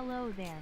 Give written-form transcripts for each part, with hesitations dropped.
Hello there.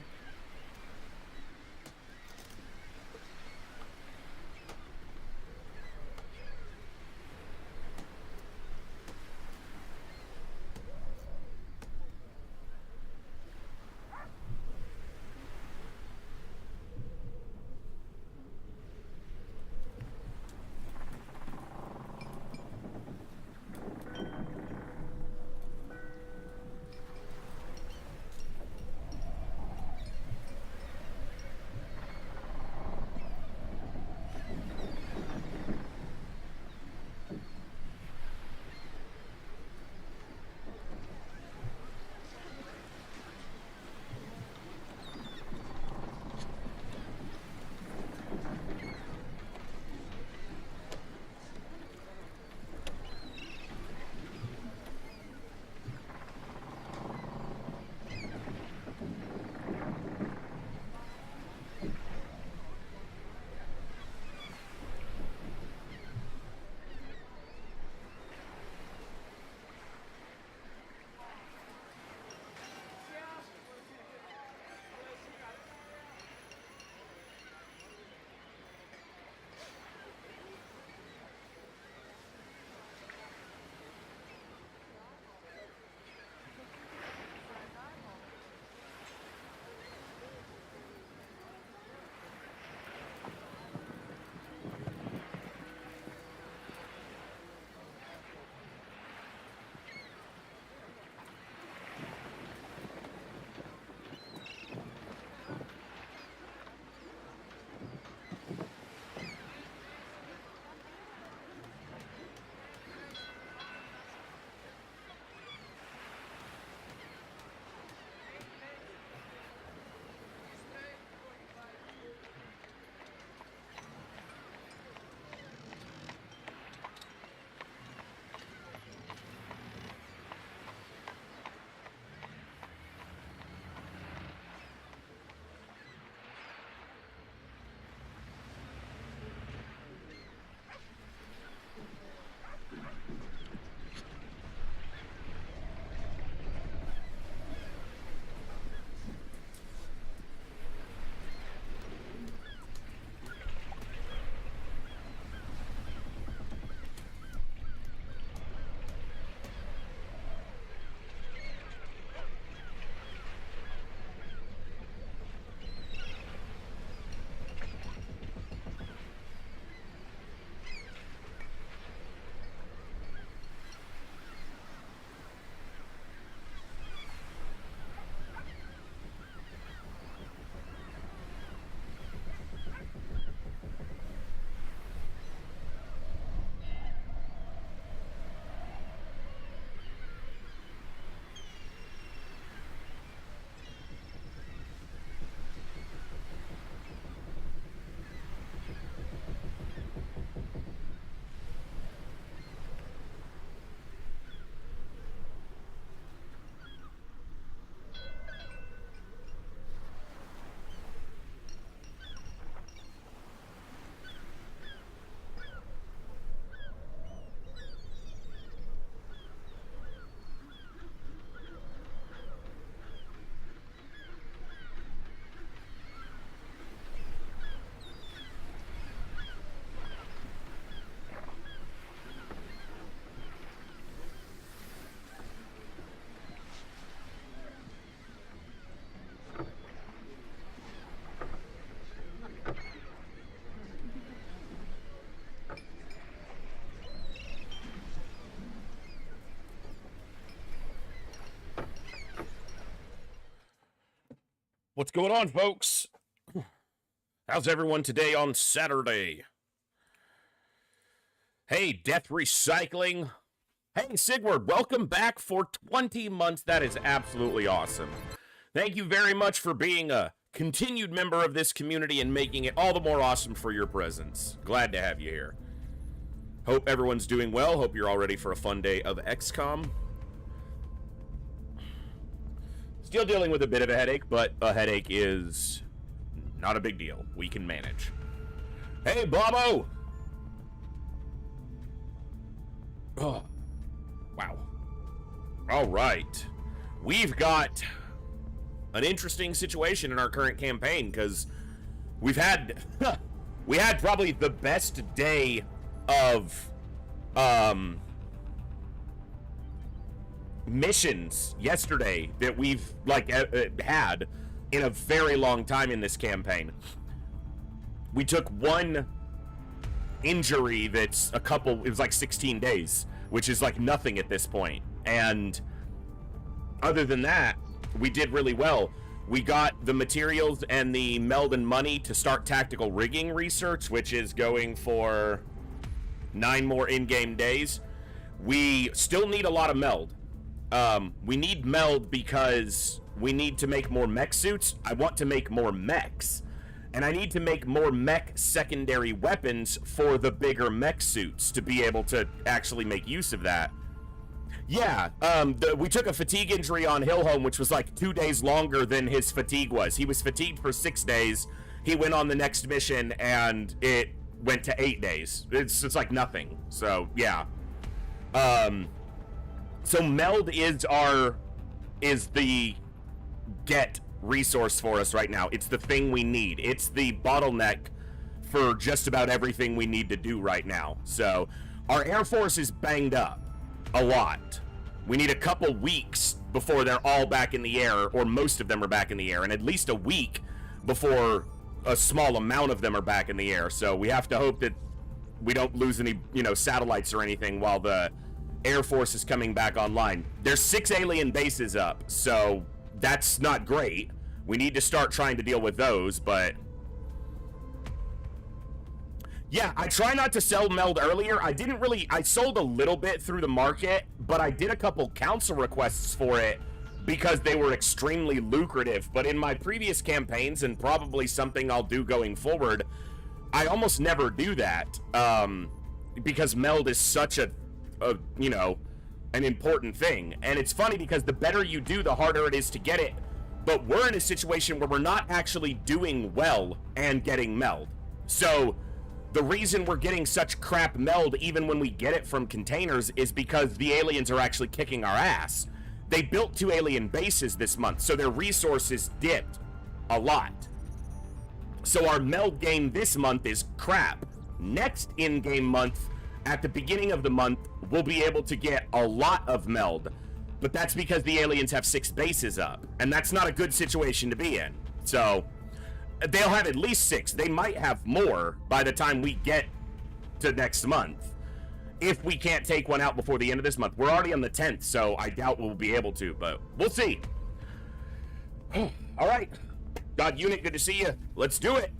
What's going on, folks? How's everyone today on Saturday? Hey, Death Recycling. Hey, Sigward, welcome back for 20 months. That is absolutely awesome. Thank you very much for being a continued member of this community and making it all the more awesome for your presence. Glad to have you here. Hope everyone's doing well. Hope you're all ready for a fun day of XCOM. Still dealing with a bit of a headache, but a headache is not a big deal. We can manage. Hey, Bobo! Oh, wow. All right. We've got an interesting situation in our current campaign, because we've had we had probably the best day of missions yesterday that we've had in a very long time in this campaign. We took one injury that's it was like 16 days, which is like nothing at this point. And other than that, we did really well. We got the materials and the meld and money to start tactical rigging research, which is going for 9 more in-game days. We still need a lot of meld. We need meld because we need to make more mech suits. I want to make more mechs. And I need to make more mech secondary weapons for the bigger mech suits to be able to actually make use of that. Yeah, we took a fatigue injury on Hillholm, which was like 2 days longer than his fatigue was. He was fatigued for 6 days. He went on the next mission, and it went to 8 days. It's like nothing. So, yeah. So meld is the get resource for us right now. It's the thing we need. It's the bottleneck for just about everything we need to do right now. So our Air Force is banged up a lot. We need a couple weeks before they're all back in the air, or most of them are back in the air, and at least a week before a small amount of them are back in the air. So we have to hope that we don't lose any, satellites or anything while the Air Force is coming back online. There's 6 alien bases up, so that's not great. We need to start trying to deal with those, but yeah, I try not to sell meld earlier. I sold a little bit through the market, but I did a couple council requests for it because they were extremely lucrative. But in my previous campaigns, and probably something I'll do going forward, I almost never do that, because meld is such an important thing. And it's funny because the better you do, the harder it is to get it. But we're in a situation where we're not actually doing well and getting meld. So the reason we're getting such crap meld, even when we get it from containers, is because the aliens are actually kicking our ass. They built 2 alien bases this month, so their resources dipped a lot. So our meld game this month is crap. Next in-game month, at the beginning of the month, we'll be able to get a lot of meld. But that's because the aliens have 6 bases up, and that's not a good situation to be in. So they'll have at least 6. They might have more by the time we get to next month, if we can't take one out before the end of this month. We're already on the 10th, so I doubt we'll be able to, but we'll see. All right. God Unit, good to see you. Let's do it.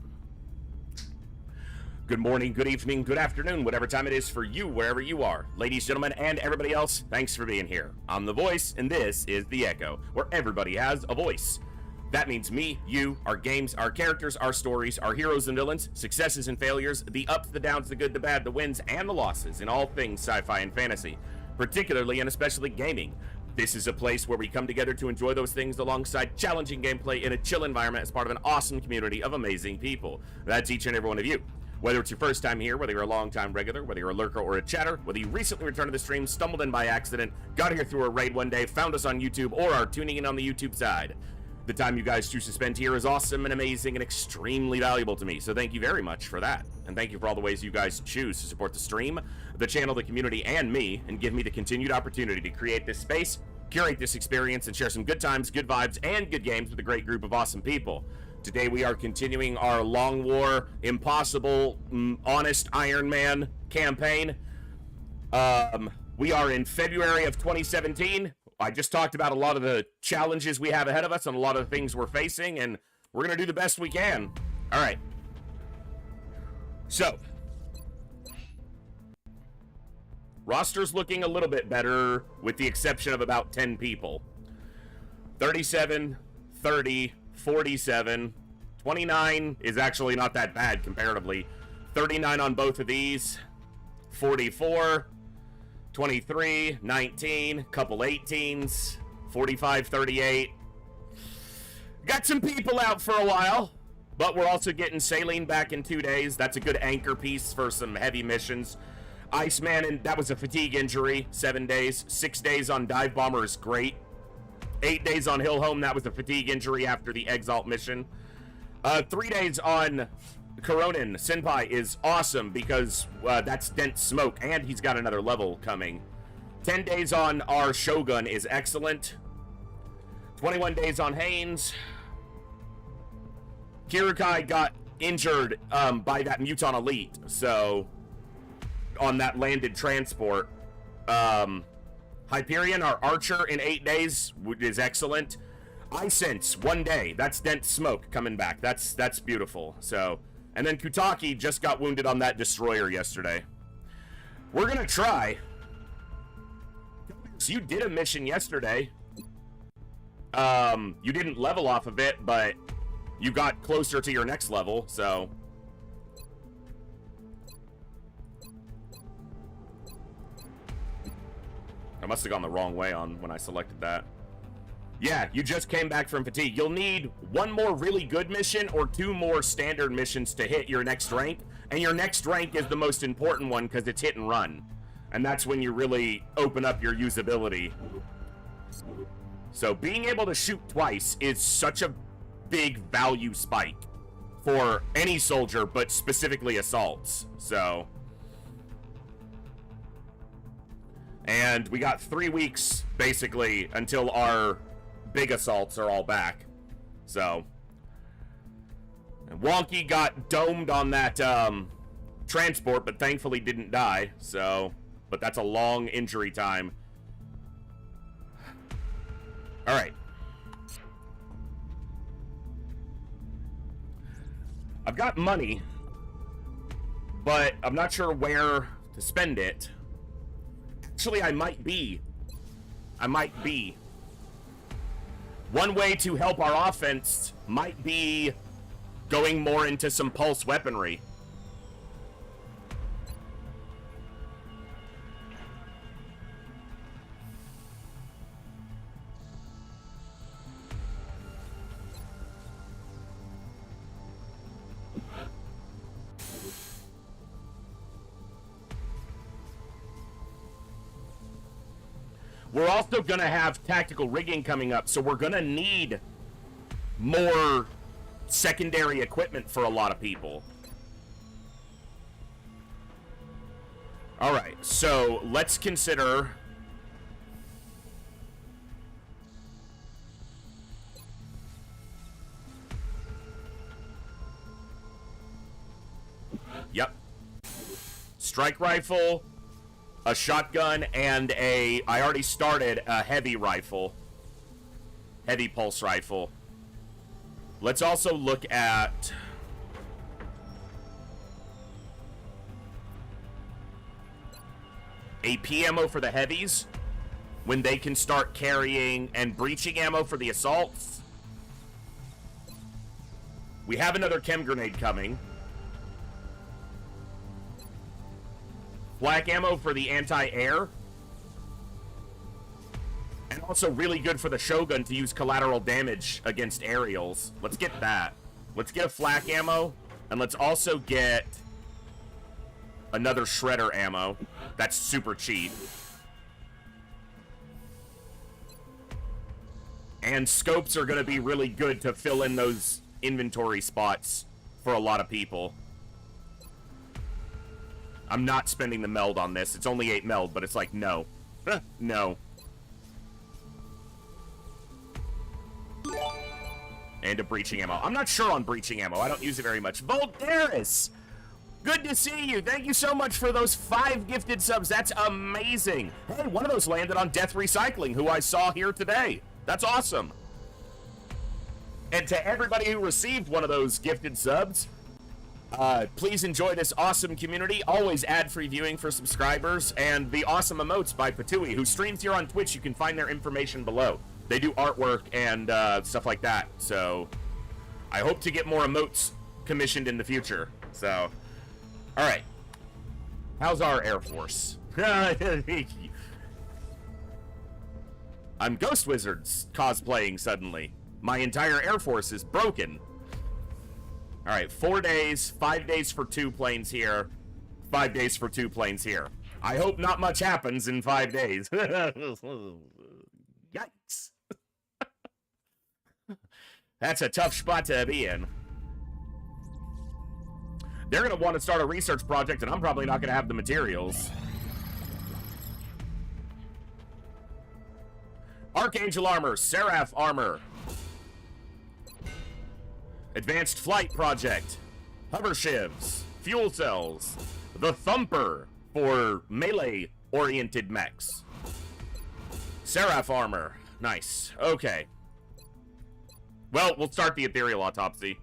Good morning, good evening, good afternoon, whatever time it is for you, wherever you are. Ladies, gentlemen, and everybody else, thanks for being here. I'm The Voice, and this is The Echo, where everybody has a voice. That means me, you, our games, our characters, our stories, our heroes and villains, successes and failures, the ups, the downs, the good, the bad, the wins, and the losses in all things sci-fi and fantasy, particularly and especially gaming. This is a place where we come together to enjoy those things alongside challenging gameplay in a chill environment as part of an awesome community of amazing people. That's each and every one of you. Whether it's your first time here, whether you're a long-time regular, whether you're a lurker or a chatter, whether you recently returned to the stream, stumbled in by accident, got here through a raid one day, found us on YouTube, or are tuning in on the YouTube side. The time you guys choose to spend here is awesome and amazing and extremely valuable to me, so thank you very much for that. And thank you for all the ways you guys choose to support the stream, the channel, the community, and me, and give me the continued opportunity to create this space, curate this experience, and share some good times, good vibes, and good games with a great group of awesome people. Today we are continuing our Long War Impossible Honest Iron Man campaign. We are in February of 2017. I just talked about a lot of the challenges we have ahead of us and a lot of the things we're facing, and we're going to do the best we can. All right. So, roster's looking a little bit better with the exception of about 10 people. 37, 30, 47, 29 is actually not that bad comparatively. 39 on both of these. 44, 23, 19, couple 18s, 45, 38. Got some people out for a while, but we're also getting Saline back in 2 days. That's a good anchor piece for some heavy missions. Iceman, and that was a fatigue injury, 7 days. 6 days on Dive Bomber is great. 8 days on Hill Home. That was a fatigue injury after the Exalt mission. 3 days on Koronin Senpai is awesome because that's dense smoke, and he's got another level coming. 10 days on our Shogun is excellent. 21 days on Haynes. Kirikai got injured by that Muton Elite, so on that landed transport. Hyperion, our archer, in 8 days is excellent. Isense, 1 day. That's dense smoke coming back. That's beautiful. So, and then Kutaki just got wounded on that destroyer yesterday. We're gonna try. So you did a mission yesterday. You didn't level off of it, but you got closer to your next level, so. I must have gone the wrong way on when I selected that. Yeah, you just came back from fatigue. You'll need 1 more really good mission or 2 more standard missions to hit your next rank. And your next rank is the most important one because it's hit and run. And that's when you really open up your usability. So being able to shoot twice is such a big value spike for any soldier, but specifically assaults. So, and we got 3 weeks basically until our big assaults are all back. So, and Wonky got domed on that transport, but thankfully didn't die. So, but that's a long injury time. All right. I've got money, but I'm not sure where to spend it. Actually, I might be. One way to help our offense might be going more into some pulse weaponry. We're also going to have tactical rigging coming up, so we're going to need more secondary equipment for a lot of people. All right, so let's consider... Yep. Strike rifle, a shotgun, and I already started a heavy rifle. Heavy pulse rifle. Let's also look at... AP ammo for the heavies, when they can start carrying, and breaching ammo for the assaults. We have another chem grenade coming. Black ammo for the anti-air. And also really good for the Shogun to use collateral damage against aerials. Let's get that. Let's get a flak ammo. And let's also get another shredder ammo. That's super cheap. And scopes are going to be really good to fill in those inventory spots for a lot of people. I'm not spending the meld on this. It's only 8 meld, but it's like, no. No. And a breaching ammo. I'm not sure on breaching ammo. I don't use it very much. Volteris! Good to see you. Thank you so much for those 5 gifted subs. That's amazing. Hey, one of those landed on Death Recycling, who I saw here today. That's awesome. And to everybody who received one of those gifted subs, please enjoy this awesome community. Always ad-free viewing for subscribers, and the awesome emotes by Patui, who streams here on Twitch. You can find their information below. They do artwork and stuff like that. So I hope to get more emotes commissioned in the future. So, all right. How's our Air Force? I'm Ghost Wizards cosplaying suddenly. My entire Air Force is broken. All right, 4 days, 5 days for 2 planes here, 5 days for 2 planes here. I hope not much happens in 5 days. Yikes. That's a tough spot to be in. They're going to want to start a research project, and I'm probably not going to have the materials. Archangel armor, Seraph armor. Advanced flight project. Hover shivs, fuel cells. The Thumper for melee-oriented mechs. Seraph armor. Nice. Okay. Well, we'll start the ethereal autopsy.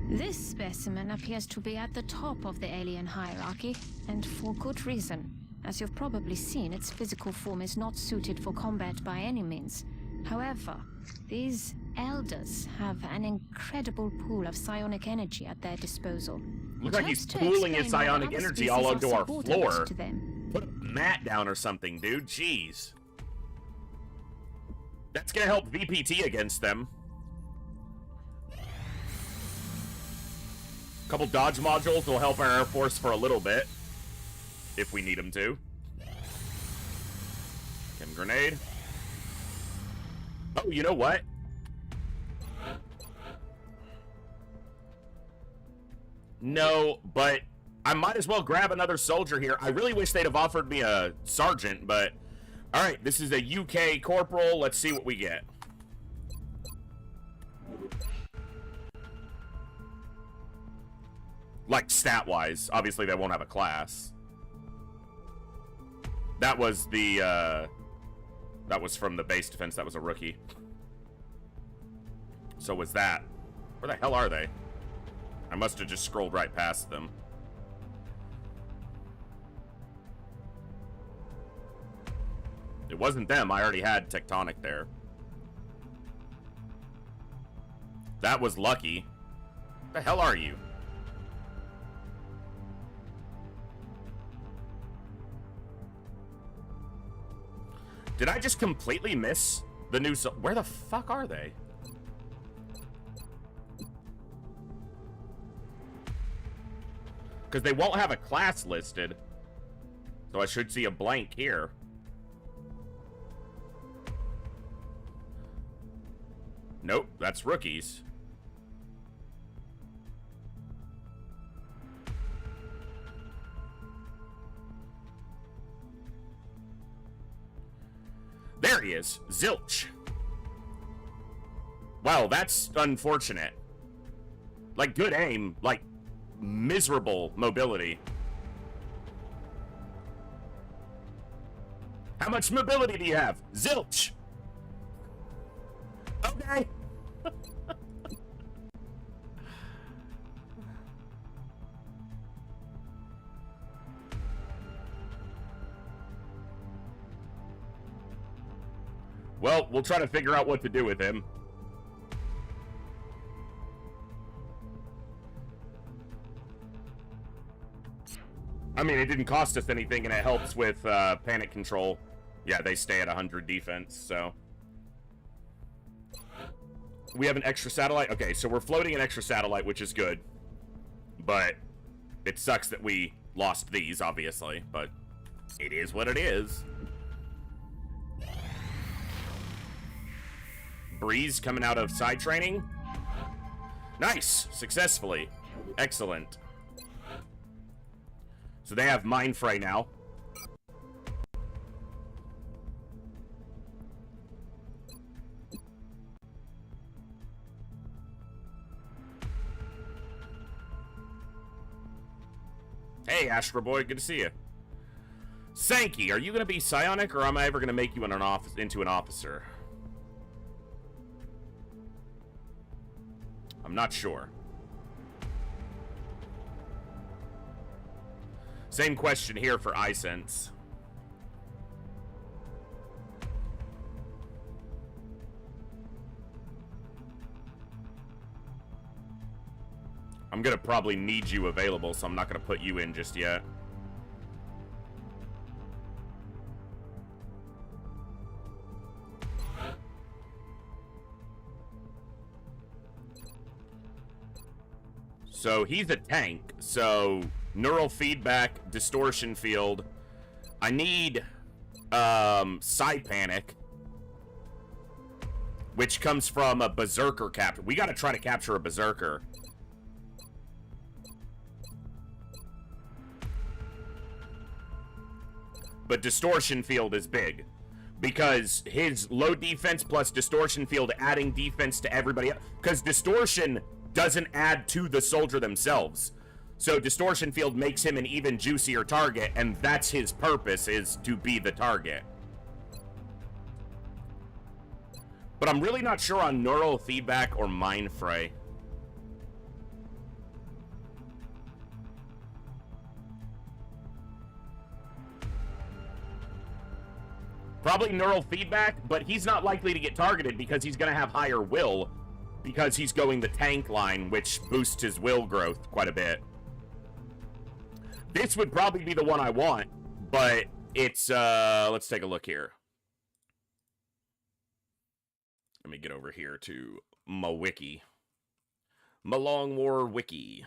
This specimen appears to be at the top of the alien hierarchy, and for good reason. As you've probably seen, its physical form is not suited for combat by any means. However, these elders have an incredible pool of psionic energy at their disposal. Looks like he's pooling his psionic energy all onto our floor. Put a mat down or something, dude. Jeez. That's gonna help VPT against them. Couple dodge modules will help our Air Force for a little bit. If we need them to. Chem grenade. Oh, you know what? No, but I might as well grab another soldier here. I really wish they'd have offered me a sergeant, but... Alright, this is a UK corporal. Let's see what we get. Like, stat-wise. Obviously, they won't have a class. That was the, that was from the base defense. That was a rookie. So was that. Where the hell are they? I must have just scrolled right past them. It wasn't them. I already had Tectonic there. That was lucky. Where the hell are you? Did I just completely miss the new... Where the fuck are they? Because they won't have a class listed. So I should see a blank here. Nope, that's rookies. There he is. Zilch. Wow, that's unfortunate. Like, good aim. Like, miserable mobility. How much mobility do you have? Zilch. Okay. Well, we'll try to figure out what to do with him. I mean, it didn't cost us anything, and it helps with panic control. Yeah, they stay at 100 defense, so... We have an extra satellite? Okay, so we're floating an extra satellite, which is good. But it sucks that we lost these, obviously. But it is what it is. Breeze coming out of side training. Nice! Successfully. Excellent. So they have Mind Fray now. Hey, Astro Boy, good to see you. Sankey, are you going to be psionic, or am I ever going to make you into an officer? I'm not sure. Same question here for iSense. I'm gonna probably need you available, so I'm not gonna put you in just yet. So he's a tank, so neural feedback, distortion field. I need psi panic. which comes from a berserker capture. We gotta try to capture a berserker. But distortion field is big, because his low defense plus distortion field adding defense to everybody else, because distortion doesn't add to the soldier themselves. So distortion field makes him an even juicier target, and that's his purpose, is to be the target. But I'm really not sure on neural feedback or mind fray. Probably neural feedback, but he's not likely to get targeted because he's going to have higher will, because he's going the tank line, which boosts his will growth quite a bit. This would probably be the one I want, but it's, let's take a look here. Let me get over here to my wiki. My Long War wiki.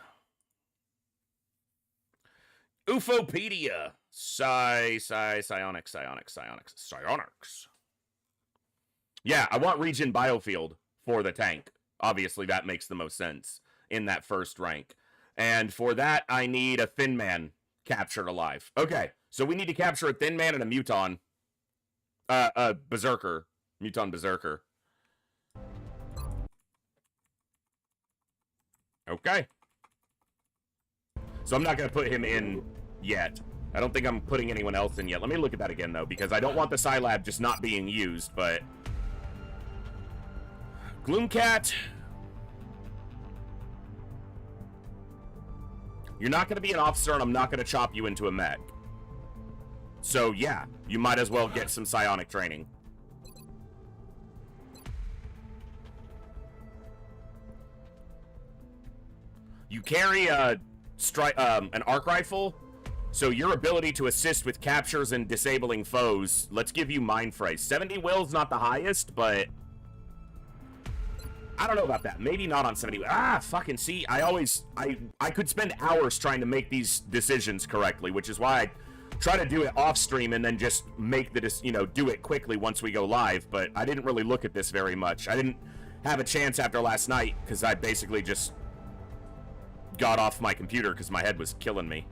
Ufopedia. Psionics. Yeah, I want Regen Biofield for the tank. Obviously, that makes the most sense in that first rank. And for that, I need a Thin Man captured alive. Okay, so we need to capture a Thin Man and a Muton. A Berserker. Muton Berserker. Okay. So I'm not going to put him in yet. I don't think I'm putting anyone else in yet. Let me look at that again, though, because I don't want the Scilab just not being used, but... Gloomcat. You're not going to be an officer, and I'm not going to chop you into a mech. So, yeah, you might as well get some psionic training. You carry an arc rifle, so your ability to assist with captures and disabling foes, let's give you mind fray. 70 will's not the highest, but I don't know about that. Maybe not on 70. Fucking see, I could spend hours trying to make these decisions correctly, which is why I try to do it off stream and then just make the, do it quickly once we go live, but I didn't really look at this very much. I didn't have a chance after last night, because I basically just got off my computer because my head was killing me.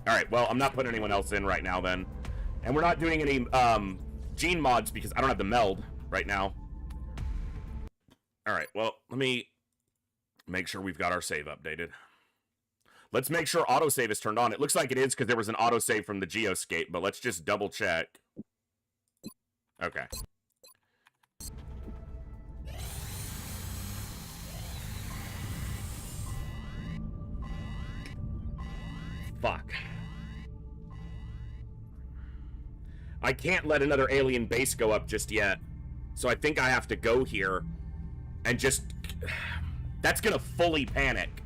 Alright, well, I'm not putting anyone else in right now then. And we're not doing any gene mods because I don't have the meld right now. Alright, well, let me make sure we've got our save updated. Let's make sure autosave is turned on. It looks like it is because there was an autosave from the Geoscape, but let's just double check. Okay. Fuck. I can't let another alien base go up just yet. So I think I have to go here and just... That's gonna fully panic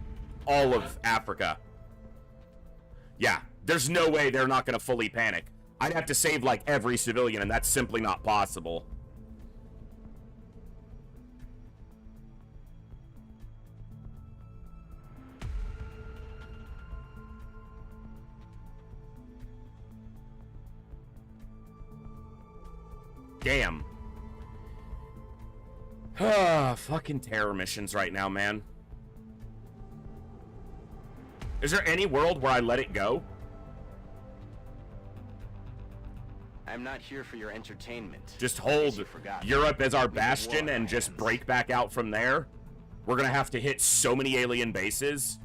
all of Africa. Yeah, there's no way they're not gonna fully panic. I'd have to save, like, every civilian, and that's simply not possible. Damn. Fucking terror missions right now, man. Is there any world where I let it go? I'm not here for your entertainment. Just hold Europe as our bastion and just break back out from there? We're gonna have to hit so many alien bases.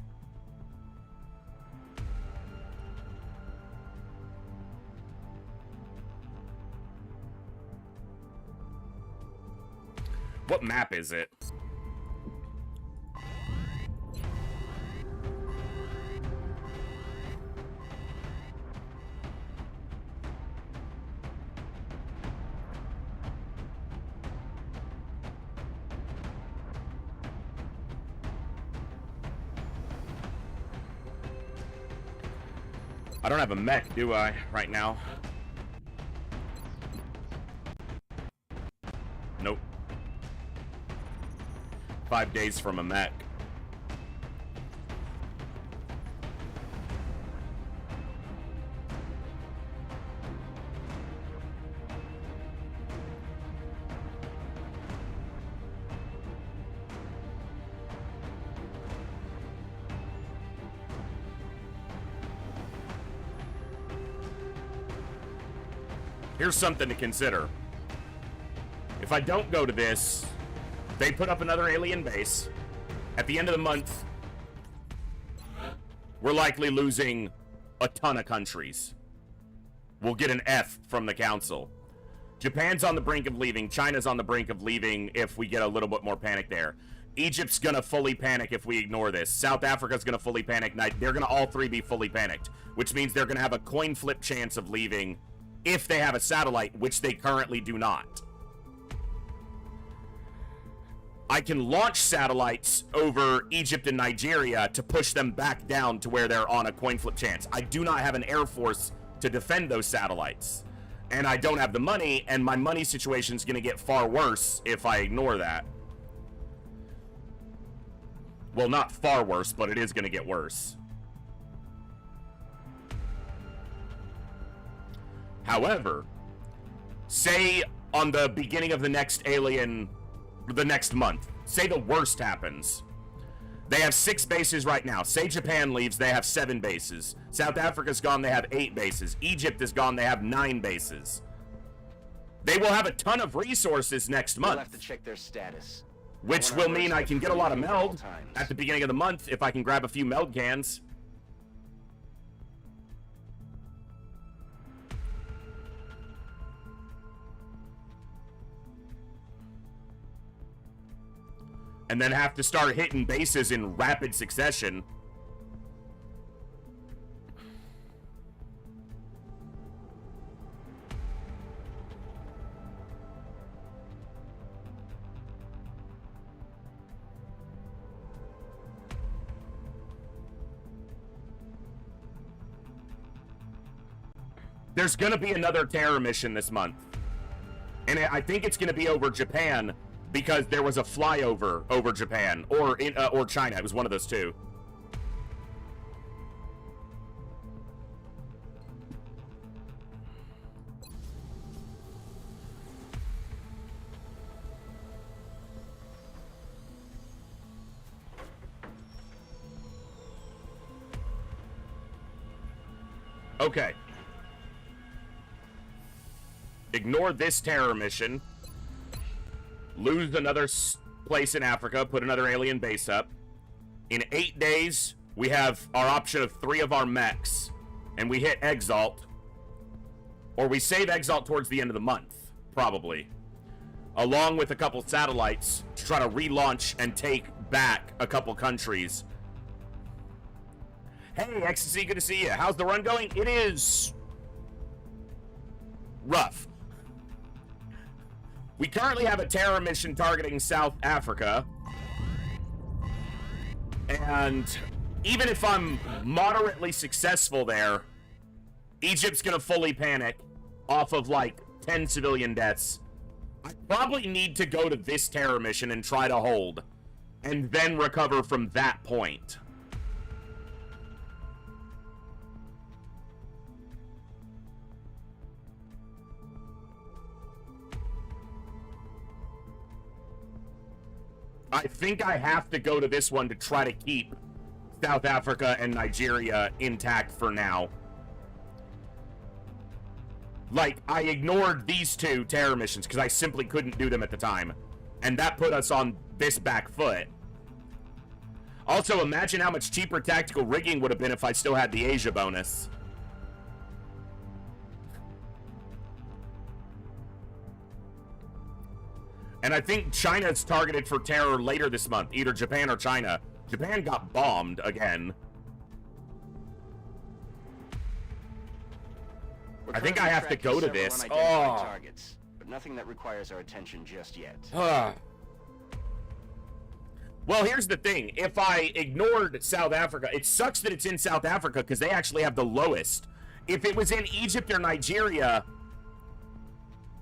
What map is it? I don't have a mech, do I, right now? Nope. 5 days from a mech. here's something to consider. If I don't go to this, they put up another alien base. At the end of the month, we're likely losing a ton of countries. We'll get an F from the council. Japan's on the brink of leaving. China's on the brink of leaving if we get a little bit more panic there. Egypt's gonna fully panic if we ignore this. South Africa's gonna fully panic. They're gonna all three be fully panicked, which means they're gonna have a coin flip chance of leaving if they have a satellite, which they currently do not. I can launch satellites over Egypt and Nigeria to push them back down to where they're on a coin flip chance. I do not have an air force to defend those satellites. And I don't have the money, and my money situation is going to get far worse if I ignore that. Well, not far worse, but it is going to get worse. However, say on the beginning of the next month, say the worst happens. They have 6 bases right now. Say Japan leaves, they have 7 bases. South Africa's gone, they have 8 bases. Egypt is gone, they have 9 bases. They will have a ton of resources next month. We'll have to check their status. Which will mean I can get a lot of meld at the beginning of the month if I can grab a few meld cans. And then have to start hitting bases in rapid succession. There's gonna be another terror mission this month. And I think it's gonna be over Japan, because there was a flyover over Japan or China. It was one of those two. Okay. Ignore this terror mission. Lose another place in Africa, put another alien base up. In 8 days, we have our option of 3 of our mechs, and we hit Exalt. Or we save Exalt towards the end of the month, probably. Along with a couple satellites to try to relaunch and take back a couple countries. Hey, XCOM, good to see you. How's the run going? It is rough. We currently have a terror mission targeting South Africa. And even if I'm moderately successful there, Egypt's gonna fully panic off of like 10 civilian deaths. I probably need to go to this terror mission and try to hold, and then recover from that point. I think I have to go to this one to try to keep South Africa and Nigeria intact for now. Like, I ignored these 2 terror missions because I simply couldn't do them at the time. And that put us on this back foot. Also, imagine how much cheaper tactical rigging would have been if I still had the Asia bonus. And I think China's targeted for terror later this month, either Japan or China. Japan got bombed again. I think I have to go to this. Oh. Targets, but nothing that requires our attention just yet. Well, here's the thing. If I ignored South Africa, it sucks that it's in South Africa because they actually have the lowest. If it was in Egypt or Nigeria,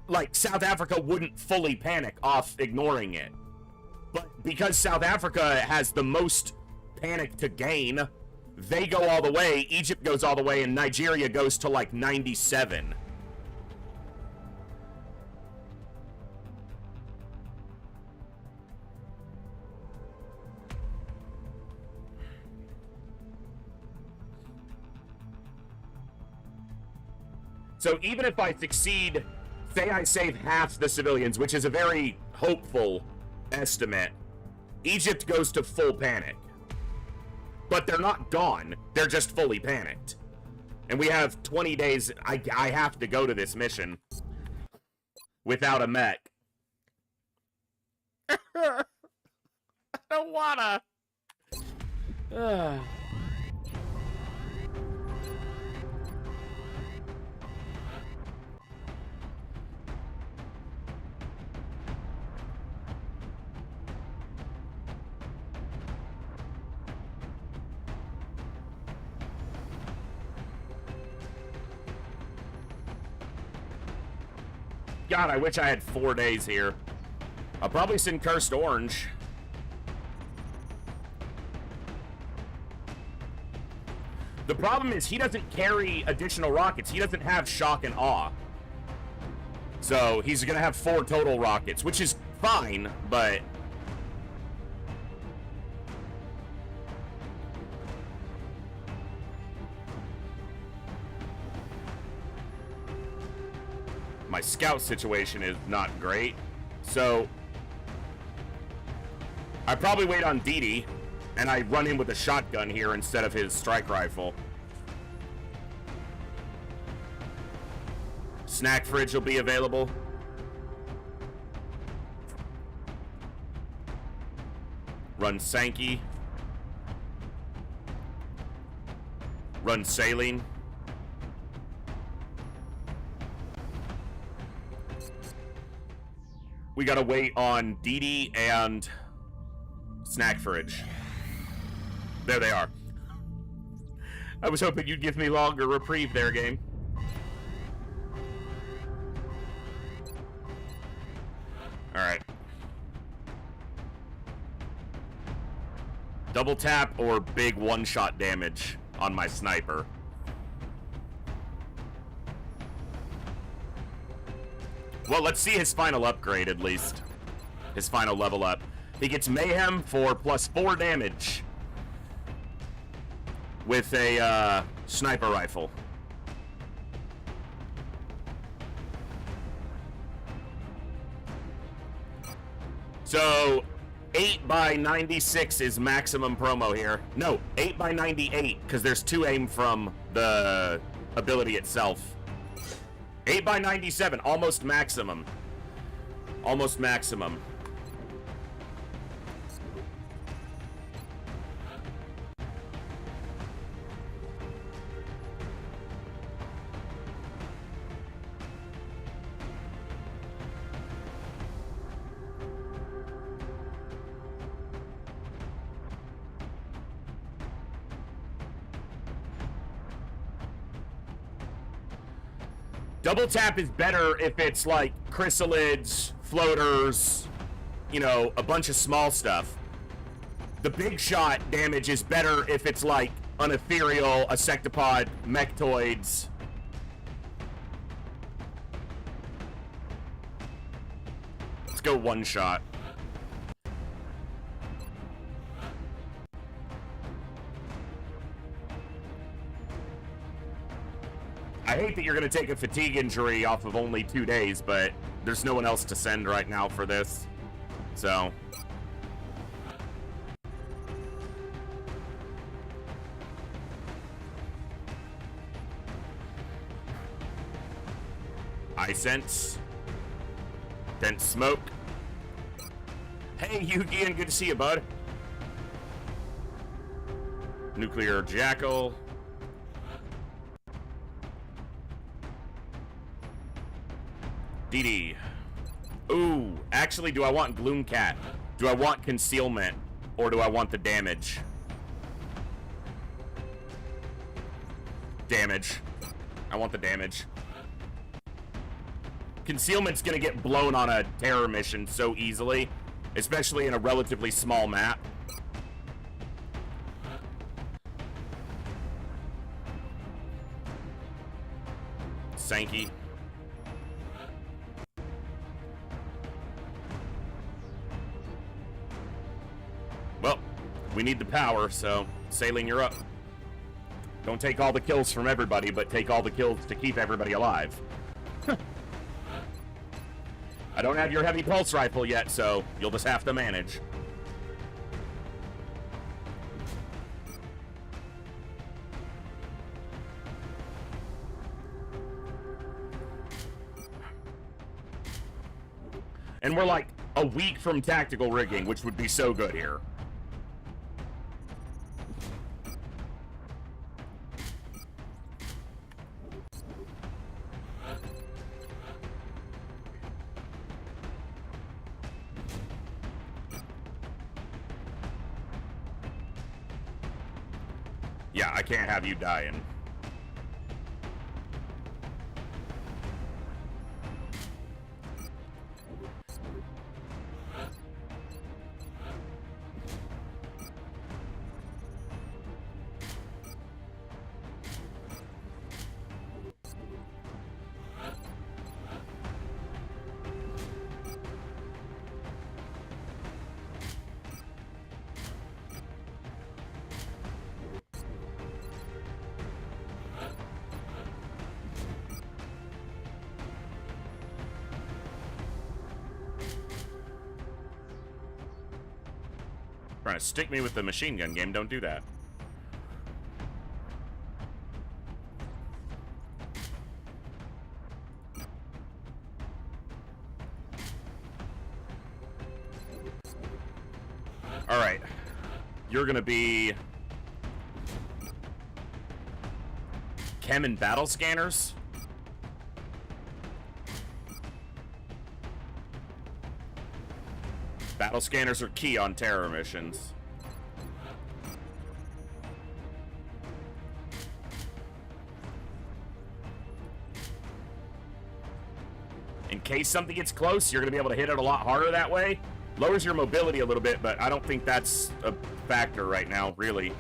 like, South Africa wouldn't fully panic off ignoring it. But because South Africa has the most panic to gain, they go all the way, Egypt goes all the way, and Nigeria goes to like 97. So even if I succeed, say I save half the civilians, which is a very hopeful estimate, Egypt goes to full panic. But they're not gone. They're just fully panicked. And we have 20 days. I have to go to this mission without a mech. I don't wanna. God, I wish I had 4 days here. I'll probably send Cursed Orange. The problem is he doesn't carry additional rockets. He doesn't have shock and awe. So he's gonna have 4 total rockets, which is fine, but... my scout situation is not great. So I probably wait on Didi, and I run in with a shotgun here instead of his strike rifle. Snack fridge will be available. Run Sankey. Run Saline. We gotta wait on Didi and Snack Fridge. There they are. I was hoping you'd give me longer reprieve there, game. Alright. Double tap or big one-shot damage on my sniper. Well, let's see his final upgrade, at least. His final level up. He gets Mayhem for +4 damage with a sniper rifle. So 8x96 is maximum promo here. No, 8x98, because there's 2 aim from the ability itself. 8x97, almost maximum. Almost maximum. Double tap is better if it's like chrysalids, floaters, you know, a bunch of small stuff. The big shot damage is better if it's like an ethereal, a sectopod, mechtoids. Let's go one shot. I hate that you're going to take a fatigue injury off of only 2 days, but there's no one else to send right now for this. So. Eye sense. Dense smoke. Hey, Yu-Gi-Oh! Good to see you, bud. Nuclear Jackal. DD. Ooh, actually, do I want Gloomcat? Do I want concealment? Or do I want the damage? Damage. I want the damage. Concealment's gonna get blown on a terror mission so easily, especially in a relatively small map. Sankey. Well, we need the power, so Saline, you're up. Don't take all the kills from everybody, but take all the kills to keep everybody alive. I don't have your heavy pulse rifle yet, so you'll just have to manage. And we're like a week from tactical rigging, which would be so good here. Yeah, I can't have you dying. Trying to stick me with the machine gun game, don't do that. Alright. You're gonna be chem and battle scanners? Battle scanners are key on terror missions. In case something gets close, you're going to be able to hit it a lot harder that way. Lowers your mobility a little bit, but I don't think that's a factor right now, really.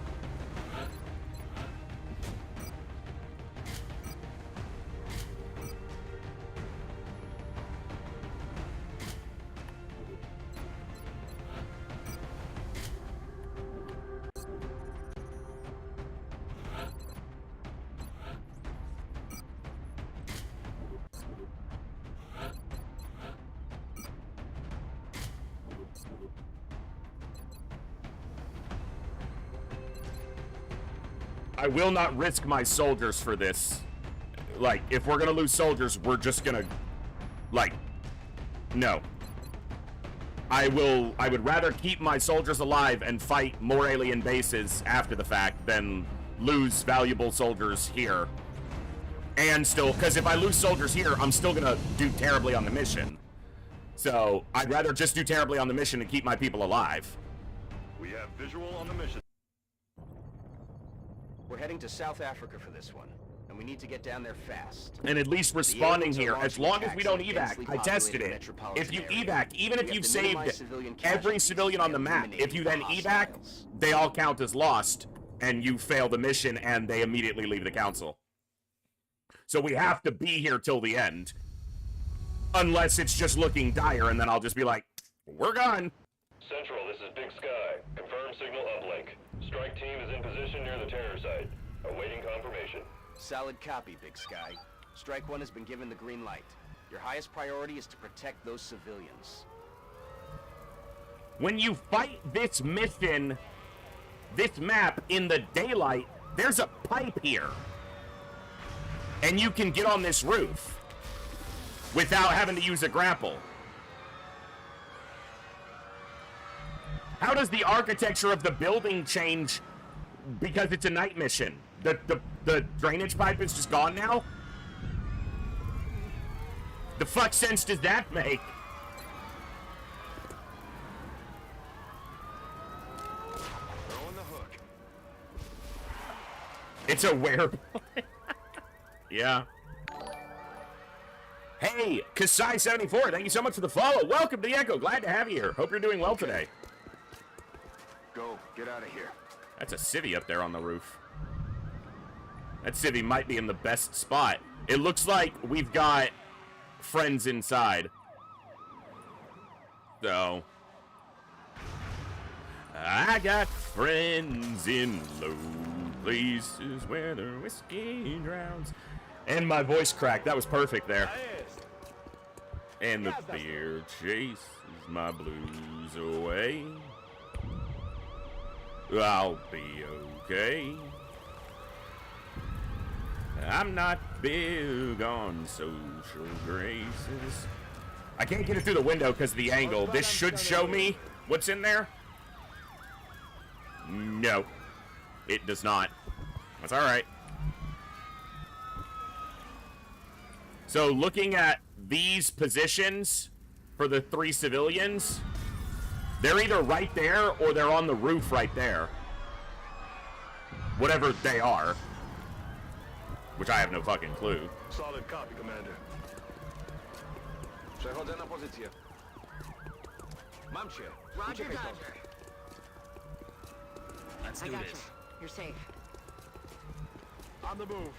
I will not risk my soldiers for this. Like, if we're gonna lose soldiers, we're just gonna, like, no. I would rather keep my soldiers alive and fight more alien bases after the fact than lose valuable soldiers here. And still, because if I lose soldiers here, I'm still gonna do terribly on the mission. So, I'd rather just do terribly on the mission and keep my people alive. We have visual on the mission. We're heading to South Africa for this one, and we need to get down there fast. And at least responding here, as long as we don't evac, I tested it. If you evac, even if you've saved every civilian on the map, if you then evac, they all count as lost, and you fail the mission, and they immediately leave the council. So we have to be here till the end. Unless it's just looking dire, and then I'll just be like, we're gone. Central, this is Big Sky. Confirm signal uplink. Strike team is in position near the terror site. Awaiting confirmation. Solid copy, Big Sky. Strike 1 has been given the green light. Your highest priority is to protect those civilians. When you fight this mission, this map in the daylight, there's a pipe here. And you can get on this roof without having to use a grapple. How does the architecture of the building change because it's a night mission? The drainage pipe is just gone now? The fuck sense does that make? Throwing the hook. It's a wearable. Yeah. Hey, Kasai74, thank you so much for the follow. Welcome to the Echo. Glad to have you here. Hope you're doing well today. Go, get out of here. That's a civvy up there on the roof. That civvy might be in the best spot. It looks like we've got friends inside. So, I got friends in low places where the whiskey drowns. And my voice cracked. That was perfect there. And the beer chases my blues away. I'll be okay. I'm not big on social graces. I can't get it through the window because of the angle. This should show me what's in there. No, it does not. That's all right. So looking at these positions for the 3 civilians, they're either right there or they're on the roof right there. Whatever they are. Which I have no fucking clue. Solid copy, Commander. Przechodzę na pozycję. Mam cię. Roger, Uciekaj stąd. Dodger. Let's I do got this. you. You're safe. On the move.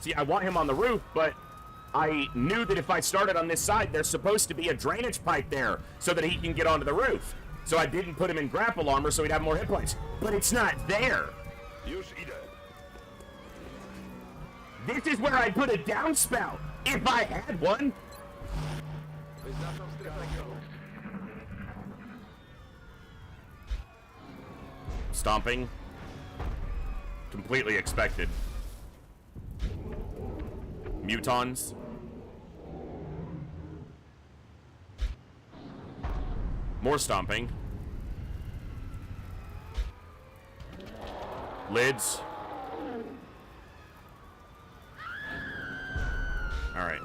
See, I want him on the roof, but I knew that if I started on this side, there's supposed to be a drainage pipe there so that he can get onto the roof. So I didn't put him in grapple armor so he'd have more hit points. But it's not there. Już idę. This is where I put a downspout, if I had one. Wyznaczam strefę. Stomping. Completely expected. Mutons. More stomping. Lids. All right.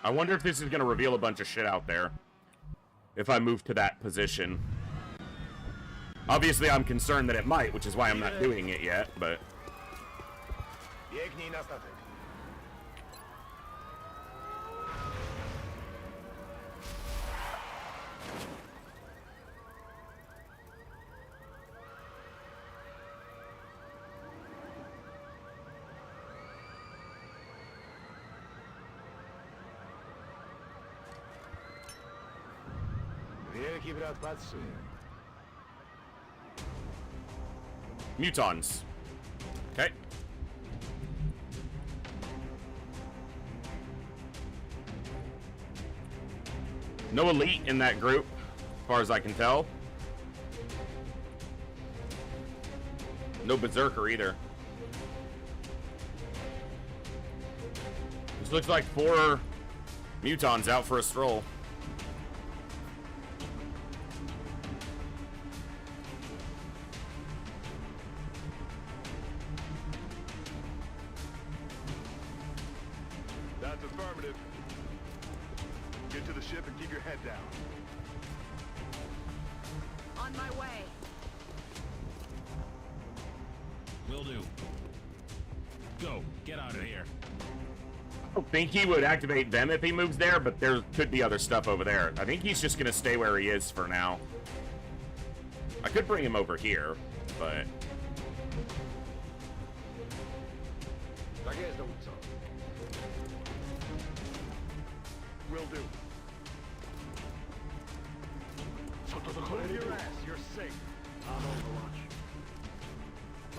I wonder if this is going to reveal a bunch of shit out there. If I move to that position. Obviously, I'm concerned that it might, which is why I'm not doing it yet, but... Biegnij na statek. Wielki brat patrzy. Mutons. Okay. No elite in that group, as far as I can tell. No berserker either. This looks like 4 mutons out for a stroll. That's affirmative. Get to the ship and keep your head down. On my way. Will do. Go. Get out of here. I don't think he would activate them if he moves there, but there could be other stuff over there. I think he's just going to stay where he is for now. I could bring him over here, but... Tak jest, dowódco. Will do. Move your ass. You're safe. On Overwatch.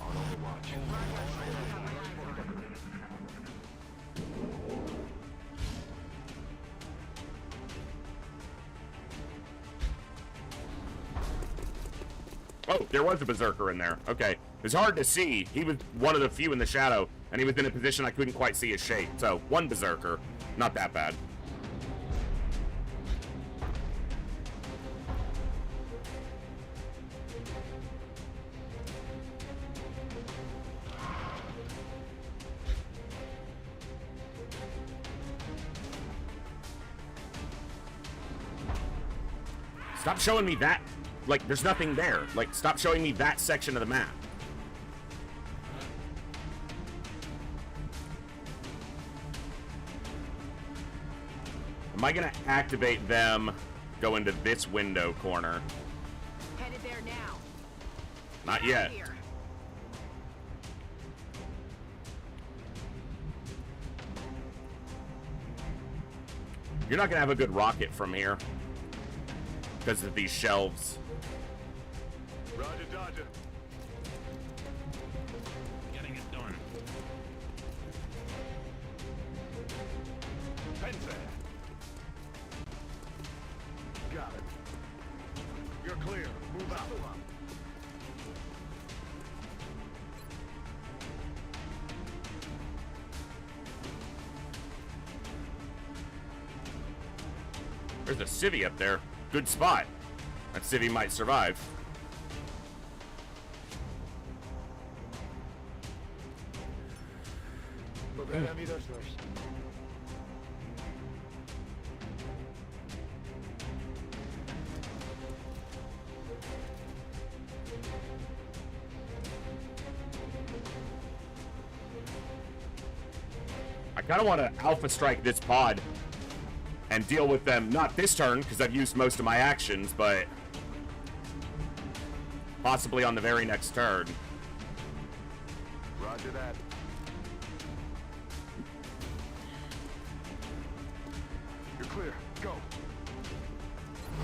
On Overwatch. Oh, there was a berserker in there. Okay. It's hard to see. He was one of the few in the shadow, and he was in a position I couldn't quite see his shape. So, 1 berserker. Not that bad. Stop showing me that. Like, there's nothing there. Like, stop showing me that section of the map. Am I gonna activate them go into this window corner. Headed there now. Not Get out yet. of here. You're not gonna have a good rocket from here because of these shelves. Roger, Dodger. Getting it done. Pens there. Got it. You're clear. Move out. There's a civvy up there. Good spot. That civvy might survive. I kind of want to alpha strike this pod and deal with them, not this turn, because I've used most of my actions, but possibly on the very next turn. Roger that. You're clear. Go.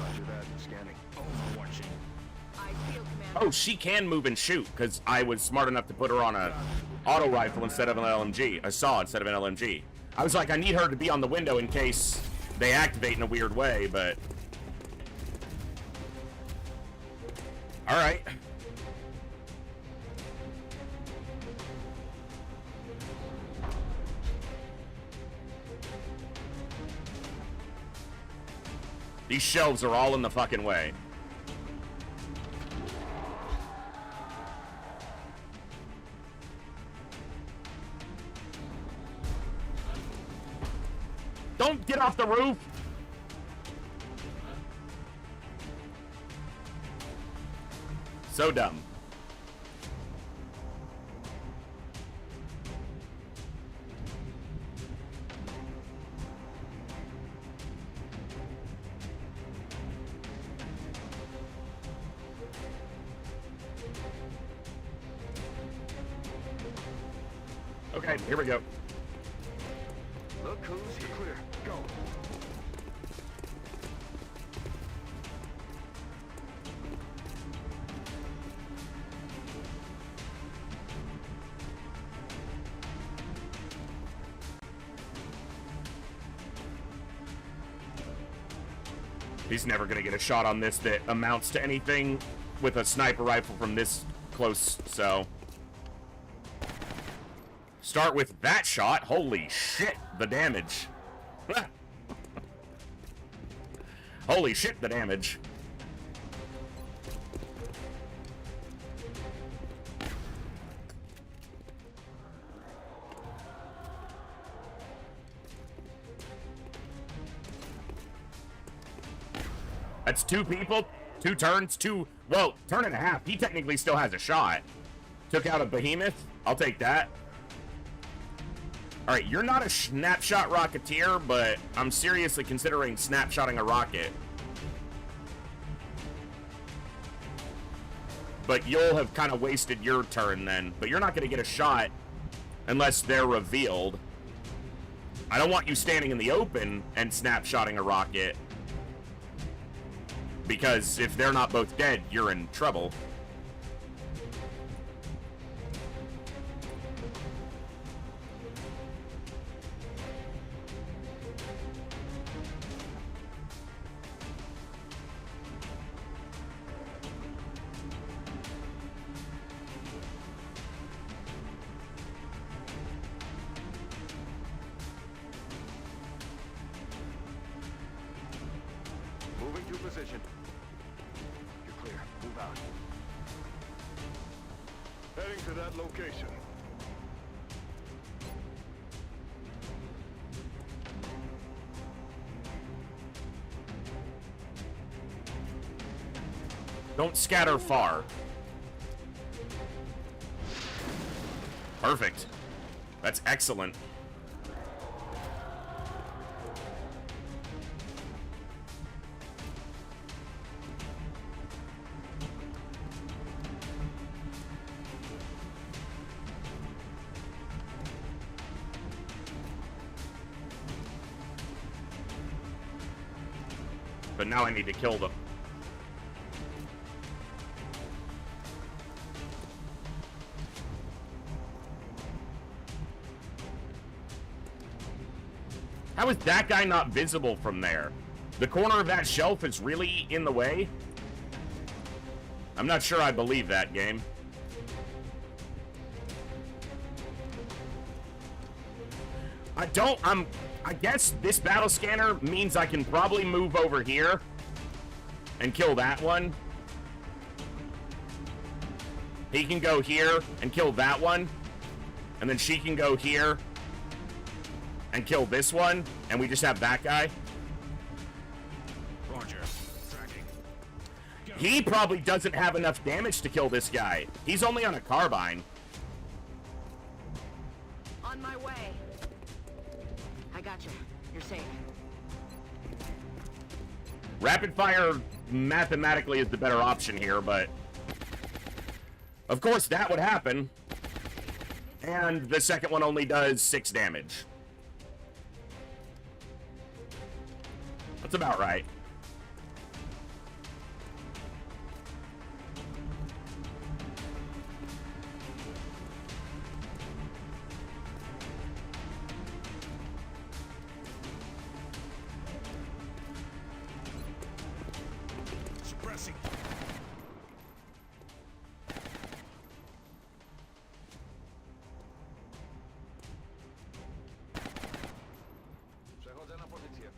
Roger that. Scanning. Overwatching. I feel command. Oh, she can move and shoot, because I was smart enough to put her on a auto rifle instead of an LMG. A saw instead of an LMG. I was like, I need her to be on the window in case they activate in a weird way, but... Alright. These shelves are all in the fucking way. Don't get off the roof! So dumb. Okay, here we go. Look who's here. Clear. Go. He's never gonna get a shot on this that amounts to anything with a sniper rifle from this close, so... Start with that shot. Holy shit, the damage. Holy shit, the damage. That's two people, 2 turns, well, turn and a half. He technically still has a shot. Took out a behemoth. I'll take that. All right, you're not a snapshot rocketeer, but I'm seriously considering snapshotting a rocket. But you'll have kind of wasted your turn then. But you're not going to get a shot unless they're revealed. I don't want you standing in the open and snapshotting a rocket. Because if they're not both dead, you're in trouble. Moving to position. You're clear. Move out. Heading to that location. Don't scatter far. Perfect. That's excellent. But now I need to kill them. How is that guy not visible from there? The corner of that shelf is really in the way? I'm not sure I believe that, game. I guess this battle scanner means I can probably move over here and kill that one. He can go here and kill that one. And then she can go here and kill this one. And we just have that guy. Roger. Tracking. He probably doesn't have enough damage to kill this guy. He's only on a carbine. On my way. I gotcha. You're safe. Rapid fire mathematically is the better option here, but of course that would happen. And the second one only does 6 damage. That's about right. Suppressing. Przechodzę na pozycję.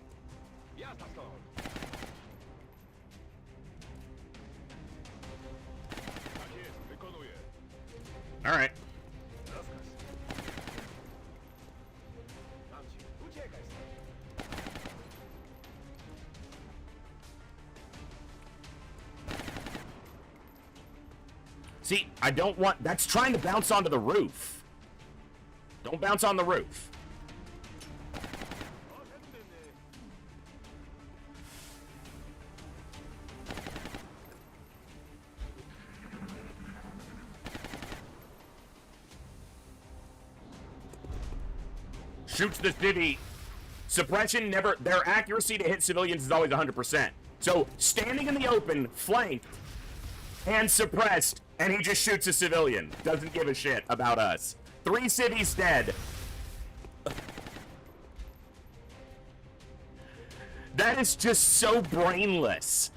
Jazda stąd! Tak jest, wykonuję. All right. Rozkaz. Mam cię. Uciekaj stąd. See, I don't want... That's trying to bounce onto the roof. Don't bounce on the roof. Shoots the city. Suppression never... Their accuracy to hit civilians is always 100%. So, standing in the open, flanked, and suppressed, and he just shoots a civilian. Doesn't give a shit about us. 3 cities dead. That is just so brainless.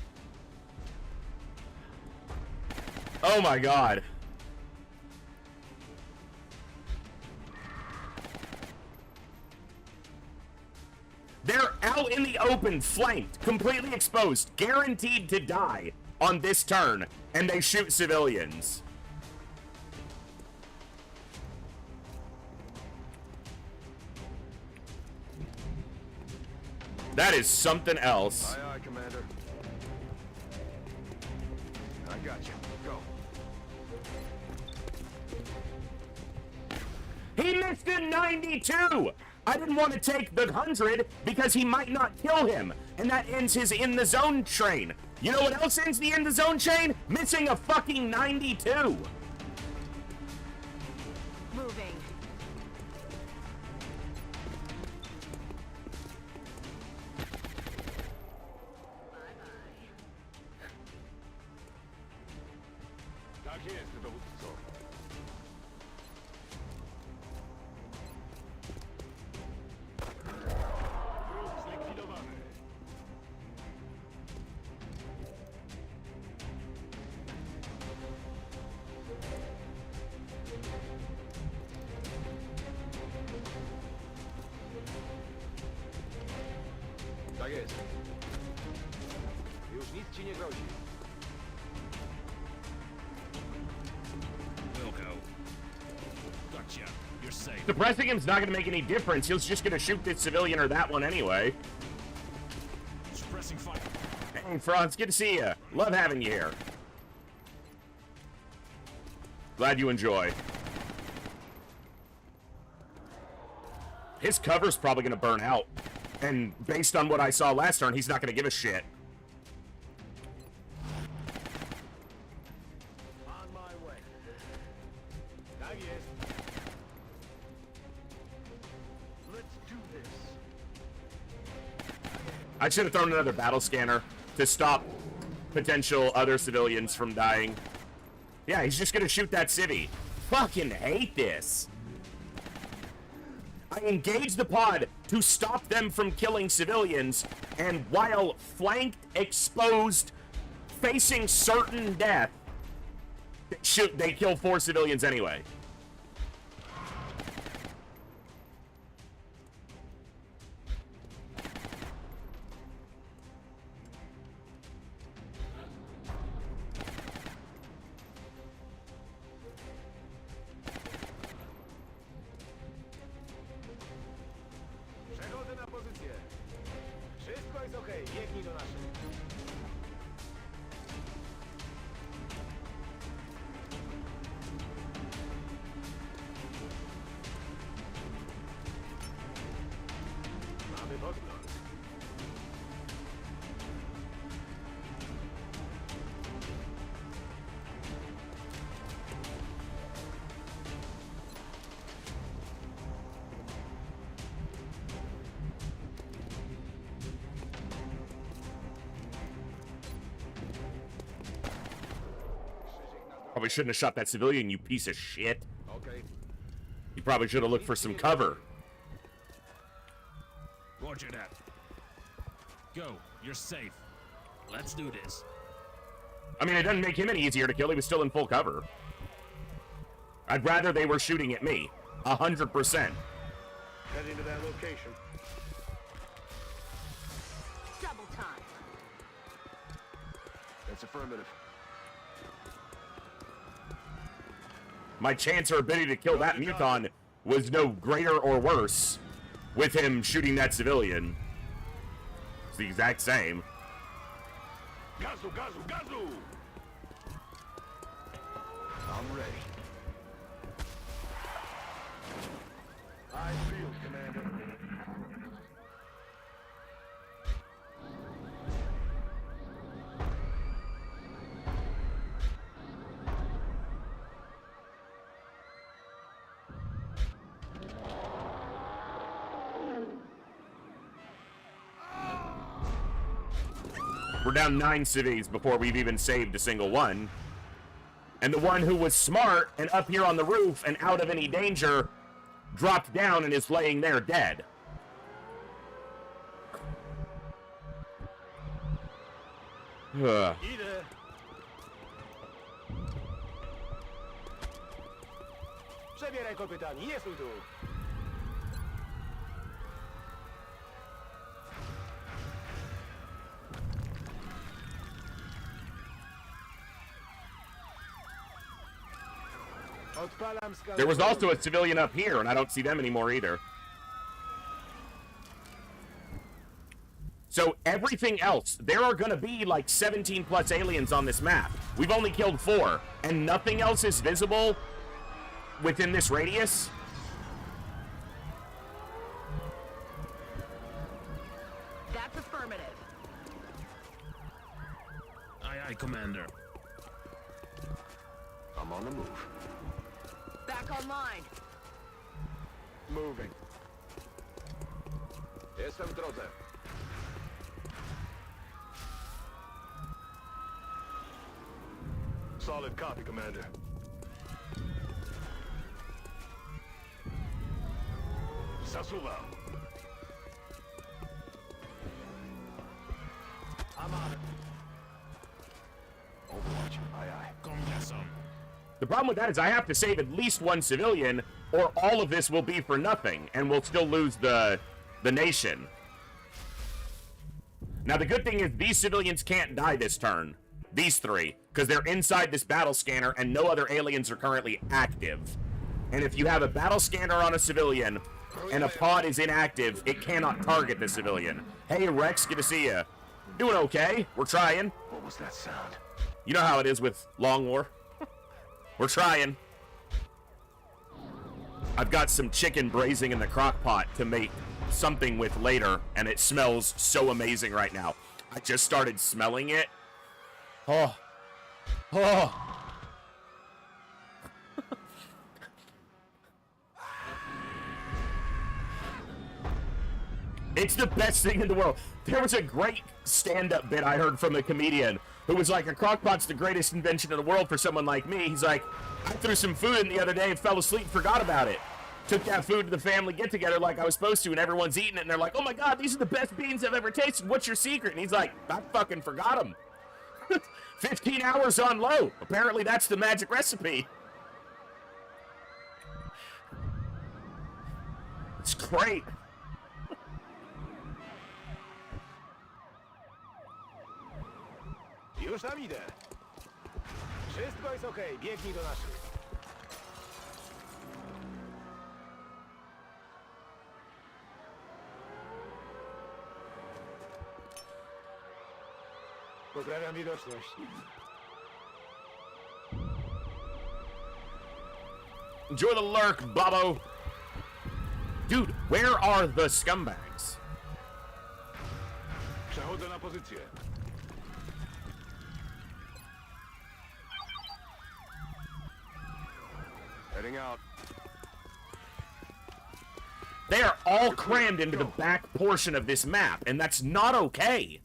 Oh my god. They're out in the open, flanked, completely exposed, guaranteed to die on this turn, and they shoot civilians. That is something else. Aye, aye, Commander. I got you. Go. He missed a 92! I didn't want to take the 100 because he might not kill him, and that ends his in the zone train. You know what else ends the in the zone chain? Missing a fucking 92. Moving. Tak jest, dowódco. Wróg zlikwidowany. Tak jest. Już nic ci nie grozi. We'll go. Gotcha. You're safe. Suppressing him's not going to make any difference. He's just going to shoot this civilian or that one anyway. Suppressing fire. Hey, Franz, good to see you. Love having you here. Glad you enjoy. His cover's probably going to burn out. And based on what I saw last turn, he's not going to give a shit. On my way. Tak jest. Let's do this. I should have thrown another battle scanner to stop potential other civilians from dying. Yeah, he's just gonna shoot that civvy. Fucking hate this. I engaged the pod to stop them from killing civilians, and while flanked, exposed, facing certain death, they kill 4 civilians anyway. Przechodzę na pozycję. Wszystko jest okej, biegnij do naszych. Mamy podgląd. Probably shouldn't have shot that civilian, you piece of shit. Okej. You probably should have looked for some cover. Roger that. Go. You're safe. Let's do this. I mean, it doesn't make him any easier to kill. He was still in full cover. I'd rather they were shooting at me. 100%. Heading to that location. Double time. That's affirmative. My chance or ability to kill that muton was no greater or worse with him shooting that civilian. It's the exact same. Gazu, gazu, gazu! I'm ready. I feel, Commander. We're down 9 cities before we've even saved a single one. And the one who was smart and up here on the roof and out of any danger dropped down and is laying there dead. Ugh. Idę. Przebieraj kopytami, nie stój tu. Odpalam skan. There was also a civilian up here, and I don't see them anymore either. So everything else, there are going to be like 17 plus aliens on this map. We've only killed 4, and nothing else is visible within this radius. That's affirmative. Aye, aye, Commander. I'm on the move. Back online. Moving. Jestem w drodze. Solid copy, Commander. Zasuwam. I'm on it. Overwatch. Aye, aye. Come get some. The problem with that is I have to save at least 1 civilian, or all of this will be for nothing, and we'll still lose the nation. Now, the good thing is these civilians can't die this turn. These 3, because they're inside this battle scanner, and no other aliens are currently active. And if you have a battle scanner on a civilian, and a pod is inactive, it cannot target the civilian. Hey, Rex, good to see ya. Doing okay. We're trying. What was that sound? You know how it is with Long War. We're trying. I've got some chicken braising in the crock pot to make something with later, and it smells so amazing right now. I just started smelling it. Oh. Oh. It's the best thing in the world. There was a great stand-up bit I heard from a comedian who was like, a crockpot's the greatest invention in the world for someone like me. He's like, I threw some food in the other day and fell asleep, forgot about it. Took that food to the family get-together like I was supposed to, and everyone's eating it, and they're like, oh my god, these are the best beans I've ever tasted. What's your secret? And he's like, I fucking forgot them. 15 hours on low. Apparently that's the magic recipe. It's great. Już tam idę. Wszystko jest okej, biegnij do naszych. Poprawiam widoczność. Enjoy the lurk, Bobo. Dude, where are the scumbags? Przechodzę na pozycję. Heading out. They are all crammed into the back portion of this map, and that's not okay.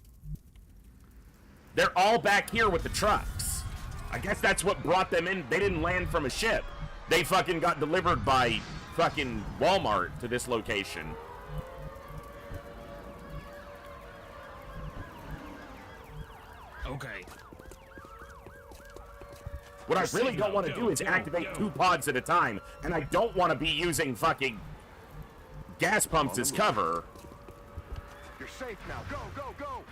They're all back here with the trucks. I guess that's what brought them in. They didn't land from a ship. They fucking got delivered by fucking Walmart to this location. Okay. What I really don't want to do is activate 2 pods at a time, and I don't want to be using fucking gas pumps as cover. You're safe now. Go, go, go!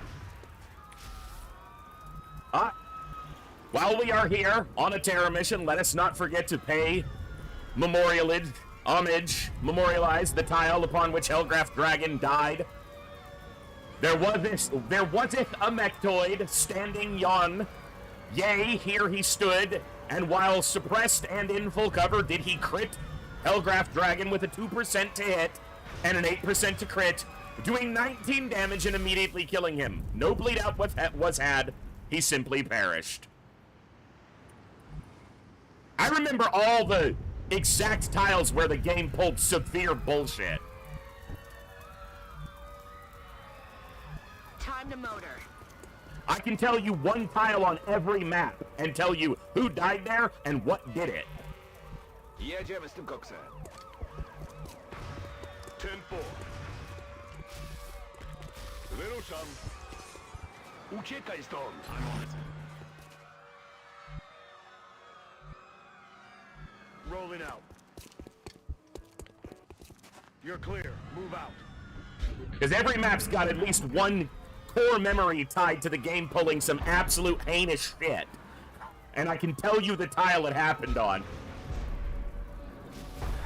While we are here on a terror mission, let us not forget to pay memorialize the tile upon which Hellgraft Dragon died. There waseth a mechtoid standing yon. Yea, here he stood, and while suppressed and in full cover, did he crit Hellgraft Dragon with a 2% to hit and an 8% to crit, doing 19 damage and immediately killing him. No bleed out was had. He simply perished. I remember all the exact tiles where the game pulled severe bullshit. Time to motor. I can tell you one tile on every map and tell you who died there and what did it. Jedziemy z tym koksem. 10-4. Wyruszam. Uciekaj stąd. I'm on it. Rolling out. You're clear. Move out. Because every map's got at least one core memory tied to the game pulling some absolute heinous shit. And I can tell you the tile it happened on.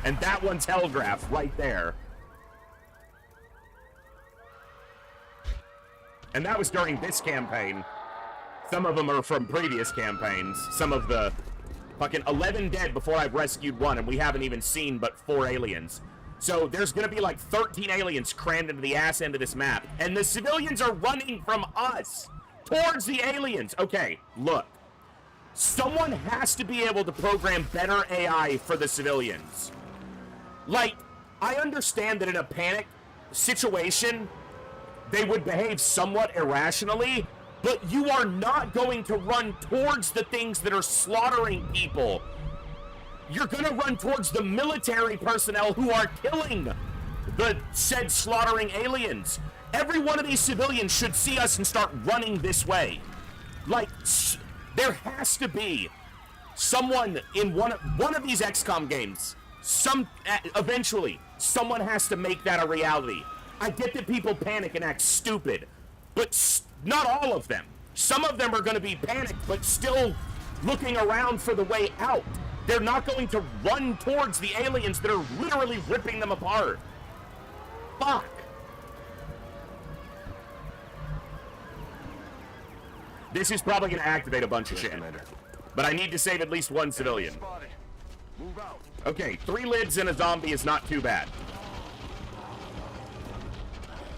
And that one's Hellgraph right there. And that was during this campaign. Some of them are from previous campaigns. Some of the fucking 11 dead before I've rescued one, and we haven't even seen but 4 aliens. So there's gonna be like 13 aliens crammed into the ass end of this map, and the civilians are running from us towards the aliens. Okay, look. Someone has to be able to program better AI for the civilians. Like, I understand that in a panic situation, they would behave somewhat irrationally, but you are not going to run towards the things that are slaughtering people. You're gonna run towards the military personnel who are killing the said slaughtering aliens. Every one of these civilians should see us and start running this way. Like, there has to be someone in one of these XCOM games. Eventually, someone has to make that a reality. I get that people panic and act stupid, but not all of them. Some of them are going to be panicked, but still looking around for the way out. They're not going to run towards the aliens that are literally ripping them apart. Fuck. This is probably going to activate a bunch of shit. But I need to save at least one civilian. Spotted. Move out. Okay, 3 lids and a zombie is not too bad.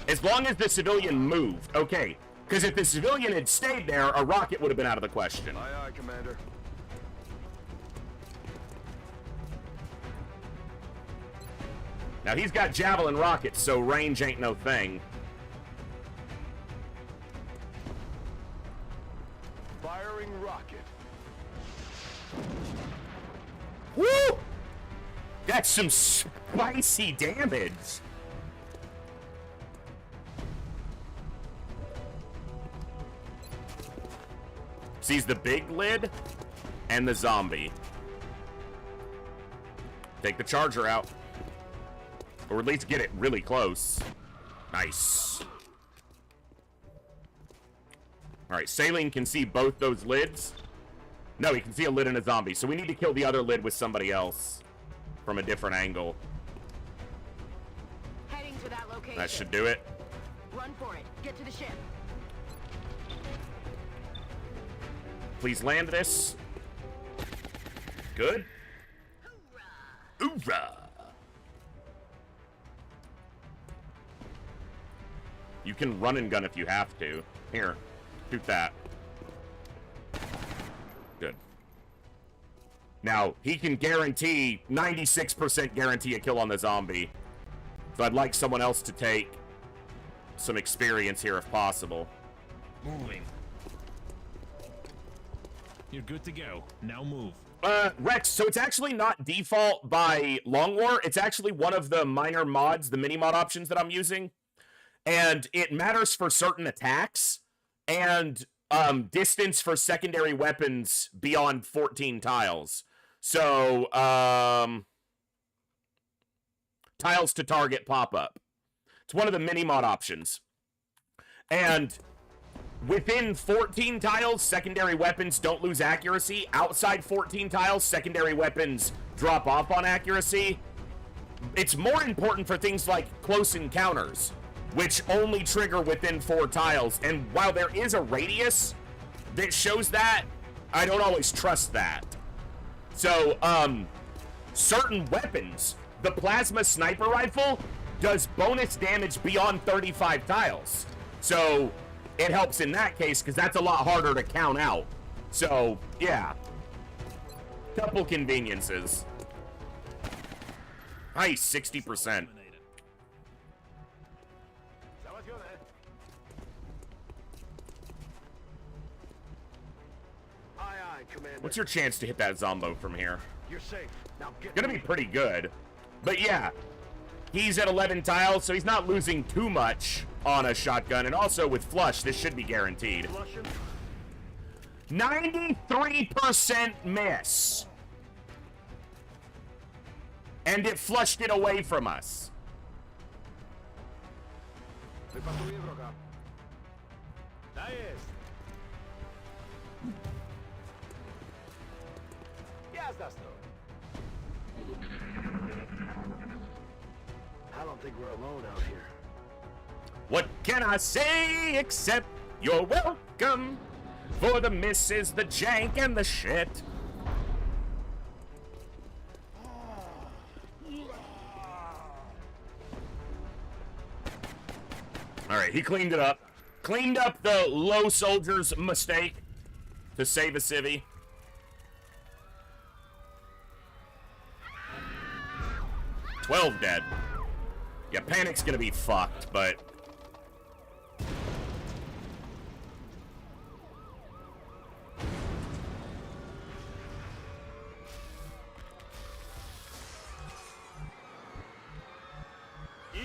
As long as the civilian moved, okay. Because if the civilian had stayed there, a rocket would have been out of the question. Aye, aye, Commander. Now, he's got javelin rockets, so range ain't no thing. Firing rocket. Woo! That's some spicy damage. Sees the big lid and the zombie. Take the charger out. Or at least get it really close. Nice. Alright, Saline can see both those lids. No, he can see a lid and a zombie. So we need to kill the other lid with somebody else from a different angle. Heading to that location. That should do it. Run for it. Get to the ship. Please land this. Good. Hoorah! You can run and gun if you have to. Here, shoot that. Good. Now, he can guarantee, 96% guarantee a kill on the zombie. So I'd like someone else to take some experience here if possible. Moving. You're good to go. Now move. Rex, so it's actually not default by Long War. It's actually one of the minor mods, the mini-mod options that I'm using. And it matters for certain attacks and distance for secondary weapons beyond 14 tiles. So, tiles to target pop-up. It's one of the mini-mod options. And within 14 tiles, secondary weapons don't lose accuracy. Outside 14 tiles, secondary weapons drop off on accuracy. It's more important for things like close encounters, which only trigger within 4 tiles. And while there is a radius that shows that, I don't always trust that. So, certain weapons, the plasma sniper rifle does bonus damage beyond 35 tiles. So it helps in that case, because that's a lot harder to count out. So, yeah. Couple conveniences. Nice, 60%. Załatwione. Aye, aye, Commander. What's your chance to hit that Zombo from here? You're safe. Now get Gonna be pretty good. But yeah, he's at 11 tiles, so he's not losing too much on a shotgun. And also with flush, this should be guaranteed. Flushing. 93% miss. And it flushed it away from us. Wypatruję wroga. Ta jest. Jazda stąd. I don't think we're alone out here. What can I say except you're welcome? For the misses, the jank, and the shit. Alright, he cleaned it up. Cleaned up the low soldier's mistake to save a civvy. $12 dead. Yeah, Panic's gonna be fucked, but...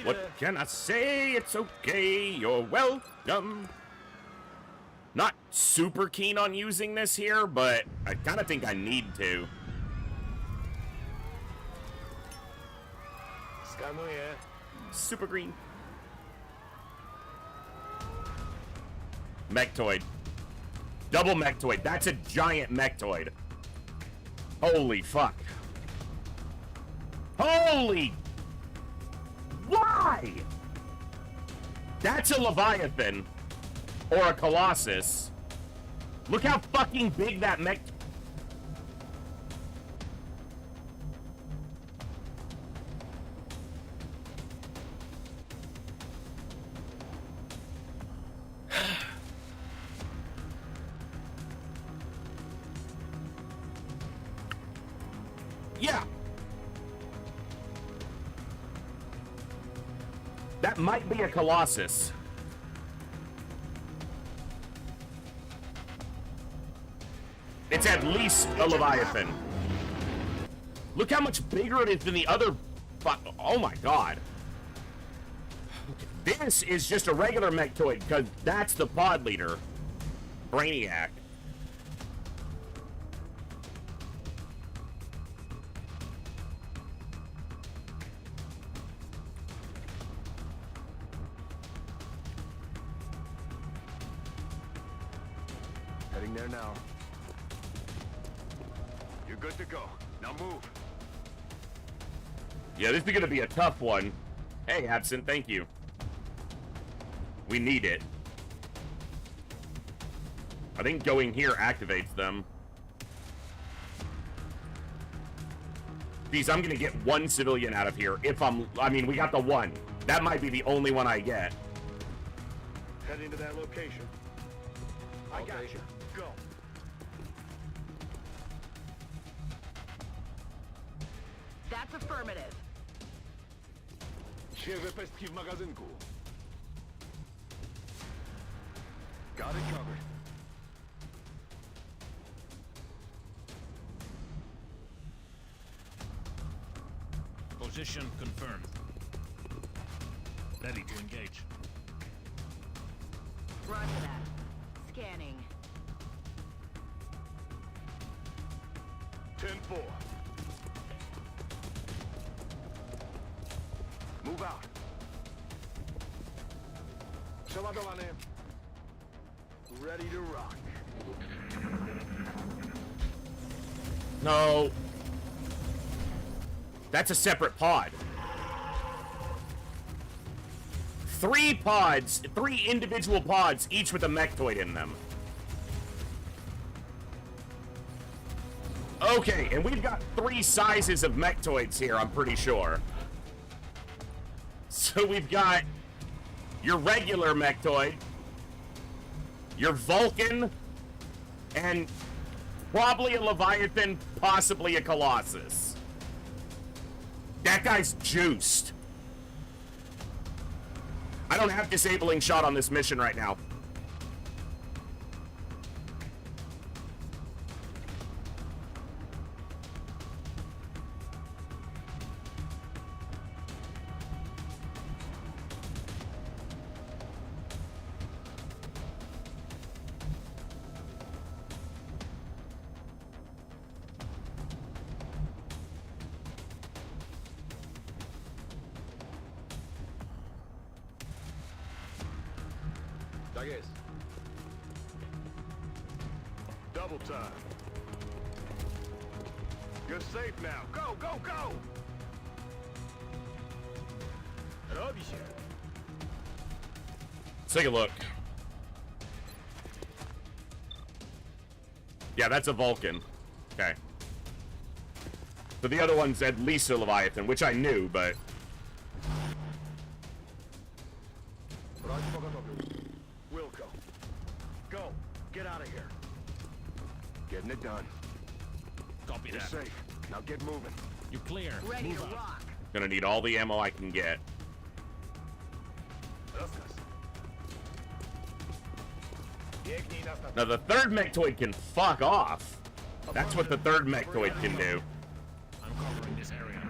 What can I say? It's okay. You're welcome. Not super keen on using this here, but I kind of think I need to. Skanuję. Super green. Mechtoid. Double Mechtoid. That's a giant Mechtoid. Holy fuck. Holy... Why? That's a Leviathan. Or a Colossus. Look how fucking big that mech... Yeah. That might be a Colossus. It's at least a Leviathan. Look how much bigger it is than the other. Oh my god. This is just a regular mechtoid because that's the pod leader. Brainiac. Heading there now. You're good to go. Now move. Yeah, this is gonna be a tough one. Hey, Absent, thank you. We need it. I think going here activates them. Geez, I'm gonna get one civilian out of here if I mean, we got the one. That might be the only one I get. Heading to that location. I got you. Go. That's affirmative. Świeże pestki w magazynku. Got it covered. Position confirmed. Ready to engage. Roger that. Scanning. 10-4. Move out. Przeładowany. Ready to rock. No. That's a separate pod. 3 pods, 3 individual pods, each with a mechtoid in them. Okay, and we've got 3 sizes of mechtoids here, I'm pretty sure. So we've got your regular mechtoid, your Vulcan, and probably a Leviathan, possibly a Colossus. That guy's juiced. I don't have disabling shot on this mission right now. Tak jest. Double time. You're safe now. Go, go, go! Robi się. Let's take a look. Yeah, that's a Vulcan. Okay. So the other one's at least a Leviathan, which I knew, but... Broń pogotowiu. Wilco. Go. Get out of here. Getting it done. Copy You're that. safe. Now get moving. You clear. Ready Move to out. rock. Gonna need all the ammo I can get. Rozkaz. Biegnij na stację. Now the third mechtoid can fuck off. That's what the third mechtoid can do. I'm covering this area.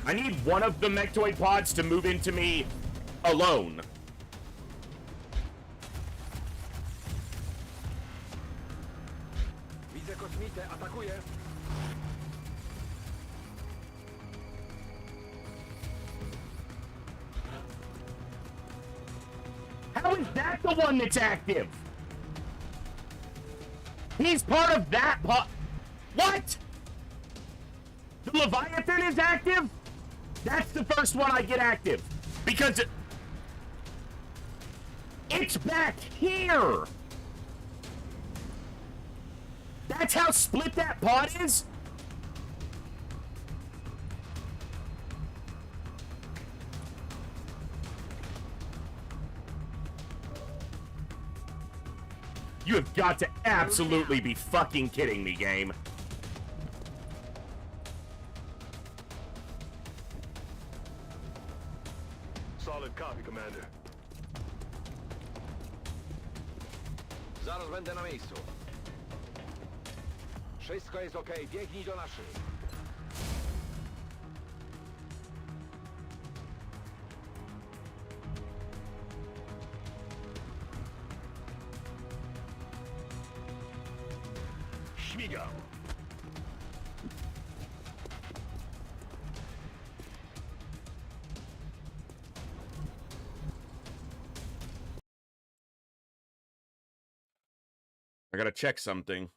I need one of the mechtoid pods to move into me alone. Widzę kosmitę. Atakuje. How is that the one that's active? He's part of that pod. What? The Leviathan is active? That's the first one I get active. Because it's back here. That's how split that pod is? You have got to absolutely be fucking kidding me, game. Solid copy, Commander. Zaraz będę na miejscu. Wszystko jest okej, biegnij do naszych. Śmigał. I gotta check something.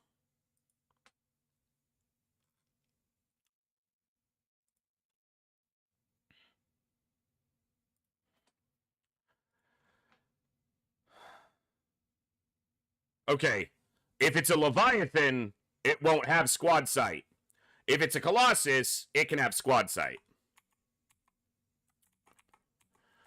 Okay, if it's a Leviathan, it won't have squad sight. If it's a Colossus, it can have squad sight.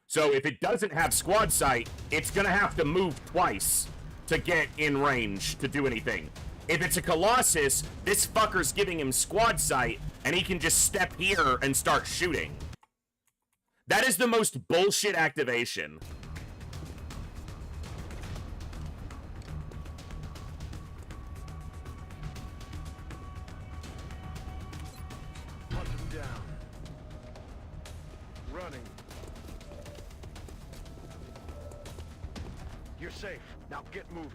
So if it doesn't have squad sight, it's gonna have to move twice to get in range to do anything. If it's a Colossus, this fucker's giving him squad sight, and he can just step here and start shooting. That is the most bullshit activation. Hunt him down. Running. You're safe. Now get moving.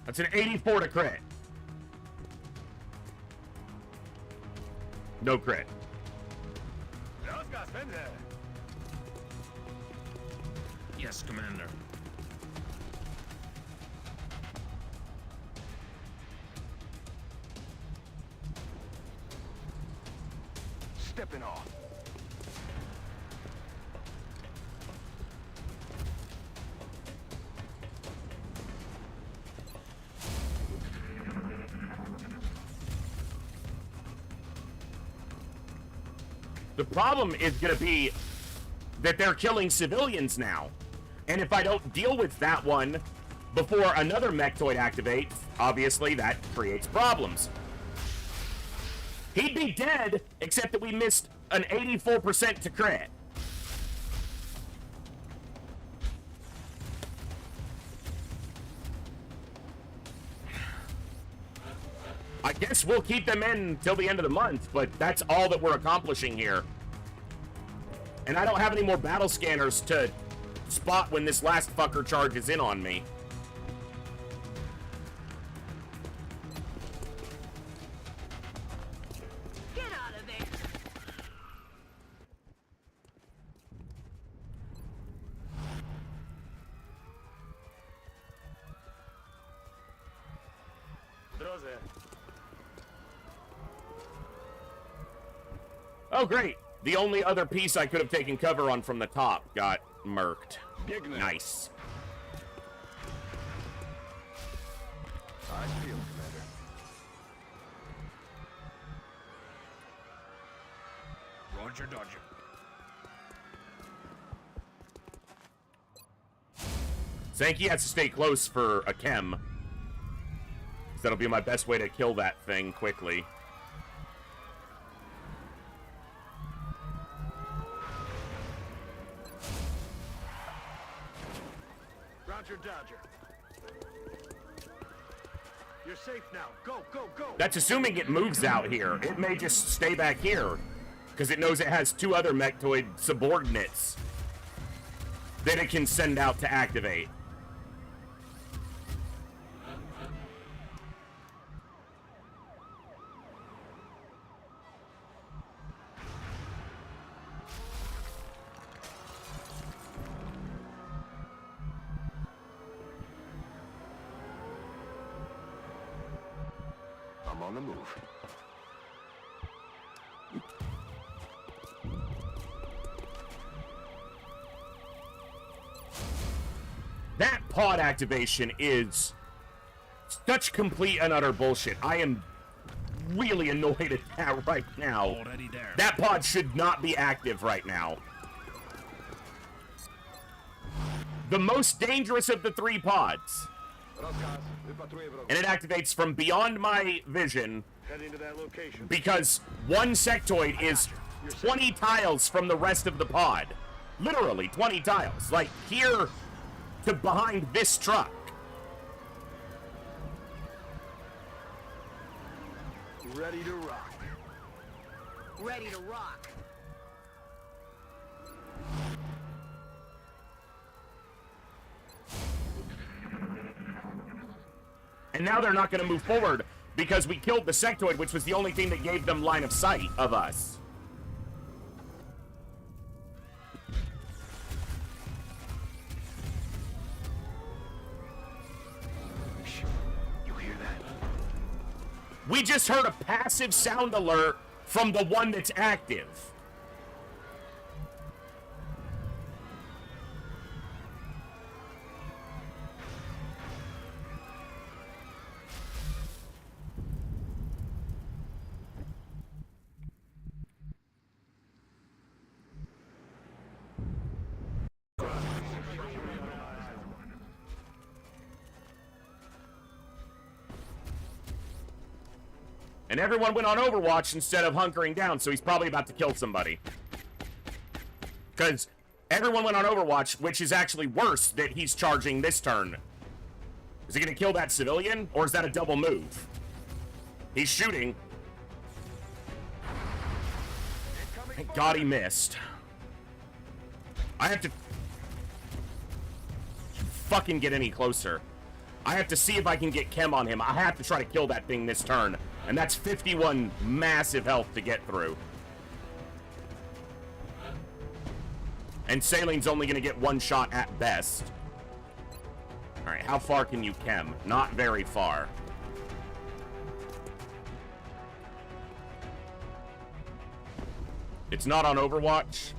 That's an 84 to crit. No crit. Those guys been there. Yes, Commander. Stepping off. The problem is going to be that they're killing civilians now. And if I don't deal with that one before another mechtoid activates, obviously that creates problems. He'd be dead, except that we missed an 84% to crit. I guess we'll keep them in till the end of the month, but that's all that we're accomplishing here. And I don't have any more battle scanners to spot when this last fucker charges in on me. Get out of there! W drodze. Oh, great. The only other piece I could have taken cover on from the top got murked. Nice. I feel, Commander. Roger, Dodger. Sankey has to stay close for a chem. That'll be my best way to kill that thing quickly. Roger, Dodger. You're safe now. Go, go, go! That's assuming it moves out here. It may just stay back here, because it knows it has two other mechtoid subordinates that it can send out to activate. I'm on the move. That pod activation is such complete and utter bullshit. I am really annoyed at that right now. Already there. That pod should not be active right now. The most dangerous of the three pods. Rozkaz. Wypatruję wroga. And it activates from beyond my vision Heading to that location. because one sectoid is 20 tiles from the rest of the pod. Literally 20 tiles. Like here to behind this truck. Ready to rock. Ready to rock. And now they're not going to move forward because we killed the sectoid, which was the only thing that gave them line of sight of us. You hear that? We just heard a passive sound alert from the one that's active. And everyone went on Overwatch instead of hunkering down, so he's probably about to kill somebody. Because everyone went on Overwatch, which is actually worse that he's charging this turn. Is he going to kill that civilian, or is that a double move? He's shooting. Thank God he missed. I have to fucking get any closer. I have to see if I can get chem on him. I have to try to kill that thing this turn. And that's 51 massive health to get through. And Saling's only going to get one shot at best. Alright, how far can you chem? Not very far. It's not on Overwatch.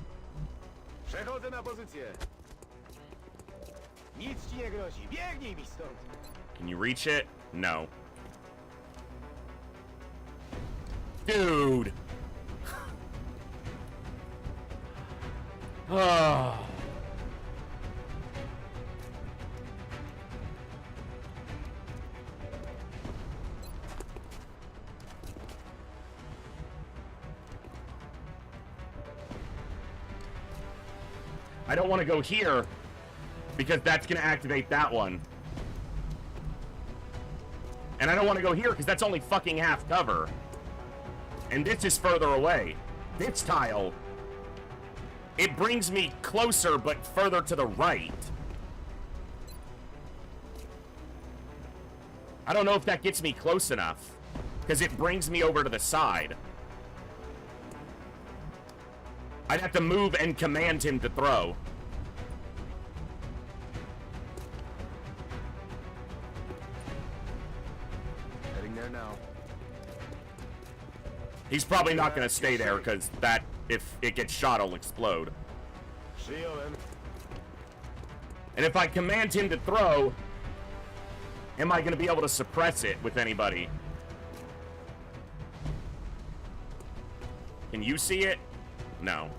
Przechodzę na pozycję. Nic ci nie grozi. Biegnij mi stąd. Can you reach it? No. Dude. Oh. I don't want to go here because that's going to activate that one. And I don't want to go here because that's only fucking half cover. And this is further away. This tile, it brings me closer but further to the right. I don't know if that gets me close enough because it brings me over to the side. I'd have to move and command him to throw. Heading there now. He's probably not going to stay there because that, if it gets shot, it'll explode. Przyjąłem. And if I command him to throw, am I going to be able to suppress it with anybody? Can you see it? No.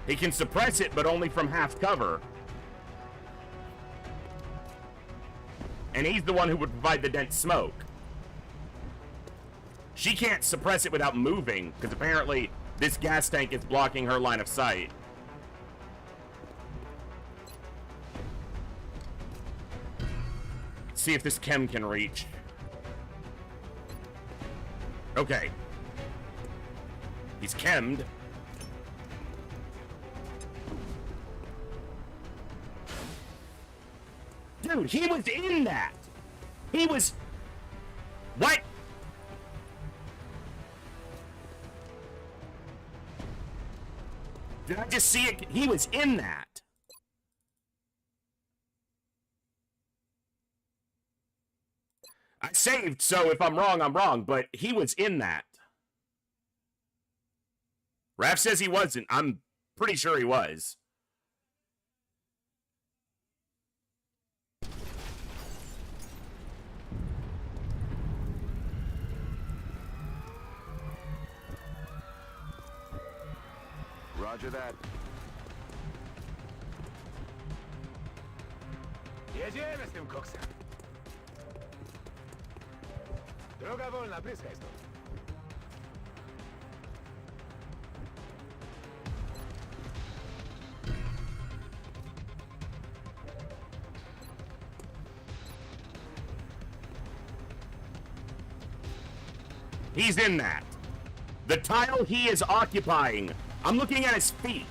He can suppress it, but only from half cover. And he's the one who would provide the dense smoke. She can't suppress it without moving, because apparently this gas tank is blocking her line of sight. Let's see if this chem can reach. Okay. He's chemmed. Dude, he was in that. He was... What? Did I just see it? He was in that. I saved, so if I'm wrong, but he was in that. Raph says he wasn't. I'm pretty sure he was. Roger that. Jedziemy z tym koksem. Droga wolna, pryskaj stąd. He's in that. The tile he is occupying. I'm looking at his feet.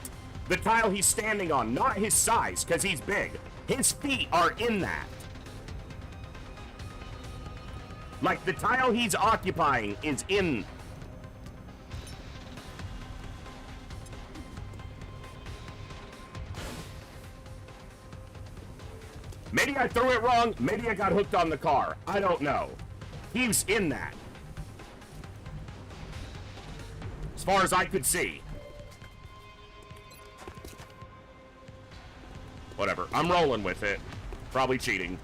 The tile he's standing on, not his size, because he's big. His feet are in that. Like, the tile he's occupying is in. Maybe I threw it wrong. Maybe I got hooked on the car. I don't know. He's in that. As far as I could see. Whatever. I'm rolling with it. Probably cheating.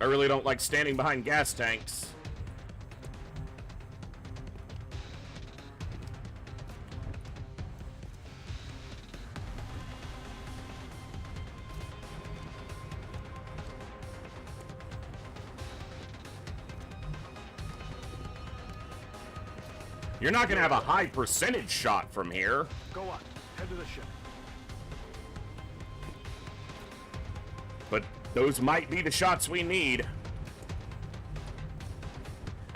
I really don't like standing behind gas tanks. You're not going to have a high percentage shot from here. Go on, head to the ship. But those might be the shots we need.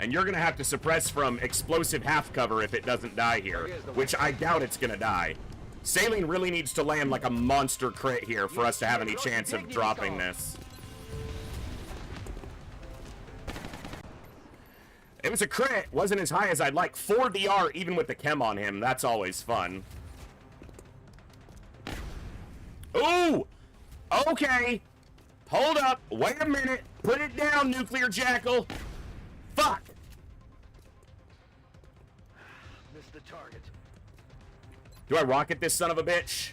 And you're going to have to suppress from explosive half cover if it doesn't die here, which I doubt it's going to die. Saline really needs to land like a monster crit here for us to have any chance of dropping this. It was a crit. Wasn't as high as I'd like. 4 DR even with the chem on him. That's always fun. Ooh! Okay. Hold up. Wait a minute. Put it down, Nuclear Jackal. Fuck. Missed the target. Do I rocket this son of a bitch?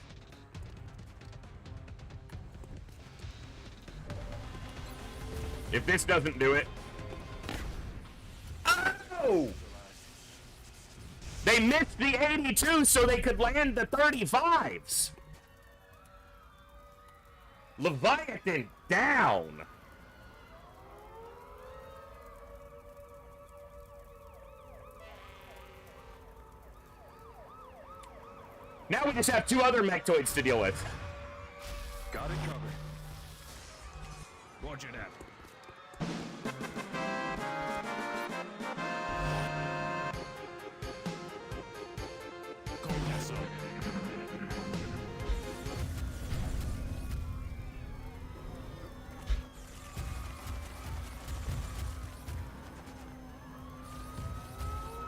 If this doesn't do it. Oh! They missed the 82 so they could land the 35s. Leviathan down. Now we just have 2 other mechtoids to deal with. Got it covered. Roger that. Go get some.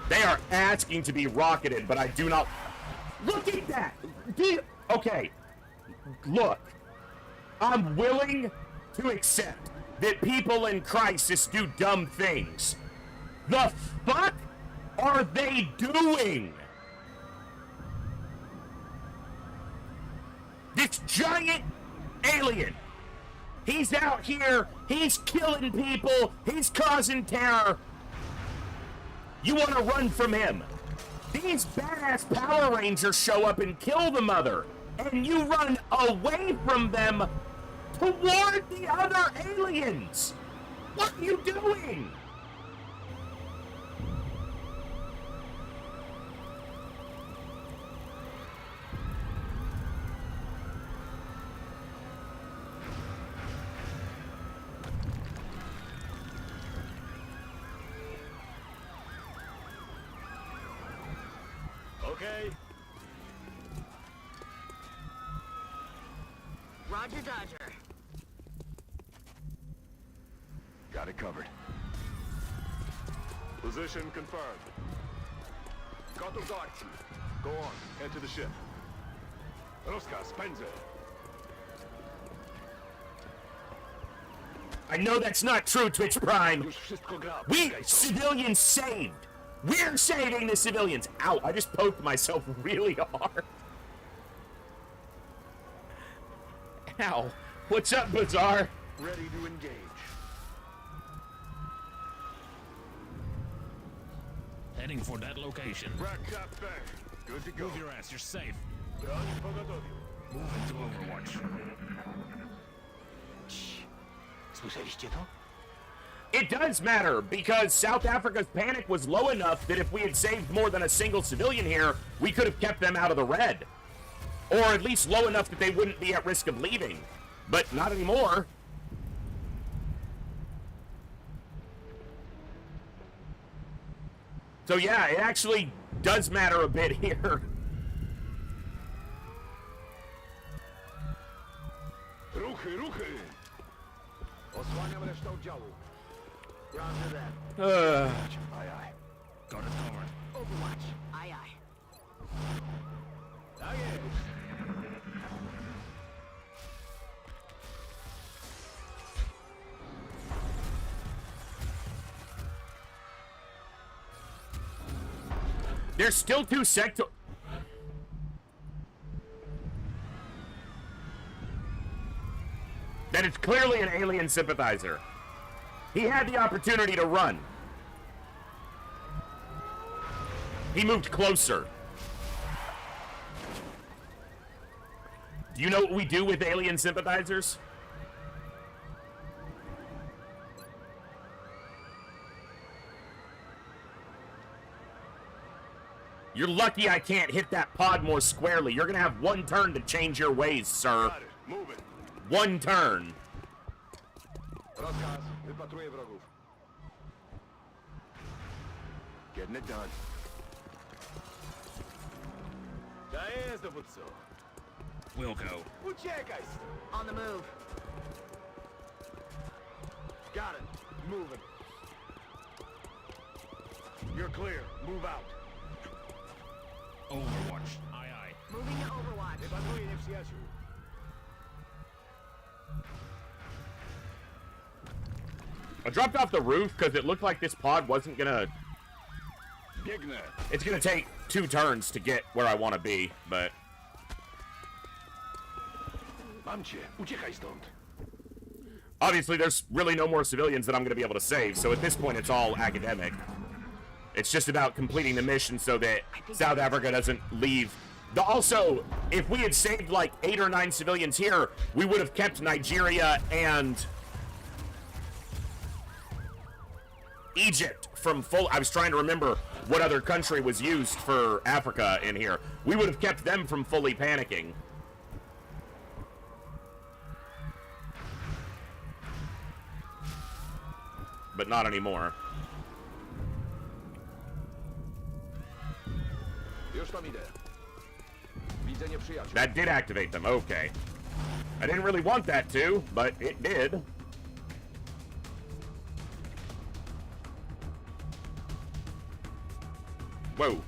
They are asking to be rocketed, but I do not... Look at that! Okay. Look. I'm willing to accept that people in crisis do dumb things. The fuck are they doing? This giant alien. He's out here. He's killing people. He's causing terror. You want to run from him. These badass Power Rangers show up and kill the mother, and you run away from them toward the other aliens. What are you doing? Okay. Roger, Dodger. Got it covered. Position confirmed. Gotów do akcji. Go on, head to the ship. Rozkaz, pędzę. I know that's not true, Twitch Prime. Już wszystko gra. We civilians saved. We're saving the civilians. Ow, I just poked myself really hard. Ow. What's up, Bazaar? Ready to engage. Heading for that location. Rack up back. Good to go. Move your ass, you're safe. Broń pogotowiu. Move into Overwatch. Słyszeliście to? It does matter, because South Africa's panic was low enough that if we had saved more than a single civilian here, we could have kept them out of the red. Or at least low enough that they wouldn't be at risk of leaving. But not anymore. So yeah, it actually does matter a bit here. Ruchy, ruchy! Osłaniam resztę oddziału. Roger that. Aye, aye. Got it covered. Overwatch. Aye, aye. Tak jest. There's still two sector... That is clearly an alien sympathizer. He had the opportunity to run. He moved closer. Do you know what we do with alien sympathizers? You're lucky I can't hit that pod more squarely. You're gonna have one turn to change your ways, sir. Got it. Moving. One turn. Rozkaz. Wypatruję wrogów. Getting it done. Tak jest, dowódco. Wilco. Uciekaj stąd. On the move. Got it. Moving. You're clear. Move out. Overwatch. Aye, aye. Moving to Overwatch. Wypatruję nieprzyjaciół. I dropped off the roof because it looked like this pod wasn't gonna... Biegnę. It's gonna take 2 turns to get where I want to be, but... Mam cię. Uciekaj stąd. Obviously, there's really no more civilians that I'm gonna be able to save, so at this point, it's all academic. It's just about completing the mission so that South Africa doesn't leave. Also, if we had saved like 8 or 9 civilians here, we would have kept Nigeria and Egypt from full... I was trying to remember what other country was used for Africa in here. We would have kept them from fully panicking. But not anymore. Już tam idę. Widzę nieprzyjaciół. That did activate them, okay. I didn't really want that to, but it did. Whoa.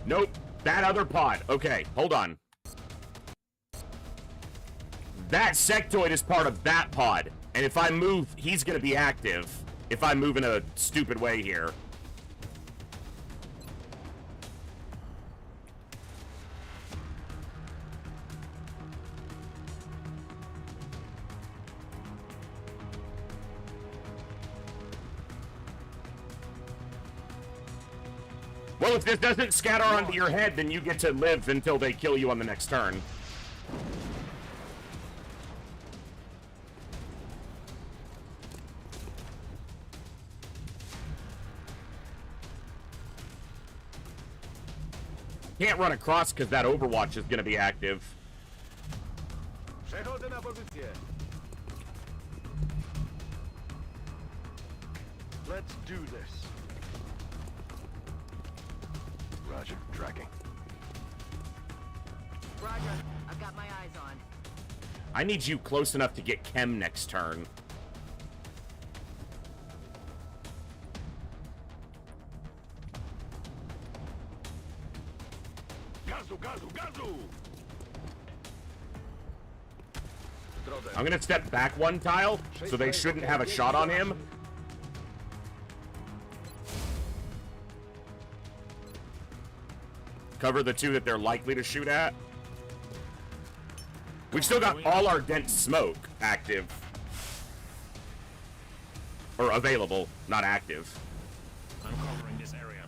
Nope, that other pod. Okay, hold on. That sectoid is part of that pod. And if I move, he's gonna be active. If I move in a stupid way here. Well, if this doesn't scatter onto your head, then you get to live until they kill you on the next turn. Can't run across because that Overwatch is going to be active. Przechodzę na pozycję. Let's do this. Roger, tracking. Roger. I've got my eyes on. I need you close enough to get Chem next turn. Gazu, gazu, gazu! W drodze. I'm going to step back 1 tile, so they shouldn't have a shot on him. Cover the two that they're likely to shoot at. We've still got all our dense smoke active. Or available, not active. I'm covering this area.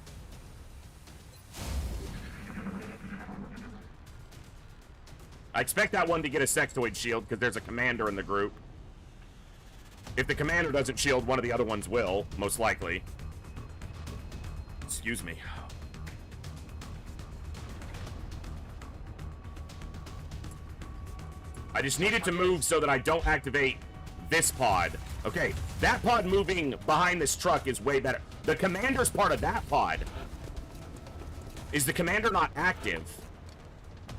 I expect that one to get a sectoid shield because there's a commander in the group. If the commander doesn't shield, one of the other ones will, most likely. Excuse me. I just needed to move so that I don't activate this pod. Okay, that pod moving behind this truck is way better. The commander's part of that pod. Is the commander not active?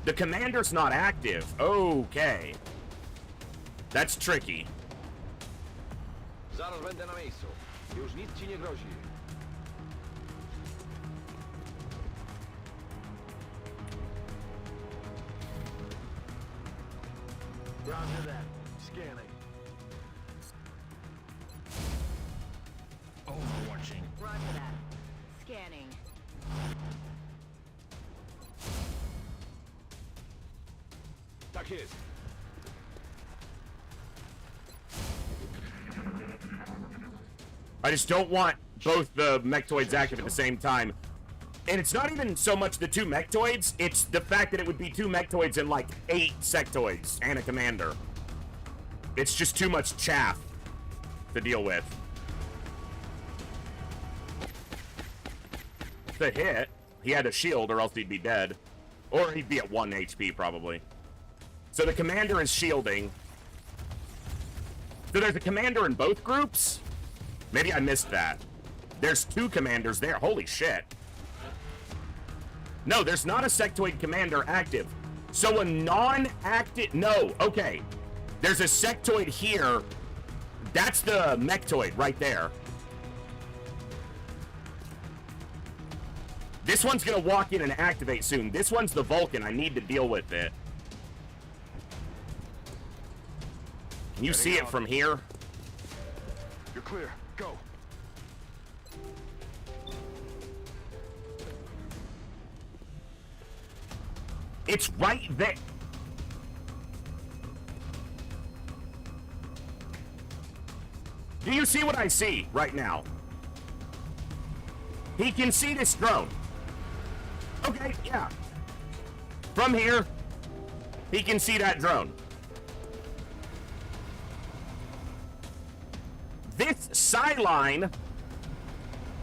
The commander's not active. Okay. That's tricky. Zaraz będę na miejscu. Już nic ci nie grozi. Roger that. Scanning. Overwatching. Roger that. Scanning. Tak jest. I just don't want both the mechtoids active at the same time. And it's not even so much the two mechtoids, it's the fact that it would be two mechtoids and like 8 sectoids and a commander. It's just too much chaff to deal with. The hit, he had a shield or else he'd be dead. Or he'd be at 1 HP probably. So the commander is shielding. So there's a commander in both groups? Maybe I missed that. There's 2 commanders there. Holy shit. No, there's not a sectoid commander active. So a non-active... No, okay. There's a sectoid here. That's the mechtoid right there. This one's gonna walk in and activate soon. This one's the Vulcan. I need to deal with it. Can you see it from here? You're clear. Go. It's right there. Do you see what I see right now? He can see this drone. Okay, yeah. From here, he can see that drone. This sideline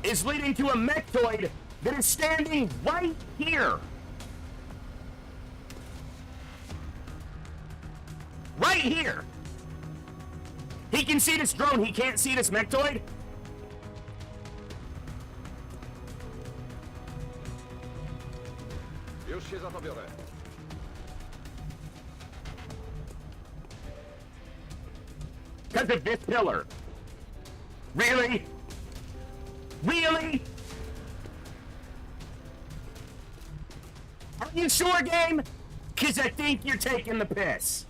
is leading to a mechtoid that is standing right here. Right here. He can see this drone. He can't see this mechtoid. Już się za to biorę. Because of this pillar. Really? Really? Are you sure, game? Because I think you're taking the piss.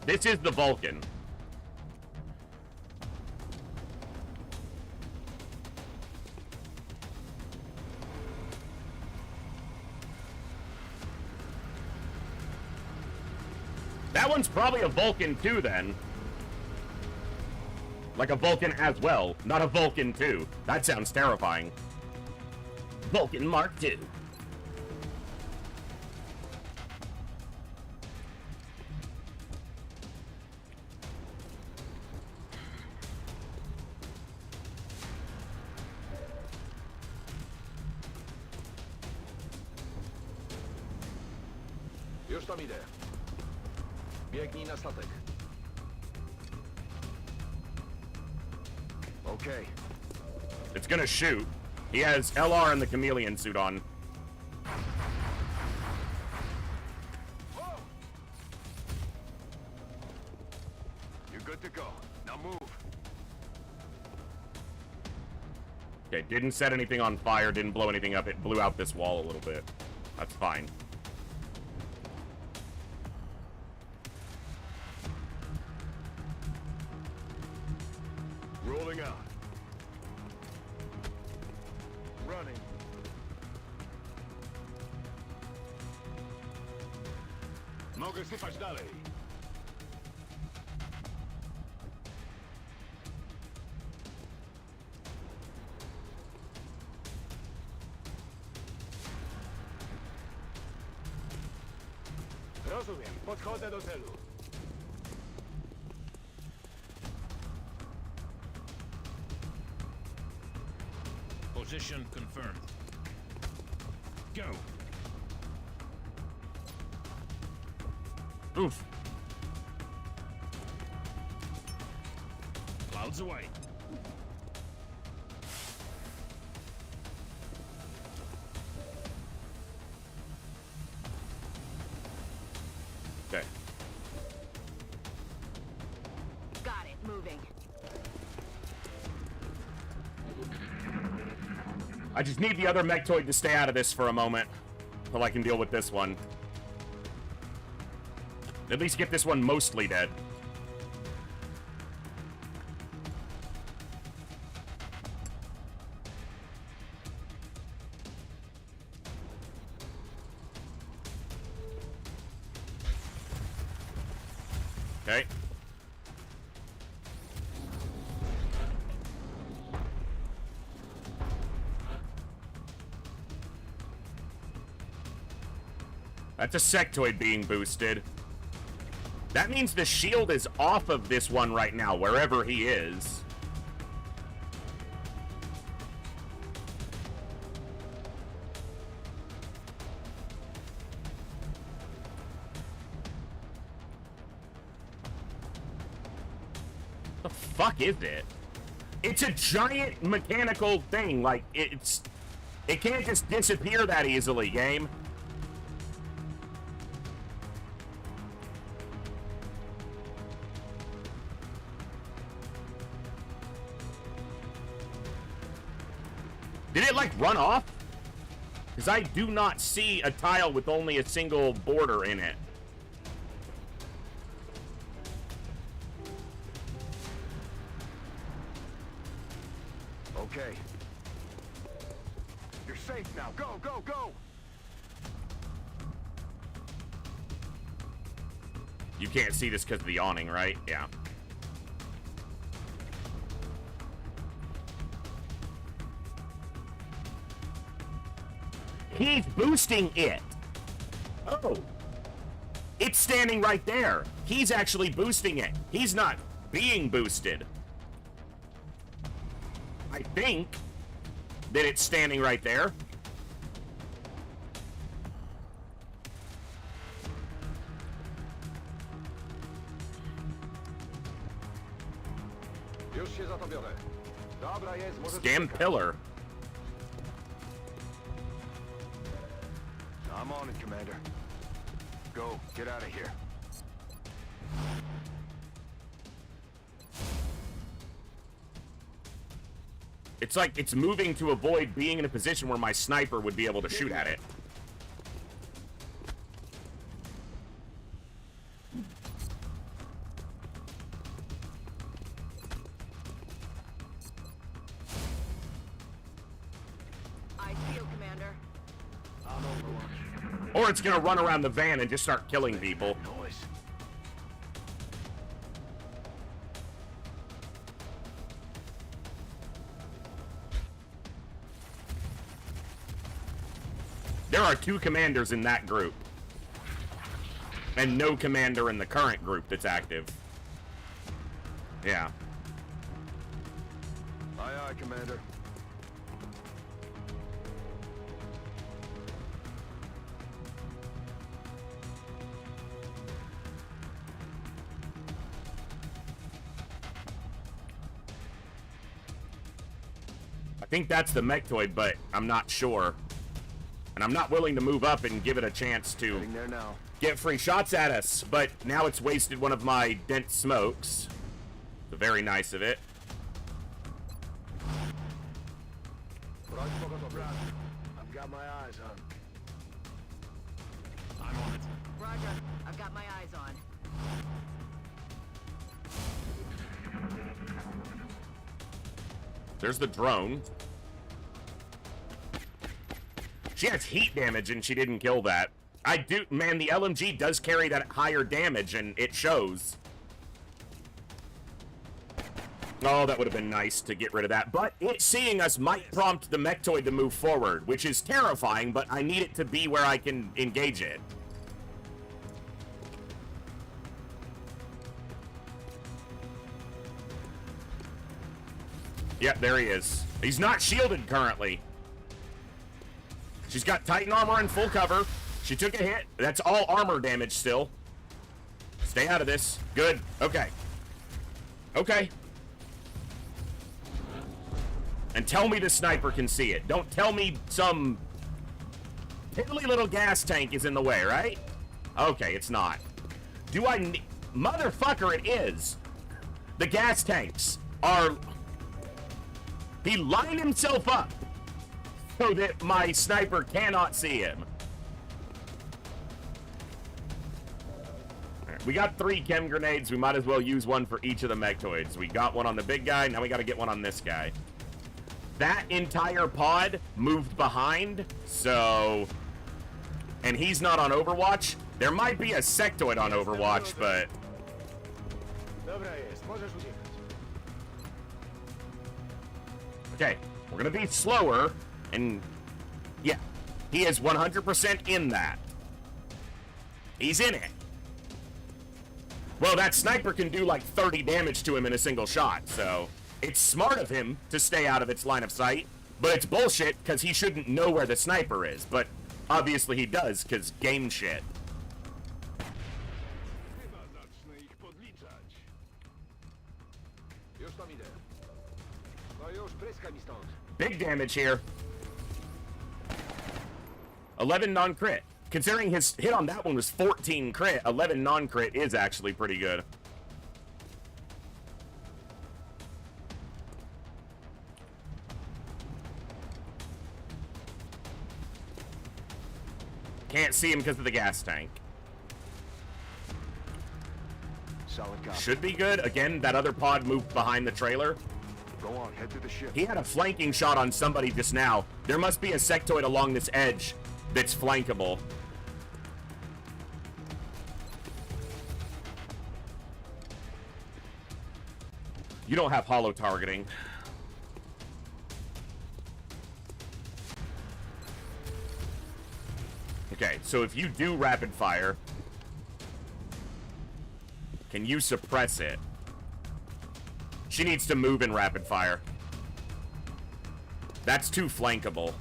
This is the Vulcan. That one's probably a Vulcan too, then. Like a Vulcan as well, not a Vulcan 2. That sounds terrifying. Vulcan Mark II. Już tam idę. Biegnij na statek. Okay. It's gonna shoot. He has LR and the chameleon suit on. You're good to go. Now move. Okay, didn't set anything on fire, didn't blow anything up. It blew out this wall a little bit. That's fine. Rolling out. Running. Mogę sypać dalej. Rozumiem. Podchodzę do celu. Position confirmed. Go. Oof. Clouds away. Okay. Got it. Moving. I just need the other mechtoid to stay out of this for a moment until I can deal with this one. At least get this one mostly dead. Okay. That's a sectoid being boosted. That means the shield is off of this one right now, wherever he is. The fuck is it? It's a giant mechanical thing. Like, it can't just disappear that easily, game. Did it, like, run off? Because I do not see a tile with only a single border in it. Okay. You're safe now. Go, go, go! You can't see this because of the awning, right? Yeah. He's boosting it. Oh. It's standing right there. He's actually boosting it. He's not being boosted. I think that it's standing right there. Już się za to biorę. Dobra jest, możesz... Damn pillar. I'm on it, Commander. Go, get out of here. It's like it's moving to avoid being in a position where my sniper would be able to shoot at it. I see you, Commander. I'm Overwatch. Or it's gonna run around the van and just start killing people. Noise. There are 2 commanders in that group. And no commander in the current group that's active. Yeah. Aye, aye, Commander. I think that's the mechtoid, but I'm not sure. And I'm not willing to move up and give it a chance to Getting there now. get free shots at us. But now it's wasted one of my dense smokes. So very nice of it. I've got my eyes on. I'm on it. Roger. I've got my eyes on. There's the drone. She has heat damage and she didn't kill that. I do, man, the LMG does carry that higher damage and it shows. Oh, that would have been nice to get rid of that. But it seeing us might prompt the mechtoid to move forward, which is terrifying, but I need it to be where I can engage it. Yep, there he is. He's not shielded currently. She's got Titan armor and full cover. She took a hit. That's all armor damage still. Stay out of this. Good. Okay. Okay. And tell me the sniper can see it. Don't tell me some piddly little gas tank is in the way, right? Okay, it's not. Do I need... Motherfucker, it is. The gas tanks are... He lined himself up so that my sniper cannot see him. All right, we got 3 chem grenades. We might as well use one for each of the mechtoids. We got one on the big guy. Now we got to get one on this guy. That entire pod moved behind, so... And he's not on Overwatch. There might be a sectoid on Overwatch, but... Okay, we're gonna be slower, and... Yeah, he is 100% in that. He's in it. Well, that sniper can do like 30 damage to him in a single shot, so... It's smart of him to stay out of its line of sight, but it's bullshit because he shouldn't know where the sniper is, but obviously he does because game shit. Big damage here. 11 non-crit. Considering his hit on that one was 14 crit, 11 non-crit is actually pretty good. Can't see him because of the gas tank. Solid copy. Should be good. Again, that other pod moved behind the trailer. Go on, head to the ship. He had a flanking shot on somebody just now. There must be a sectoid along this edge that's flankable. You don't have hollow targeting. Okay, so if you do rapid fire, can you suppress it? She needs to move in rapid fire. That's too flankable.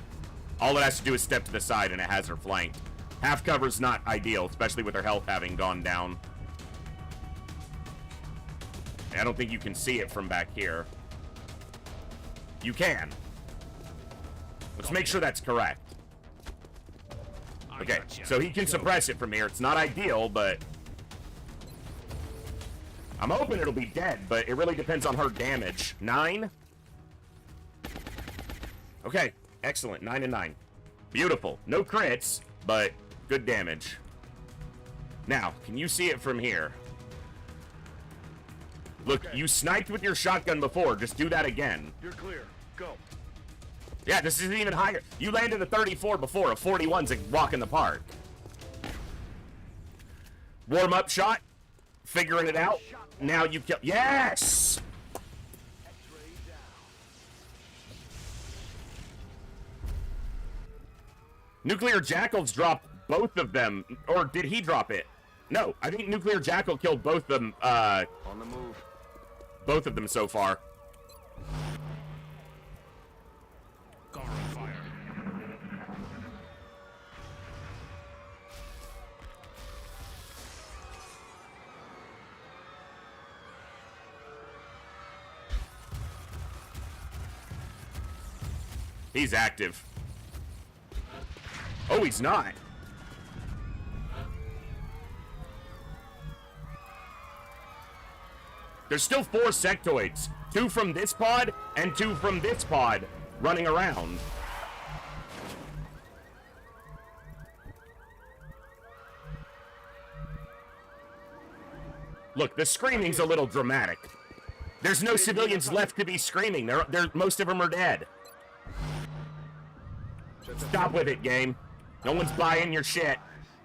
All it has to do is step to the side and it has her flanked. Half cover's not ideal, especially with her health having gone down. I don't think you can see it from back here. You can. Let's make sure that's correct. Okay, so he can suppress it from here. It's not ideal, but... I'm hoping it'll be dead, but it really depends on her damage. 9? Okay, excellent. 9 and 9. Beautiful. No crits, but good damage. Now, can you see it from here? Look, you sniped with your shotgun before. Just do that again. You're clear. Go. Yeah, this is even higher. You landed a 34 before. A 41's a walk in the park. Warm-up shot. Figuring it out. Now you kill. Yes! Nuclear Jackal's dropped both of them. Or did he drop it? No, I think Nuclear Jackal killed both of them. On the move. Both of them so far. Cover fire. He's active. Oh, he's not. There's still 4 sectoids. 2 from this pod and 2 from this pod running around. Look, the screaming's a little dramatic. There's no civilians left to be screaming. Most of them are dead. Stop with it, game. No one's buying your shit.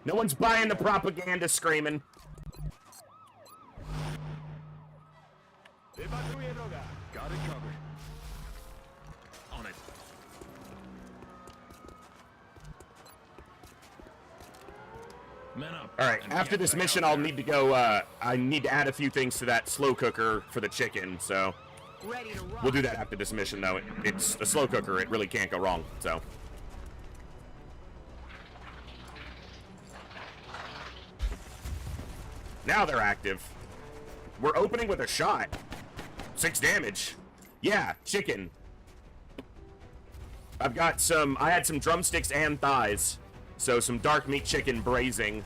No one's buying the propaganda screaming. Got it covered. On it. Men up. All right, and after get this back mission, out I'll there. need to go, I need to add a few things to that slow cooker for the chicken, so Ready to rock. we'll do that after this mission, though. It's a slow cooker. It really can't go wrong, so. Now they're active. We're opening with a shot. 6 damage. Yeah, chicken. I had some drumsticks and thighs. So some dark meat chicken braising.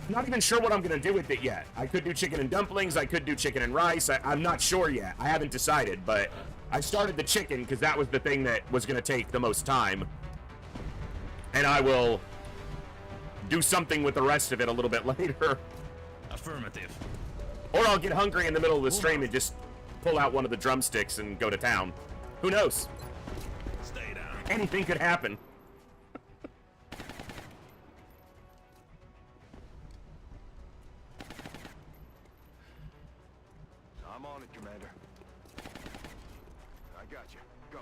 Not even sure what I'm gonna do with it yet. I could do chicken and dumplings, I could do chicken and rice. I'm not sure yet. I haven't decided, but I started the chicken because that was the thing that was gonna take the most time. And I will do something with the rest of it a little bit later. Affirmative. Or I'll get hungry in the middle of the stream and just pull out one of the drumsticks and go to town. Who knows? Stay down. Anything could happen. I'm on it, Commander. I got you. Go.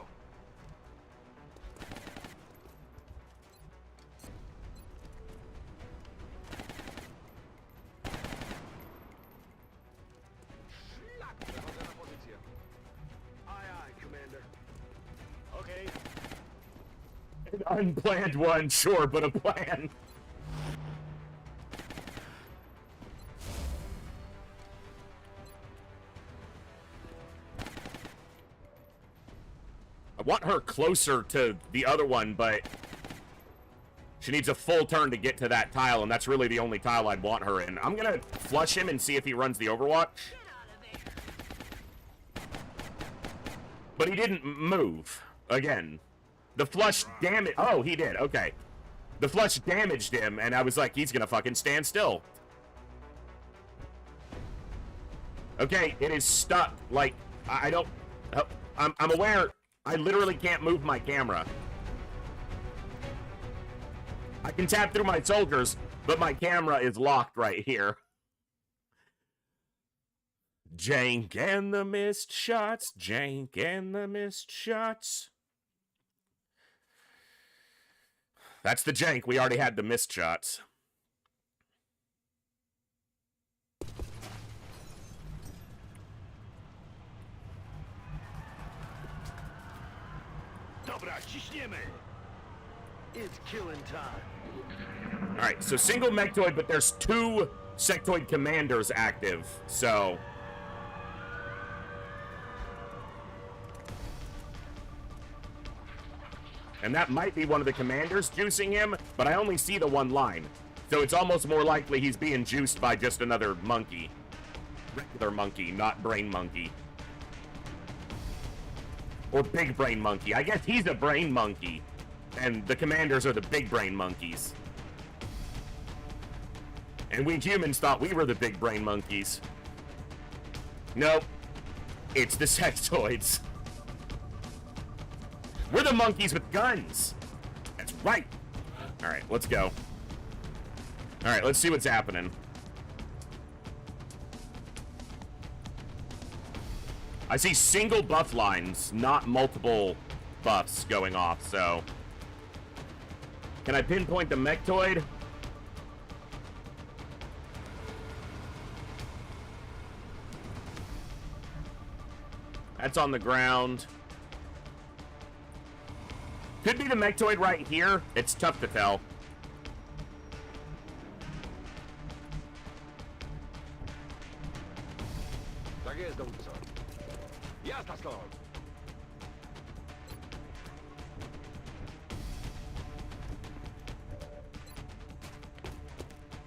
Przechodzę na pozycję. Aye, aye, Commander. Okay. An unplanned one, sure, but a plan. I want her closer to the other one, but she needs a full turn to get to that tile, and that's really the only tile I'd want her in. I'm gonna flush him and see if he runs the Overwatch. But he didn't move. Again. The flush damaged... Oh, he did. Okay. The flush damaged him, and I was like, he's gonna fucking stand still. Okay, it is stuck. Like, I don't... I'm aware... I literally can't move my camera. I can tap through my soldiers, but my camera is locked right here. Jank and the missed shots. Jank and the missed shots. That's the jank. We already had the missed shots. Dobra, ciśniemy. It's killing time. Alright, so single mechtoid, but there's 2 sectoid commanders active, so... And that might be one of the commanders juicing him, but I only see the one line. So it's almost more likely he's being juiced by just another monkey. Regular monkey, not brain monkey. Or big brain monkey. I guess he's a brain monkey. And the commanders are the big brain monkeys. And we humans thought we were the big brain monkeys. Nope. It's the sectoids. We're the monkeys with guns. That's right. All right, let's go. All right, let's see what's happening. I see single buff lines, not multiple buffs going off, so... Can I pinpoint the mechtoid? That's on the ground. Could be the mechtoid right here. It's tough to tell. Tak jest, dowódco. Jazda stąd.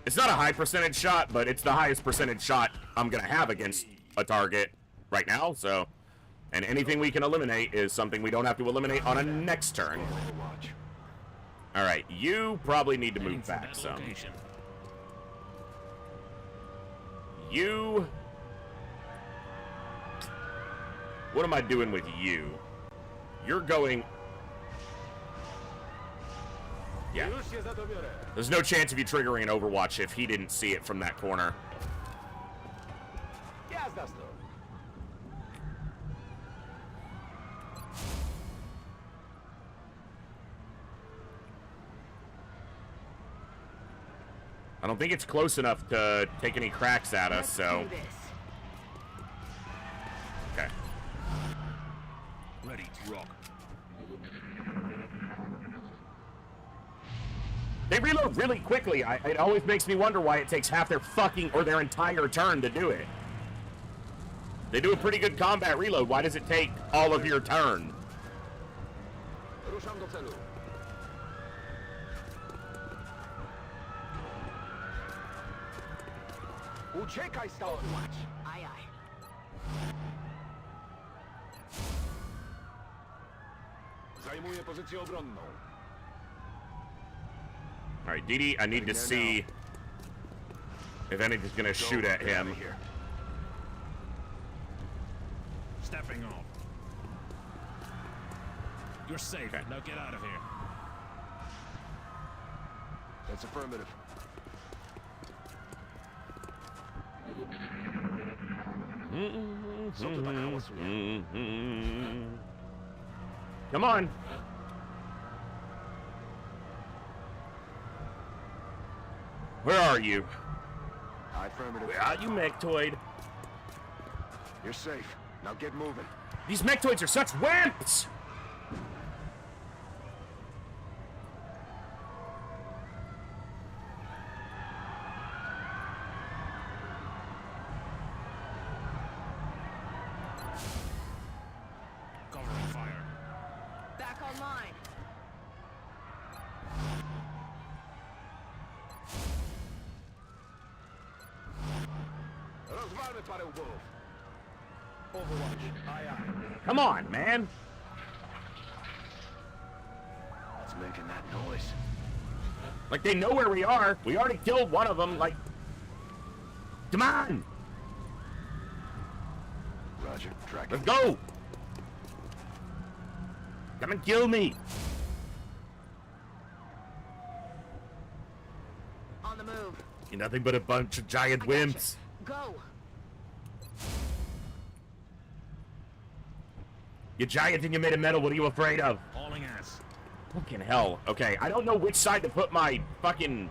It's not a high percentage shot, but it's the highest percentage shot I'm gonna have against a target right now, so... And anything we can eliminate is something we don't have to eliminate on a next turn. Alright, you probably need to move back some. You... What am I doing with you? You're going... Yeah. Już się za to biorę. There's no chance of you triggering an Overwatch if he didn't see it from that corner. Jazda stąd. I don't think it's close enough to take any cracks at us, so... Do this. Okay. Ready to rock. They reload really quickly. It always makes me wonder why it takes half their fucking or their entire turn to do it. They do a pretty good combat reload. Why does it take all of your turn? Ruszam do celu. Uciekaj stąd! Aye, aye. Zajmuję pozycję obronną. All right, Didi, I need to see if anything's gonna shoot at him. Stepping off. You're safe. Okay. Now get out of here. That's affirmative. Co tu tak hałasuje? Come on. Where are you? Affirmative. Where are you, Mechtoid? You're safe. Now get moving. These Mechtoids are such wimps! Covering fire. Back online. Rozwalmy parę ubowów. Overwatch. Aye, aye. Come on, man. What's making that noise? Like, they know where we are. We already killed one of them. Like, come on. Roger. Track Let's go. Come and kill me. On the move. You're nothing but a bunch of giant wimps. Go. You're giant and you're made of metal. What are you afraid of? Hauling ass. Fucking hell. Okay, I don't know which side to put my fucking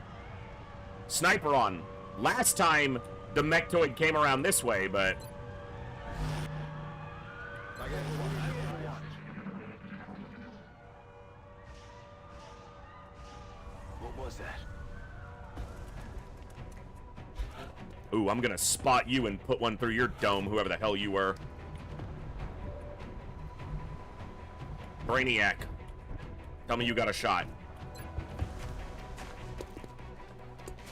sniper on. Last time, the Mechtoid came around this way, but... What was that? Ooh, I'm gonna spot you and put one through your dome, whoever the hell you were. Brainiac. Tell me you got a shot.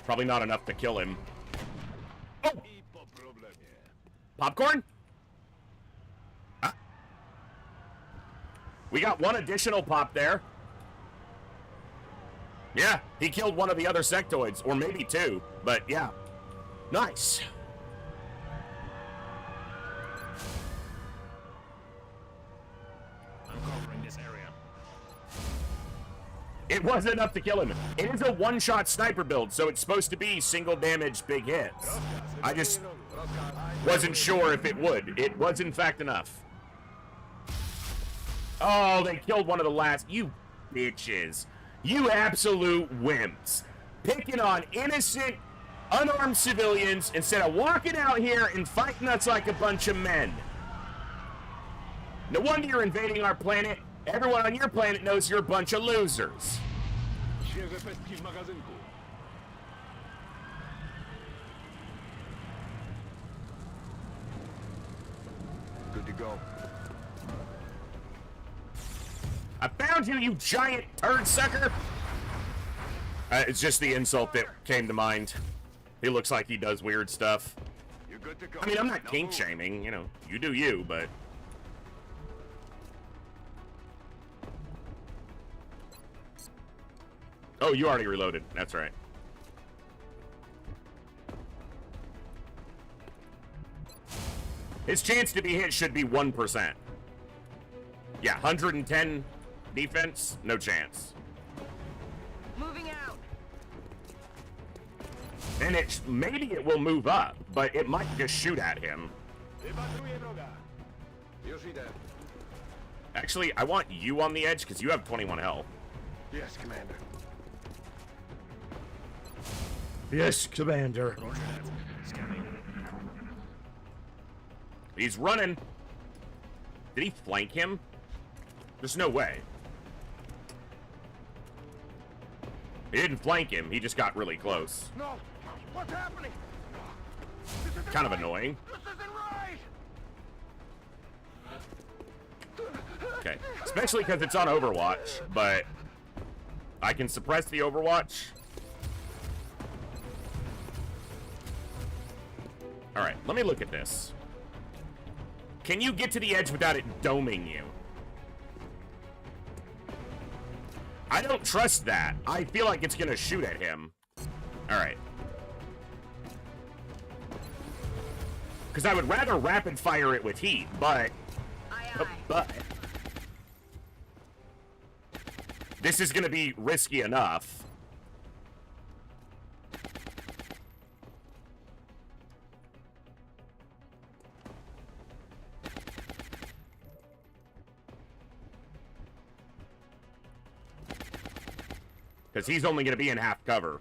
Probably not enough to kill him. Oh! Popcorn? Ah. We got one additional pop there. Yeah, he killed one of the other sectoids, or maybe two, but yeah. Nice. I'm covering this area. It wasn't enough to kill him. It is a one-shot sniper build, so it's supposed to be single damage, big hits. I just wasn't sure if it would. It was, in fact, enough. Oh, they killed one of the last... You bitches. You absolute wimps. Picking on innocent, unarmed civilians instead of walking out here and fighting us like a bunch of men. No wonder you're invading our planet. Everyone on your planet knows you're a bunch of losers. Świeże pestki w magazynku. Good to go. I found you, you giant turd sucker! It's just the insult that came to mind. He looks like he does weird stuff. You're good to go. I mean, I'm not Now kink move. shaming, you know, you do you, but... Oh, you already reloaded. That's right. His chance to be hit should be 1%. Yeah, 110 defense, no chance. Moving out. And maybe it will move up, but it might just shoot at him. Wypatruję wroga. Już idę. Actually, I want you on the edge because you have 21 health. Yes, Commander. Yes, Commander. Roger that. Scanning. He's running. Did he flank him? There's no way. He didn't flank him. He just got really close. No! What's happening? Kind of annoying. This isn't right! Okay. Especially because it's on Overwatch, but I can suppress the Overwatch. Alright, let me look at this. Can you get to the edge without it doming you? I don't trust that. I feel like it's gonna shoot at him. Alright. Because I would rather rapid fire it with heat, but... But... This is gonna be risky enough. Because he's only going to be in half cover.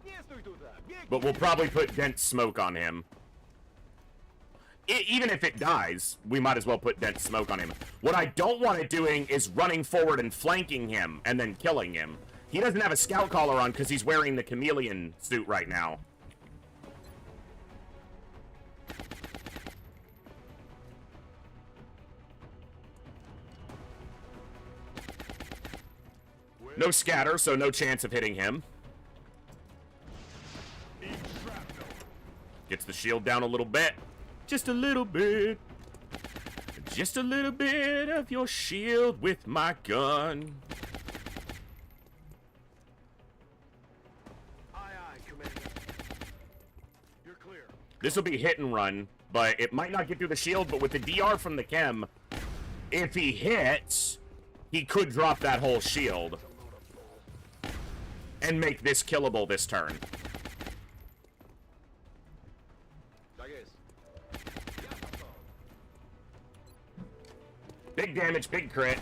Nie stój tutaj! Biegnij! But we'll probably put dense smoke on him. Even if it dies, we might as well put dense smoke on him. What I don't want it doing is running forward and flanking him and then killing him. He doesn't have a scout collar on because he's wearing the chameleon suit right now. No scatter, so no chance of hitting him. Gets the shield down a little bit. Just a little bit. Just a little bit of your shield with my gun. Aye, aye, Commander. You're clear. This will be hit and run, but it might not get through the shield, but with the DR from the chem, if he hits, he could drop that whole shield and make this killable this turn. Tak jest. Big damage, big crit.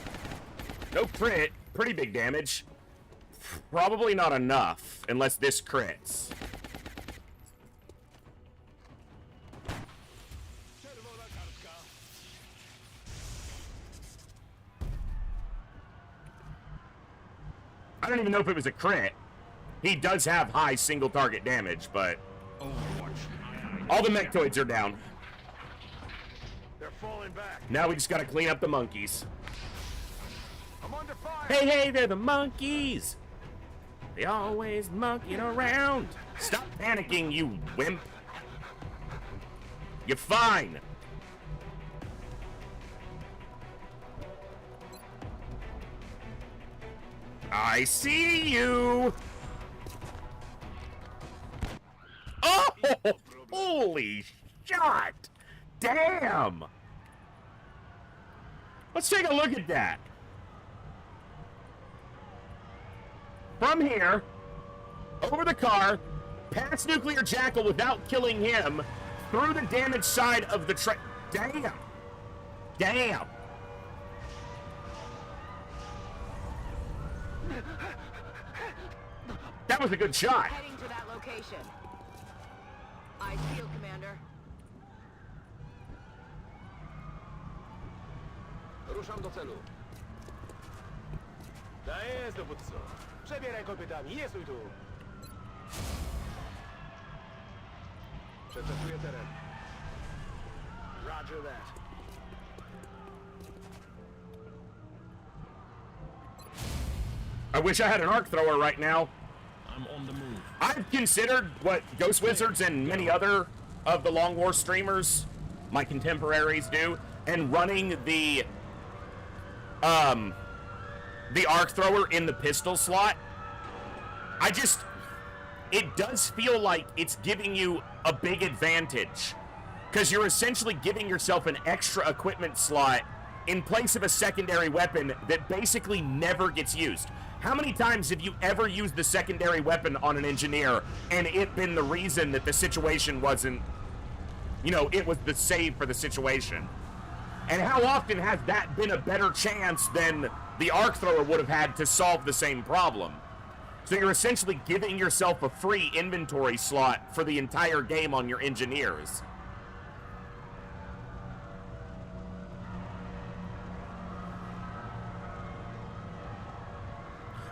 No crit, pretty big damage. Probably not enough, unless this crits. Czerwona kartka. I don't even know if it was a crit. He does have high single target damage, but Overwatch. all the mechtoids are down. They're falling back. Now we just gotta clean up the monkeys. I'm under fire. Hey, hey, they're the monkeys! They always monkeying around. Stop panicking, you wimp. You're fine. I see you. Oh, holy shot. Damn. Let's take a look at that. From here, over the car, past Nuclear Jackal without killing him, through the damaged side of the train. Damn. Damn. That was a good shot. Heading to that location. Eyes peeled, Commander. Ruszam do celu. Tak jest, dowódco. Przebieraj kopytami, nie stój tu. Przeczesuję teren. Roger that. I wish I had an arc thrower right now. I'm on the move. I've considered what Ghost Wizards and many other of the Long War streamers, my contemporaries, do, and running the arc thrower in the pistol slot. It does feel like it's giving you a big advantage because you're essentially giving yourself an extra equipment slot in place of a secondary weapon that basically never gets used. How many times have you ever used the secondary weapon on an engineer and it been the reason that the situation wasn't, you know, it was the save for the situation? And how often has that been a better chance than the arc thrower would have had to solve the same problem? So you're essentially giving yourself a free inventory slot for the entire game on your engineers.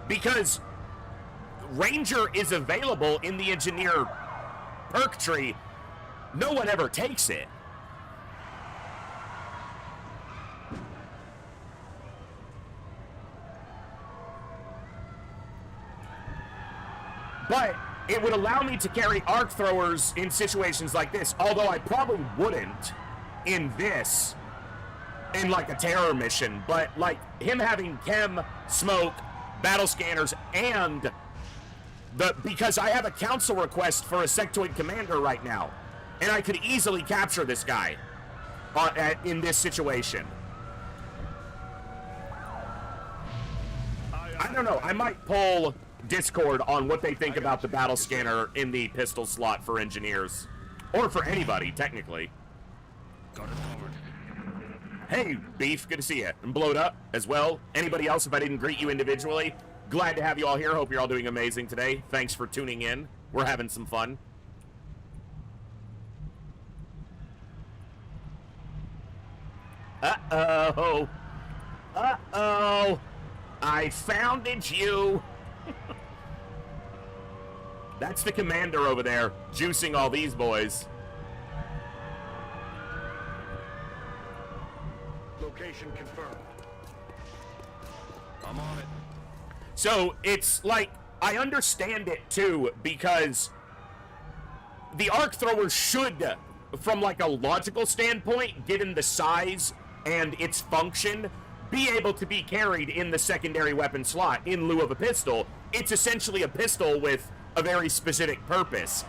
Because Ranger is available in the engineer perk tree, no one ever takes it. But it would allow me to carry arc throwers in situations like this, although I probably wouldn't in this, in like a terror mission. But like him having chem, smoke, battle scanners, and because I have a council request for a sectoid commander right now, and I could easily capture this guy in this situation. I don't know, I might pull Discord on what they think about the battle scanner in the pistol slot for engineers, or for anybody technically. Got it covered. Hey, Beef, good to see you. And Blowed Up as well. Anybody else, if I didn't greet you individually, glad to have you all here. Hope you're all doing amazing today. Thanks for tuning in. We're having some fun. Uh-oh. Uh-oh. I found it, you. That's the commander over there, juicing all these boys. Location confirmed. I'm on it. So it's like, I understand it too, because the arc thrower should, from like a logical standpoint, given the size and its function, be able to be carried in the secondary weapon slot in lieu of a pistol. It's essentially a pistol with a very specific purpose.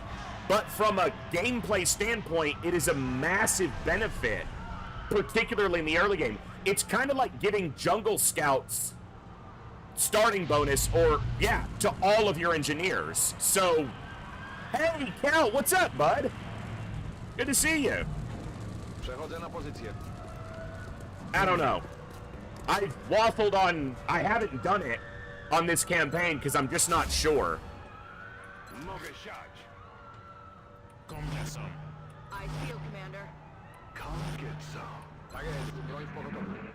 But from a gameplay standpoint, it is a massive benefit, particularly in the early game. It's kind of like giving Jungle Scouts starting bonus, or, yeah, to all of your engineers. So, hey, Cal, what's up, bud? Good to see you. Przechodzę na pozycję. I don't know. I've waffled on, I haven't done it on this campaign because I'm just not sure. Mogę siać. Come get some. I feel, Commander. Come get some. Tak jest, broń w pogotowiu.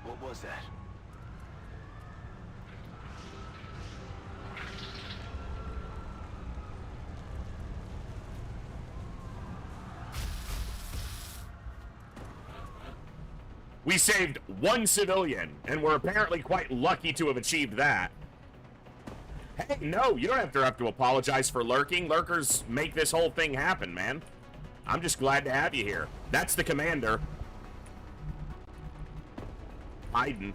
What was that? We saved one civilian, and we're apparently quite lucky to have achieved that. Hey, no, you don't have to apologize for lurking. Lurkers make this whole thing happen, man. I'm just glad to have you here. That's the commander. Hiding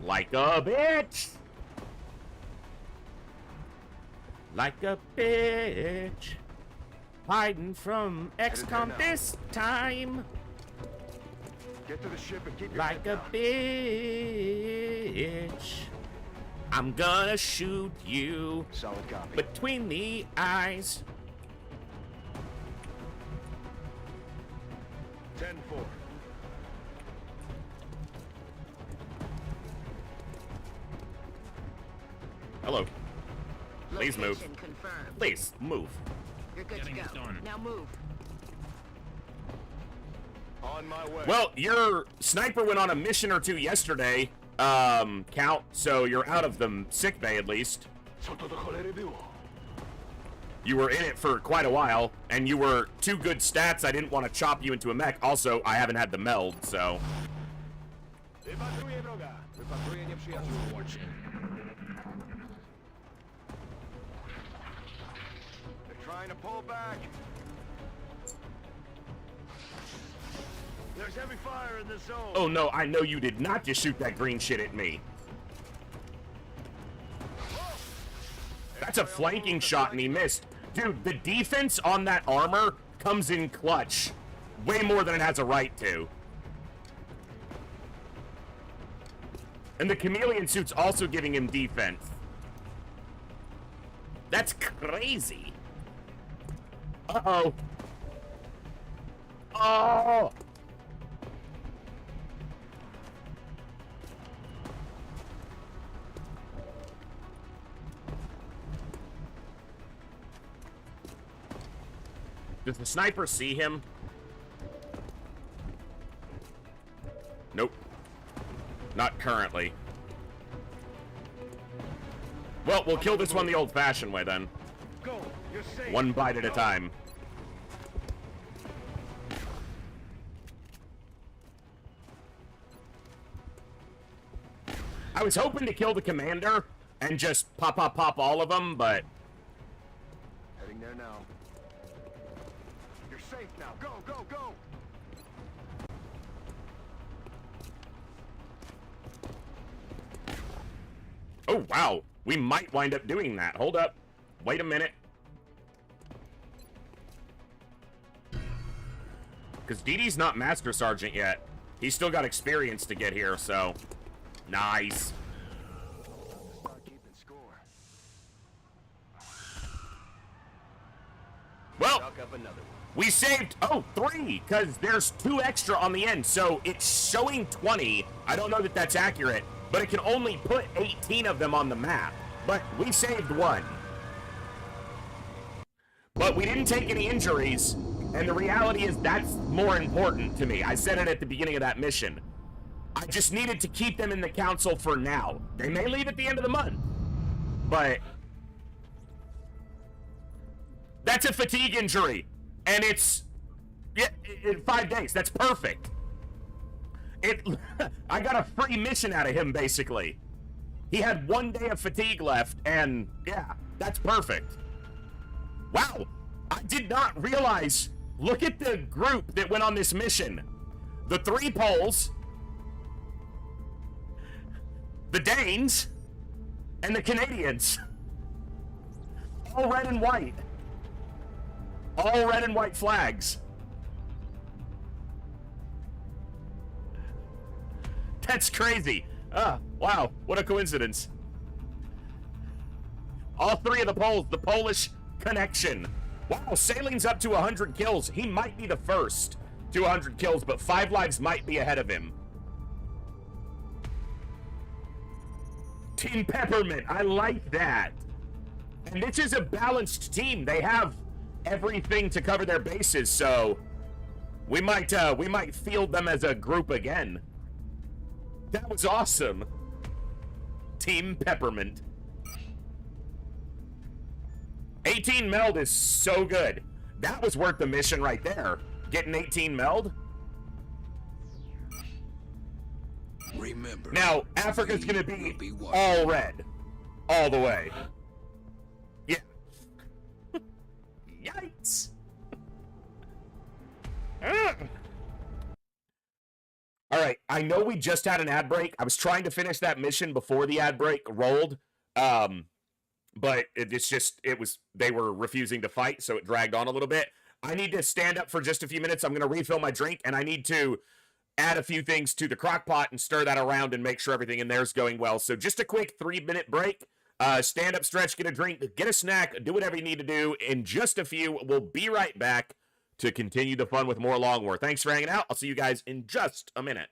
like a bitch. Like a bitch. Hiding from XCOM this time. Get to the ship and keep your Like head a down. bitch. I'm gonna shoot you Solid copy. between the eyes. 10-4. Hello. Please move. Location confirmed. Please move. You're good Getting to it go. done. Now move. On my way. Well, your sniper went on a mission or two yesterday, Count, so you're out of the sick bay at least. Co to do cholery było? You were in it for quite a while, and you were too good stats. I didn't want to chop you into a mech. Also, I haven't had the meld, so. Wypatruję wroga. Wypatruję nieprzyjaciół. Watching. They're trying to pull back. There's heavy fire in the zone. Oh no, I know you did not just shoot that green shit at me. That's a flanking shot and he missed. Dude, the defense on that armor comes in clutch. Way more than it has a right to. And the chameleon suit's also giving him defense. That's crazy. Uh-oh. Oh! Does the sniper see him? Nope. Not currently. Well, we'll kill this one the old-fashioned way, then. Go. You're safe. One bite at a time. I was hoping to kill the commander and just pop all of them, but... Heading there now. You're safe now. Go, go, go. Oh, wow. We might wind up doing that. Hold up. Wait a minute. Because Dee Dee's not Master Sergeant yet. He's still got experience to get here, so... Nice. Start keeping score. Well, Chalk up another one. we saved, 3, because there's 2 extra on the end, so it's showing 20. I don't know that that's accurate, but it can only put 18 of them on the map. But we saved 1. But we didn't take any injuries, and the reality is that's more important to me. I said it at the beginning of that mission. I just needed to keep them in the council for now. They may leave at the end of the month, but that's a fatigue injury, and it's in 5 days. That's perfect. I got a free mission out of him, basically. He had 1 day of fatigue left, and yeah, that's perfect. Wow, I did not realize. Look at the group that went on this mission. The 3 Poles, the Danes, and the Canadians. All red and white. All red and white flags. That's crazy. Wow, what a coincidence. All 3 of the Poles, the Polish connection. Wow, Sailing's up to 100 kills. He might be the first to 100 kills, but 5 lives might be ahead of him. Team Peppermint, I like that. And this is a balanced team. They have everything to cover their bases, so we might field them as a group again. That was awesome. Team Peppermint. 18 meld is so good. That was worth the mission right there. Getting 18 meld. Remember, now, Africa's gonna be all red. All the way. Yeah. Yikes. Alright, I know we just had an ad break. I was trying to finish that mission before the ad break rolled. But they were refusing to fight, so it dragged on a little bit. I need to stand up for just a few minutes. I'm going to refill my drink, and I need to add a few things to the crock pot and stir that around and make sure everything in there is going well. So just a quick 3-minute break. Stand up, stretch, get a drink, get a snack, do whatever you need to do. In just a few, we'll be right back to continue the fun with more Long War. Thanks for hanging out. I'll see you guys in just a minute.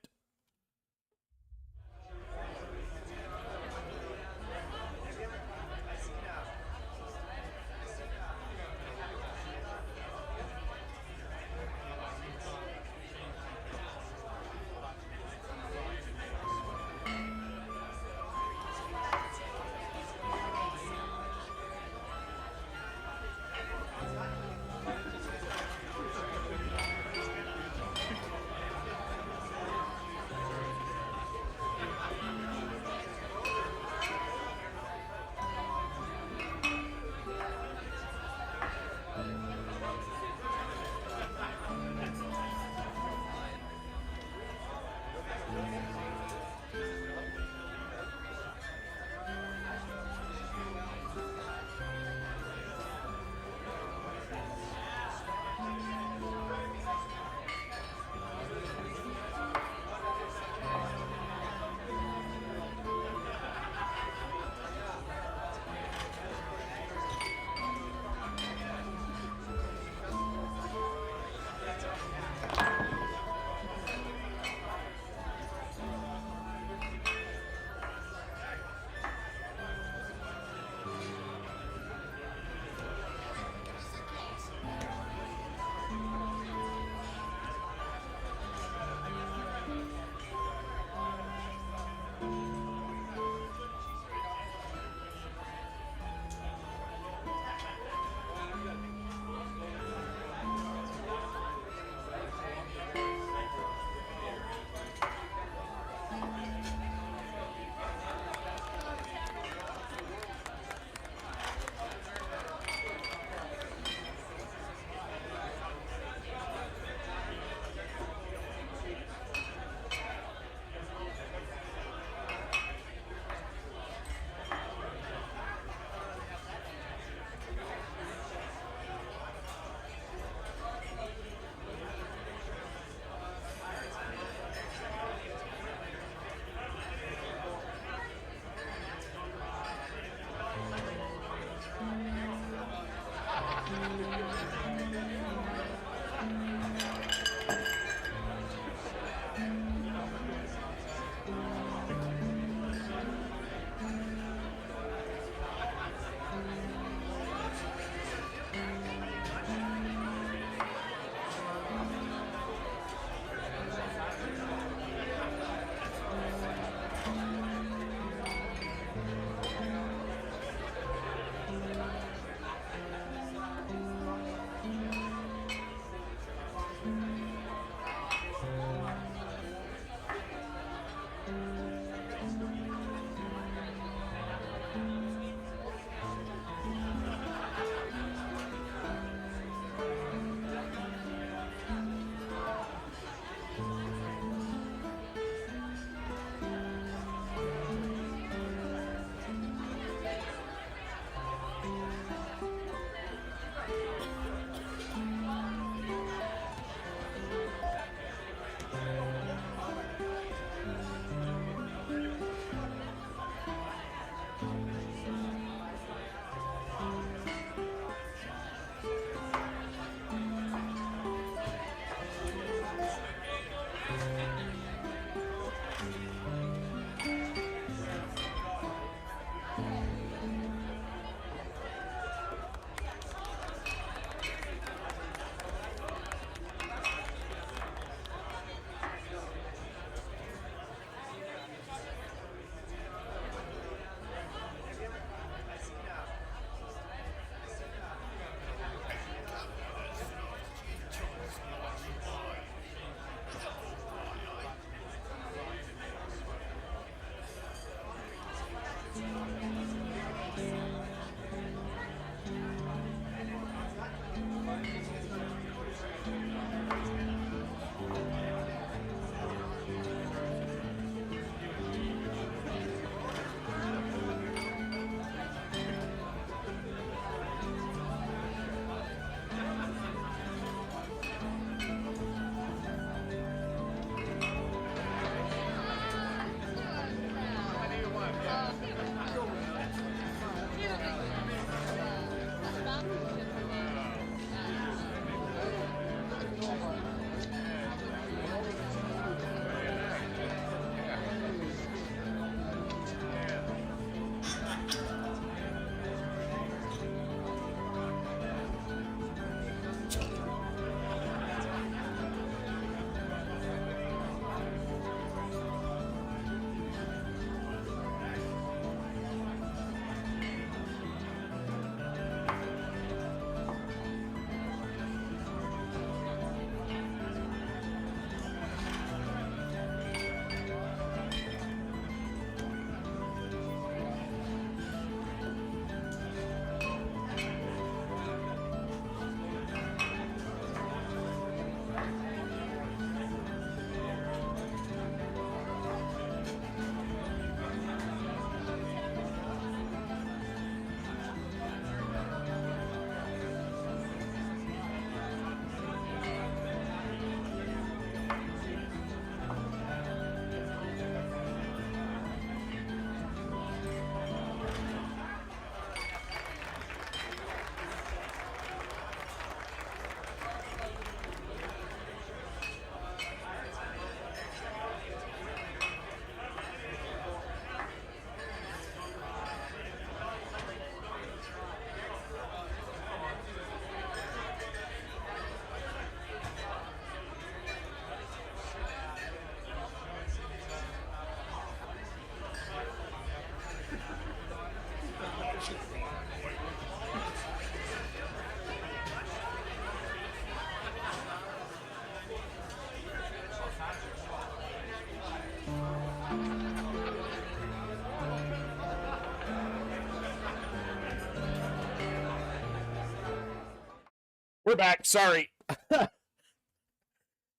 we're back. Sorry.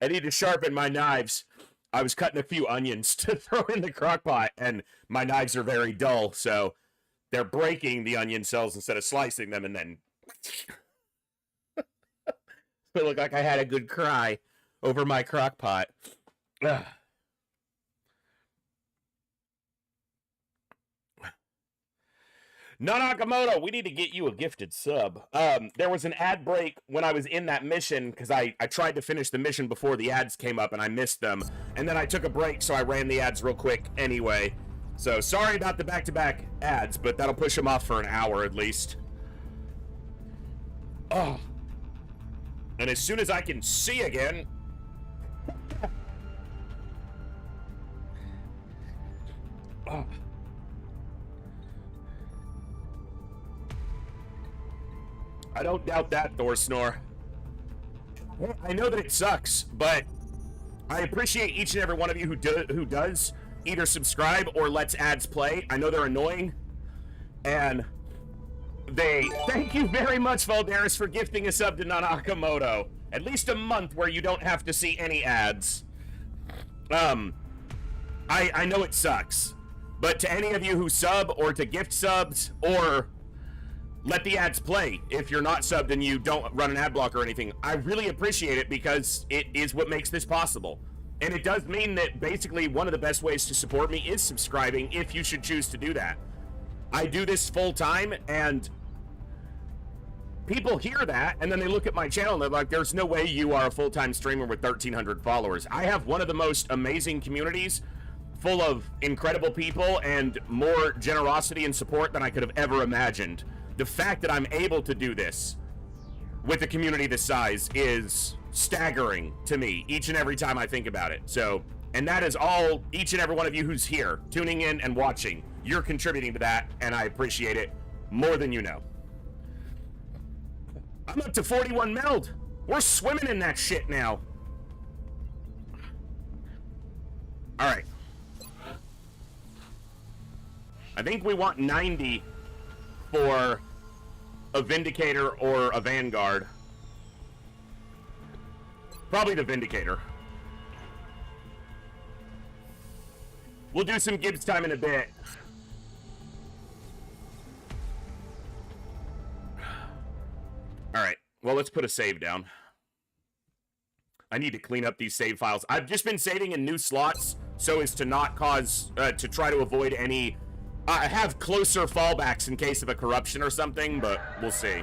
I need to sharpen my knives. I was cutting a few onions to throw in the crock pot, and my knives are very dull, so they're breaking the onion cells instead of slicing them, and then it looked like I had a good cry over my crock pot. Ugh. Nanakamoto, we need to get you a gifted sub. There was an ad break when I was in that mission because I tried to finish the mission before the ads came up and I missed them. And then I took a break, so I ran the ads real quick anyway. So sorry about the back-to-back ads, but that'll push them off for an hour at least. Oh. And as soon as I can see again... Oh. I don't doubt that, Thor Snore. I know that it sucks, but I appreciate each and every one of you who does either subscribe or lets ads play. I know they're annoying, and thank you very much, Valderis, for gifting a sub to Nanakamoto. At least a month where you don't have to see any ads. I know it sucks, but to any of you who sub or to gift subs or let the ads play if you're not subbed and you don't run an ad block or anything, I really appreciate it because it is what makes this possible. And it does mean that basically one of the best ways to support me is subscribing if you should choose to do that. I do this full time and people hear that and then they look at my channel and they're like, there's no way you are a full-time streamer with 1,300 followers. I have one of the most amazing communities full of incredible people and more generosity and support than I could have ever imagined. The fact that I'm able to do this with a community this size is staggering to me each and every time I think about it. So, and that is all each and every one of you who's here, tuning in and watching. You're contributing to that, and I appreciate it more than you know. I'm up to 41 meld. We're swimming in that shit now. All right. I think we want 90 for a Vindicator or a Vanguard. Probably the Vindicator. We'll do some Gibbs time in a bit. Alright, well, let's put a save down. I need to clean up these save files. I've just been saving in new slots so as to not cause, to try to avoid any... I have closer fallbacks in case of a corruption or something, but we'll see.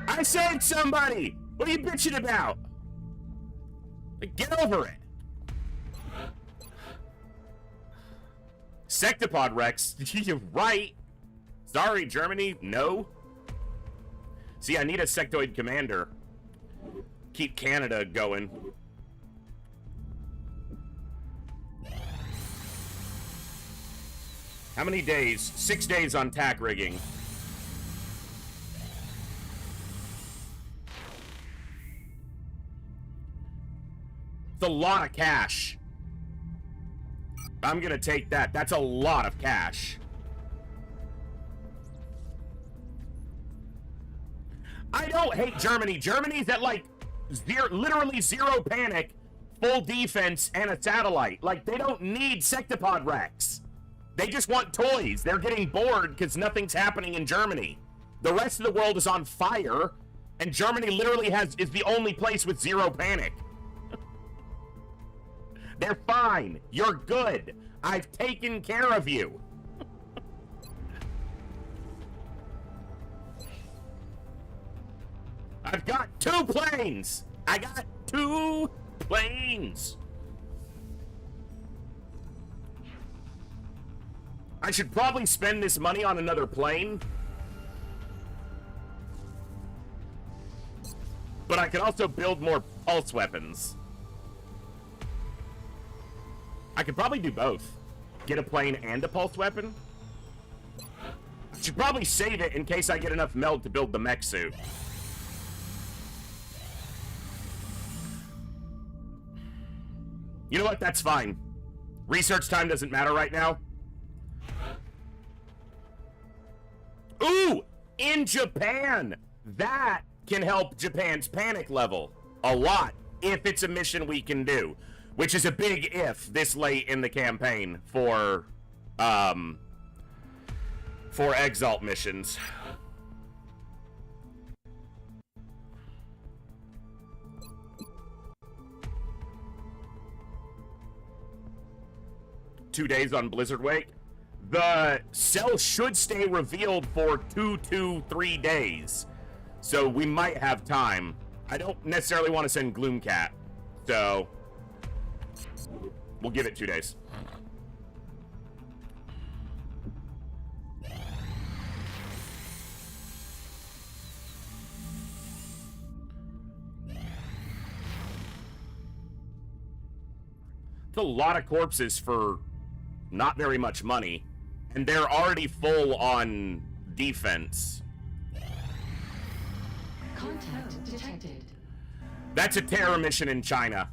I saved somebody! What are you bitching about? Like, get over it. Sectopod Rex, you're right. Sorry, Germany, no. See, I need a sectoid commander. Keep Canada going. How many days? 6 days on tack rigging. It's a lot of cash. I'm gonna take that. That's a lot of cash. I don't hate Germany. Germany's at like literally zero panic, full defense, and a satellite. Like, they don't need Sectopod Rex. They just want toys. They're getting bored because nothing's happening in Germany. The rest of the world is on fire, and Germany literally is the only place with zero panic. They're fine. You're good. I've taken care of you. I've got 2 planes. I got 2 planes. I should probably spend this money on another plane. But I can also build more pulse weapons. I could probably do both. Get a plane and a pulse weapon. I should probably save it in case I get enough meld to build the mech suit. You know what? That's fine. Research time doesn't matter right now. Ooh! In in Japan. That can help Japan's panic level a lot if it's a mission we can do, which is a big if this late in the campaign for Exalt missions. Two days on Blizzard Wake. The cell should stay revealed for 2 to 3 days. So we might have time. I don't necessarily want to send Gloomcat. So we'll give it 2 days. It's a lot of corpses for not very much money, and they're already full on defense. Contact detected. That's a terror mission in China.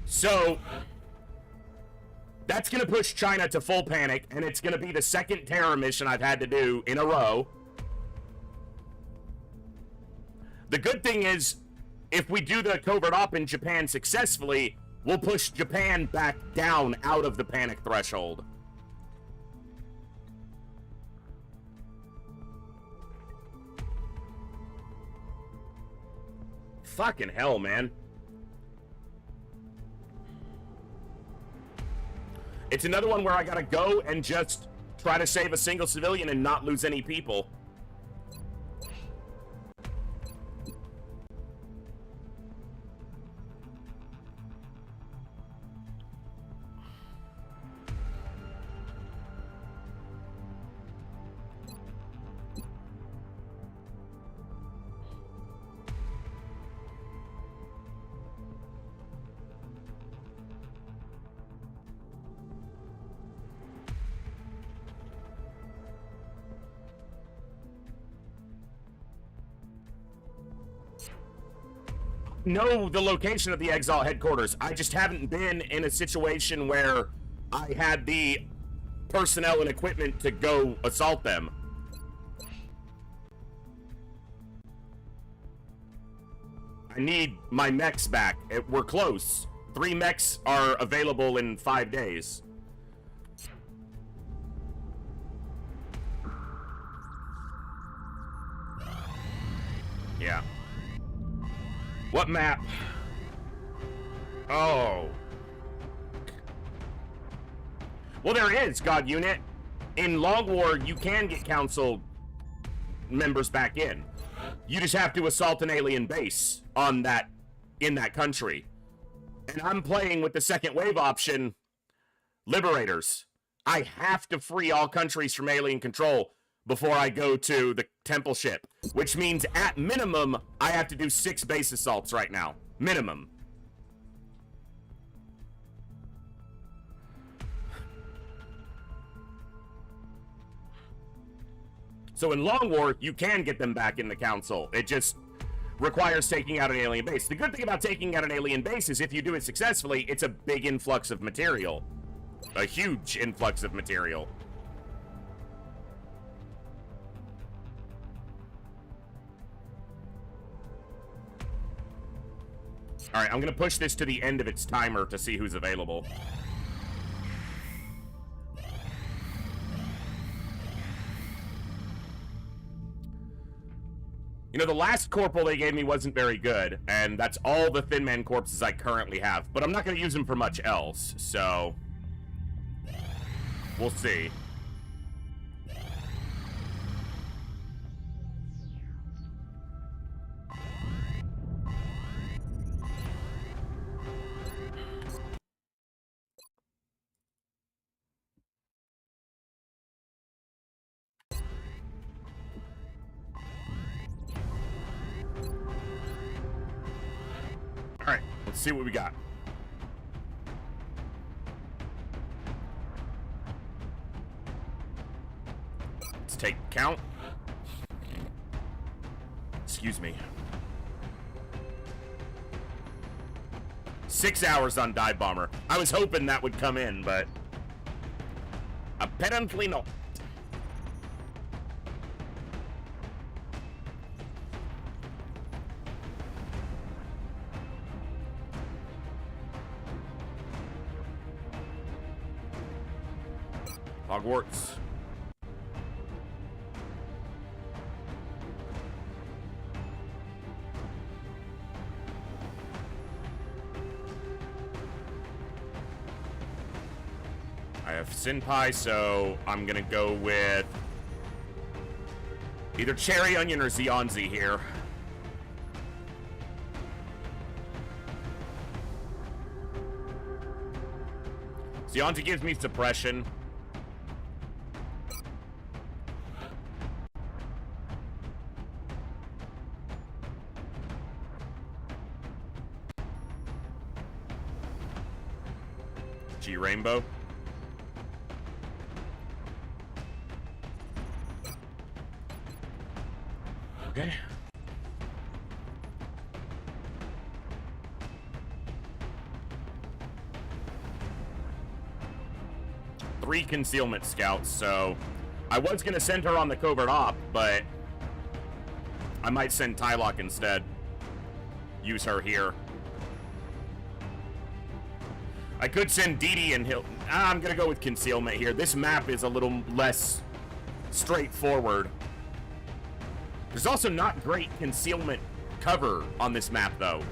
So that's gonna push China to full panic, and it's gonna be the second terror mission I've had to do in a row. The good thing is, if we do the covert op in Japan successfully, we'll push Japan back down out of the panic threshold. Fucking hell, man. It's another one where I gotta go and just try to save a single civilian and not lose any people. Know the location of the Exalt headquarters. I just haven't been in a situation where I had the personnel and equipment to go assault them. I need my mechs back. We're close. 3 mechs are available in 5 days. Yeah. What map? Oh. Well, there is, God Unit. In Long War, you can get council members back in. You just have to assault an alien base on that, in that country. And I'm playing with the second wave option, Liberators. I have to free all countries from alien control before I go to the temple ship, which means at minimum, I have to do 6 base assaults right now. Minimum. So in Long War, you can get them back in the council. It just requires taking out an alien base. The good thing about taking out an alien base is if you do it successfully, it's a big influx of material. A huge influx of material. All right, I'm going to push this to the end of its timer to see who's available. You know, the last corporal they gave me wasn't very good, and that's all the Thin Man corpses I currently have. But I'm not going to use them for much else, so we'll see. All right, let's see what we got. Let's take count. Excuse me. 6 hours on Dive Bomber. I was hoping that would come in, but Apparently not. Hogwarts. I have Senpai, so I'm gonna go with either Cherry Onion or Zionzi here. Zionzi gives me suppression. G Rainbow. Okay. Three concealment scouts, so I was gonna send her on the covert op, but I might send Tylock instead. Use her here. I could send Dee Dee and Hill. I'm gonna go with concealment here. This map is a little less straightforward. There's also not great concealment cover on this map, though.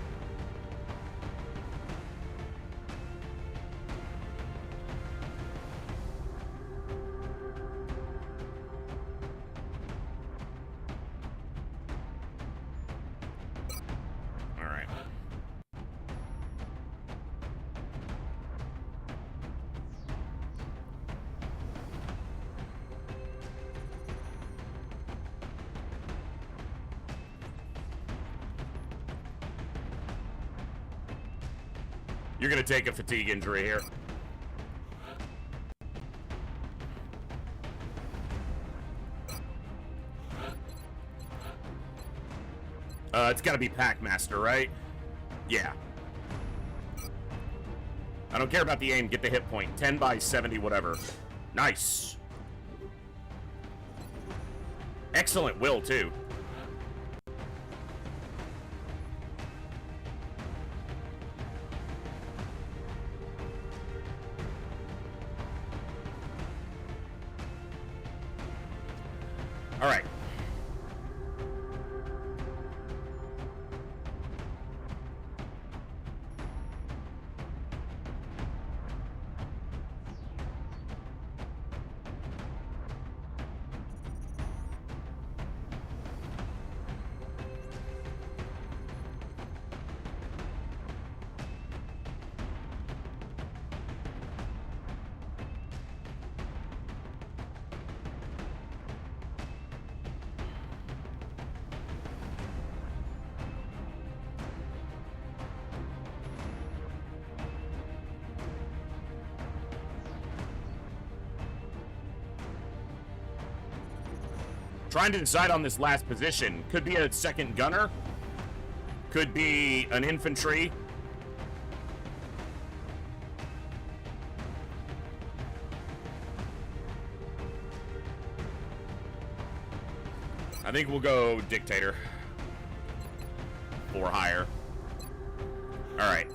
All right. You're gonna take a fatigue injury here. It's gotta be Packmaster, right? Yeah. I don't care about the aim, get the hit point. 10 by 70, whatever. Nice. Excellent will, too. All right. Trying to decide on this last position. Could be a second gunner. Could be an infantry. I think we'll go dictator. Or higher. All right.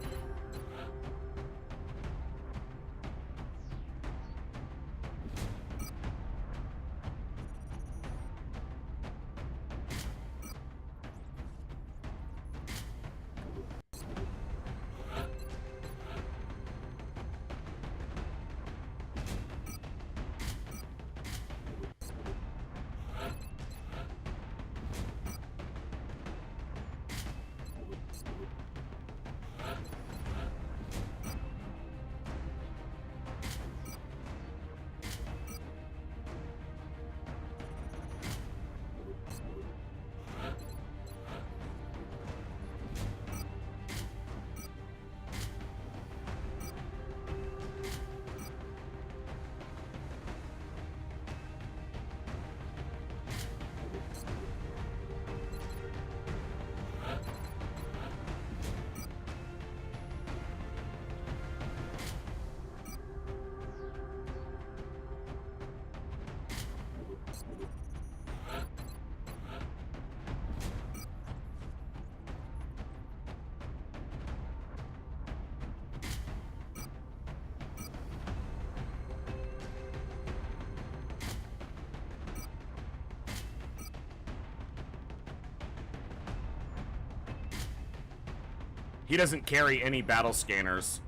He doesn't carry any battle scanners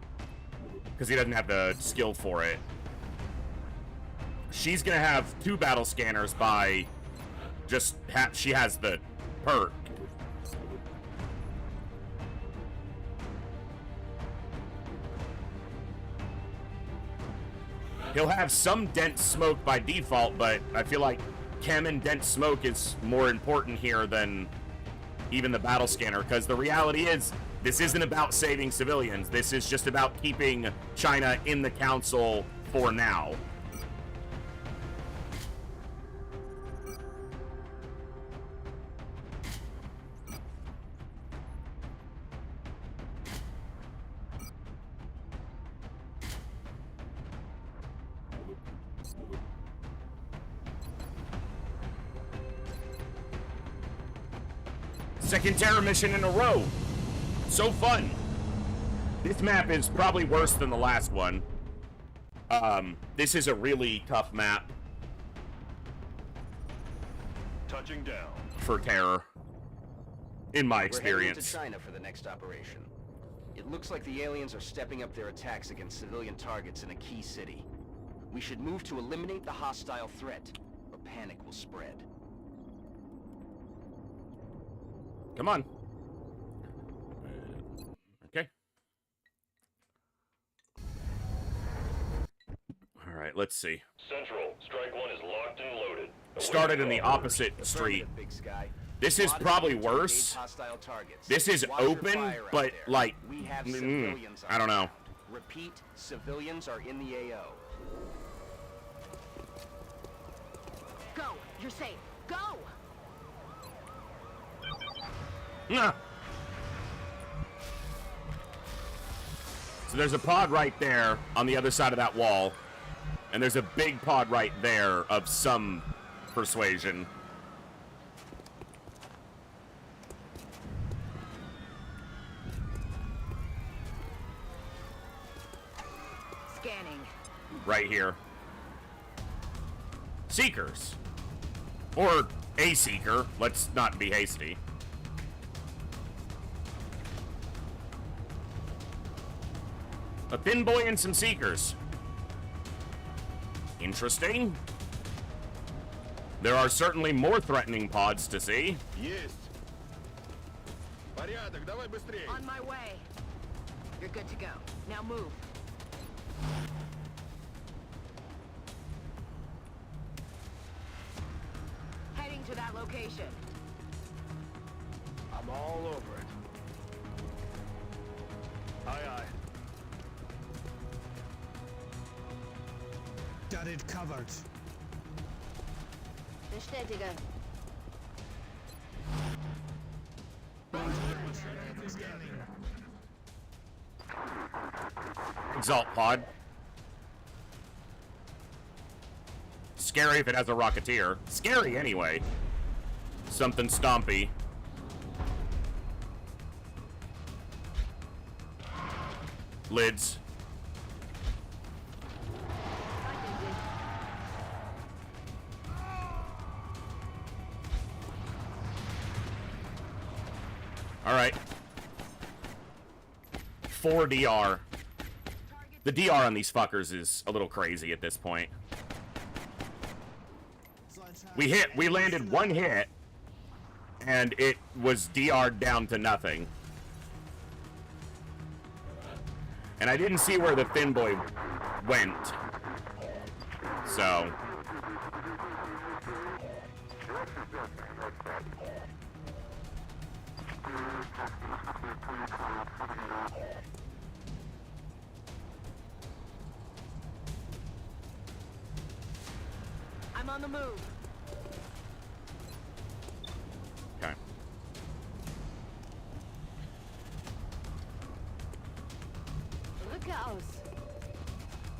because he doesn't have the skill for it. She's gonna have 2 battle scanners by just she has the perk. He'll have some dense smoke by default, but I feel like chem and dense smoke is more important here than even the battle scanner, because the reality is this isn't about saving civilians. This is just about keeping China in the council for now. Second terror mission in a row. So fun. This map is probably worse than the last one. This is a really tough map. Touching down. For terror. In my experience. We're heading to China for the next operation. It looks like the aliens are stepping up their attacks against civilian targets in a key city. We should move to eliminate the hostile threat, or panic will spread. Come on. Okay. All right, let's see. Central, Strike 1 is locked and loaded. Started in the opposite street. Big Sky. This is probably worse. This is open, but like, I don't know. Repeat, civilians are in the AO. Go! You're safe. Go! Nah. So there's a pod right there on the other side of that wall, and there's a big pod right there of some persuasion. Scanning. Right here. Seekers. Or a seeker. Let's not be hasty. A thin boy and some seekers. Interesting. There are certainly more threatening pods to see. Есть. Порядок, давай быстрее. On my way. You're good to go. Now move. Heading to that location. I'm all over it. Aye, aye. Got it covered. Bestätige. Exalt pod. Scary if it has a Rocketeer. Scary anyway. Something stompy. Lids. Alright. 4 DR. The DR on these fuckers is a little crazy at this point. We landed 1 hit, and it was DR'd down to nothing. And I didn't see where the thin boy went. So... I'm on the move. Okay. Rücke aus.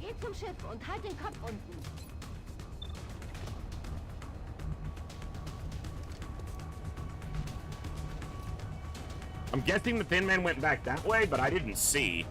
Geh zum Schiff und halt den Kopf unten. I'm guessing the thin man went back that way, but I didn't see.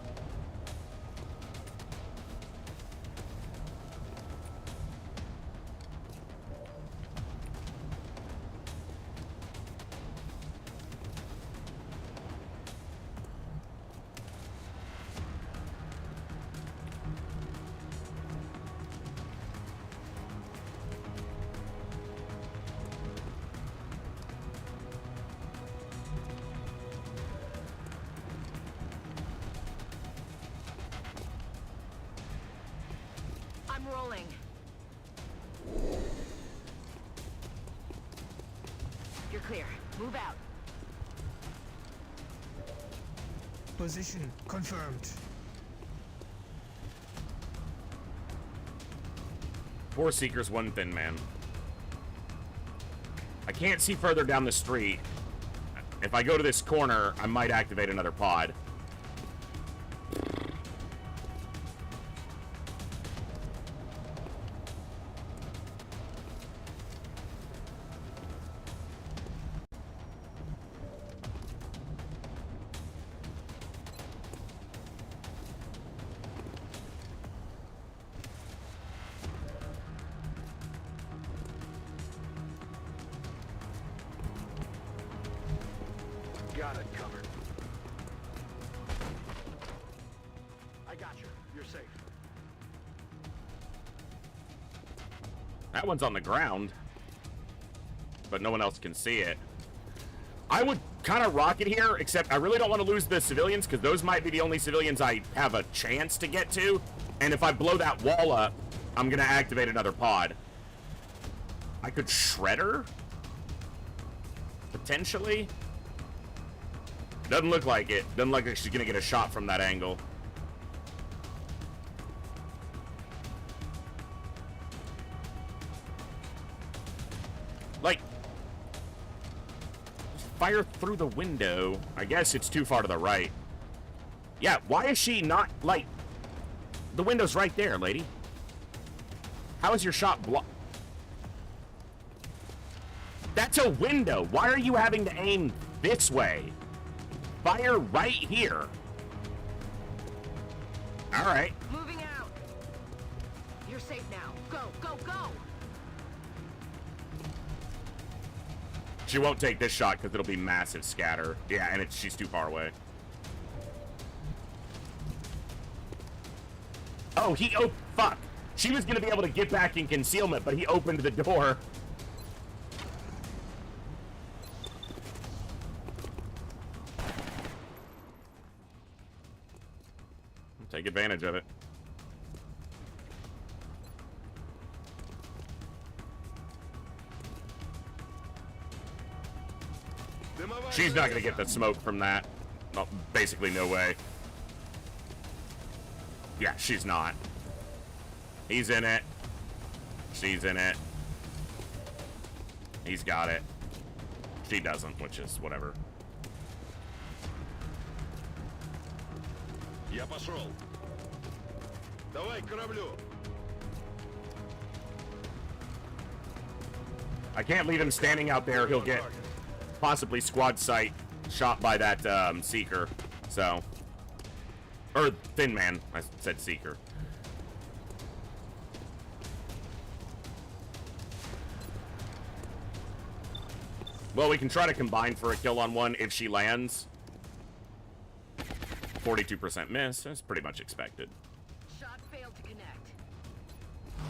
rolling. You're clear. Move out. Position confirmed. Four Seekers, one Thin Man. I can't see further down the street. If I go to this corner, I might activate another pod. Got it covered. I got you. You're safe. That one's on the ground, but no one else can see it. I would kind of rock it here, except I really don't want to lose the civilians, because those might be the only civilians I have a chance to get to. And if I blow that wall up, I'm going to activate another pod. I could shred her? Potentially? Doesn't look like it. Doesn't look like she's going to get a shot from that angle. Like, just fire through the window. I guess it's too far to the right. Yeah, why is she not, like, the window's right there, lady. How is your shot blocked? That's a window. Why are you having to aim this way? Fire right here. All right. Moving out. You're safe now. Go, go, go. She won't take this shot because it'll be massive scatter. Yeah, and she's too far away. Oh, fuck. She was going to be able to get back in concealment, but he opened the door. Take advantage of it. She's not going to get the smoke from that. Well, basically, no way. Yeah, she's not. He's in it. She's in it. He's got it. She doesn't, which is whatever. Я пошел. Давай к кораблю. I can't leave him standing out there. He'll get possibly squad sight shot by that Seeker. So, or Thin Man. I said Seeker. Well, we can try to combine for a kill on one if she lands. 42% miss. That's pretty much expected. Shot failed to connect.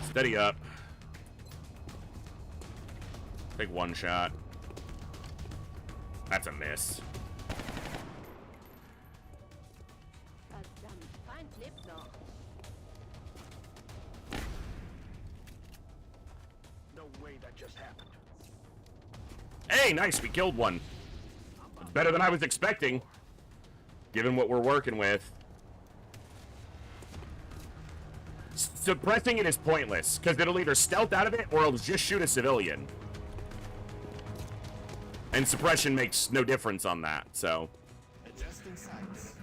Steady up. Take one shot. That's a miss. Verdammt, Feind lebt noch. No way that just happened. Hey, nice. We killed one. It's better than I was expecting, given what we're working with. Suppressing it is pointless, because it'll either stealth out of it or it'll just shoot a civilian. And suppression makes no difference on that, so. Adjusting sights.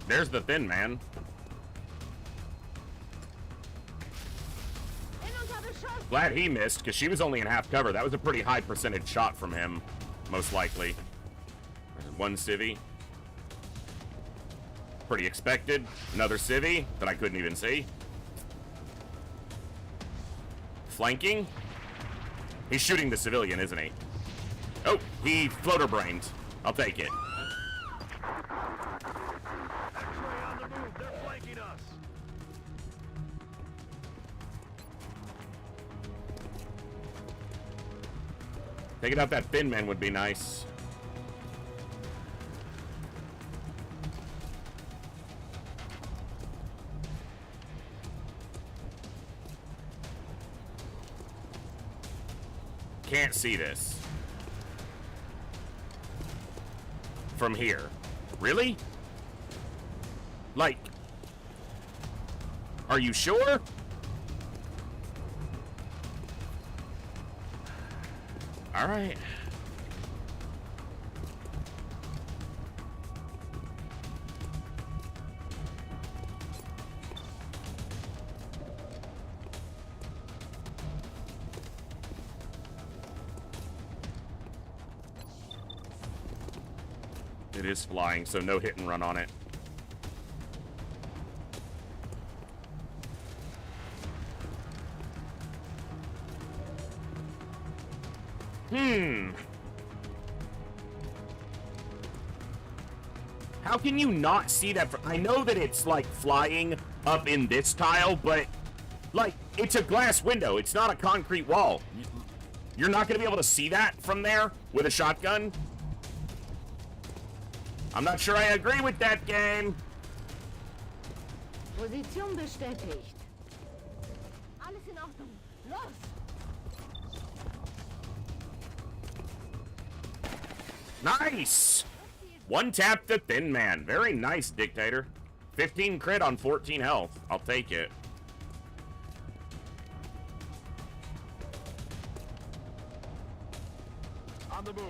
There's the Thin Man. Glad he missed, because she was only in half cover. That was a pretty high percentage shot from him, most likely. There's one civvy. Pretty expected. Another civvy that I couldn't even see. Flanking. He's shooting the civilian, isn't he? Oh, he floater brained. I'll take it. Taking out that thin man would be nice. Can't see this from here. Really? Like, are you sure? All right. It is flying, so no hit and run on it. How can you not see that? I know that it's like flying up in this tile, but like it's a glass window. It's not a concrete wall. You're not going to be able to see that from there with a shotgun. I'm not sure I agree with that game. Position bestätigt. Alles in Ordnung. Los! Nice! One tap the thin man. Very nice, Dictator. 15 crit on 14 health. I'll take it. On the move.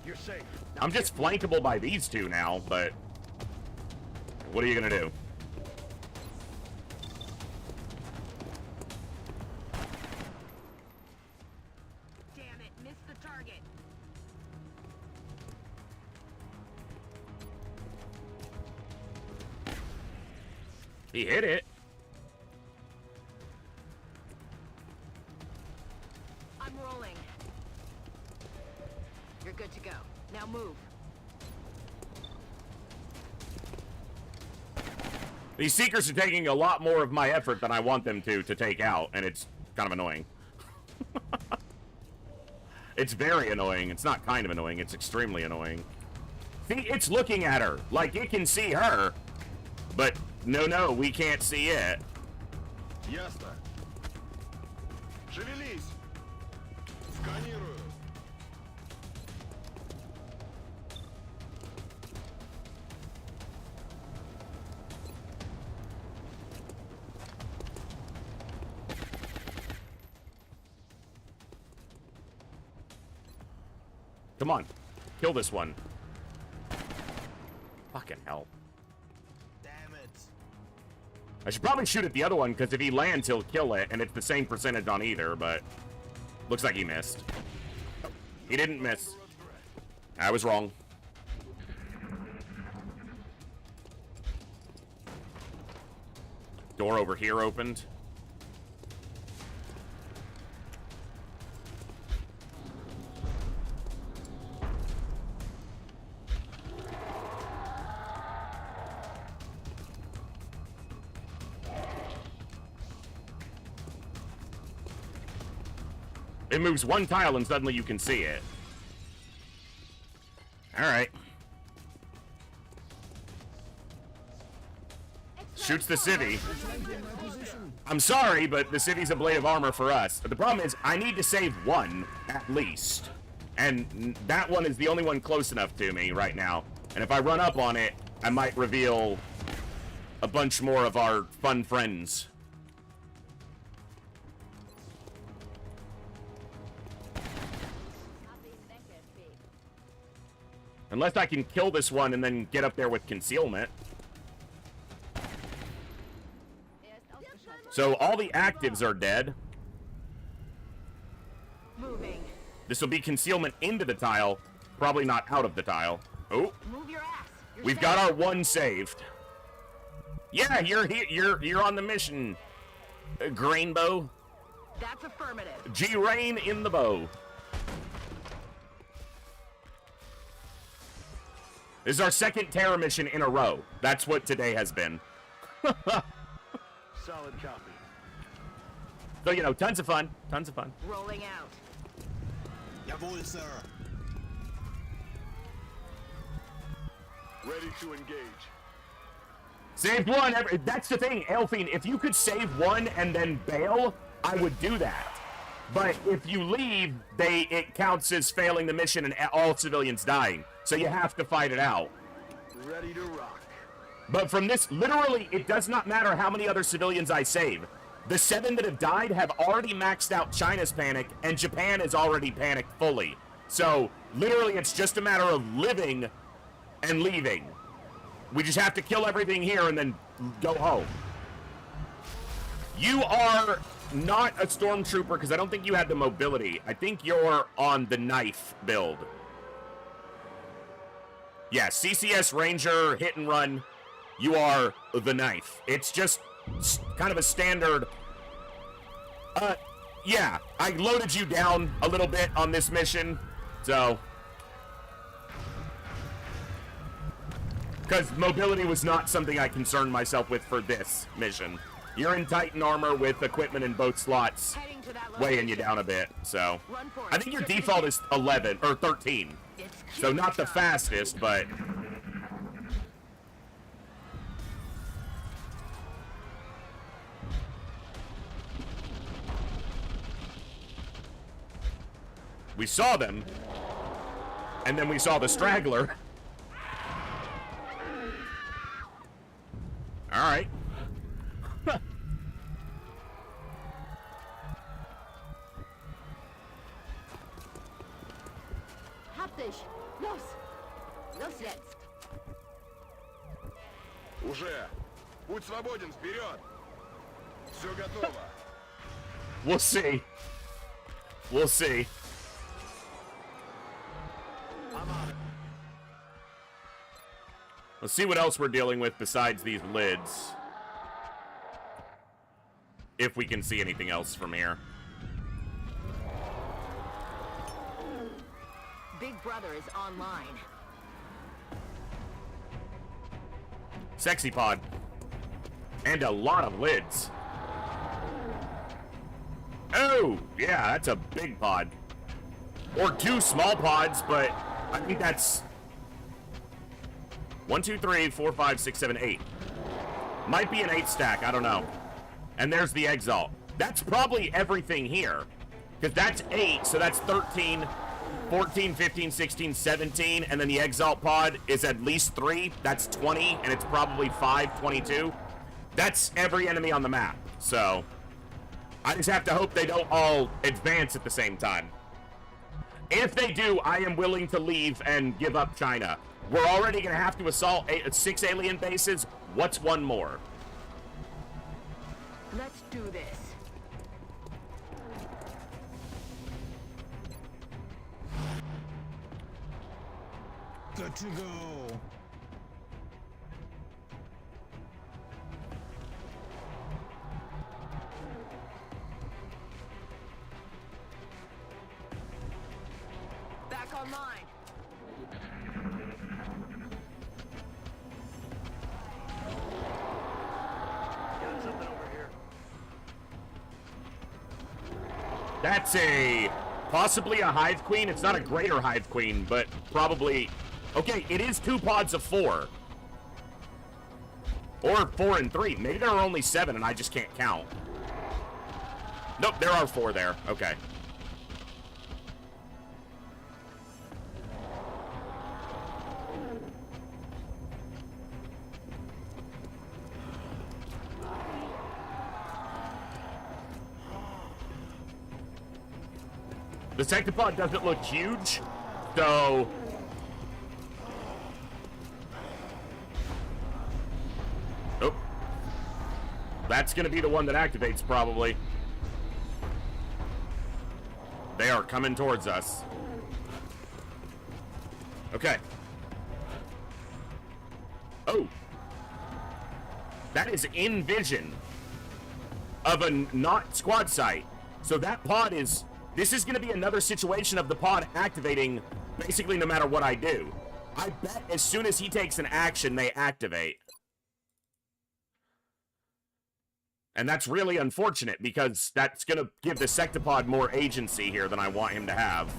You're safe. I'm just flankable by these two now, but what are you gonna do? Damn it, missed the target. He hit it. I'm rolling. You're good to go. Now move. These Seekers are taking a lot more of my effort than I want them to take out, and it's kind of annoying. It's very annoying. It's not kind of annoying. It's extremely annoying. See, it's looking at her. Like, it can see her. But, no, we can't see it. Ясно. Шевелись. Сканирую. Come on. Kill this one. Fucking hell. Damn it. I should probably shoot at the other one, because if he lands, he'll kill it, and it's the same percentage on either, but looks like he missed. He didn't miss. I was wrong. Door over here opened. It moves one tile and suddenly you can see it. Alright. Shoots the civvy. I'm sorry, but the civvy's a blade of armor for us. But the problem is, I need to save one, at least. And that one is the only one close enough to me right now. And if I run up on it, I might reveal a bunch more of our fun friends. Unless I can kill this one and then get up there with concealment. So all the actives are dead. Moving. This will be concealment into the tile, probably not out of the tile. Oh, Move your ass. You're we've safe. got our one saved. Yeah, you're here. You're on the mission. Grainbow. That's affirmative. G-Rain in the bow. This is our second terror mission in a row. That's what today has been. Solid copy. So, you know, tons of fun. Tons of fun. Rolling out. Jawohl, sir. Ready to engage. Saved one. That's the thing, Elfine. If you could save one and then bail, I would do that. But if you leave, it counts as failing the mission and all civilians dying. So you have to fight it out. Ready to rock. But from this, literally, it does not matter how many other civilians I save. The 7 that have died have already maxed out China's panic, and Japan is already panicked fully. So, literally, it's just a matter of living and leaving. We just have to kill everything here and then go home. You are not a stormtrooper because I don't think you had the mobility. I think you're on the knife build. Yeah, CCS Ranger, hit and run. You are the knife. It's just kind of a standard. Yeah, I loaded you down a little bit on this mission, so. Because mobility was not something I concerned myself with for this mission. You're in Titan armor with equipment in both slots, weighing you down a bit, so. I think your default is 11, or 13. So not the fastest, but. We saw them, and then we saw the straggler. All right. Hab dich! Los! Los jetzt! Уже. Путь свободен, вперед. Все готово. We'll see. We'll see. Let's see what else we're dealing with besides these lids. If we can see anything else from here. Big Brother is online. Sexy pod. And a lot of lids. Oh, yeah, that's a big pod. Or 2 small pods, but I think that's 1, 2, 3, 4, 5, 6, 7, 8. Might be an 8 stack, I don't know. And there's the Exalt. That's probably everything here. Because that's 8, so that's 13, 14, 15, 16, 17, and then the Exalt pod is at least 3. That's 20, and it's probably 5, 22. That's every enemy on the map, so I just have to hope they don't all advance at the same time. If they do, I am willing to leave and give up China. We're already going to have to assault 6 alien bases. What's one more? Let's do this. Good to go. Back online. Got something over here. That's possibly a Hive Queen. It's not a greater Hive Queen, but probably. Okay, it is 2 pods of 4. Or 4 and 3. Maybe there are only 7 and I just can't count. Nope, there are 4 there. Okay. The Sectopod doesn't look huge, so. Oh. That's gonna be the one that activates, probably. They are coming towards us. Okay. Oh. That is in vision of a not squad site. So that pod is. This is going to be another situation of the pod activating basically no matter what I do. I bet as soon as he takes an action, they activate. And that's really unfortunate because that's going to give the Sectopod more agency here than I want him to have.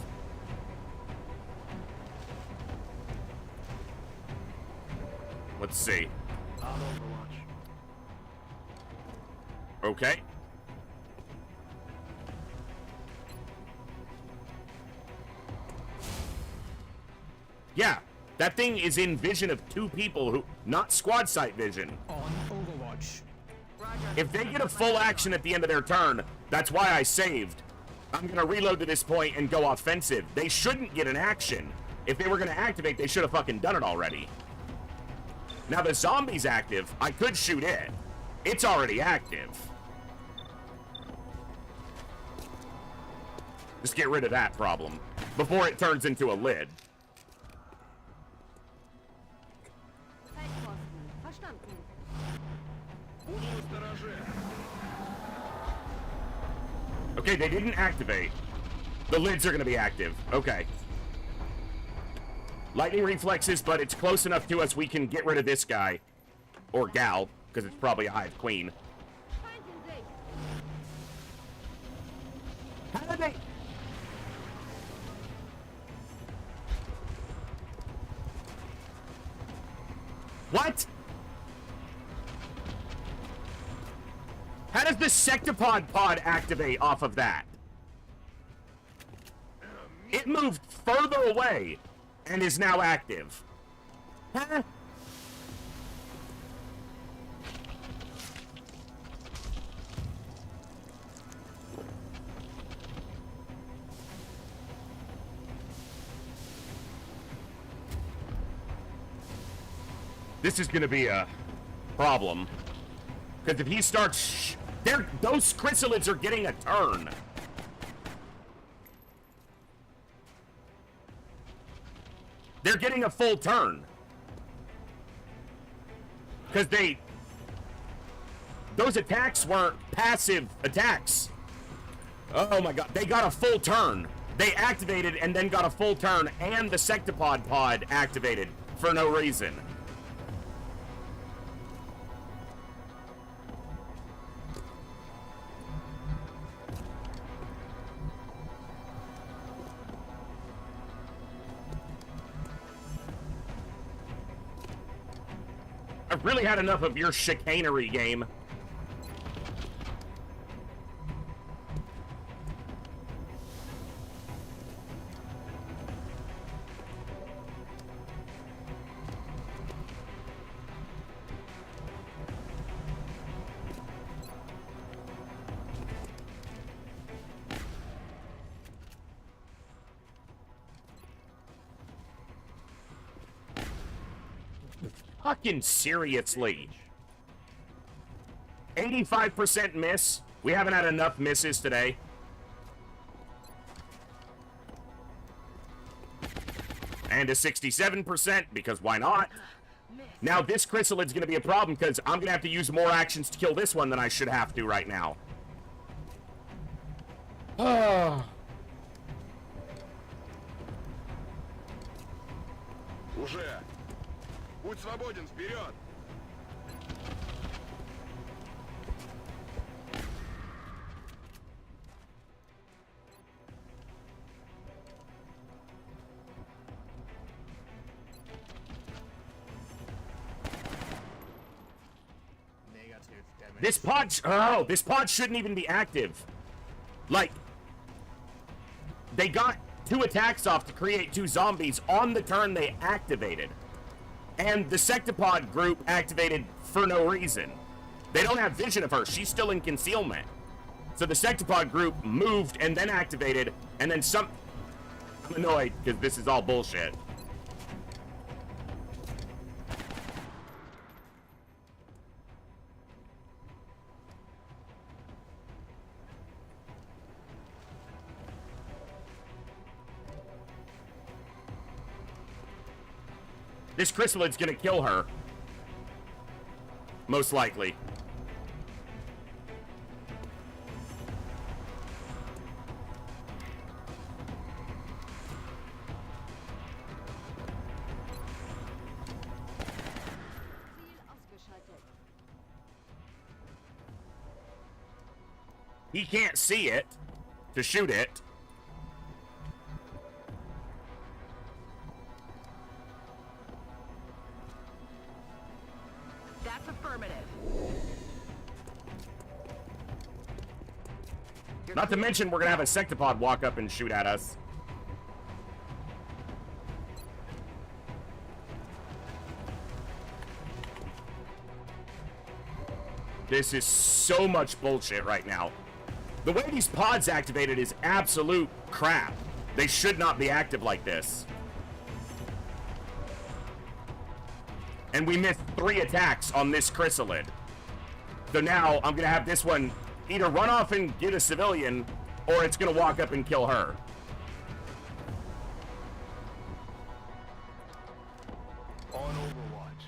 Let's see. On Overwatch. Okay. Yeah, that thing is in vision of 2 people who, not squad sight vision. On Overwatch. If they get a full action at the end of their turn, that's why I saved. I'm gonna reload to this point and go offensive. They shouldn't get an action. If they were gonna activate, they should have fucking done it already. Now the zombie's active, I could shoot it. It's already active. Just get rid of that problem before it turns into a lid. Zeitkosten. Verstanden. Будем настороже. Okay, they didn't activate. The lids are gonna be active. Okay. Lightning reflexes, but it's close enough to us we can get rid of this guy. Or gal, because it's probably a hive queen. Feind in Sicht. How did they... What? How does the sectopod pod activate off of that? It moved further away and is now active. Huh? This is going to be a problem. Because if he starts... those chrysalids are getting a turn. They're getting a full turn. Because those attacks weren't passive attacks. Oh my god. They got a full turn. They activated and then got a full turn, and the sectopod pod activated for no reason. I've really had enough of your chicanery, game. Fucking seriously. 85% miss. We haven't had enough misses today. And a 67%, because why not? Now this chrysalid's gonna be a problem, because I'm gonna have to use more actions to kill this one than I should have to right now. Уже. Путь свободен, вперед! This pod, this pod shouldn't even be active. Like, they got 2 attacks off to create 2 zombies on the turn they activated. And the sectopod group activated for no reason. They don't have vision of her. She's still in concealment. So the sectopod group moved and then activated, and then some... I'm annoyed because this is all bullshit. This chrysalid's gonna kill her. Most likely. He can't see it to shoot it. Not to mention, we're gonna have a sectopod walk up and shoot at us. This is so much bullshit right now. The way these pods activated is absolute crap. They should not be active like this. And we missed 3 attacks on this chrysalid. So now I'm gonna have this one either run off and get a civilian, or it's gonna walk up and kill her. On Overwatch.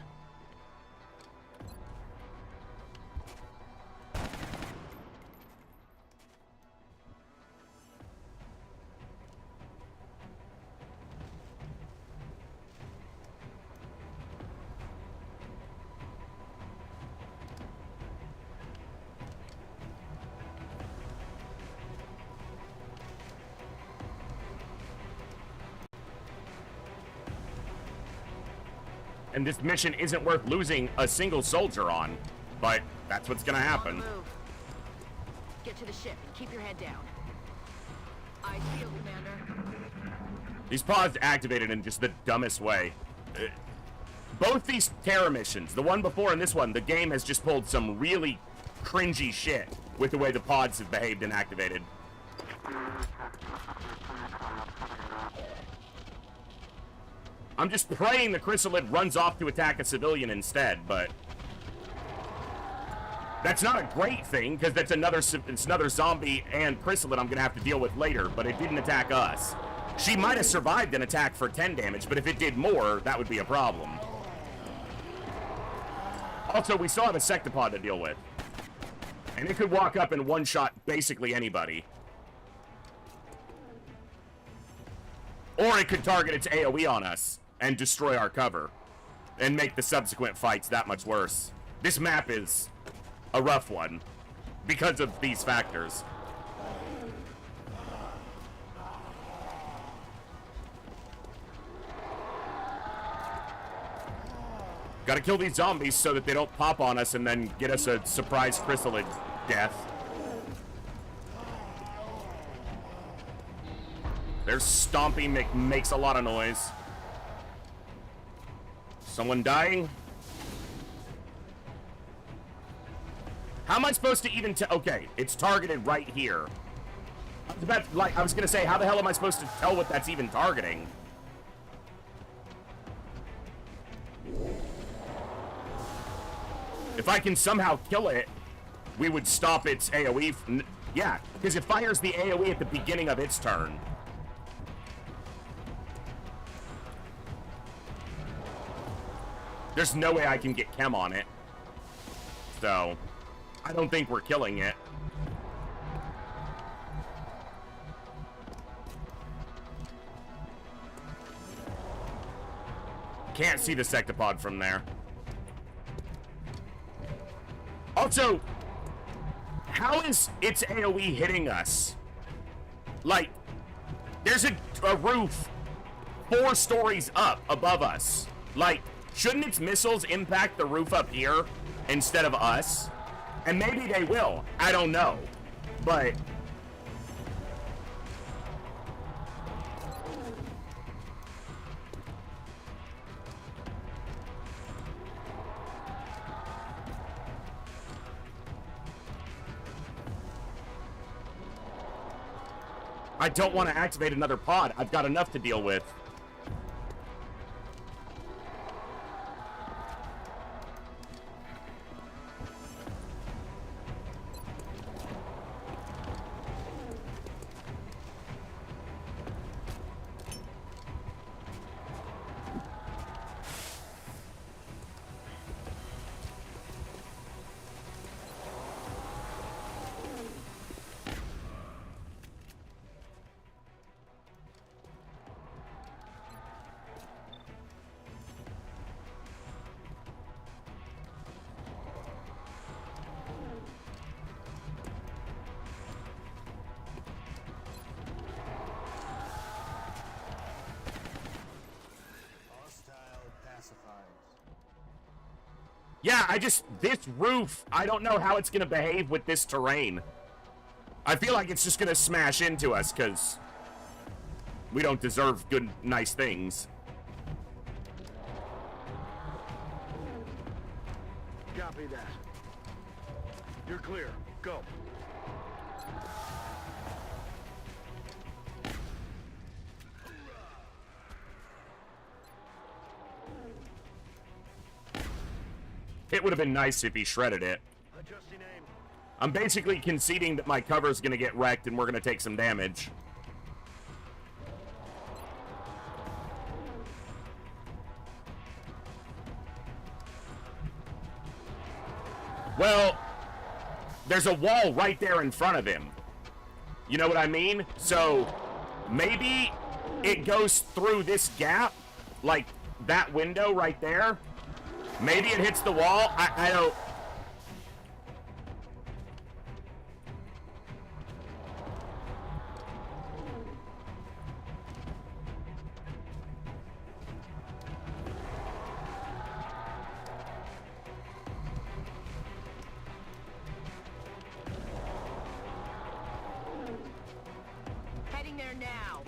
And this mission isn't worth losing a single soldier on, but that's what's gonna happen. Move. Get to the ship and keep your head down. Eyes peeled, Commander. These pods activated in just the dumbest way. Both these terror missions, the one before and this one, the game has just pulled some really cringy shit with the way the pods have behaved and activated. I'm just praying the chrysalid runs off to attack a civilian instead, but that's not a great thing, because it's another zombie and chrysalid I'm gonna have to deal with later, but it didn't attack us. She might have survived an attack for 10 damage, but if it did more, that would be a problem. Also, we still have a sectopod to deal with. And it could walk up and one-shot basically anybody. Or it could target its AoE on us and destroy our cover, and make the subsequent fights that much worse. This map is a rough one because of these factors. Gotta kill these zombies so that they don't pop on us and then get us a surprise chrysalid death. Their stomping makes a lot of noise. Someone dying? How am I supposed to even okay, it's targeted right here. I was gonna say, how the hell am I supposed to tell what that's even targeting? If I can somehow kill it, we would stop its AoE. Yeah, because it fires the AoE at the beginning of its turn. There's no way I can get chem on it. So, I don't think we're killing it. Can't see the sectopod from there. Also, how is its AoE hitting us? Like, there's a roof 4 stories up above us. Like, shouldn't its missiles impact the roof up here instead of us? And maybe they will. I don't know. But I don't want to activate another pod. I've got enough to deal with. Yeah, this roof, I don't know how it's gonna behave with this terrain. I feel like it's just gonna smash into us, because we don't deserve good, nice things. Copy that. You're clear. Go. It would have been nice if he shredded it. Adjusting aim. I'm basically conceding that my cover's gonna get wrecked and we're gonna take some damage. Well, there's a wall right there in front of him. You know what I mean? So, maybe it goes through this gap, like that window right there. Maybe it hits the wall. I don't... Heading there now.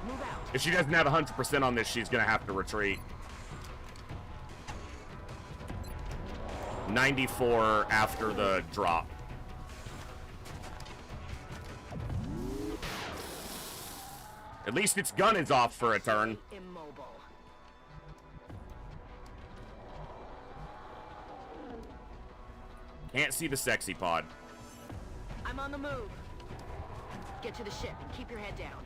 Move out. If she doesn't have 100% on this, she's gonna have to retreat. 94 after the drop. At least its gun is off for a turn. Immobile. Can't see the sexy pod. I'm on the move. Get to the ship and keep your head down.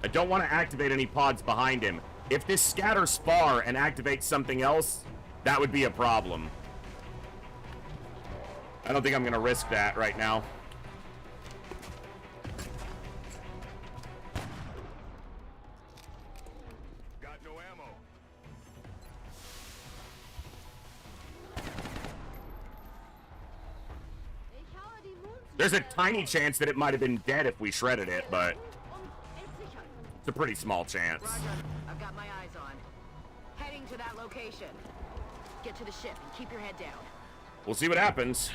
I don't want to activate any pods behind him. If this scatters far and activates something else, that would be a problem. I don't think I'm going to risk that right now. Got no ammo. There's a tiny chance that it might have been dead if we shredded it, but it's a pretty small chance. Roger. I've got my eyes on. Heading to that location. Get to the ship and keep your head down. We'll see what happens.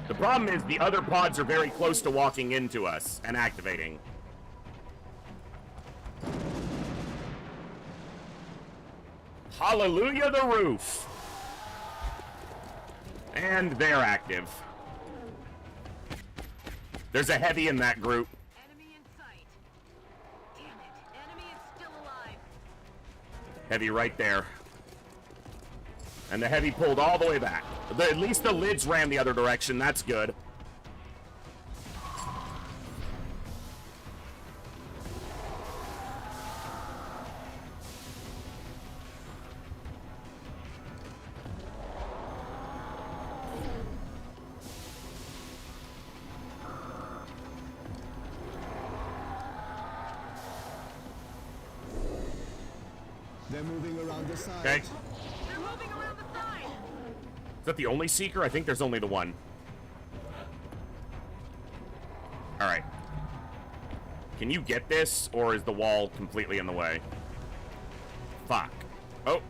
The problem is the other pods are very close to walking into us and activating. Hallelujah, the roof. And they're active. There's a heavy in that group. Enemy in sight. Damn it. Enemy is still alive. Heavy right there. And the heavy pulled all the way back. At least the lids ran the other direction. That's good. They're moving around the side. Okay. They're moving around the side. Is that the only seeker? I think there's only the one. Alright. Can you get this, or is the wall completely in the way? Fuck. Oh.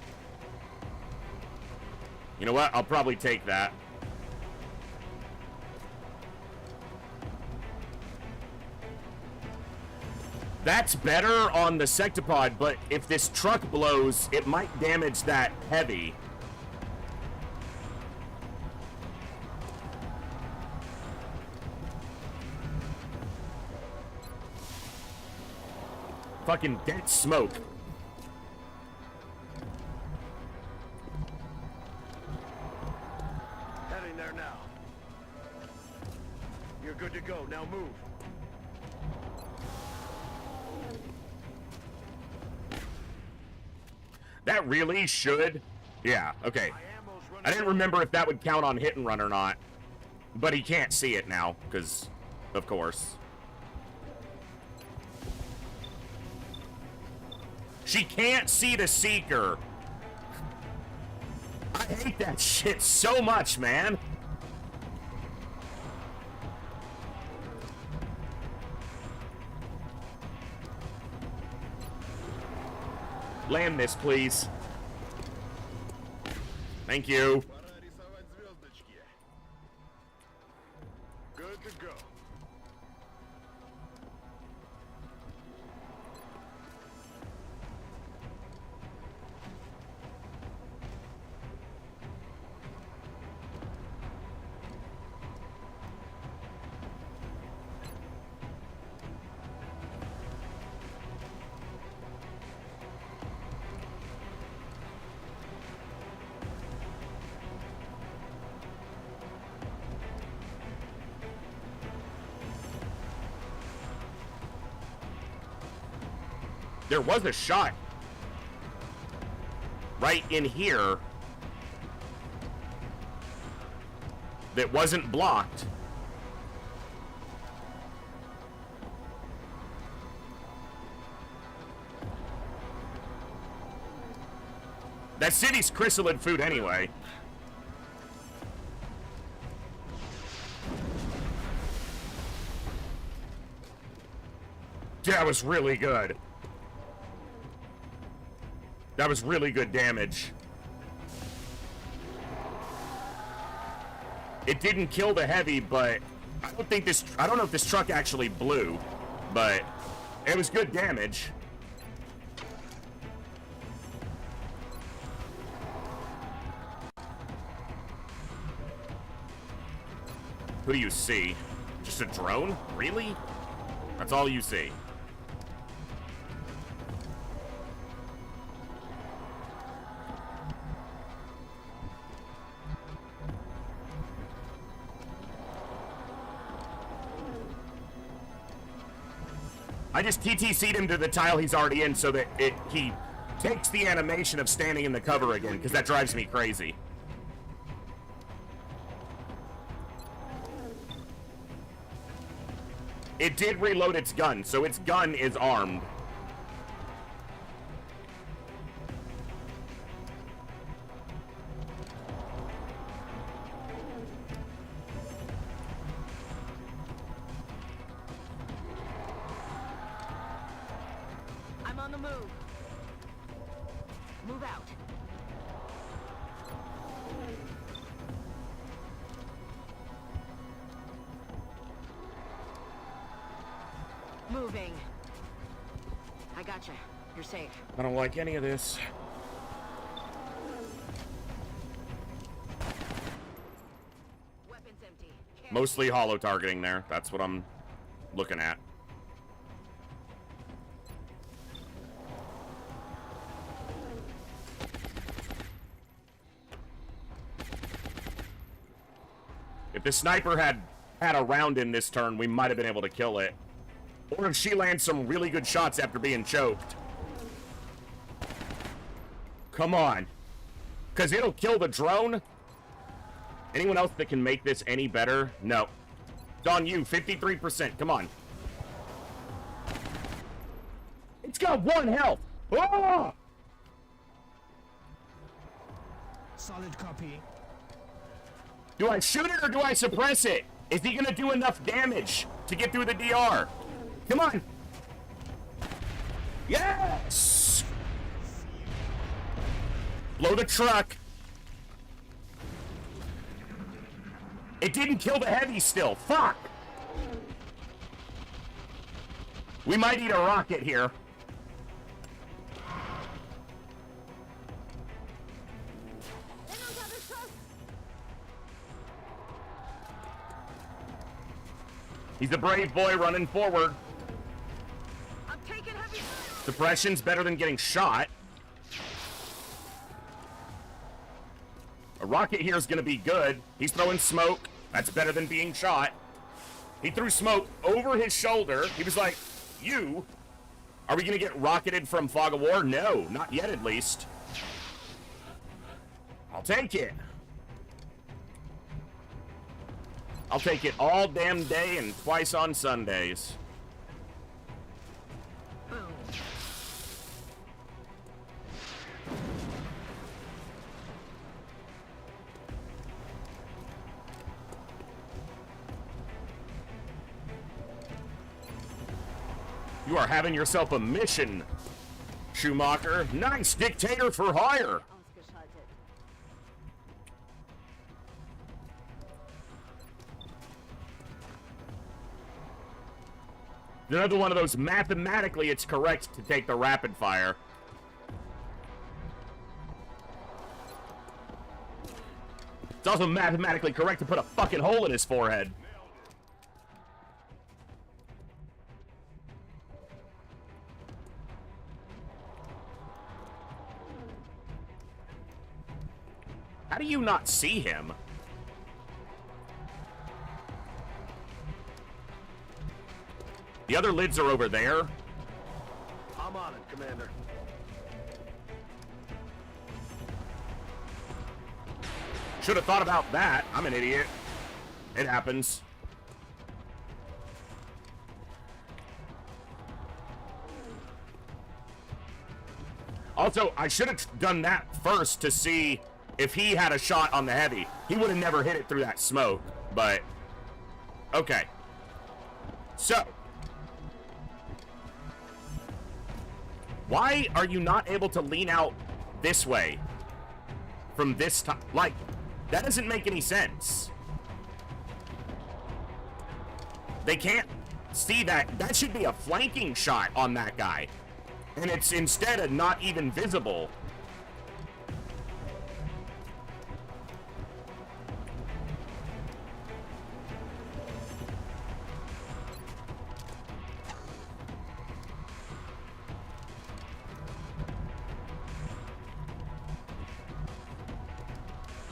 You know what? I'll probably take that. That's better on the sectopod, but if this truck blows, it might damage that heavy. Fucking dense smoke. Heading there now. You're good to go. Now move. That really should? Yeah, okay. I didn't remember if that would count on hit and run or not. But he can't see it now, because, of course. She can't see the seeker. I hate that shit so much, man. Land this, please. Thank you. Пора рисовать звездочки. Good to go. There was a shot right in here that wasn't blocked. That city's chrysalid food anyway. That was really good. That was really good damage. It didn't kill the heavy, but I don't know if this truck actually blew, but it was good damage. Who do you see? Just a drone? Really? That's all you see. I just TTC'd him to the tile he's already in so that he takes the animation of standing in the cover again, because that drives me crazy. It did reload its gun, so its gun is armed. I'm on the move. Move out. Moving. I gotcha. You're safe. I don't like any of this. Weapons empty. Mostly hollow targeting there. That's what I'm looking at. If the sniper had a round in this turn, we might have been able to kill it. Or if she lands some really good shots after being choked. Come on. Because it'll kill the drone. Anyone else that can make this any better? No. It's on you, 53%. Come on. It's got 1 health. Oh! Solid copy. Do I shoot it or do I suppress it? Is he gonna do enough damage to get through the DR? Come on. Yes! Blow the truck. It didn't kill the heavy still. Fuck. We might need a rocket here. He's a brave boy running forward. I'm taking heavy fire. Suppression's better than getting shot. A rocket here is going to be good. He's throwing smoke. That's better than being shot. He threw smoke over his shoulder. He was like, you? Are we going to get rocketed from Fog of War? No, not yet at least. I'll take it. I'll take it all damn day and twice on Sundays. You are having yourself a mission, Schumacher. Nice, dictator for hire. Another one of those mathematically it's correct to take the rapid fire. It's also mathematically correct to put a fucking hole in his forehead. How do you not see him? The other lids are over there. I'm on it, Commander. Should have thought about that. I'm an idiot. It happens. Also, I should have done that first to see if he had a shot on the heavy. He would have never hit it through that smoke, but okay. So, why are you not able to lean out this way from this time? Like, that doesn't make any sense. They can't see that. That should be a flanking shot on that guy. And it's instead of not even visible.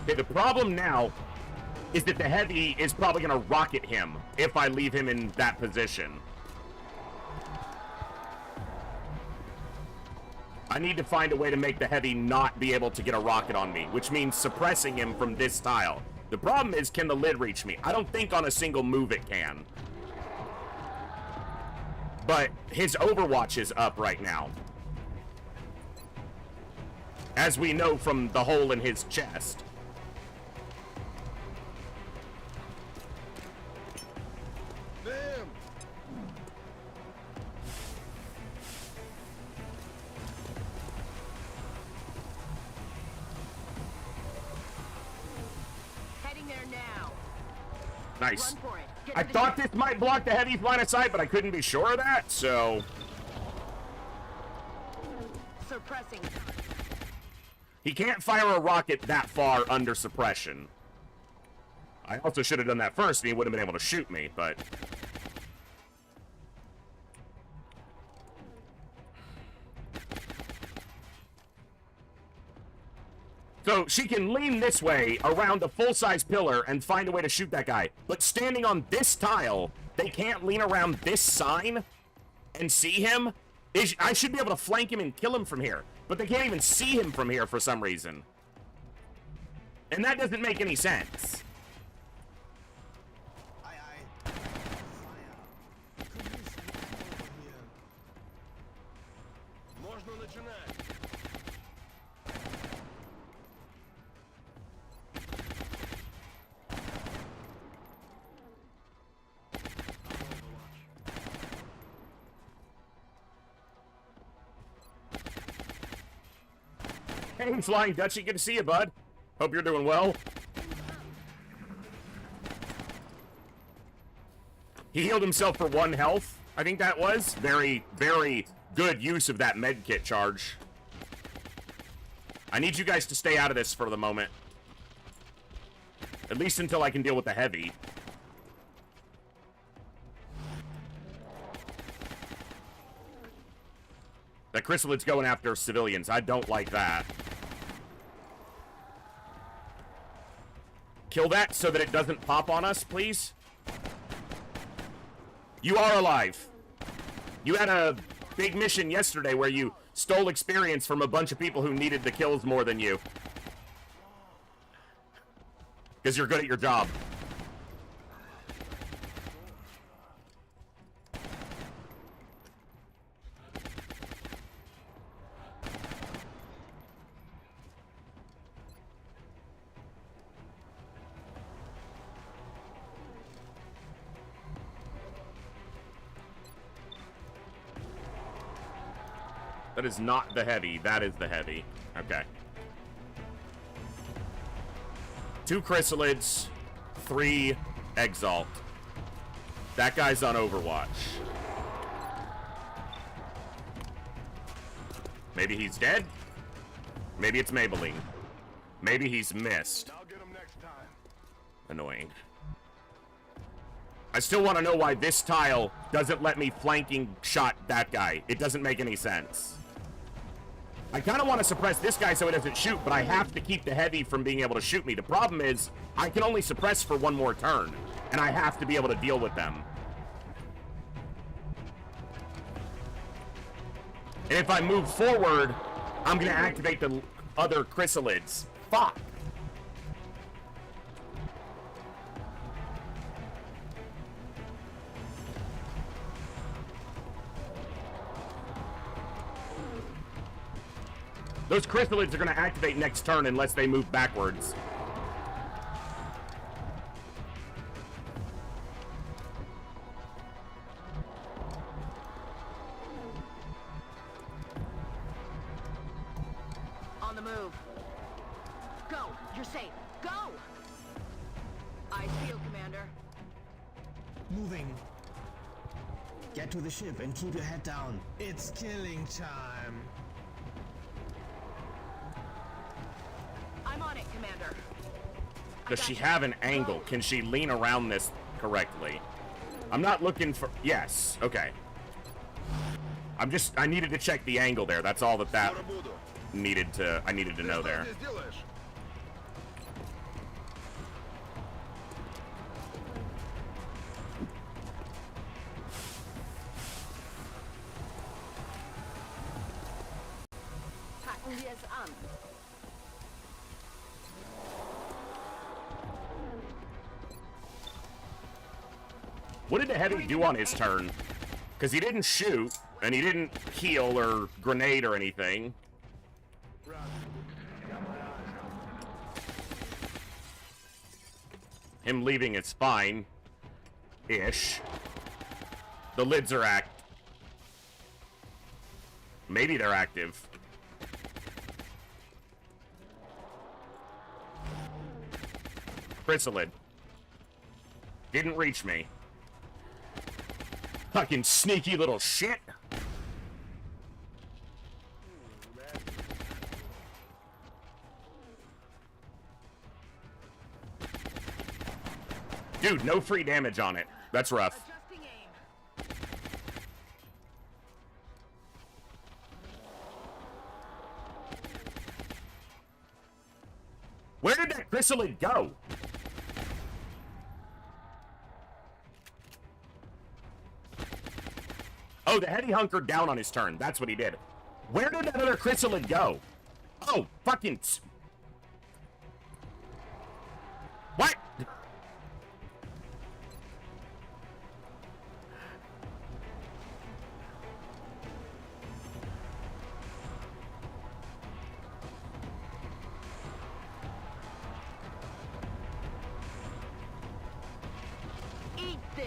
Okay, the problem now is that the heavy is probably going to rocket him if I leave him in that position. I need to find a way to make the heavy not be able to get a rocket on me, which means suppressing him from this tile. The problem is, can the lid reach me? I don't think on a single move it can. But his Overwatch is up right now, as we know from the hole in his chest. Damn! Heading there now. Nice. Run for it. Get I to the thought ship. this might block the heavy's line of sight, but I couldn't be sure of that, so... Suppressing. He can't fire a rocket that far under suppression. I also should have done that first, and he would have been able to shoot me, but... So, she can lean this way around a full-size pillar and find a way to shoot that guy. But standing on this tile, they can't lean around this sign and see him? I should be able to flank him and kill him from here. But they can't even see him from here for some reason. And that doesn't make any sense. Можно начинать. Hey, Flying Dutchie, good to see you, bud. Hope you're doing well. He healed himself for 1 health, I think that was. Very, very good use of that med kit charge. I need you guys to stay out of this for the moment. At least until I can deal with the heavy. The Chrysalid's going after civilians. I don't like that. Kill that so that it doesn't pop on us, please. You are alive. You had a big mission yesterday where you stole experience from a bunch of people who needed the kills more than you. Because you're good at your job. That is not the heavy. That is the heavy. Okay. 2 Chrysalids, 3 Exalt. That guy's on Overwatch. Maybe he's dead? Maybe it's Maybelline. Maybe he's missed. I'll get him next time. Annoying. I still want to know why this tile doesn't let me flanking shot that guy. It doesn't make any sense. I kind of want to suppress this guy so he doesn't shoot, but I have to keep the heavy from being able to shoot me. The problem is, I can only suppress for one more turn, and I have to be able to deal with them. And if I move forward, I'm going to activate the other chrysalids. Fuck. Those chrysalids are going to activate next turn unless they move backwards. On the move. Go! You're safe. Go! Eyes peeled, Commander. Moving. Get to the ship and keep your head down. It's killing time. I'm on it, Commander. Does she have an angle? Can she lean around this correctly? I'm not looking for... Yes. Okay. I needed to check the angle there. That's all that needed to... I needed to know there. Packen wir es an. What did the heavy do on his turn? Because he didn't shoot, and he didn't heal or grenade or anything. Him leaving is fine. Ish. The lids are maybe they're active. Chrysalid. Didn't reach me. Fucking sneaky little shit. Dude, no free damage on it. That's rough. Adjusting aim. Where did that chrysalid go? Oh, the heady hunkered down on his turn. That's what he did. Where did that other chrysalid go? Oh, fucking... What? Eat this.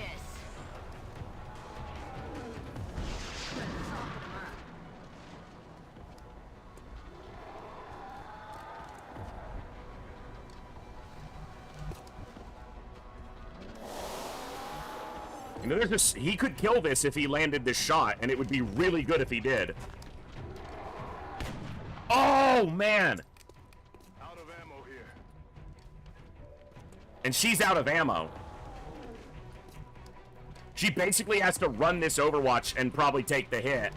You know, he could kill this if he landed this shot, and it would be really good if he did. Oh, man! Out of ammo here. And she's out of ammo. She basically has to run this Overwatch and probably take the hit.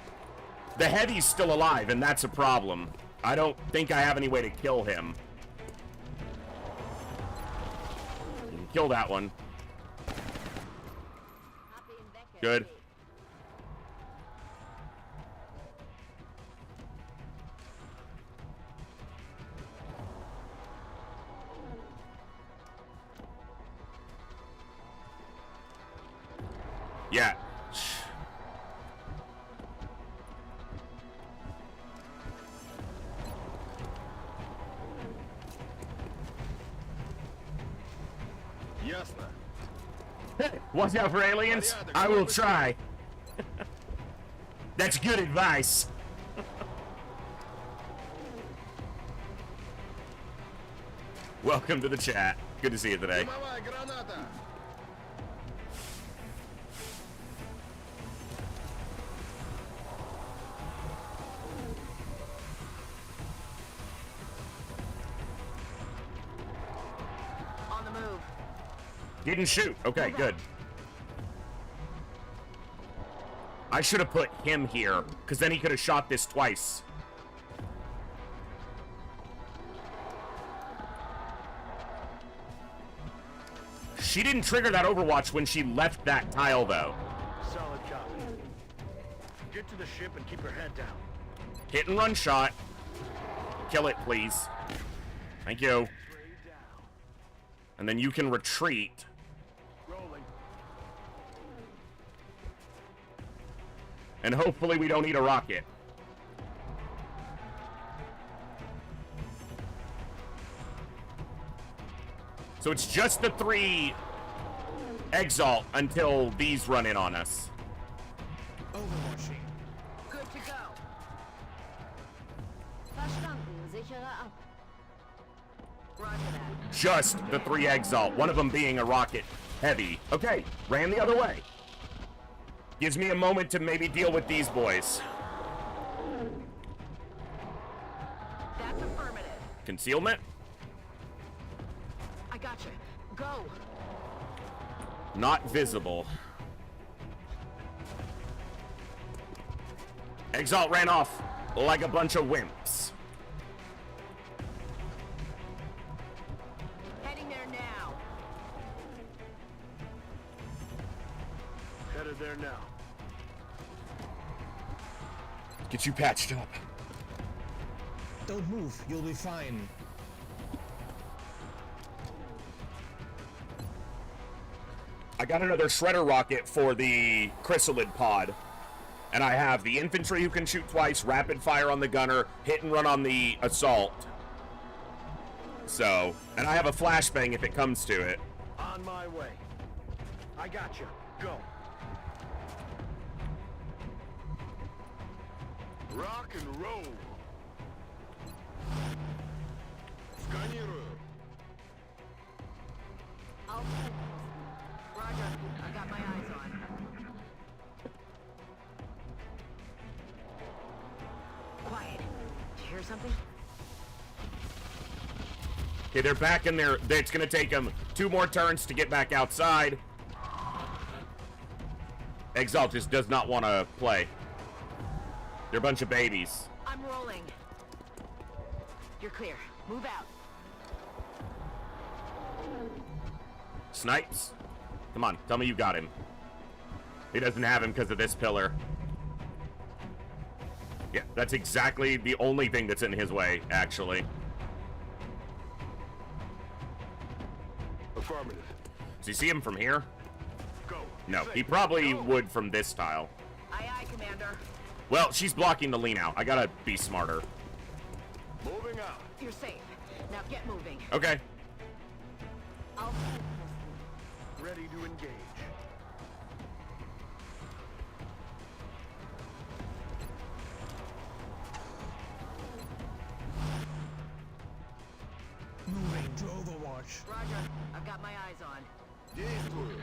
The heavy's still alive, and that's a problem. I don't think I have any way to kill him. You can kill that one. Good. Yeah. Ясно. Watch out for aliens? I will try. That's good advice. Welcome to the chat. Good to see you today. Дымовая граната. Didn't shoot. Okay, good. I should have put him here, because then he could have shot this twice. She didn't trigger that Overwatch when she left that tile, though. Solid copy. Get to the ship and keep your head down. Hit and run shot. Kill it, please. Thank you. And then you can retreat. Rolling. And hopefully we don't need a rocket. So it's just the 3 Exalt until these run in on us. Overwatching. Good to go. Verstanden, sichere ab. Roger that. Just the 3 Exalt, one of them being a rocket heavy. Okay, ran the other way. Gives me a moment to maybe deal with these boys. That's affirmative. Concealment? I gotcha. Go. Not visible. Exalt ran off like a bunch of wimps. Heading there now. Headed there now. Get you patched up. Don't move, you'll be fine. I got another shredder rocket for the chrysalid pod. And I have the infantry who can shoot twice, rapid fire on the gunner, hit and run on the assault. So, and I have a flashbang if it comes to it. On my way. I gotcha. Go. Rock and roll. Сканирую. Roger. I got my eyes on. Quiet. Did you hear something? Okay, they're back in there. It's gonna take them 2 more turns to get back outside. Exalt just does not want to play. They're a bunch of babies. I'm rolling. You're clear. Move out. Snipes? Come on, tell me you got him. He doesn't have him because of this pillar. Yeah, that's exactly the only thing that's in his way, actually. Affirmative. Does he see him from here? Go. No, Say, he probably go. would from this tile. Aye, aye, Commander. Well, she's blocking the lean out. I gotta be smarter. Moving out. You're safe. Now get moving. Okay. Ready to engage. Moving to Overwatch. Roger. I've got my eyes on. Действую.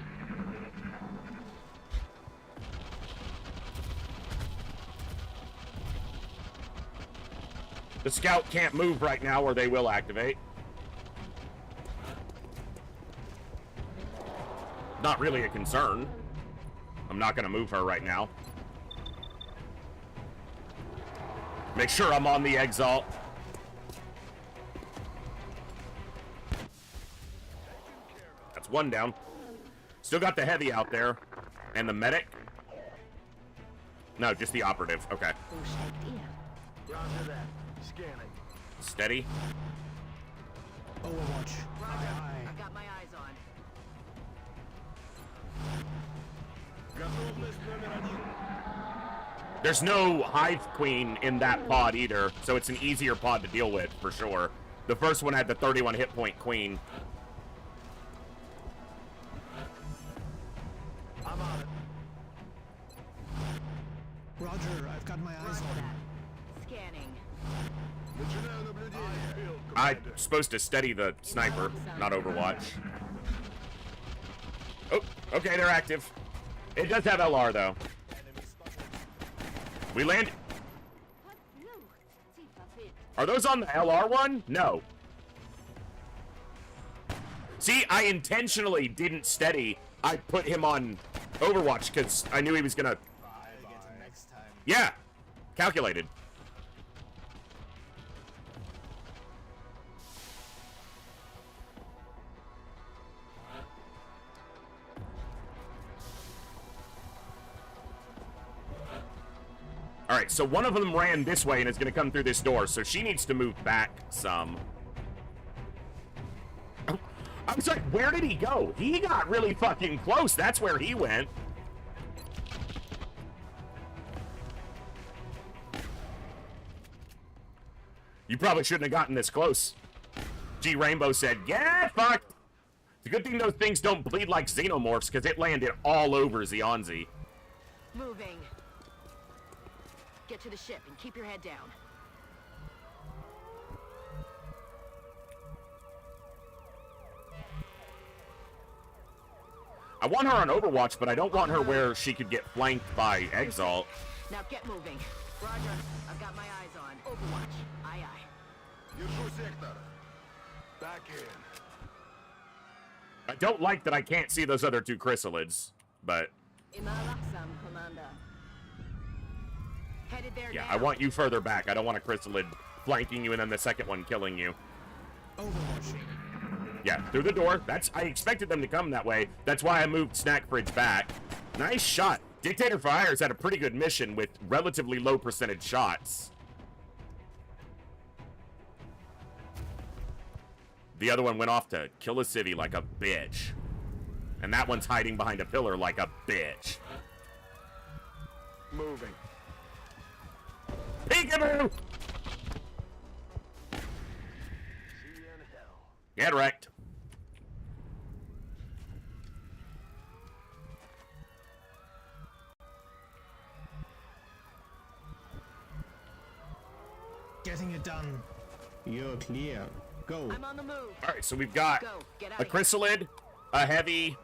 The scout can't move right now or they will activate. Not really a concern. I'm not going to move her right now. Make sure I'm on the Exalt. That's 1 down. Still got the heavy out there. And the medic. No, just the operative. Okay. Roger that. Scanning. Steady. Overwatch. Roger. Aye, I've got my eyes on. Готовность номер 1. There's no Hive Queen in that pod either, so it's an easier pod to deal with, for sure. The first one had the 31 hit point Queen. I'm on it. Roger, I've got my eyes Roger on. that. Scanning. Начинаю наблюдение. I'm supposed to steady the sniper, not Overwatch. Oh, okay, they're active. It does have LR, though. We landed. Are those on the LR one? No. See, I intentionally didn't steady. I put him on Overwatch because I knew he was gonna... Yeah, calculated. All right, so one of them ran this way and is going to come through this door, so she needs to move back some. I was like, where did he go? He got really fucking close. That's where he went. You probably shouldn't have gotten this close. G Rainbow said, yeah, fuck. It's a good thing those things don't bleed like xenomorphs, because it landed all over Zionzi. Moving. Get to the ship and keep your head down. I want her on Overwatch, but I don't want her where she could get flanked by Exalt. Now get moving. Roger. I've got my eyes on Overwatch. Aye, aye. Держу сектор. Back in. I don't like that I can't see those other two chrysalids, but... Commander. Headed there yeah, now. I want you further back. I don't want a chrysalid flanking you and then the second one killing you. Overwatching. Yeah, through the door. I expected them to come that way. That's why I moved Snack Fridge back. Nice shot. Dictator Fires had a pretty good mission with relatively low percentage shots. The other one went off to kill a civvy like a bitch. And that one's hiding behind a pillar like a bitch. Moving. Peekaboo! See you in hell. Get wrecked. Getting it done. You're clear. Go. I'm on the move. All right, so we've got Go. Get out a of here. chrysalid, a heavy.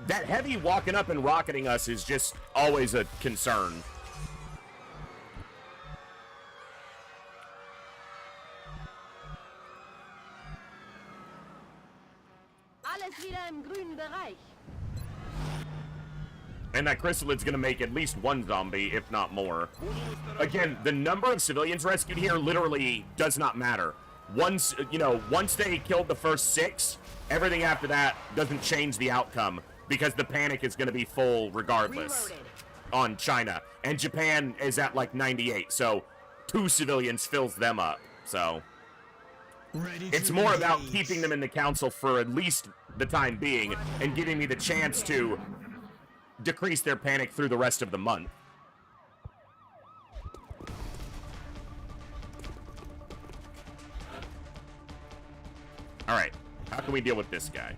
That heavy walking up and rocketing us is just always a concern. Alles wieder im grünen Bereich. And that chrysalid's gonna make at least one zombie, if not more. Again, the number of civilians rescued here literally does not matter. Once they killed the first 6, everything after that doesn't change the outcome because the panic is gonna be full regardless. Reloaded. On China. And Japan is at like 98, so 2 civilians fills them up, so... Ready It's to more about engage. keeping them in the council for at least the time being and giving me the chance to decrease their panic through the rest of the month. Alright, how can we deal with this guy?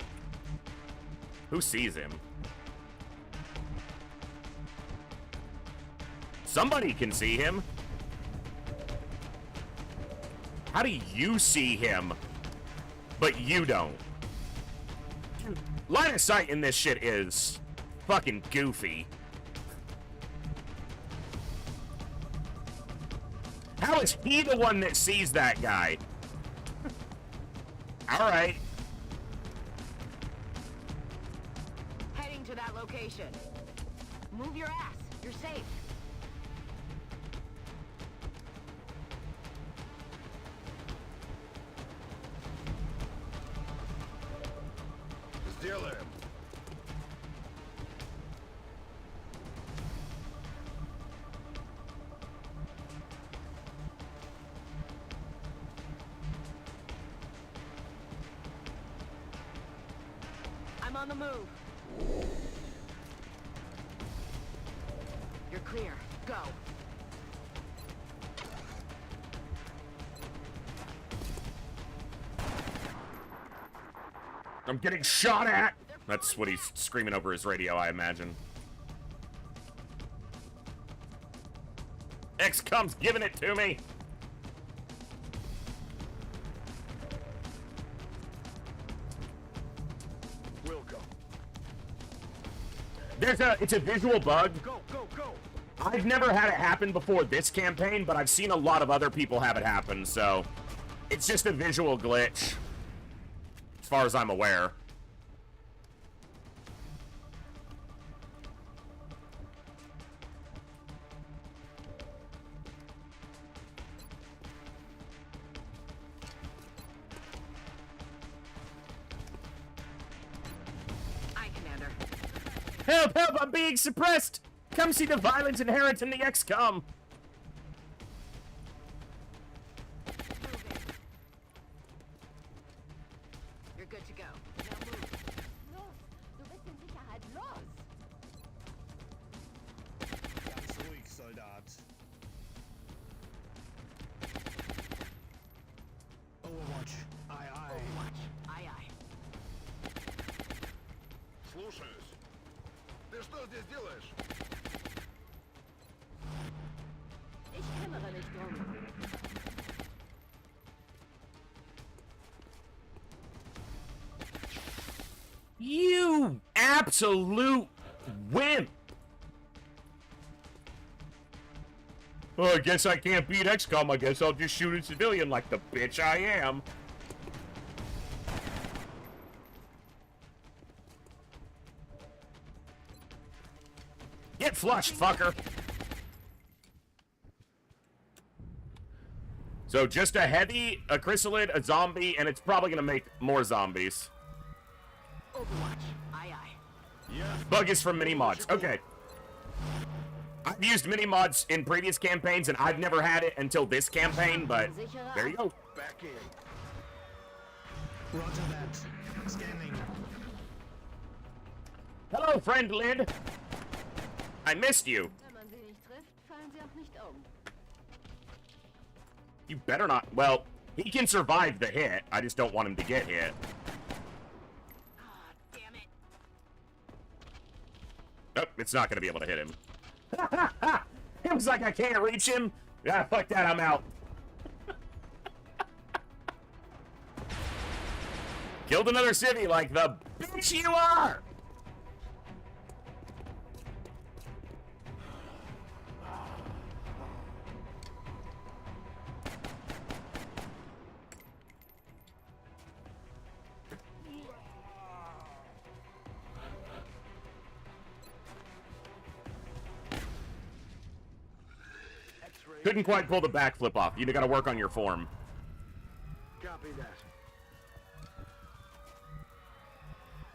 Who sees him? Somebody can see him. How do you see him, but you don't? Dude, line of sight in this shit is fucking goofy. How is he the one that sees that guy? All right. Heading to that location. Move your ass. You're safe. Сделаем. I'm on the move. You're clear. Go. I'm getting shot at. That's what he's screaming over his radio, I imagine. XCOM's giving it to me. We'll go. It's a visual bug. Go, go, go. I've never had it happen before this campaign, but I've seen a lot of other people have it happen, so it's just a visual glitch. as far as I'm aware. Aye, Commander. Help, help, I'm being suppressed! Come see the violence inherent in the XCOM! You're good to go. Now move. Los! Du bist in Sicherheit. Los! Ganz ruhig, Soldat. Overwatch. Aye, aye. Overwatch. Aye, aye. Слушаюсь. Ты что здесь делаешь? Ich kümmere mich drum. You absolute wimp! Well, I guess I can't beat XCOM. I guess I'll just shoot a civilian like the bitch I am. Get flushed, fucker! So just a heavy, a chrysalid, a zombie, and it's probably gonna make more zombies. Overwatch. Aye, aye. Bug is from mini-mods. Okay. I've used mini-mods in previous campaigns, and I've never had it until this campaign, but there you go. Back in. Roger that. Scanning. Hello, friend Lid. I missed you. Wenn man sie nicht trifft, fallen sie auch nicht You better not. Well, he can survive the hit. I just don't want him to get hit. Ah, damn it. Nope, it's not going to be able to hit him. It was like I can't reach him. Ah, fuck that, I'm out. Killed another civvy like the bitch you are! Couldn't quite pull the backflip off. You gotta work on your form. Copy that.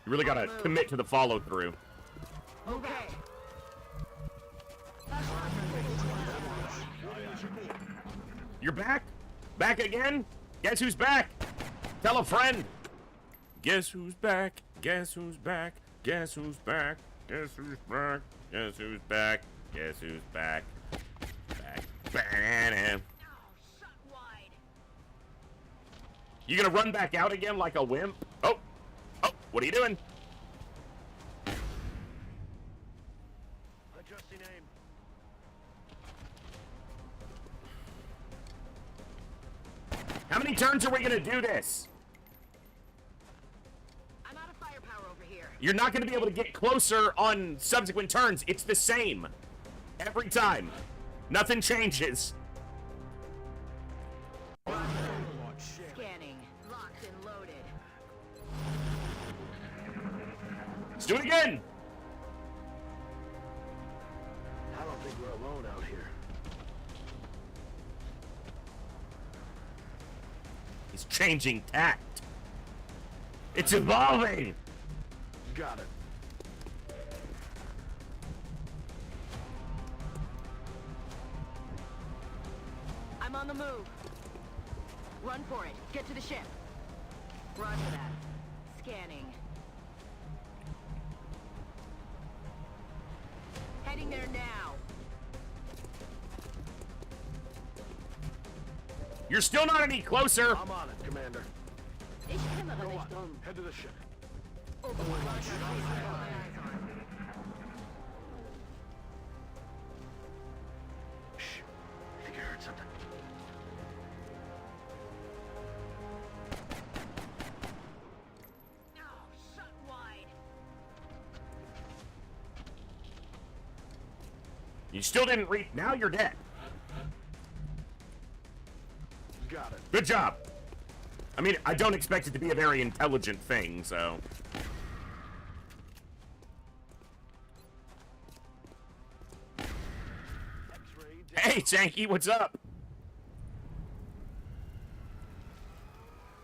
You really gotta commit to the follow through. Okay. You're back? Back again? Guess who's back? Tell a friend. Guess who's back? Guess who's back? Guess who's back? Guess who's back? Guess who's back? Guess who's back? Back. Shot wide. You gonna run back out again like a wimp? Oh, what are you doing? Adjusting aim. How many turns are we gonna do this? I'm out of firepower over here. You're not gonna be able to get closer on subsequent turns. It's the same. Every time. Nothing changes. Scanning. Locked and loaded. Let's do it again. I don't think we're alone out here. He's changing tact. It's evolving. Got it. I'm on the move. Run for it. Get to the ship. Roger that. Scanning. Heading there now. You're still not any closer. I'm on it, Commander. Ich kümmere Go mich on. drum. Head to the ship. Shh. I think I heard something. No, shot wide. You still didn't reach. Now you're dead. Got it. Good job. I mean, I don't expect it to be a very intelligent thing, so... Hey, Tanky, what's up?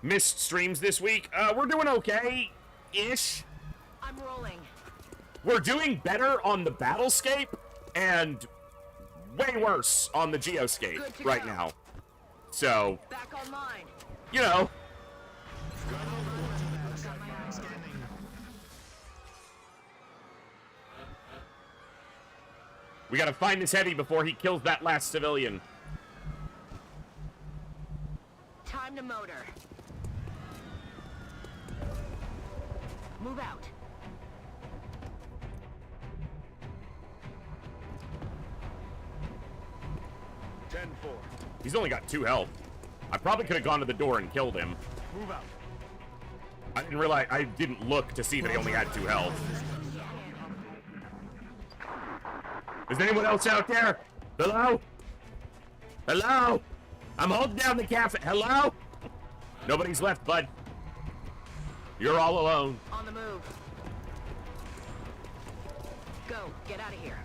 Missed streams this week? We're doing okay-ish. I'm rolling. We're doing better on the Battlescape, and way worse on the Geoscape right now. So, Back online. you know. We gotta find this heavy before he kills that last civilian. Time to motor. Move out. He's only got 2 health. I probably could have gone to the door and killed him. Move out. I didn't realize, I didn't look to see that he only had 2 health. Is anyone else out there? Hello? Hello? I'm holding down the cafe. Hello? Nobody's left, bud. You're all alone. On the move. Go. Get out of here.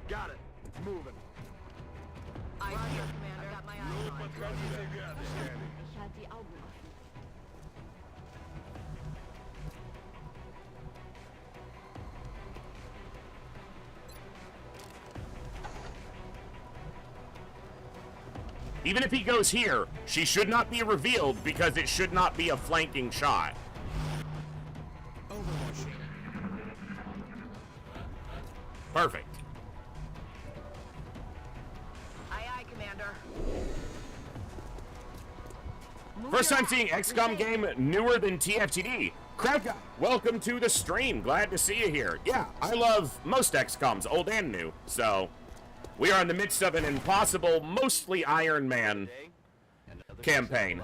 Got it. Moving. I see you, Commander. I got my eyes on it. Even if he goes here, she should not be revealed because it should not be a flanking shot. Perfect. Aye, aye, Commander. First time seeing XCOM game newer than TFTD. Crowd guy, welcome to the stream. Glad to see you here. Yeah, I love most XCOMs, old and new. So, we are in the midst of an impossible, mostly Iron Man campaign.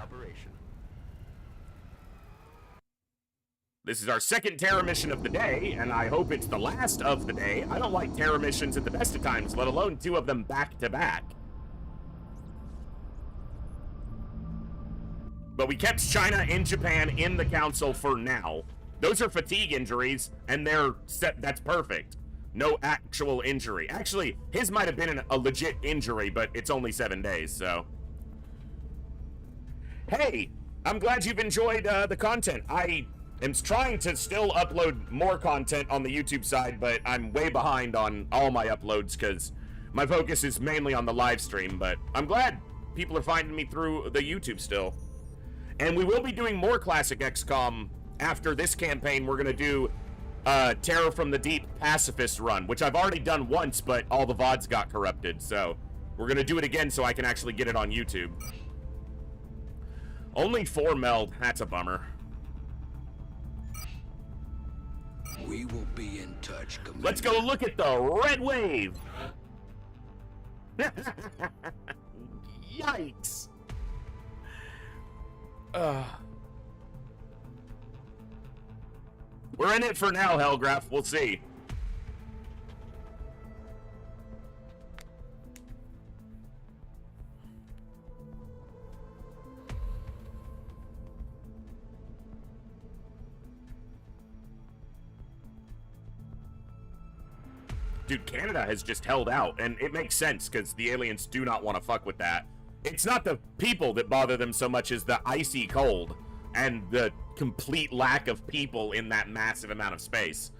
This is our second terror mission of the day, and I hope it's the last of the day. I don't like terror missions at the best of times, let alone 2 of them back to back. But we kept China and Japan in the council for now. Those are fatigue injuries, and they're set. That's perfect. No actual injury. Actually, his might have been a legit injury, but it's only 7 days, so. Hey, I'm glad you've enjoyed the content. I am trying to still upload more content on the YouTube side, but I'm way behind on all my uploads because my focus is mainly on the live stream, but I'm glad people are finding me through the YouTube still. And we will be doing more classic XCOM after this campaign. We're going to do Terror from the Deep Pacifist run, which I've already done once, but all the VODs got corrupted, so we're going to do it again so I can actually get it on YouTube. Only 4 meld. That's a bummer. We will be in touch, Commander. Let's go look at the red wave. Yikes. We're in it for now, Hellgraph. We'll see. Dude, Canada has just held out, and it makes sense because the aliens do not want to fuck with that. It's not the people that bother them so much as the icy cold and the complete lack of people in that massive amount of space.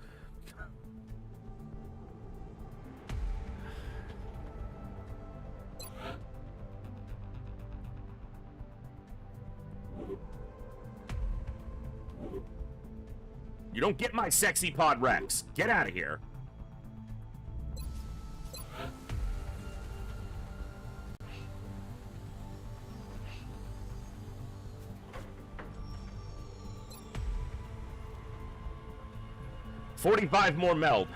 You don't get my sexy pod Rex. Get out of here. $45 more meld,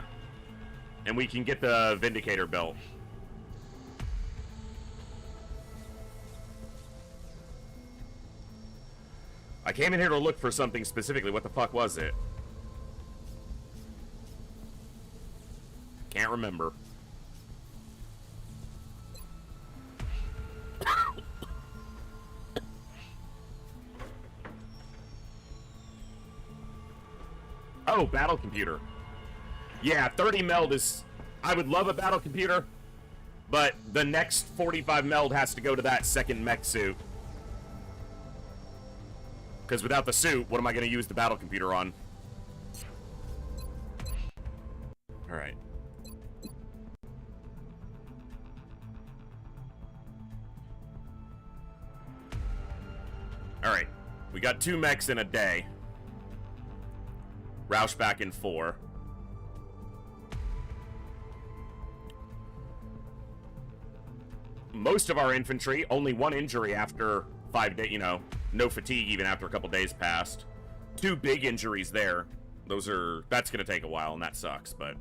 and we can get the Vindicator built. I came in here to look for something specifically. What the fuck was it? Can't remember. Oh, battle computer. Yeah, 30 meld is... I would love a battle computer, but the next 45 meld has to go to that second mech suit. Because without the suit, what am I going to use the battle computer on? Alright. Alright. We got 2 mechs in a day. Roush back in 4. Most of our infantry, only 1 injury after 5 days, you know, no fatigue even after a couple days passed. 2 big injuries there. That's gonna take a while, and that sucks, but...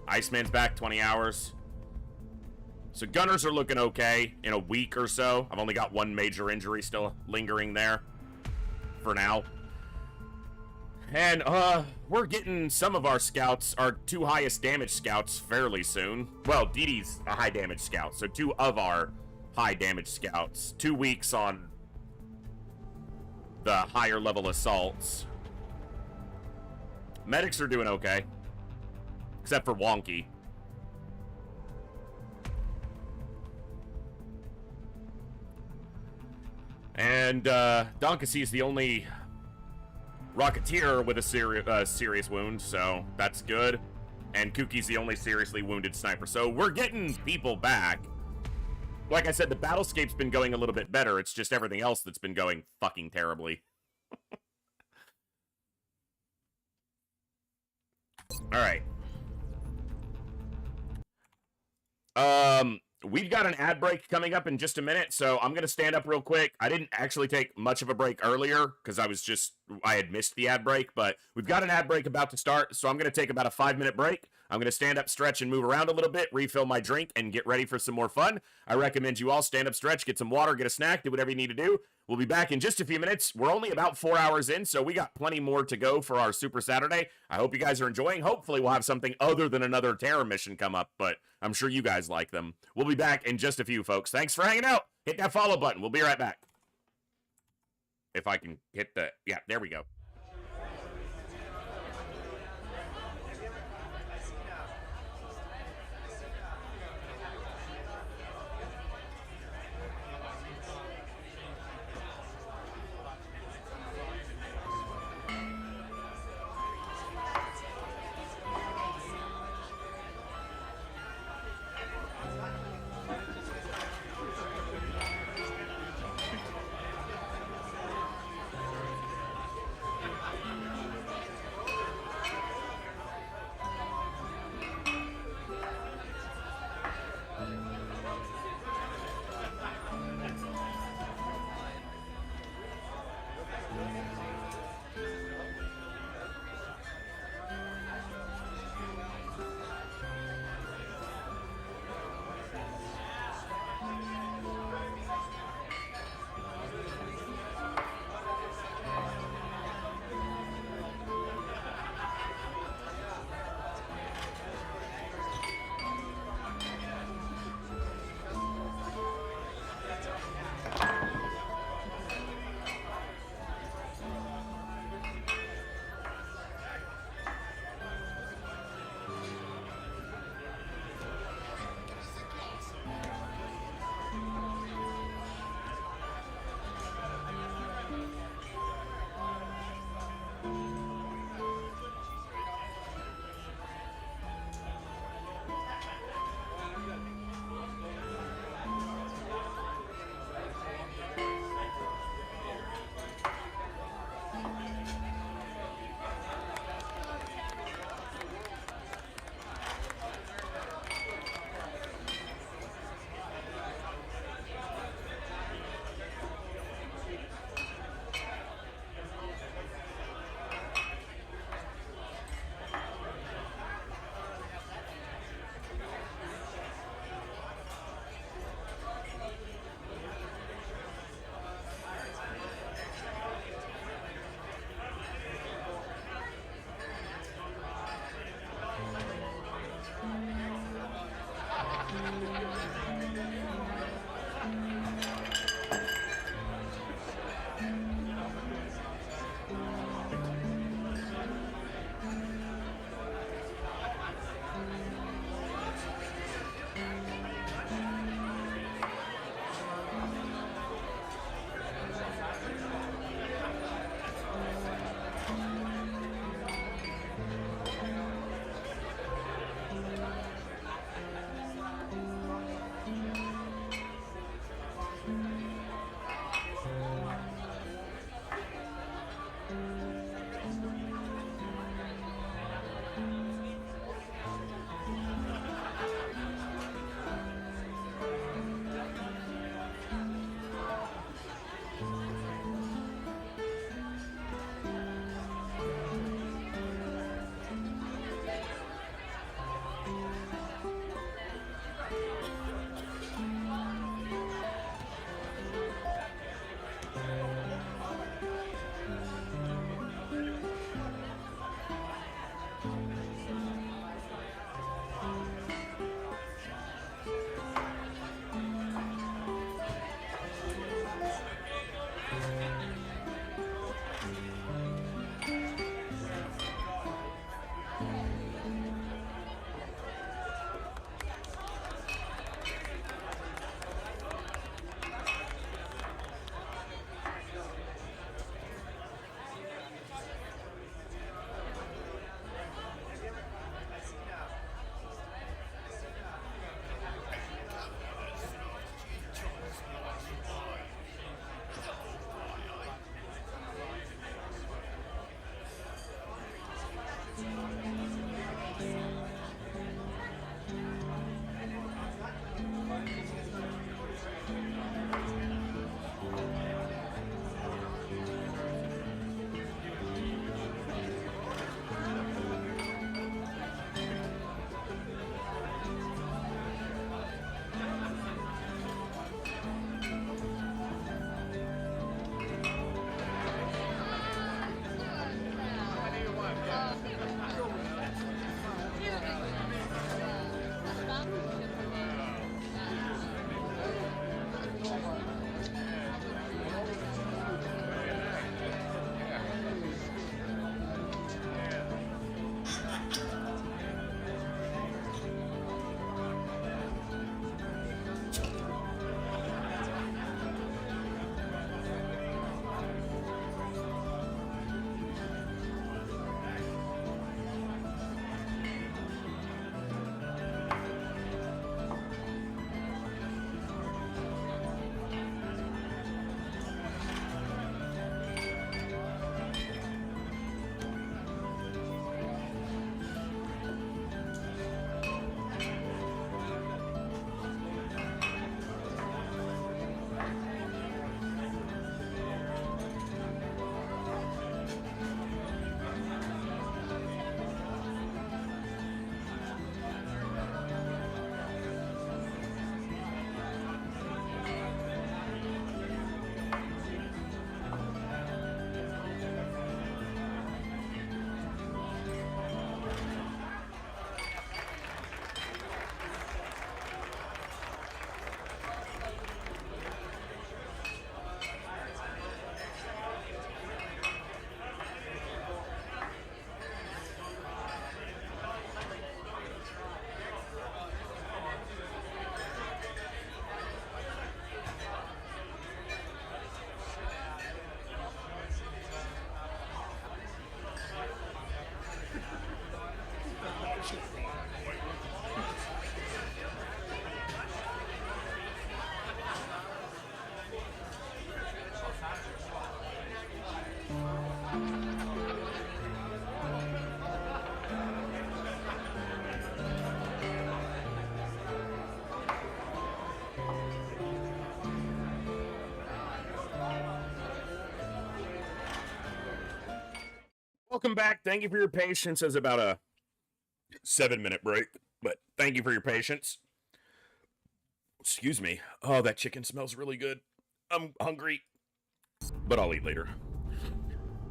Iceman's back 20 hours. So gunners are looking okay in a week or so. I've only got 1 major injury still lingering there. For now. And, we're getting some of our scouts, our 2 highest damage scouts, fairly soon. Well, Dee Dee's a high damage scout, so 2 of our high damage scouts. 2 weeks on the higher level assaults. Medics are doing okay. Except for Wonky. And, Donkasy is the only... Rocketeer with a serious wound, so that's good. And Kookie's the only seriously wounded sniper. So we're getting people back. Like I said, the battlescape's been going a little bit better. It's just everything else that's been going fucking terribly. Alright. We've got an ad break coming up in just a minute, so I'm going to stand up real quick. I didn't actually take much of a break earlier, because I had missed the ad break, but we've got an ad break about to start, so I'm going to take about a 5-minute break. I'm going to stand up, stretch, and move around a little bit, refill my drink, and get ready for some more fun. I recommend you all stand up, stretch, get some water, get a snack, do whatever you need to do. We'll be back in just a few minutes. We're only about 4 hours in, so we got plenty more to go for our Super Saturday. I hope you guys are enjoying. Hopefully we'll have something other than another terror mission come up, but I'm sure you guys like them. We'll be back in just a few, folks. Thanks for hanging out. Hit that follow button. We'll be right back. If I can hit the... Yeah, there we go. welcome back. Thank you for your patience. It was about a 7-minute break, but thank you for your patience. Excuse me. Oh, that chicken smells really good. I'm hungry, but I'll eat later.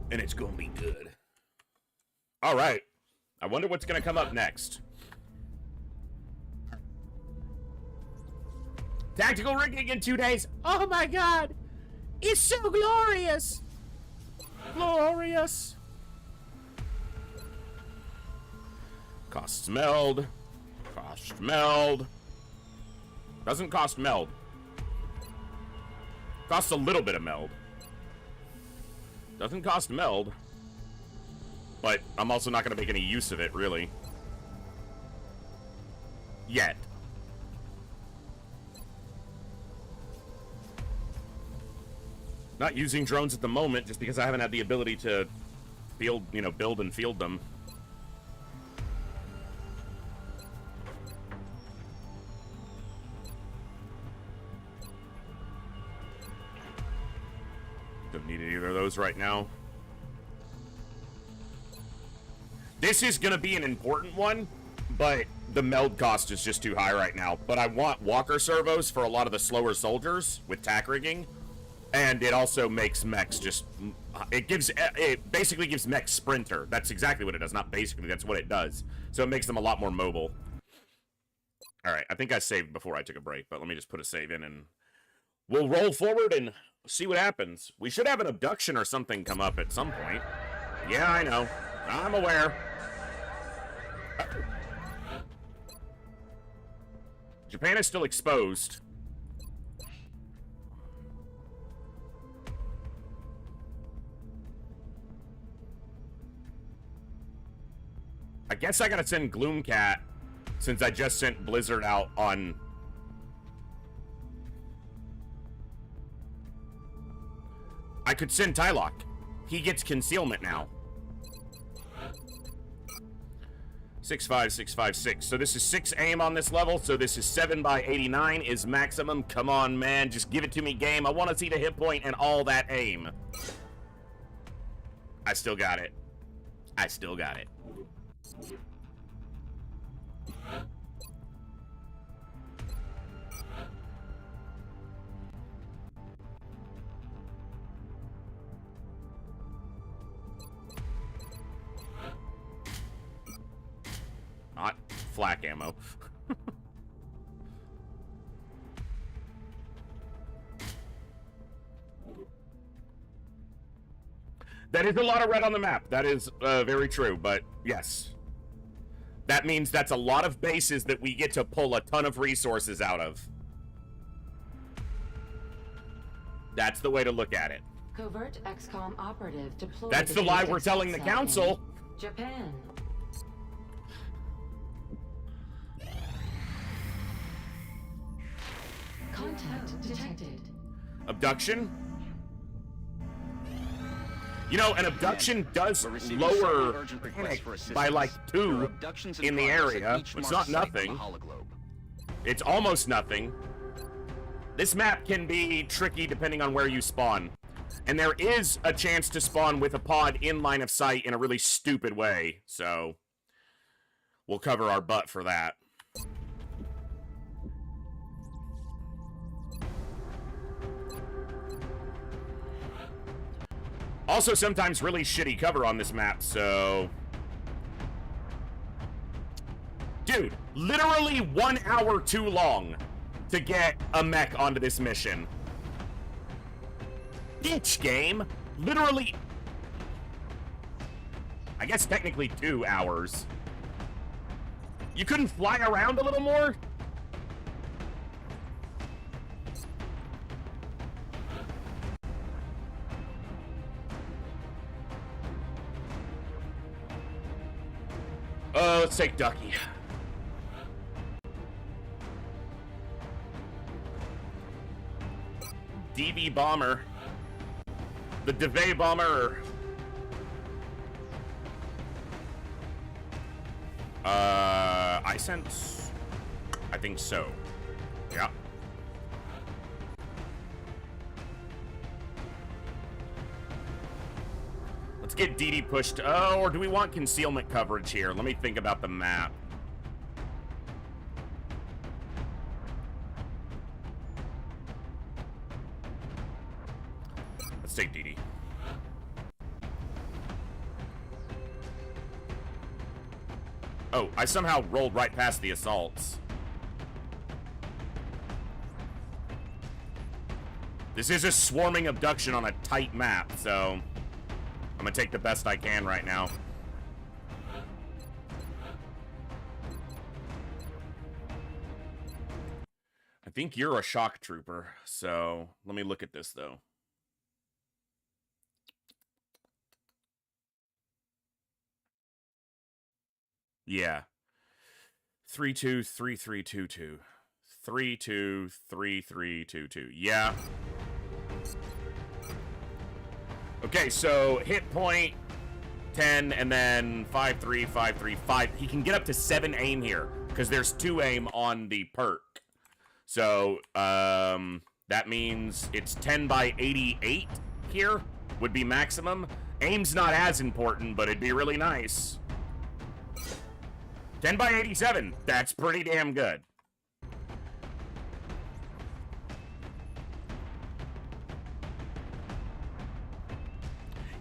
And it's gonna be good. All right. I wonder what's gonna come up next. Tactical rigging in 2 days. Oh my god. It's so glorious. Glorious. Costs meld. Cost meld. Doesn't cost meld. Costs a little bit of meld. Doesn't cost meld. But I'm also not going to make any use of it, really. Yet. Not using drones at the moment, just because I haven't had the ability to build and field them. Don't need either of those right now. This is going to be an important one, but the meld cost is just too high right now. But I want walker servos for a lot of the slower soldiers with tack rigging. And it also makes mechs just... It basically gives mechs sprinter. That's exactly what it does. Not basically, that's what it does. So it makes them a lot more mobile. Alright, I think I saved before I took a break, but let me just put a save in and... We'll roll forward and see what happens. We should have an abduction or something come up at some point. Yeah, I know. I'm aware. Japan is still exposed. I guess I gotta send Gloomcat, since I just sent Blizzard out on... I could send Tylock. He gets concealment now. 65656. So this is 6 aim on this level, so this is 7 by 89 is maximum. Come on, man. Just give it to me, game. I want to see the hit point and all that aim. I still got it. I still got it. Not flak ammo. That is a lot of red on the map. That is very true, but yes. That means that's a lot of bases that we get to pull a ton of resources out of. That's the way to look at it. Covert XCOM operative deployed. That's the lie we're telling the council. Japan. Contact detected. Abduction? You know, an abduction does lower panic by like 2 in the area. It's not nothing. It's almost nothing. This map can be tricky depending on where you spawn. And there is a chance to spawn with a pod in line of sight in a really stupid way. So, we'll cover our butt for that. Also, sometimes really shitty cover on this map, so... Dude, literally 1 hour too long to get a mech onto this mission. Bitch, game. Literally... I guess technically 2 hours. You couldn't fly around a little more? Let's take Ducky. DB bomber. The DeVay bomber. I sense. I think so. Yeah. Let's get DD pushed. Oh, or do we want concealment coverage here? Let me think about the map. Let's take DD. Oh, I somehow rolled right past the assaults. This is a swarming abduction on a tight map, so I'm gonna take the best I can right now. I think you're a shock trooper, so let me look at this though. Yeah. 323322. 323322. Yeah. Okay, so hit point 10 and then 53535. He can get up to 7 aim here because there's 2 aim on the perk. So that means it's 10 by 88 here would be maximum. Aim's not as important, but it'd be really nice. 10 by 87. That's pretty damn good.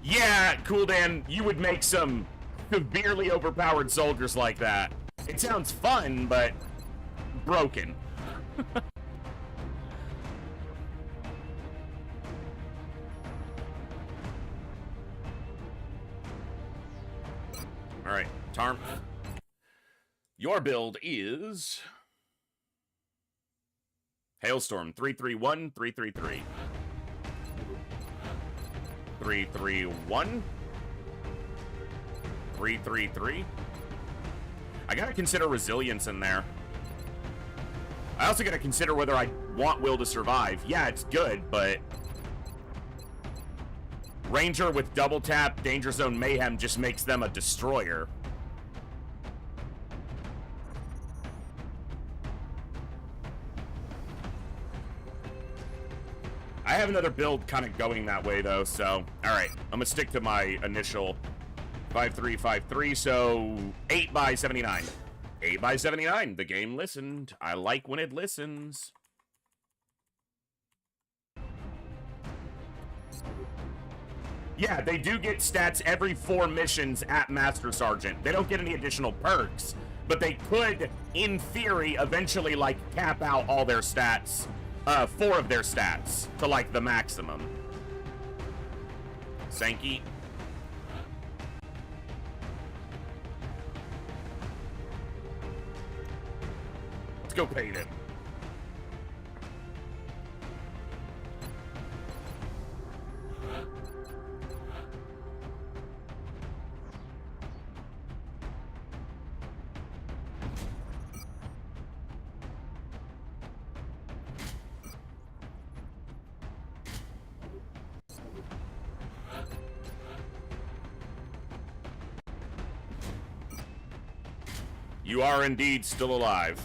Yeah, Cool Dan, you would make some severely overpowered soldiers like that. It sounds fun, but broken. All right, Tarm. Your build is Hailstorm 331 333. 331 333. I gotta consider resilience in there. I also gotta consider whether I want Will to survive. Yeah, it's good, but Ranger with double tap, Danger Zone Mayhem just makes them a destroyer. I have another build kind of going that way, though, so... Alright, I'm gonna stick to my initial 5353, so 8 by 79. 8 by 79. The game listened. I like when it listens. Yeah, they do get stats every 4 missions at Master Sergeant. They don't get any additional perks, but they could, in theory, eventually, like, cap out all their stats. 4 of their stats to, like, the maximum. Sankey. Let's go paint it. You are indeed still alive.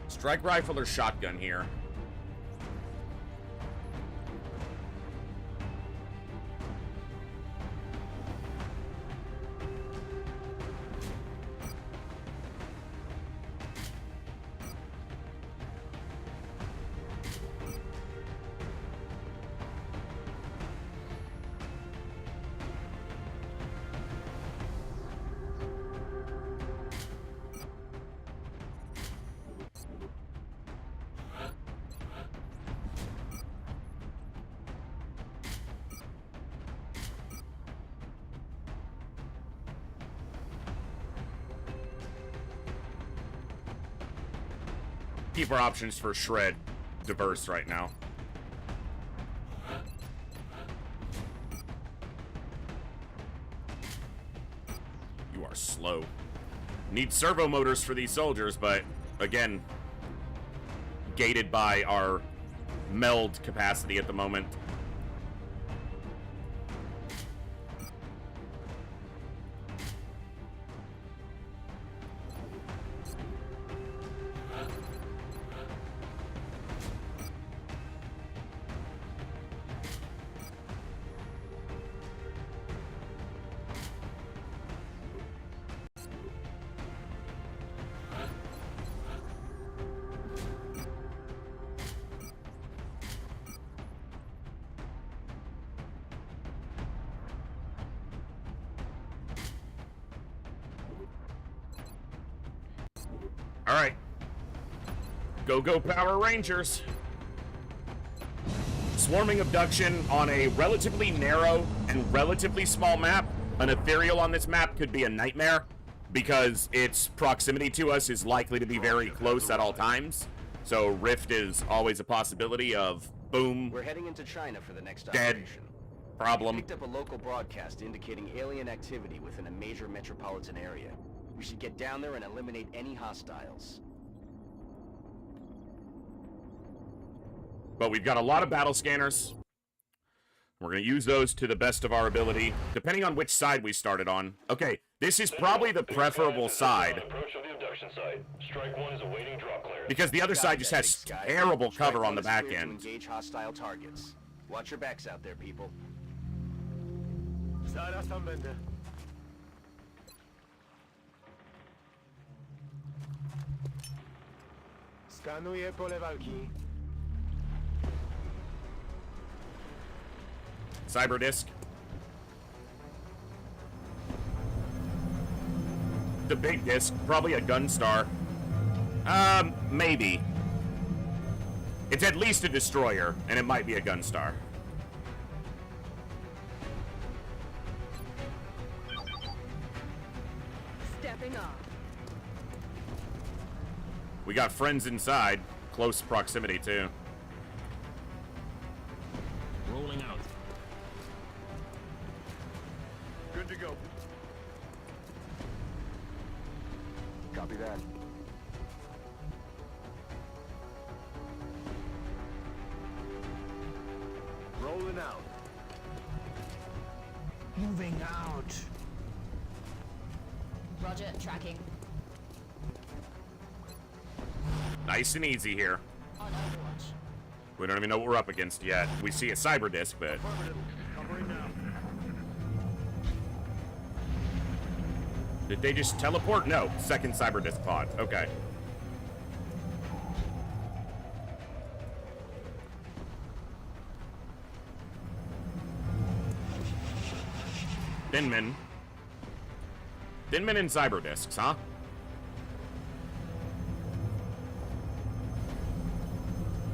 Strike rifle or shotgun here? Keep our options for shred diverse right now. You are slow. Need servo motors for these soldiers, but again, gated by our meld capacity at the moment. All right. Go Power Rangers. Swarming abduction on a relatively narrow and relatively small map. An ethereal on this map could be a nightmare because its proximity to us is likely to be very close at all times. So Rift is always a possibility of boom. We're heading into China for the next dead operation. problem. Picked up a local broadcast indicating alien activity within a major metropolitan area. We should get down there and eliminate any hostiles. But we've got a lot of battle scanners. We're going to use those to the best of our ability, depending on which side we started on. Okay, this is probably the preferable side. Approach of the abduction site. Strike 1 is awaiting drop clearance. Because the other side just has terrible cover on the back end. Engage hostile targets. Watch your backs out there, people. Skanuję pole walki. Cyberdisk. The big disc, probably a Gunstar. Maybe. It's at least a destroyer, and it might be a Gunstar. Stepping off. We got friends inside. Close proximity, too. Rolling out. Good to go. Copy that. Rolling out. Moving out. Roger, tracking. Nice and easy here. On Overwatch. We don't even know what we're up against yet. We see a Cyberdisk, but... Covering now. Did they just teleport? No. Second Cyberdisk pod. Okay. Thinman. Thinman and Cyberdisks, huh?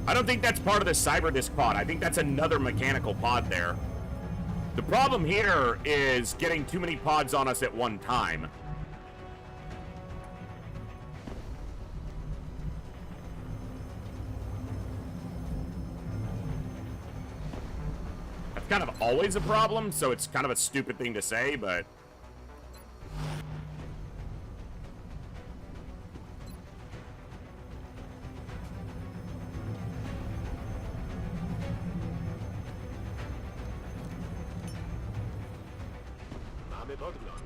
I don't think that's part of the Cyberdisk pod. I think that's another mechanical pod there. The problem here is getting too many pods on us at one time. That's kind of always a problem, so it's kind of a stupid thing to say, but... Mamy podgląd.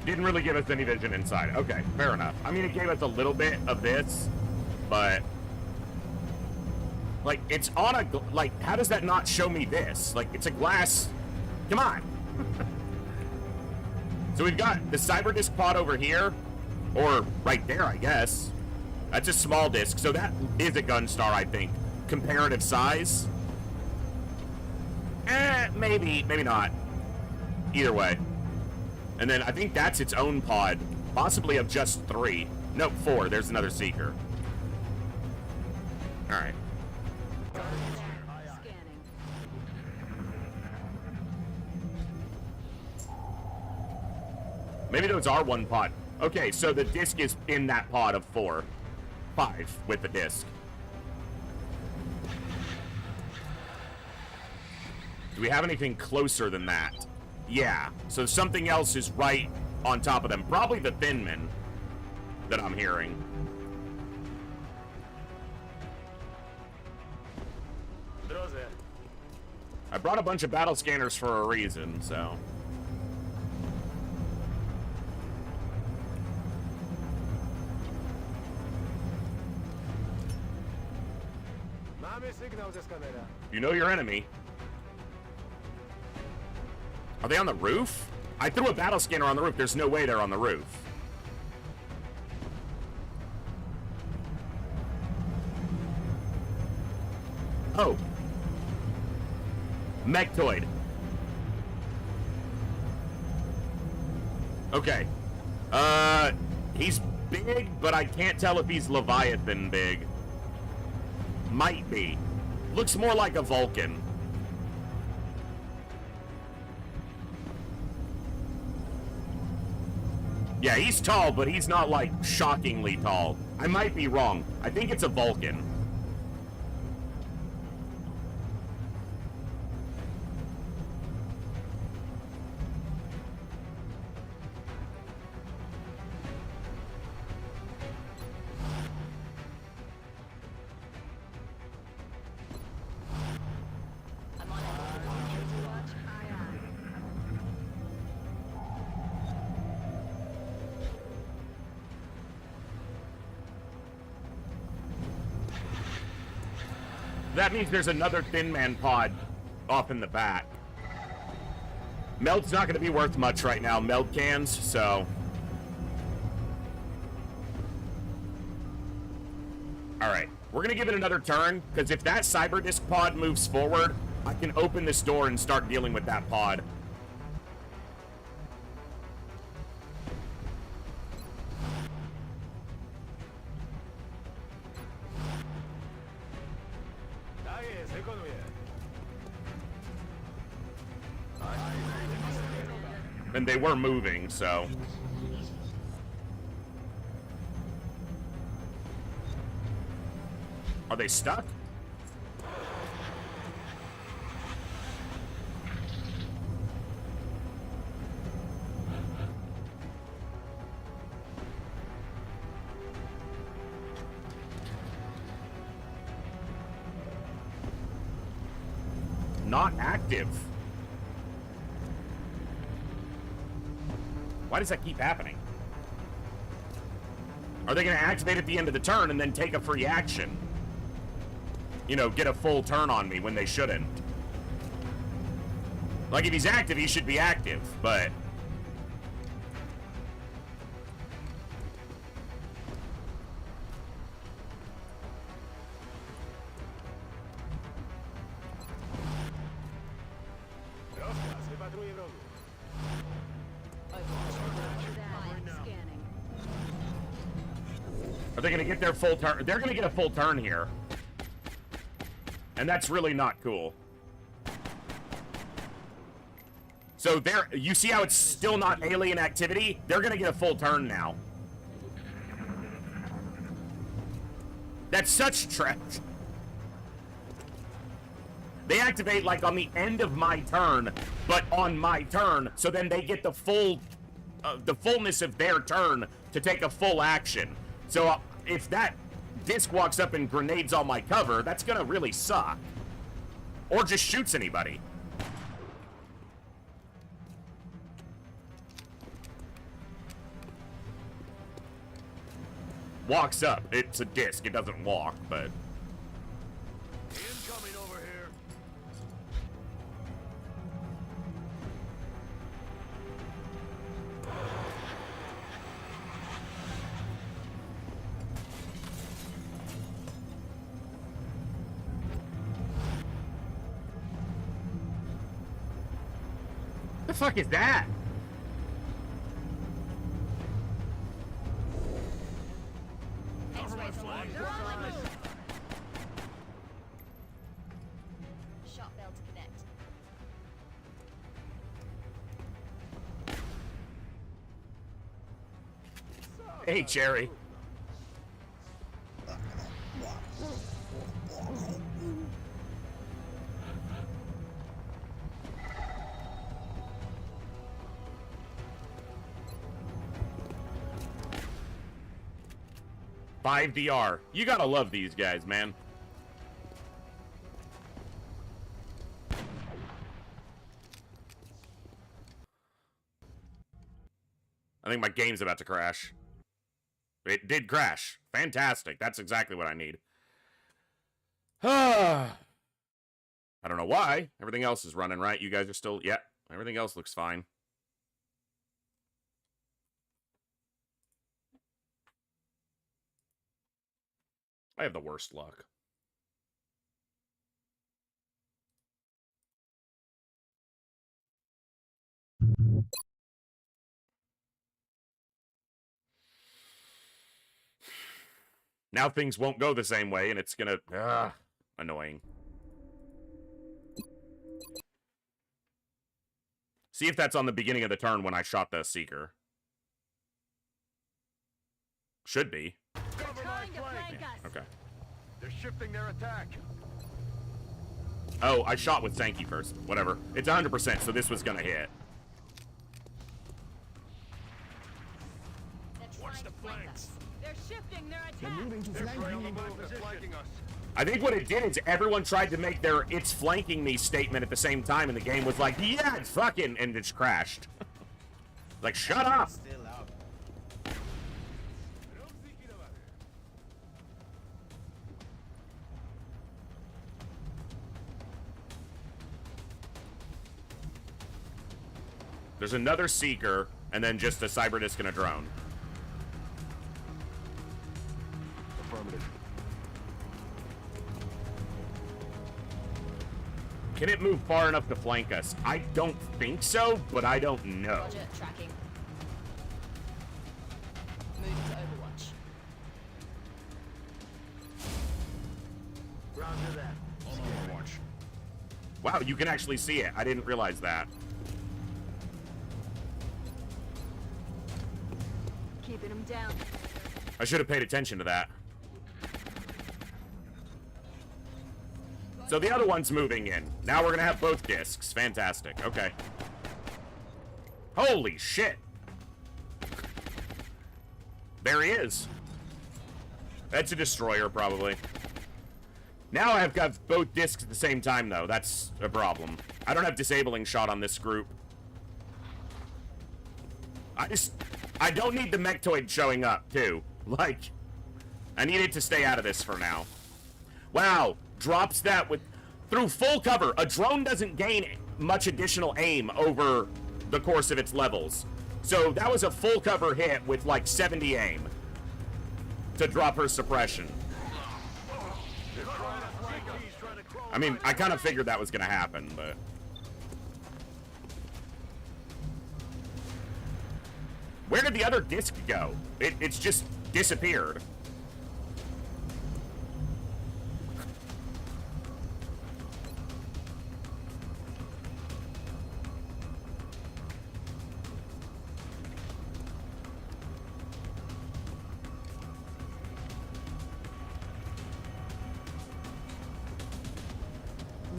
Didn't really give us any vision inside. Okay, fair enough. I mean, it gave us a little bit of this, but... Like, it's on a... Like, how does that not show me this? Like, it's a glass... Come on! So we've got the Cyberdisk pod over here, or right there, I guess. That's a small disc, so that is a Gunstar, I think. Comparative size? Maybe, maybe not. Either way. And then I think that's its own pod, possibly of just 3. Nope, 4. There's another Seeker. Alright. Scanning. Maybe those are one pod. Okay, so the disc is in that pod of 4. 5 with the disc. Do we have anything closer than that? Yeah, so something else is right on top of them. Probably the Thinman that I'm hearing. I brought a bunch of battle scanners for a reason, so... Mamy sygnał ze skanera. You know your enemy. Are they on the roof? I threw a battle scanner on the roof. There's no way they're on the roof. Oh. Mechtoid. Okay. He's big, but I can't tell if he's Leviathan big. Might be. Looks more like a Vulcan. Yeah, he's tall, but he's not, like, shockingly tall. I might be wrong. I think it's a Vulcan. That means there's another Thin Man pod off in the back. Meld's not going to be worth much right now, meld cans, so... Alright, we're going to give it another turn, because if that cyber disc pod moves forward, I can open this door and start dealing with that pod. And they were moving, so... Are they stuck? Not active. Why does that keep happening? Are they going to activate at the end of the turn and then take a free action? You know, get a full turn on me when they shouldn't. Like, if he's active, he should be active, but... Are they going to get their full turn? They're going to get a full turn here. And that's really not cool. So there, you see how it's still not alien activity? They're going to get a full turn now. That's such trash. They activate like on the end of my turn, but on my turn, so then they get the fullness of their turn to take a full action. So if that disc walks up and grenades all my cover, that's gonna really suck. Or just shoots anybody. Walks up. It's a disc. It doesn't walk, but... Incoming over here. The fuck is that? Shot bell to connect. Hey, Cherry. Five DR. You gotta love these guys, man. I think my game's about to crash. It did crash. Fantastic. That's exactly what I need. I don't know why. Everything else is running, right? You guys are still... Yeah, everything else looks fine. I have the worst luck. Now things won't go the same way, and it's gonna... annoying. See if that's on the beginning of the turn when I shot the Seeker. Should be. Cover my flank. Okay. They're shifting their attack. Oh, I shot with Sankey first. Whatever. It's 100%, so this was gonna hit. Watch the flanks. They're shifting their attack. They're moving to flank me. They're flanking us. I think what it did is everyone tried to make their "it's flanking me" statement at the same time, and the game was like, yeah, it's fucking, and it just crashed. Like, shut up! Still out. There's another Seeker, and then just a Cyberdisc and a drone. Affirmative. Can it move far enough to flank us? I don't think so, but I don't know. Roger, tracking. Move to Overwatch. Roger that. On Overwatch. Wow, you can actually see it. I didn't realize that. Keeping them down. I should have paid attention to that. So the other one's moving in. Now we're gonna have both discs. Fantastic. Okay. Holy shit. There he is. That's a destroyer, probably. Now I've got both discs at the same time, though. That's a problem. I don't have disabling shot on this group. I don't need the Mechtoid showing up, too. Like, I need it to stay out of this for now. Wow. Drops that with... Through full cover, a drone doesn't gain much additional aim over the course of its levels. So that was a full cover hit with like 70 aim to drop her suppression. I mean, I kind of figured that was going to happen, but... Where did the other disc go? It's just disappeared.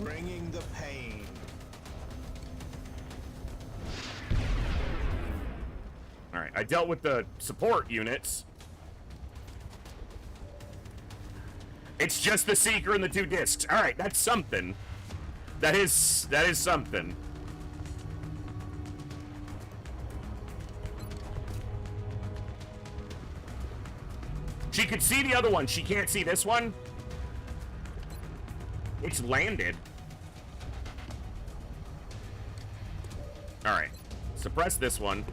Bringing the pain. Alright, I dealt with the support units. It's just the Seeker and the two discs. Alright, that's something. That is something. She could see the other one. She can't see this one. It's landed. Alright. Suppress this one.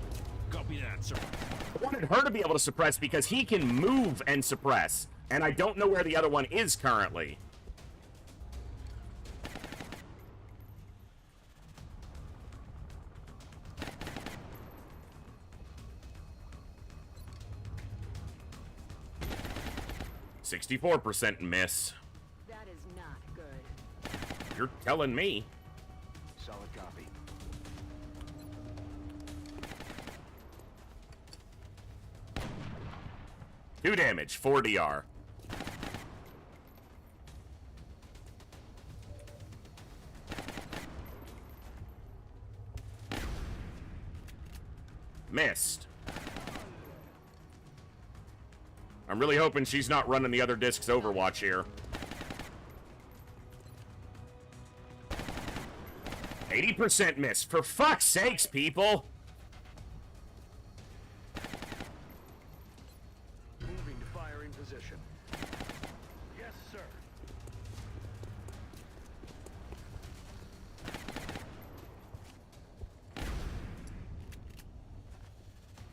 Copy that, sir. I wanted her to be able to suppress because he can move and suppress. And I don't know where the other one is currently. %64 miss. That is not good. You're telling me. Solid copy. Two damage, 4 DR. Missed. I'm really hoping she's not running the other discs Overwatch here. 80% miss. For fuck's sakes, people! Moving to firing position. Yes, sir.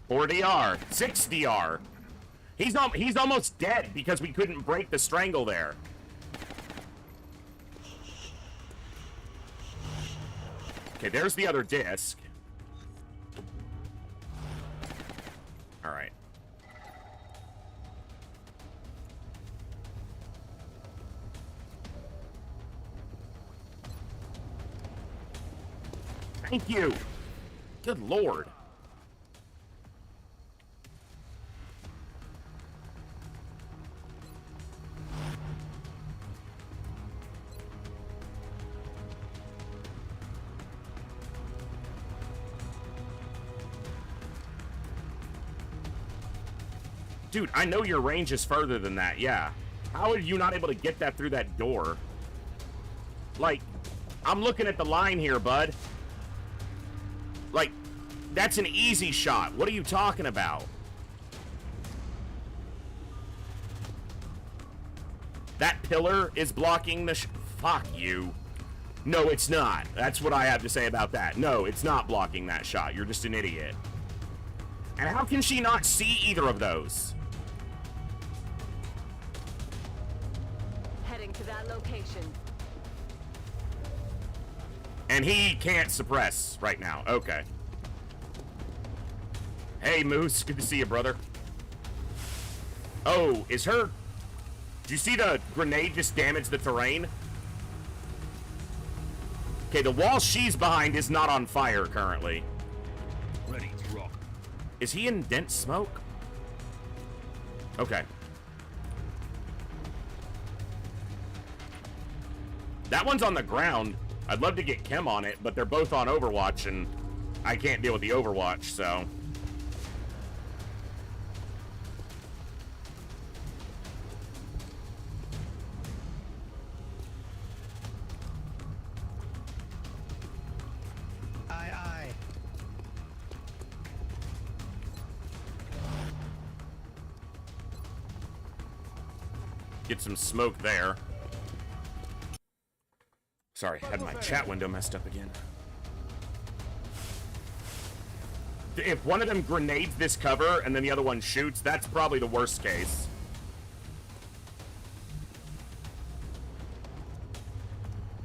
Four DR, 6 DR. He's almost dead because we couldn't break the strangle there. Okay, there's the other disc. All right. Thank you. Good lord. Dude, I know your range is further than that, yeah. How are you not able to get that through that door? Like, I'm looking at the line here, bud. Like, that's an easy shot. What are you talking about? That pillar is blocking the fuck you. No, it's not. That's what I have to say about that. No, it's not blocking that shot. You're just an idiot. And how can she not see either of those? Heading to that location. And he can't suppress right now. Okay. Hey, Moose. Good to see you, brother. Oh, is her... Did you see the grenade just damage the terrain? Okay, the wall she's behind is not on fire currently. Ready to rock. Is he in dense smoke? Okay. That one's on the ground. I'd love to get Kim on it, but they're both on Overwatch, and I can't deal with the Overwatch, so... Aye. Get some smoke there. Sorry, had my chat window messed up again. If one of them grenades this cover and then the other one shoots, that's probably the worst case.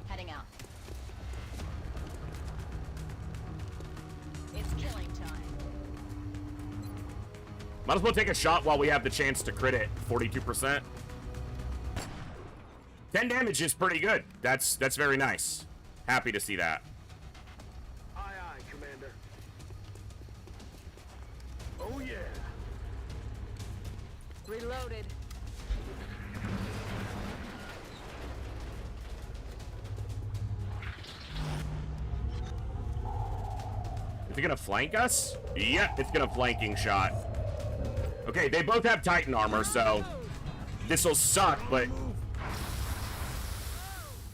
Heading out. It's killing time. Might as well take a shot while we have the chance to crit it. 42%. 10 damage is pretty good. That's very nice. Happy to see that. Aye, aye, Commander. Oh, yeah. Reloaded. Is it gonna flank us? Yep, it's gonna flanking shot. Okay, they both have Titan armor, so this'll suck, but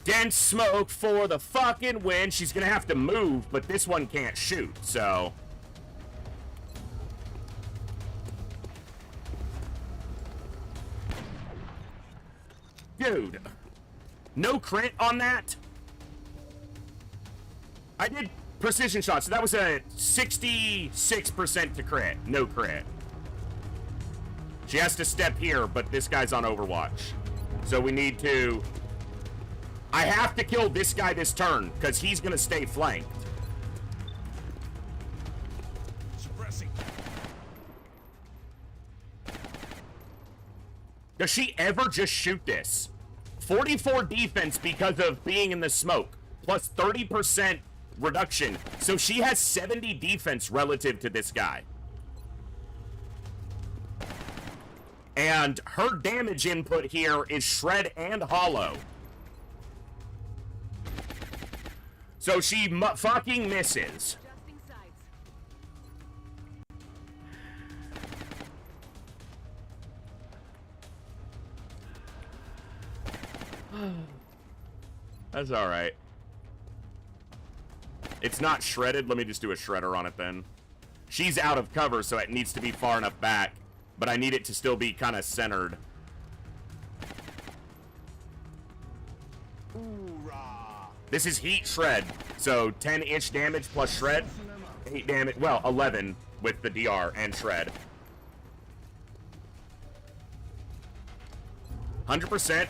dense smoke for the fucking win. She's gonna have to move, but this one can't shoot, so. Dude, no crit on that? I did precision shots, so that was a 66% to crit, no crit. She has to step here, but this guy's on Overwatch. So we need to... I have to kill this guy this turn, because he's going to stay flanked. Suppressing. Does she ever just shoot this? 44 defense because of being in the smoke, plus 30% reduction. So she has 70 defense relative to this guy. And her damage input here is shred and hollow. So she fucking misses. Adjusting sights. That's alright. It's not shredded. Let me just do a shredder on it then. She's out of cover, so it needs to be far enough back. But I need it to still be kind of centered. This is heat shred. So 10-inch damage plus shred. 8 damage. Well, 11 with the DR and shred. 100%.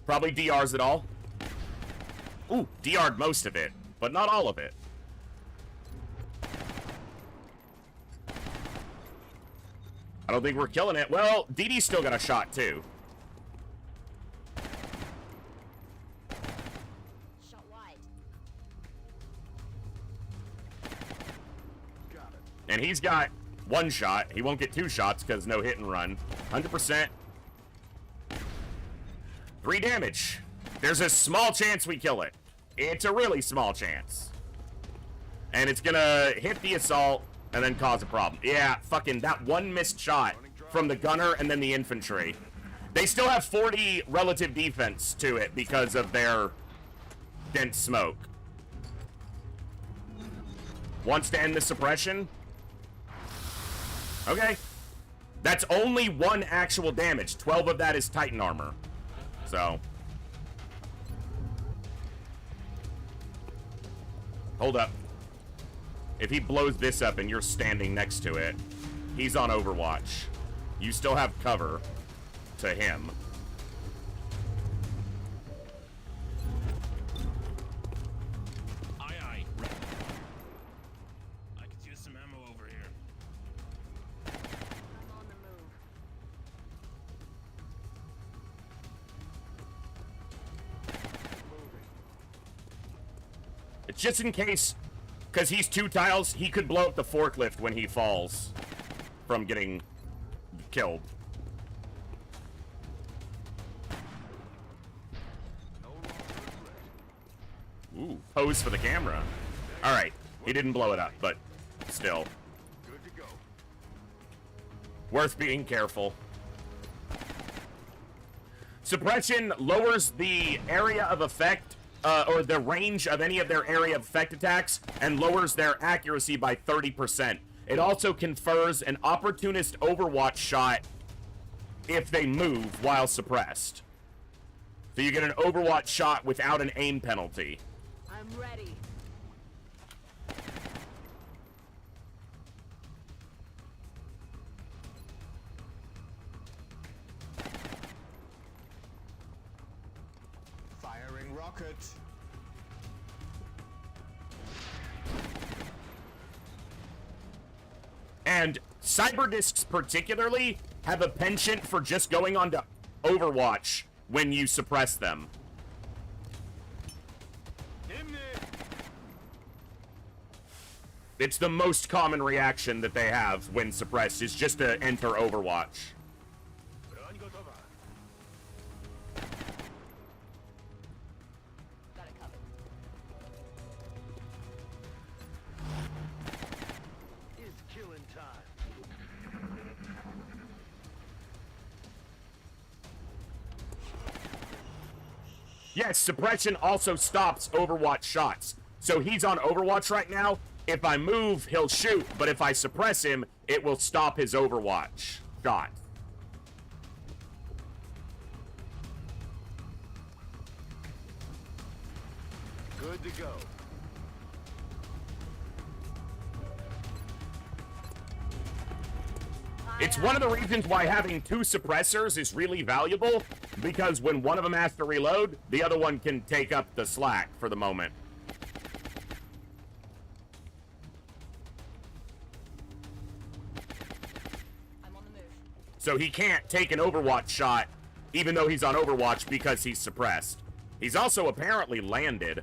Probably DRs it all. Ooh, DR'd most of it, but not all of it. I don't think we're killing it. Well, DD's still got a shot, too. Shot wide. And he's got 1 shot. He won't get 2 shots because no hit and run. 100%. 3 damage. There's a small chance we kill it. It's a really small chance. And it's gonna hit the assault and then cause a problem. Yeah, fucking that 1 missed shot from the gunner and then the infantry. They still have 40 relative defense to it because of their dense smoke. Wants to end the suppression? Okay. That's only 1 actual damage. 12 of that is Titan armor. So. Hold up. If he blows this up and you're standing next to it, he's on Overwatch. You still have cover to him. Aye, aye. I could use some ammo over here. I'm on the move. It's just in case, because he's 2 tiles, he could blow up the forklift when he falls from getting killed. Ooh, pose for the camera. Alright, he didn't blow it up, but still. Good to go. Worth being careful. Suppression lowers the area of effect, or the range of any of their area of effect attacks, and lowers their accuracy by 30%. It also confers an opportunist Overwatch shot if they move while suppressed. So you get an Overwatch shot without an aim penalty. I'm ready. Firing rocket. And Cyberdiscs particularly have a penchant for just going on to Overwatch when you suppress them. It's the most common reaction that they have when suppressed, is just to enter Overwatch. Got it covered. It's killing time. Yes, suppression also stops Overwatch shots. So he's on Overwatch right now. If I move, he'll shoot, but if I suppress him, it will stop his Overwatch shot. Good to go. It's one of the reasons why having 2 suppressors is really valuable, because when one of them has to reload, the other one can take up the slack for the moment. I'm on the move. So he can't take an Overwatch shot, even though he's on Overwatch, because he's suppressed. He's also apparently landed.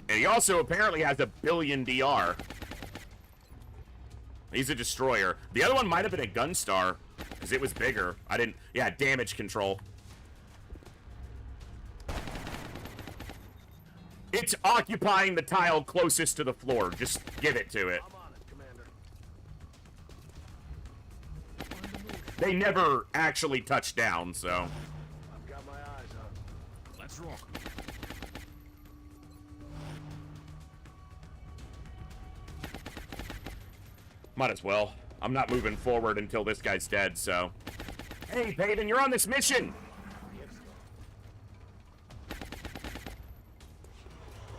And he also apparently has 1 billion DR. He's a destroyer. The other one might have been a Gunstar, because it was bigger. I didn't... Yeah, damage control. It's occupying the tile closest to the floor. Just give it to it. I'm on it, Commander. They never actually touch down, so... I've got my eyes on. Let's rock. Might as well. I'm not moving forward until this guy's dead, so... Hey, Payton, you're on this mission!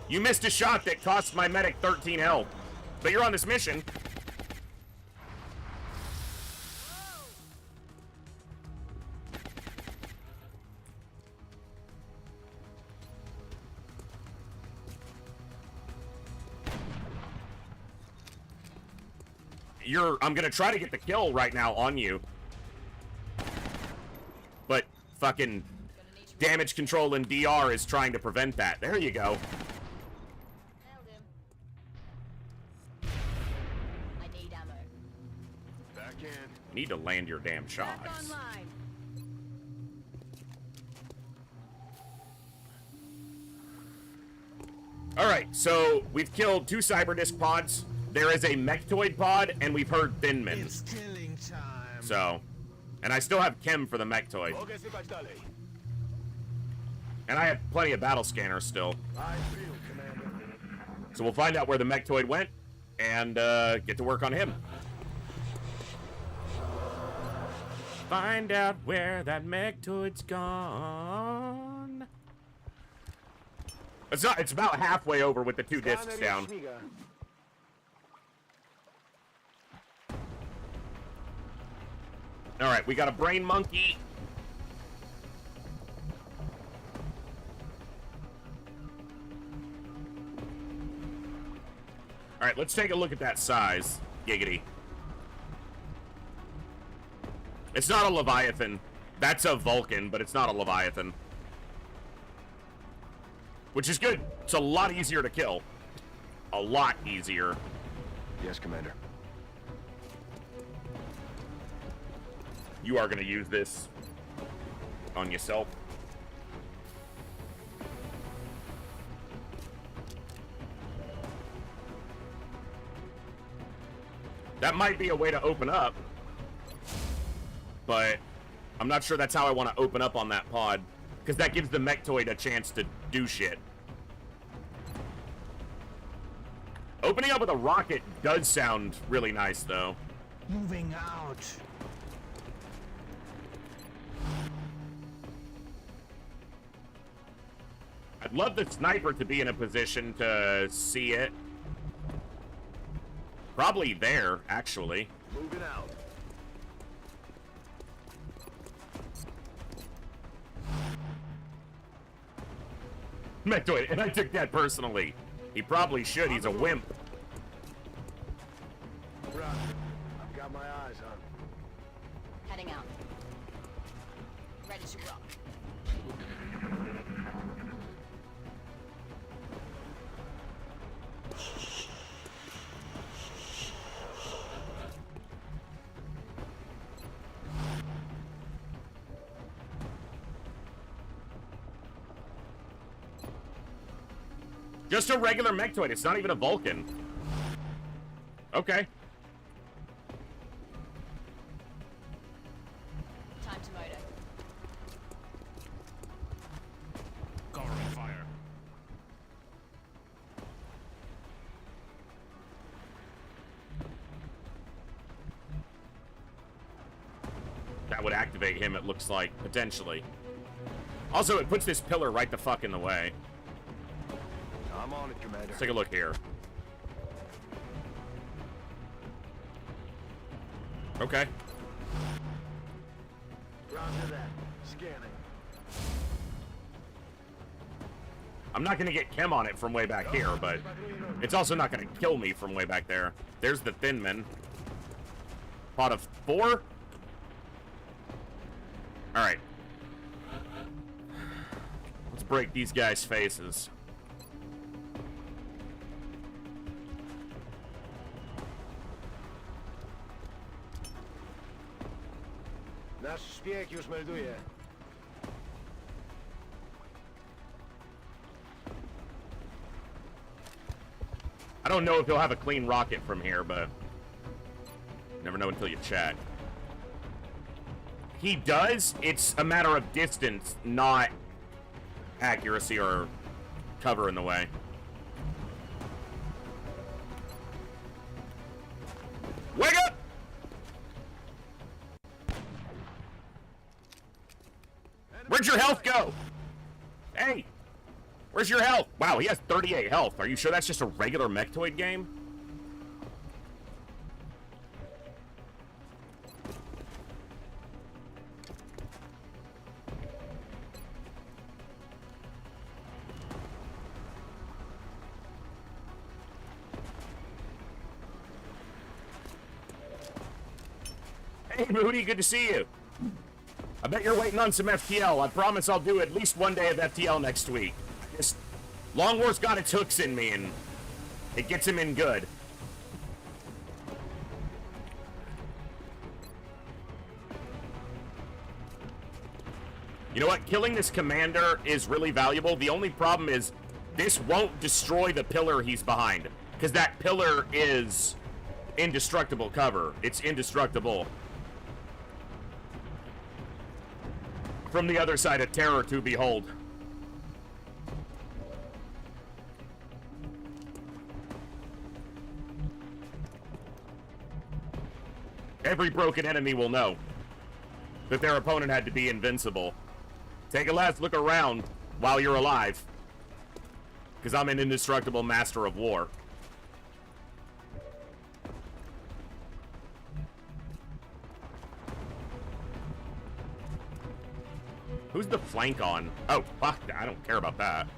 You missed a shot that cost my medic 13 health. But you're on this mission. I'm gonna try to get the kill right now on you. But fucking damage control in DR is trying to prevent that. There you go. Nailed him. I need ammo. Back in. Need to land your damn shots. Back online. Alright, so we've killed 2 Cyberdisc pods. There is a Mechtoid pod, and we've heard Thin Men. It's killing time. So, and I still have Chem for the Mechtoid. And I have plenty of battle scanners still. I feel, Commander. So we'll find out where the Mechtoid went, and get to work on him. Find out where that Mechtoid's gone. It's not. It's about halfway over with the 2 discs down. All right, we got a brain monkey. All right, let's take a look at that size. Giggity. It's not a Leviathan. That's a Vulcan, but it's not a Leviathan. Which is good. It's a lot easier to kill. A lot easier. Yes, Commander. You are going to use this on yourself. That might be a way to open up, but I'm not sure that's how I want to open up on that pod, because that gives the Mechtoid a chance to do shit. Opening up with a rocket does sound really nice, though. Moving out. I'd love the sniper to be in a position to see it. Probably there, actually. Moving out. Mechtoid, and I took that personally. He probably should. He's a wimp. Roger. I've got my eyes on. Heading out. Ready to rock. Just a regular Mechtoid. It's not even a Vulcan. Okay. Time to motor. Covering fire. That would activate him, it looks like, potentially. Also, it puts this pillar right the fuck in the way. I'm on it, Commander. Let's take a look here. Okay. Roger that. Scanning. I'm not gonna get Chem on it from way back here, but it's also not gonna kill me from way back there. There's the Thin Men. Pot of 4? Alright. Let's break these guys' faces. Nasz szpieg już melduje. I don't know if he'll have a clean rocket from here, but never know until you check. He does. It's a matter of distance, not accuracy or cover in the way. Wake up! Where'd your health go? Hey! Where's your health? Wow, he has 38 health. Are you sure that's just a regular Mechtoid game? Hey, Moody, good to see you. I bet you're waiting on some FTL. I promise I'll do at least one day of FTL next week. Just, Long War's got its hooks in me, and it gets him in good. You know what? Killing this commander is really valuable. The only problem is this won't destroy the pillar he's behind, because that pillar is indestructible cover. It's indestructible. From the other side, a terror to behold. Every broken enemy will know that their opponent had to be invincible. Take a last look around while you're alive, because I'm an indestructible master of war. Who's the flank on? Oh, fuck, I don't care about that.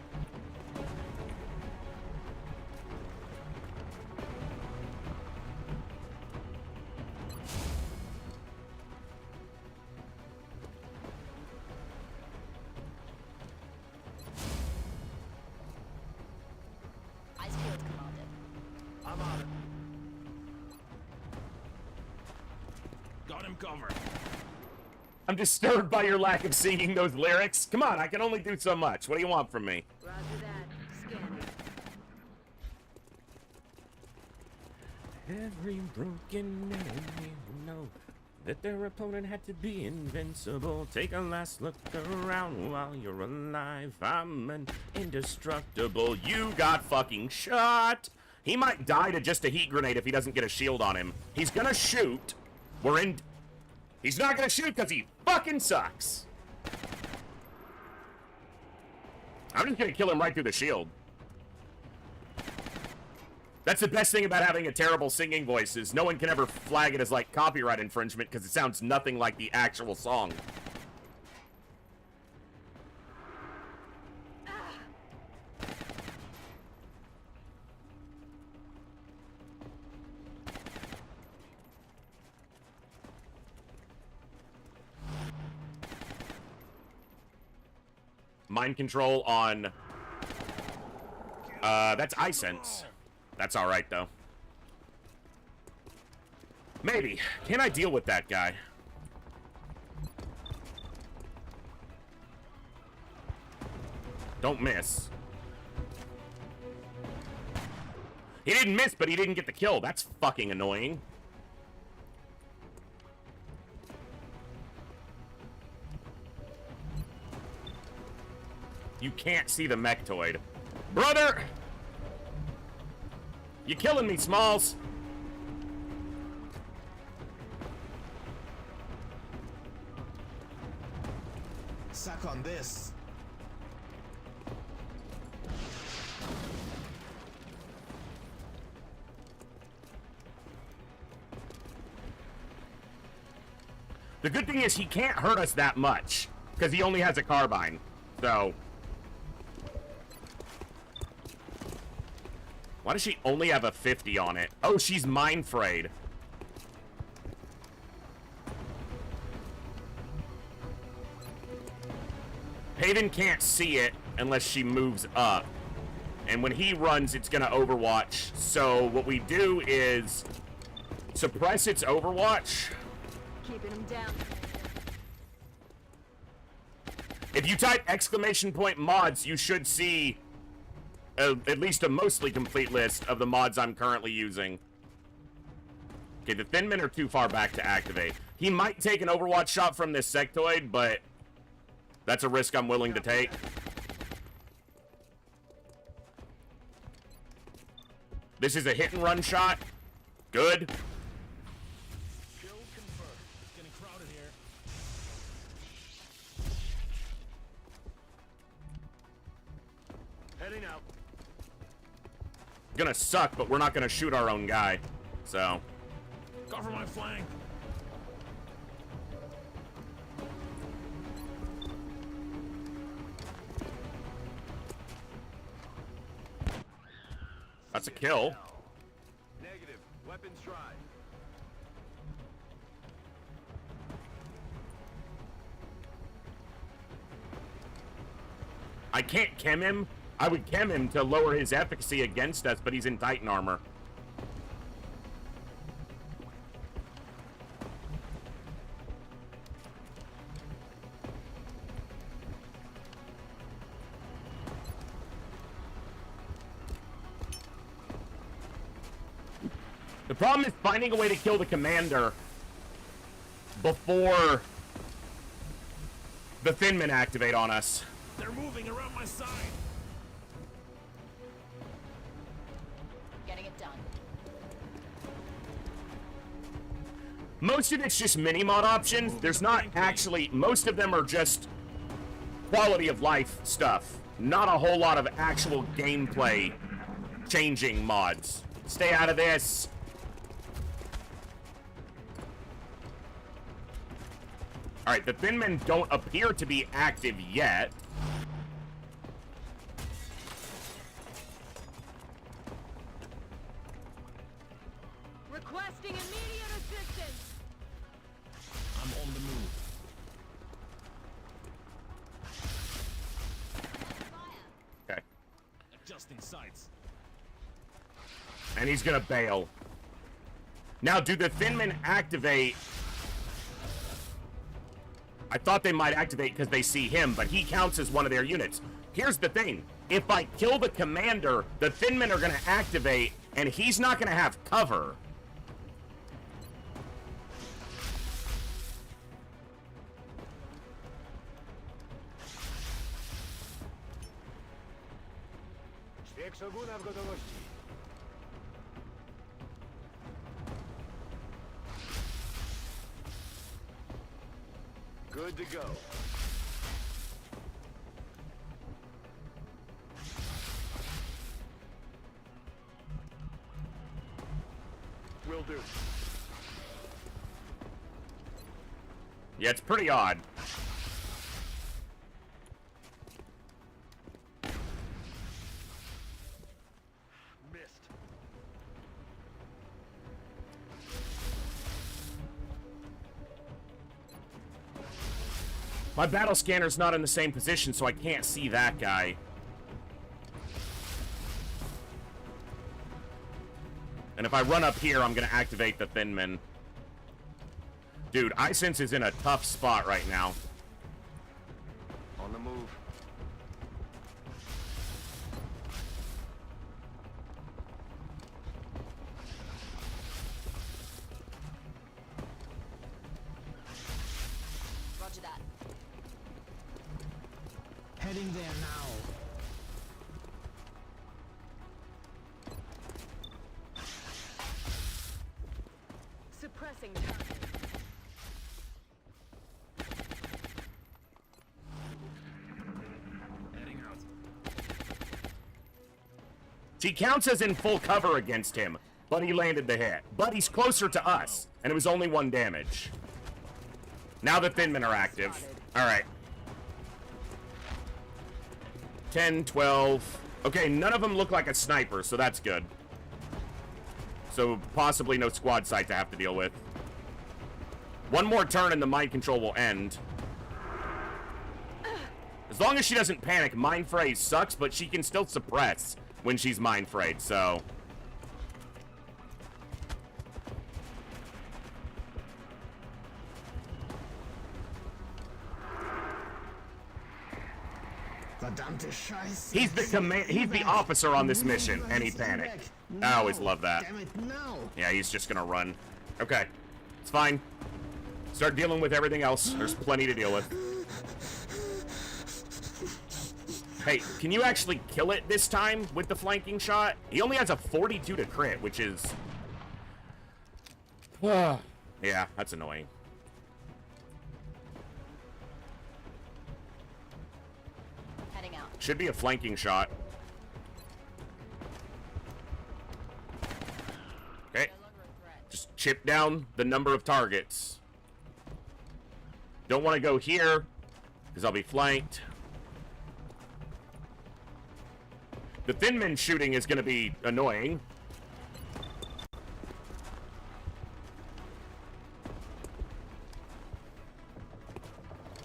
I'm on it. Got him covered. I'm disturbed by your lack of singing those lyrics. Come on, I can only do so much. What do you want from me? Roger that. Scanning. Every broken enemy will know that their opponent had to be invincible. Take a last look around while you're alive. I'm an indestructible. You got fucking shot. He might die to just a heat grenade if he doesn't get a shield on him. He's gonna shoot. He's not gonna shoot because he fucking sucks. I'm just gonna kill him right through the shield. That's the best thing about having a terrible singing voice, is no one can ever flag it as like copyright infringement because it sounds nothing like the actual song. Mind control on... that's iSense. That's alright, though. Maybe. Can I deal with that guy? Don't miss. He didn't miss, but he didn't get the kill. That's fucking annoying. You can't see the mechtoid. Brother! You killing me, Smalls. Suck on this. The good thing is he can't hurt us that much, because he only has a carbine. So... why does she only have a 50 on it? Oh, she's mind frayed. Haven can't see it unless she moves up. And when he runs, it's gonna overwatch. So what we do is suppress its overwatch. Keeping him down. If you type !mods, you should see at least a mostly complete list of the mods I'm currently using. Okay, the Thin Men are too far back to activate. He might take an Overwatch shot from this sectoid, but that's a risk I'm willing to take. This is a hit and run shot. Good. Kill confirmed. It's getting crowded here. Heading out. Gonna suck, but we're not gonna shoot our own guy. So. Cover my flank. That's a kill. Negative. Weapons dry. I can't chem him. I would chem him to lower his efficacy against us, but he's in Titan armor. The problem is finding a way to kill the commander before the Thin Men activate on us. They're moving around my side. Getting it done. Most of it's just mini-mod options. There's not actually... Most of them are just quality of life stuff. Not a whole lot of actual gameplay changing mods. Stay out of this. Alright, the Thin Men don't appear to be active yet. Requesting immediate assistance. I'm on the move. Okay. Adjusting sights. And he's gonna bail. Now, do the Thin Men activate? I thought they might activate because they see him, but he counts as one of their units. Here's the thing. If I kill the commander, the Thin Men are going to activate, and he's not going to have cover. Good to go. Will do. Yeah, it's pretty odd. Missed. My battle scanner's not in the same position, so I can't see that guy. And if I run up here, I'm gonna activate the Thin Men. Dude, iSense is in a tough spot right now. On the move. Roger that. Heading there now. Suppressing target. Heading out. He counts as in full cover against him, but he landed the hit. But he's closer to us, and it was only 1 damage. Now the Thin Men are active. Alright. 10, 12. Okay, none of them look like a sniper, so that's good. So possibly no squad sight to have to deal with. 1 more turn and the mind control will end. As long as she doesn't panic, mind phrase sucks, but she can still suppress when she's mind frayed, so... Verdammte Scheiße. He's the officer on this mission, and he panicked. I always love that. Damn it, no. Yeah, he's just gonna run. Okay, it's fine. Start dealing with everything else. There's plenty to deal with. Hey, can you actually kill it this time with the flanking shot? He only has a 42 to crit, which is... yeah, that's annoying. Heading out. Should be a flanking shot. Okay. Just chip down the number of targets. Don't want to go here, because I'll be flanked. The Thin Men shooting is going to be annoying.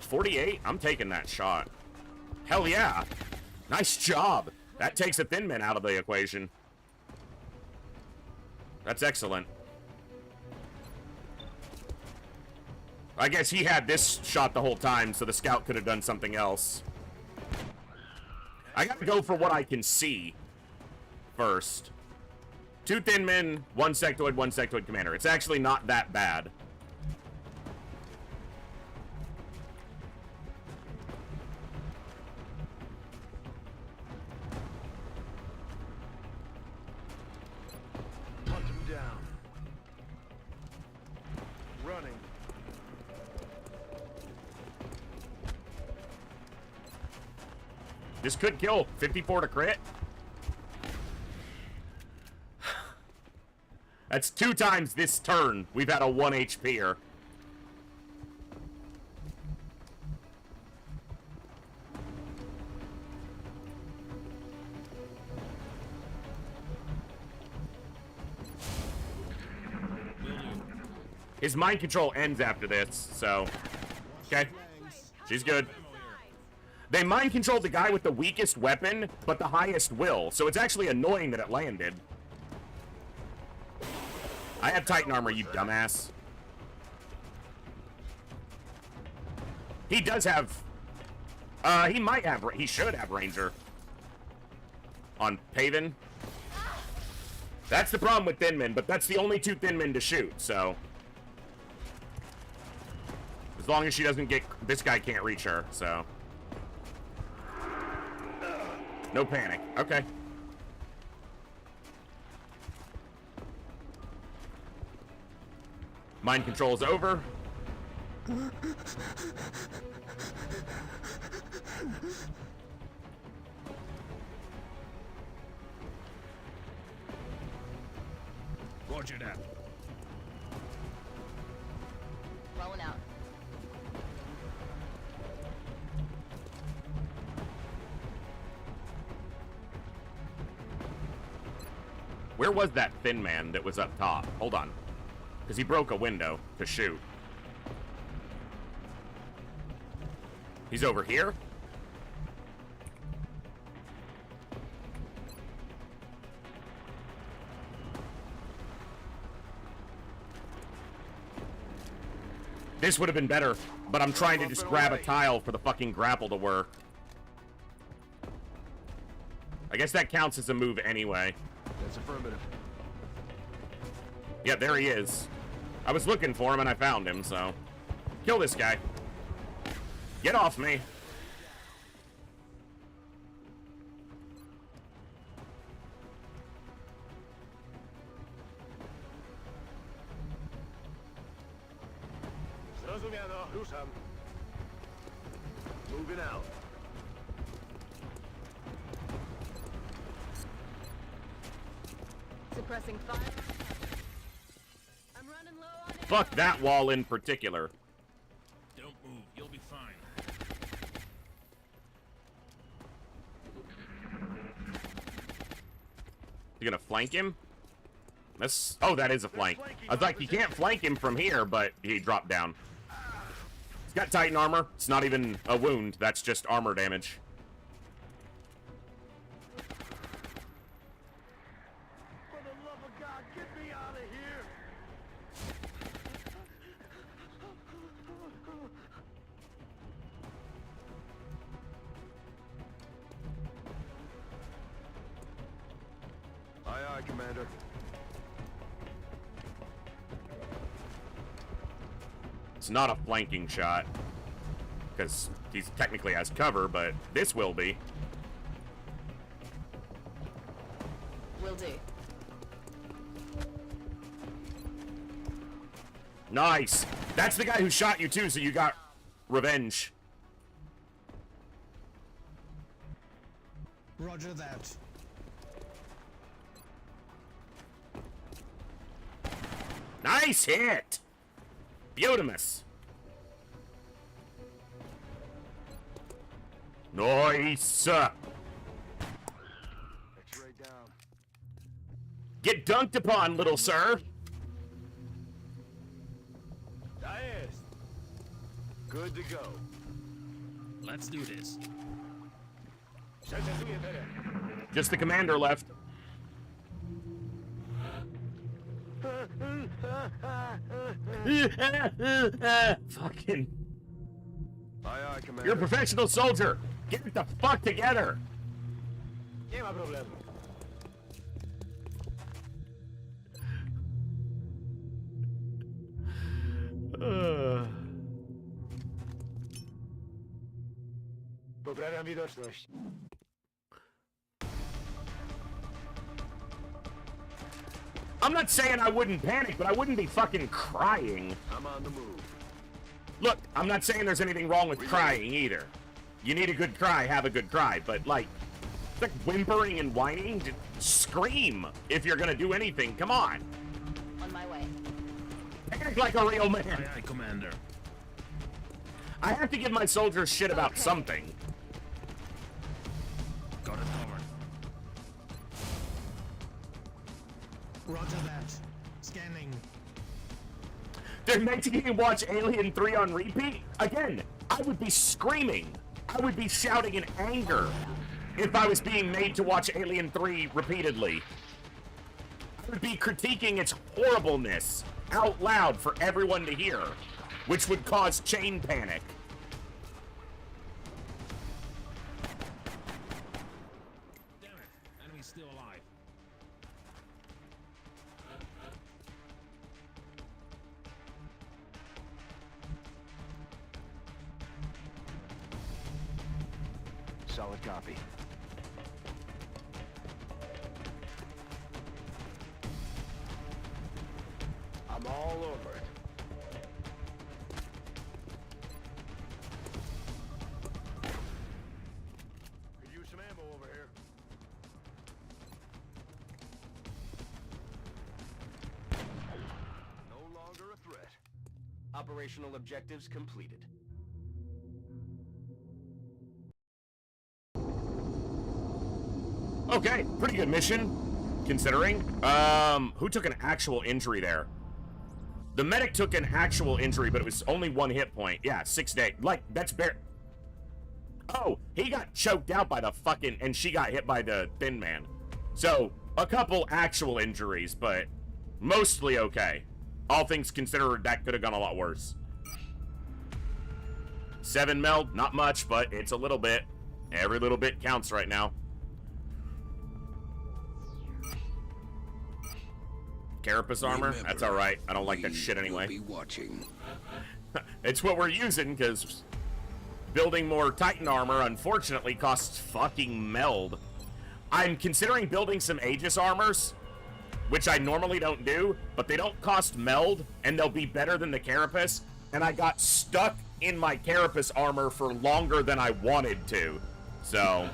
$48? I'm taking that shot. Hell yeah. Nice job. That takes a thin man out of the equation. That's excellent. I guess he had this shot the whole time, so the scout could have done something else. I gotta go for what I can see first. 2 thin men, 1 sectoid commander. It's actually not that bad. Hunt him down. Running. This could kill. 54 to crit. That's 2 times this turn we've had a 1 HP'er. His mind control ends after this, so... Okay. She's good. They mind controlled the guy with the weakest weapon, but the highest will, so it's actually annoying that it landed. I have Titan armor, you dumbass. He does have... he might have... He should have Ranger. On Paven. That's the problem with thin men, but that's the only 2 thin men to shoot, so... As long as she doesn't get... This guy can't reach her, so... No panic. Okay. Mind control is over. Roger that. Rolling out. Where was that thin man that was up top? Hold on. Because he broke a window to shoot. He's over here? This would have been better, but I'm trying to just grab a tile for the fucking grapple to work. I guess that counts as a move anyway. That's affirmative. Yeah, there he is. I was looking for him and I found him, so... Kill this guy. Get off me. Zrozumiano. Ruszam. Moving out. Suppressing fire. I'm running low on it. Fuck that wall in particular. Don't move. You'll be fine. You gonna flank him? That's... Oh, that is a flank. I was like, you can't flank him from here, but he dropped down. He's got Titan armor. It's not even a wound. That's just armor damage. For the love of God, get me out of here! Aye, aye, Commander. It's not a flanking shot. Because he's technically has cover, but this will be. Will do. Nice! That's the guy who shot you too, so you got revenge. Roger that. Nice hit! Beautimus. Nice! X-ray down. Get dunked upon, little sir! Diaz. Good to go. Let's do this. Just the commander left. Fucking. Aye, aye, Commander. You're a professional soldier. Get the fuck together. Nie ma problemu. Poprawiam widoczność. I'm not saying I wouldn't panic, but I wouldn't be fucking crying. I'm on the move. Look, I'm not saying there's anything wrong with crying either. You need a good cry, have a good cry. But, like whimpering and whining, just scream if you're gonna do anything. Come on. On my way. Panic like a real man. Aye, aye, Commander. I have to give my soldiers shit about something. Got it covered. Roger that. Scanning. They're making me watch Alien 3 on repeat? Again, I would be screaming. I would be shouting in anger if I was being made to watch Alien 3 repeatedly. I would be critiquing its horribleness out loud for everyone to hear, which would cause chain panic. Damn it. Enemy's still alive. Solid copy. I'm all over it. Could use some ammo over here. No longer a threat. Operational objectives completed. Okay, pretty good mission, considering. Who took an actual injury there? The medic took an actual injury, but it was only 1 hit point. Yeah, 6 days. Like, that's bare. Oh, he got choked out by the fucking, and she got hit by the thin man. So, a couple actual injuries, but mostly okay. All things considered, that could have gone a lot worse. 7 meld, not much, but it's a little bit. Every little bit counts right now. Carapace armor? Remember, that's alright. I don't like that shit anyway. Be watching. It's what we're using, because building more Titan armor, unfortunately, costs fucking meld. I'm considering building some Aegis armors, which I normally don't do, but they don't cost meld, and they'll be better than the Carapace, and I got stuck in my Carapace armor for longer than I wanted to, so...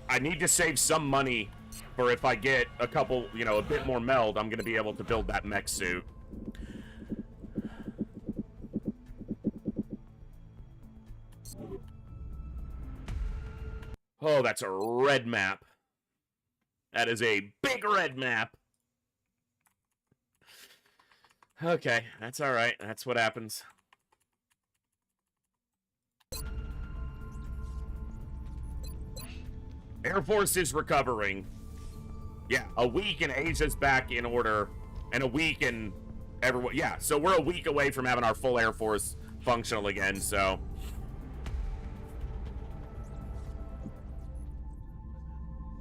I need to save some money for if I get a couple, you know, a bit more meld, I'm going to be able to build that mech suit. Oh, that's a red map. That is a big red map. Okay, that's all right. That's what happens. Air Force is recovering. Yeah, a week and Asia's back in order, and a week and everyone. Yeah, so we're a week away from having our full Air Force functional again, so.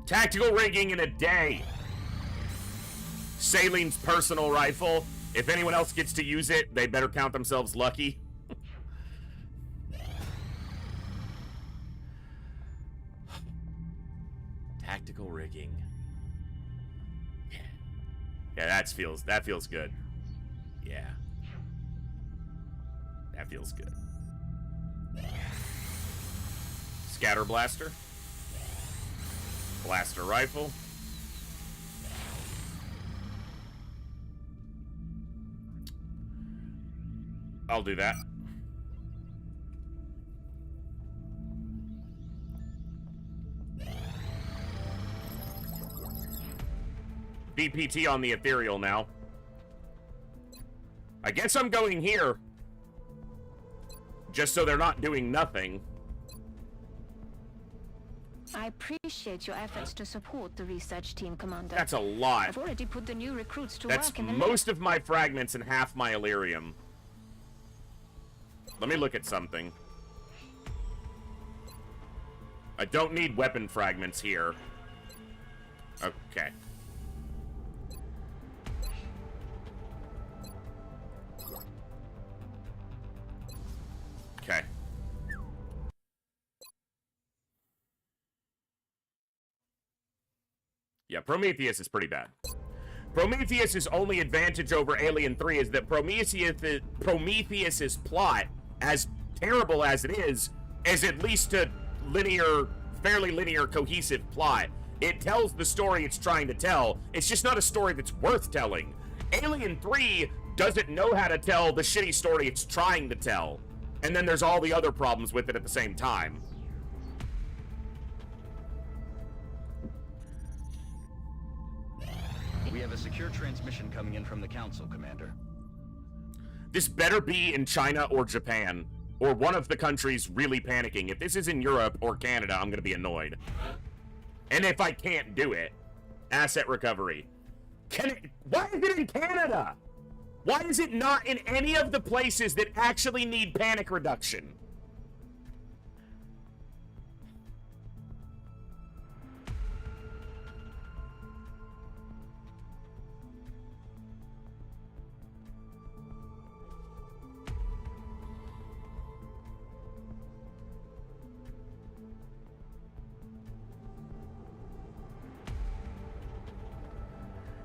Tactical rigging in a day. Saleen's personal rifle. If anyone else gets to use it, they better count themselves lucky. Tactical rigging. Yeah, that feels good. Yeah. That feels good. Scatter blaster. Blaster rifle. I'll do that. VPT on the ethereal now. I guess I'm going here. Just so they're not doing nothing. I appreciate your efforts to support the research team, Commander. That's a lot. I've already put the new recruits to That's work in the most of my fragments and half my Illyrium. Let me look at something. I don't need weapon fragments here. Okay. Okay. Yeah, Prometheus is pretty bad. Prometheus's only advantage over Alien 3 is that Prometheus's plot, as terrible as it is at least a linear, fairly linear, cohesive plot. It tells the story it's trying to tell. It's just not a story that's worth telling. Alien 3 doesn't know how to tell the shitty story it's trying to tell. And then there's all the other problems with it at the same time. We have a secure transmission coming in from the Council, Commander. This better be in China or Japan, or one of the countries really panicking. If this is in Europe or Canada, I'm gonna be annoyed. And if I can't do it, asset recovery. Why is it in Canada? Why is it not in any of the places that actually need panic reduction?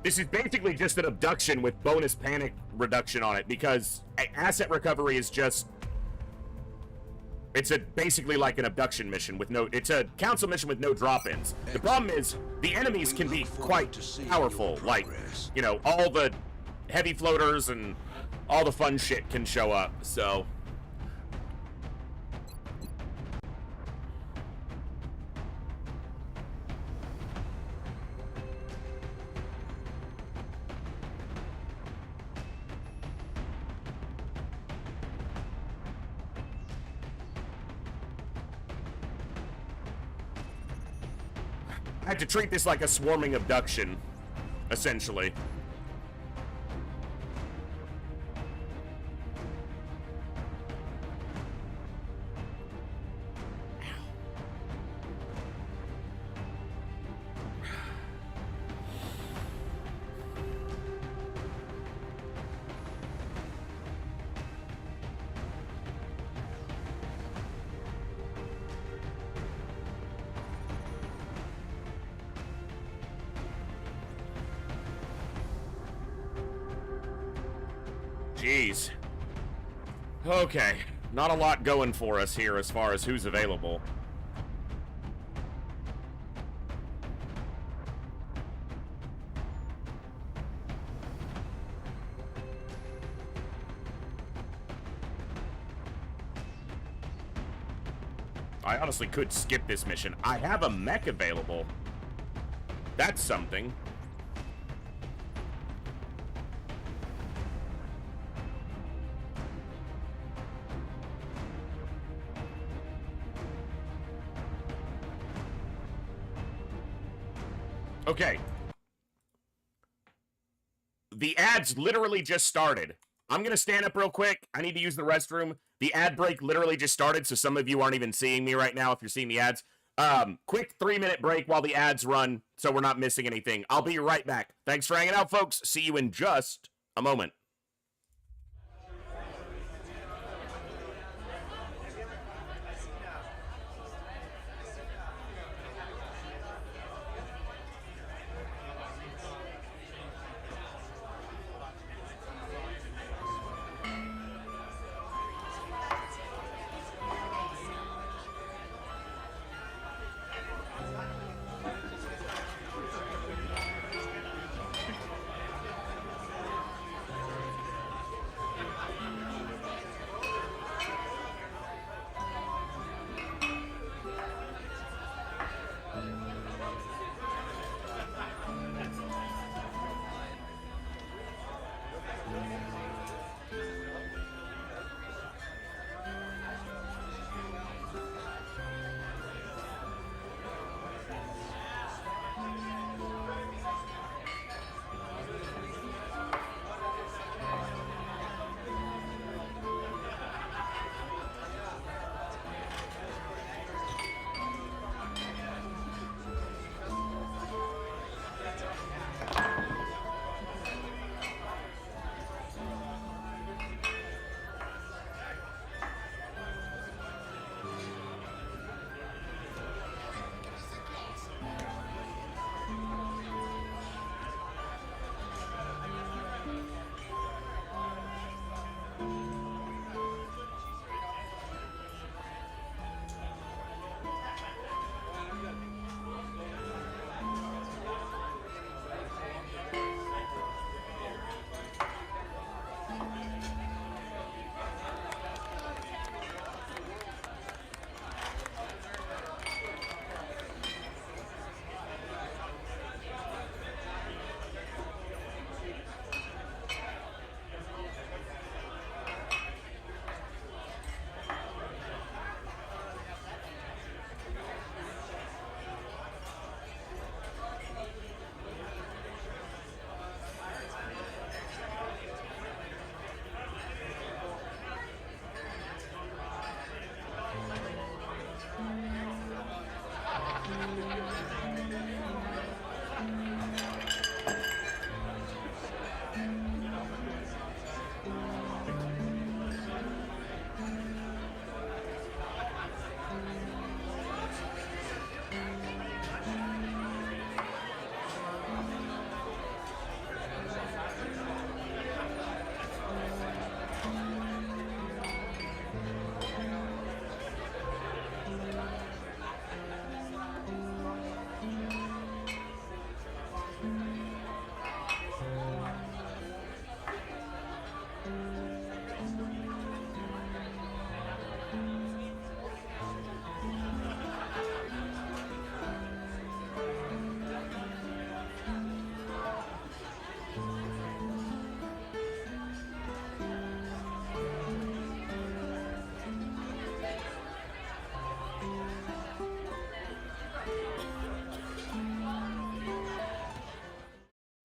This is basically just an abduction with bonus panic reduction on it, because asset recovery is just... It's basically like an abduction mission with no... It's a council mission with no drop-ins. The problem is, the enemies can be quite powerful. Like, you know, all the heavy floaters and all the fun shit can show up, so... I have to treat this like a swarming abduction, essentially. Jeez. Okay, not a lot going for us here as far as who's available. I honestly could skip this mission. I have a mech available. That's something. Okay. The ads literally just started. I'm going to stand up real quick. I need to use the restroom. The ad break literally just started, so some of you aren't even seeing me right now if you're seeing the ads. Quick 3-minute break while the ads run, so we're not missing anything. I'll be right back. Thanks for hanging out, folks. See you in just a moment.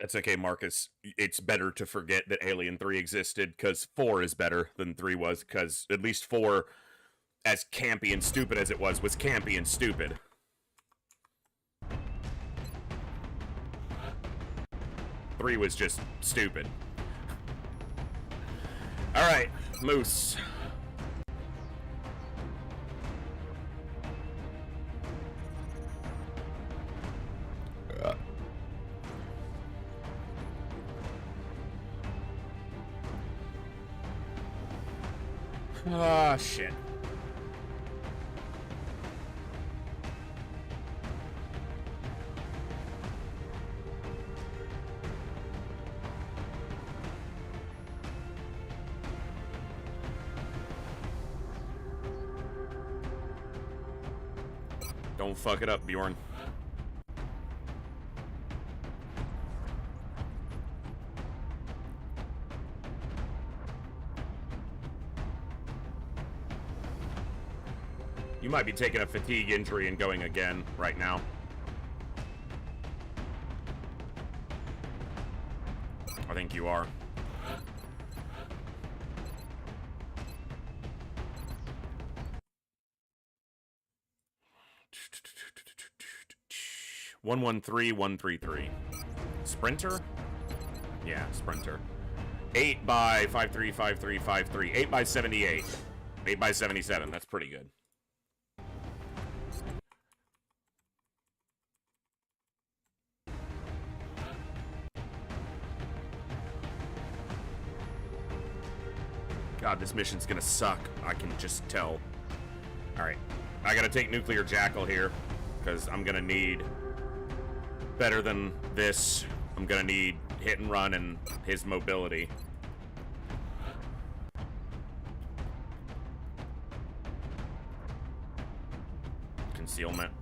That's okay, Marcus. It's better to forget that Alien 3 existed, because 4 is better than 3 was, because at least 4, as campy and stupid as it was campy and stupid. Three was just stupid. Alright, Moose. Ah, shit. Don't fuck it up, Bjorn. You might be taking a fatigue injury and going again right now. I think you are. One 113-133. Sprinter? Yeah, Sprinter. 8 by 535353. 8 by 78. 8 by 77. That's pretty good. God, this mission's gonna suck. I can just tell. Alright. I gotta take Nuclear Jackal here, because I'm gonna need better than this. I'm gonna need hit and run and his mobility. Concealment.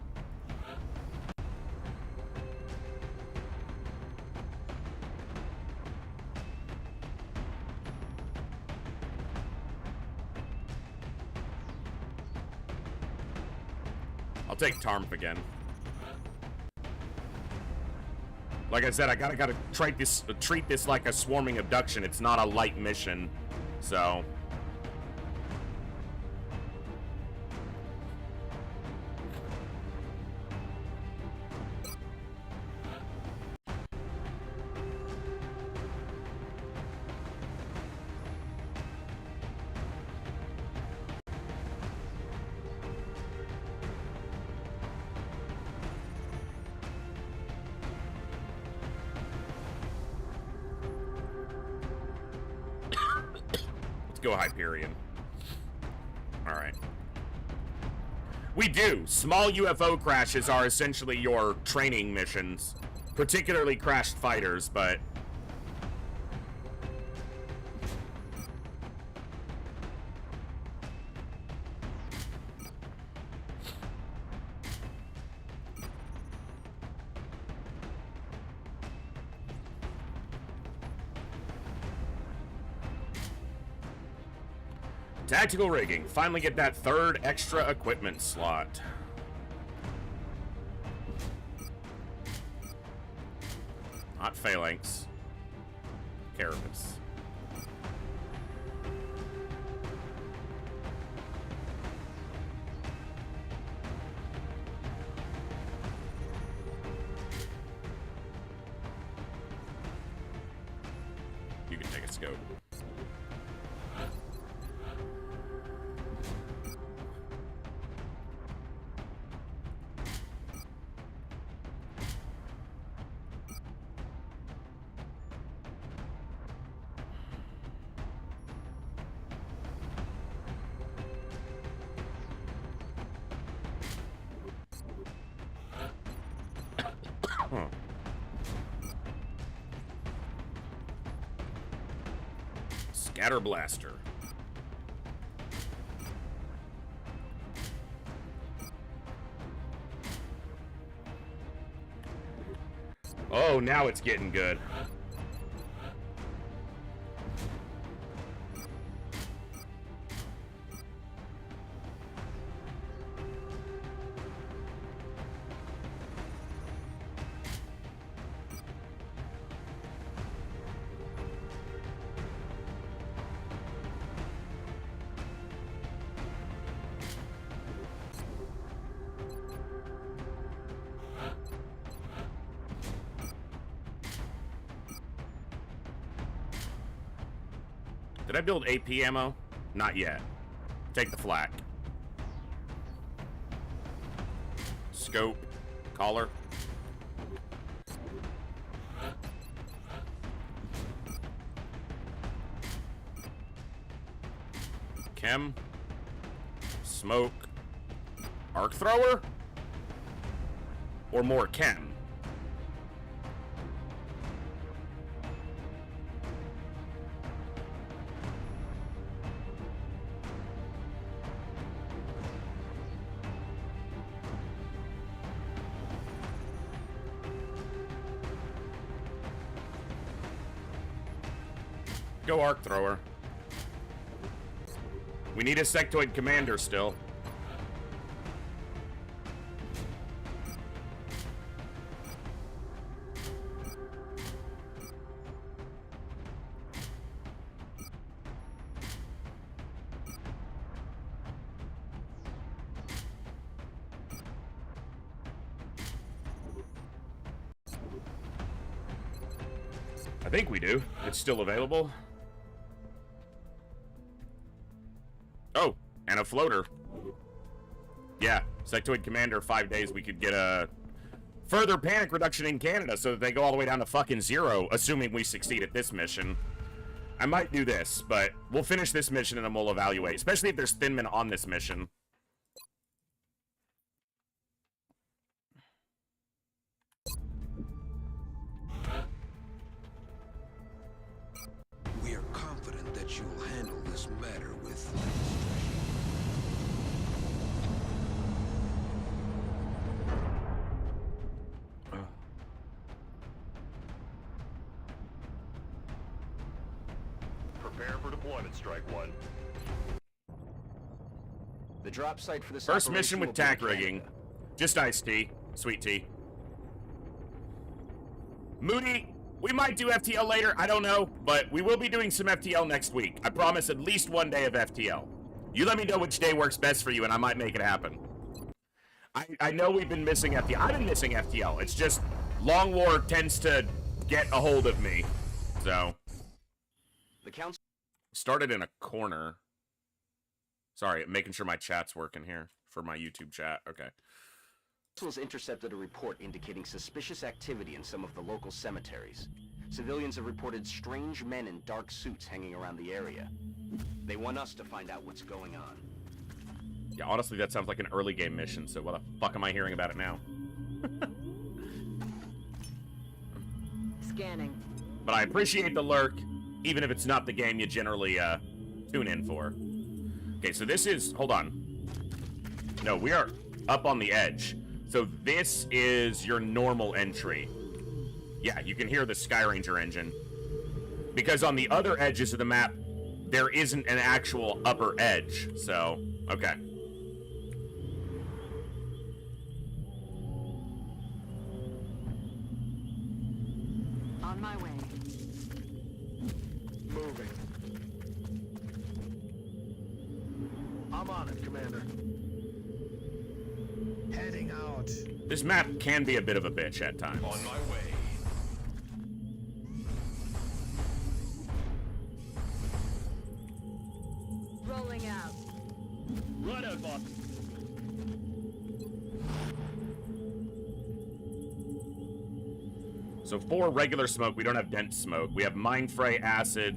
I'll take Tarmp again. Like I said, I gotta treat this like a swarming abduction. It's not a light mission, so. Go Hyperion. Alright. We do. Small UFO crashes are essentially your training missions. Particularly crashed fighters, but... Tactical rigging. Finally get that third extra equipment slot. Not Phalanx. Carapace. You can take a scope. Scatter Blaster. Oh, now it's getting good. Did I build AP ammo? Not yet. Take the flak. Scope. Collar. Chem. Smoke. Arc thrower? Or more chem? Go arc thrower. We need a sectoid commander still. I think we do. It's still available. Oh, and a floater. Yeah, sectoid commander, 5 days. We could get a further panic reduction in Canada so that they go all the way down to fucking 0, assuming we succeed at this mission. I might do this, but we'll finish this mission and then we'll evaluate, especially if there's thin men on this mission. We are confident that you will handle this matter with... Prepare for deployment, Strike One. The drop site for this First operation mission with will be in tack rigging. Canada. Just iced tea. Sweet tea. Moody, we might do FTL later, I don't know, but we will be doing some FTL next week. I promise at least 1 day of FTL. You let me know which day works best for you and I might make it happen. I know we've been missing FTL. I've been missing FTL. It's just Long War tends to get a hold of me. So. The council Started in a corner. Sorry, making sure my chat's working here for my YouTube chat. Okay. has intercepted a report indicating suspicious activity in some of the local cemeteries. Civilians have reported strange men in dark suits hanging around the area. They want us to find out what's going on. Yeah, honestly, that sounds like an early game mission, so why the fuck am I hearing about it now? Scanning. But I appreciate the lurk, even if it's not the game you generally tune in for. Okay, so this is... Hold on. No, we are up on the edge. So this is your normal entry. Yeah, you can hear the Skyranger engine. Because on the other edges of the map, there isn't an actual upper edge. So, okay. On my way. Moving. I'm on it, Commander. Heading out. This map can be a bit of a bitch at times. On my way. Rolling out. Right out, boss. So 4 regular smoke, we don't have dense smoke. We have mind fray, acid.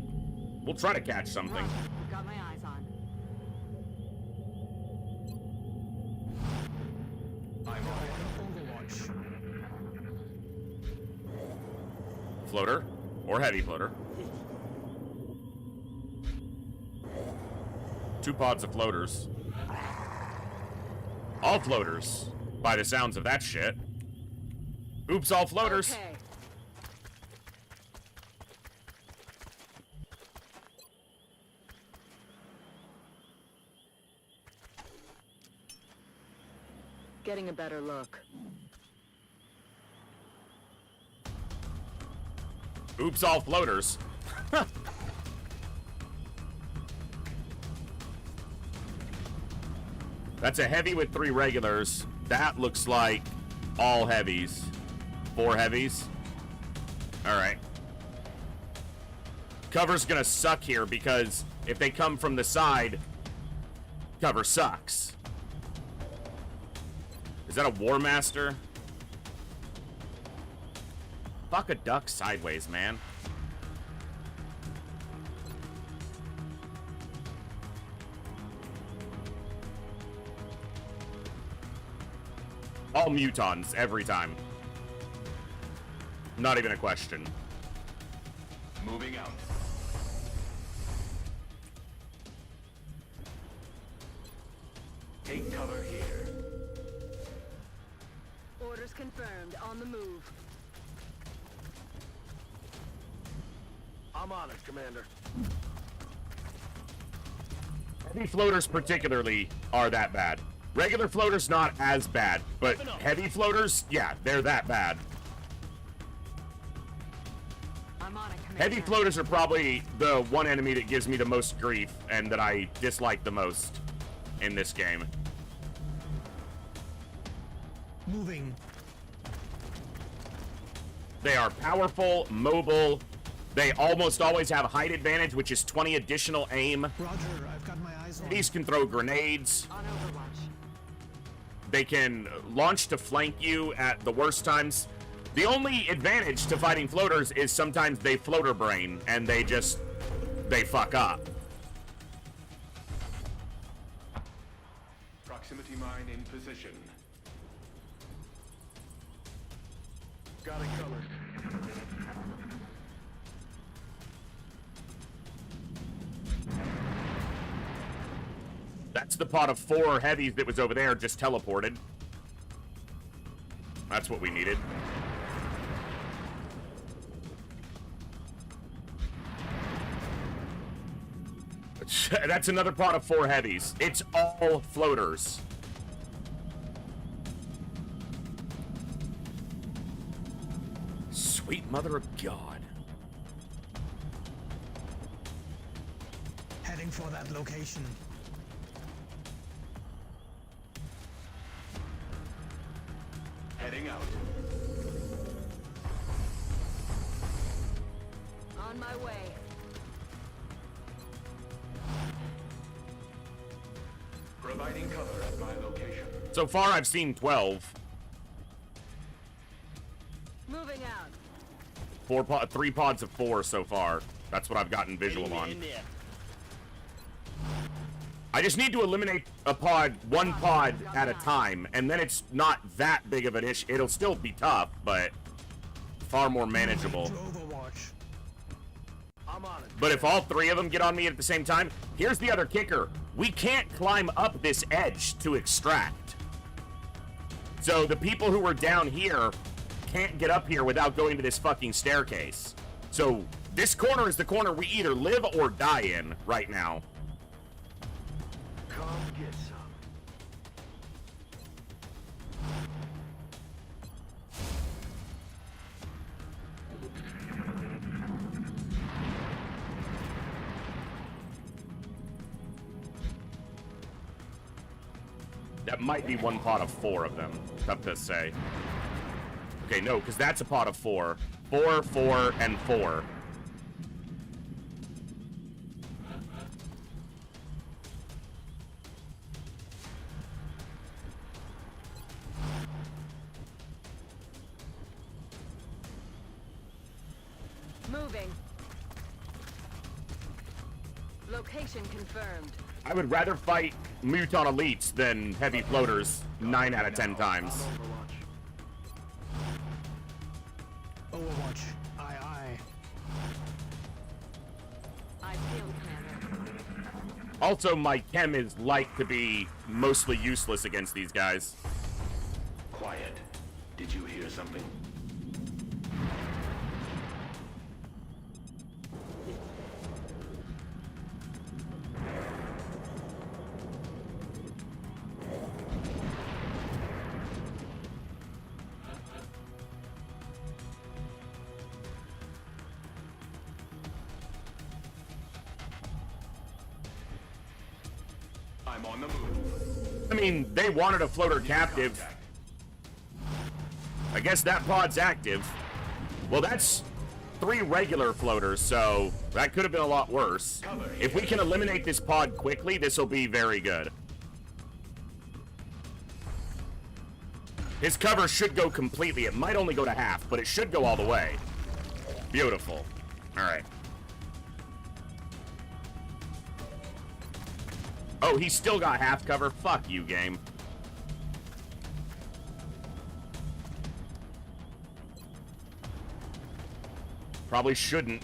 We'll try to catch something. I've got my eyes on. I'm on Overwatch. Floater, or heavy floater. 2 pods of floaters. All floaters, by the sounds of that shit. Oops, all floaters. Okay. Getting a better look. Oops, all floaters. That's a heavy with 3 regulars. That looks like all heavies. 4 heavies. All right. Cover's gonna suck here because if they come from the side, cover sucks. Is that a War Master? Fuck a duck sideways, man. All mutons every time. Not even a question. Moving out. Take cover here. Orders confirmed. On the move. I'm on it, Commander. Heavy floaters particularly are that bad. Regular floaters not as bad, but heavy floaters, yeah, they're that bad. I'm on it, Commander. Heavy floaters are probably the one enemy that gives me the most grief and that I dislike the most in this game. Moving. They are powerful, mobile. They almost always have height advantage, which is 20 additional aim. Roger, I've got my eyes on. These can throw grenades. On Overwatch. They can launch to flank you at the worst times. The only advantage to fighting floaters is sometimes they floater brain and they fuck up. Proximity mine in position. Got it covered. That's the pot of 4 heavies that was over there, just teleported. That's what we needed. That's another pot of 4 heavies. It's all floaters. Sweet mother of God. Heading for that location. Heading out. On my way. Providing cover at my location. So far, I've seen 12. Moving out. 3 pods of 4 so far. That's what I've gotten visual on. I just need to eliminate a pod, 1 pod at a time, and then it's not that big of an issue. It'll still be tough, but far more manageable. Overwatch. I'm on it. But if all 3 of them get on me at the same time, here's the other kicker. We can't climb up this edge to extract. So the people who are down here can't get up here without going to this fucking staircase. So this corner is the corner we either live or die in right now. Come get some. That might be 1 pot of 4 of them, tough to say. Okay, no, because that's a pot of 4. 4, 4, and 4. Moving. Location confirmed. I would rather fight Muton Elites than heavy floaters 9 out of 10 times. Overwatch. Aye, aye. I feel, Commander. Also, my chem is like to be mostly useless against these guys. Quiet. Did you hear something? I'm on the move. I mean, they wanted a floater captive. I guess that pod's active. Well, that's 3 regular floaters, so that could have been a lot worse. If we can eliminate this pod quickly, this will be very good. His cover should go completely. It might only go to half, but it should go all the way. Beautiful. All right. Oh, he's still got half cover. Fuck you, game. Probably shouldn't.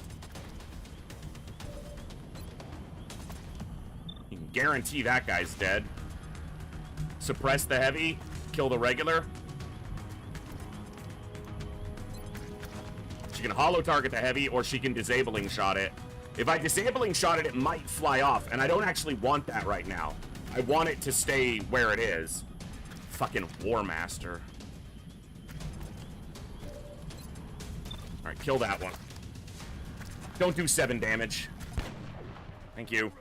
You can guarantee that guy's dead. Suppress the heavy. Kill the regular. She can hollow target the heavy, or she can disabling shot it. If I disabling shot it, it might fly off, and I don't actually want that right now. I want it to stay where it is. Fucking War Master. Alright, kill that one. Don't do 7 damage. Thank you.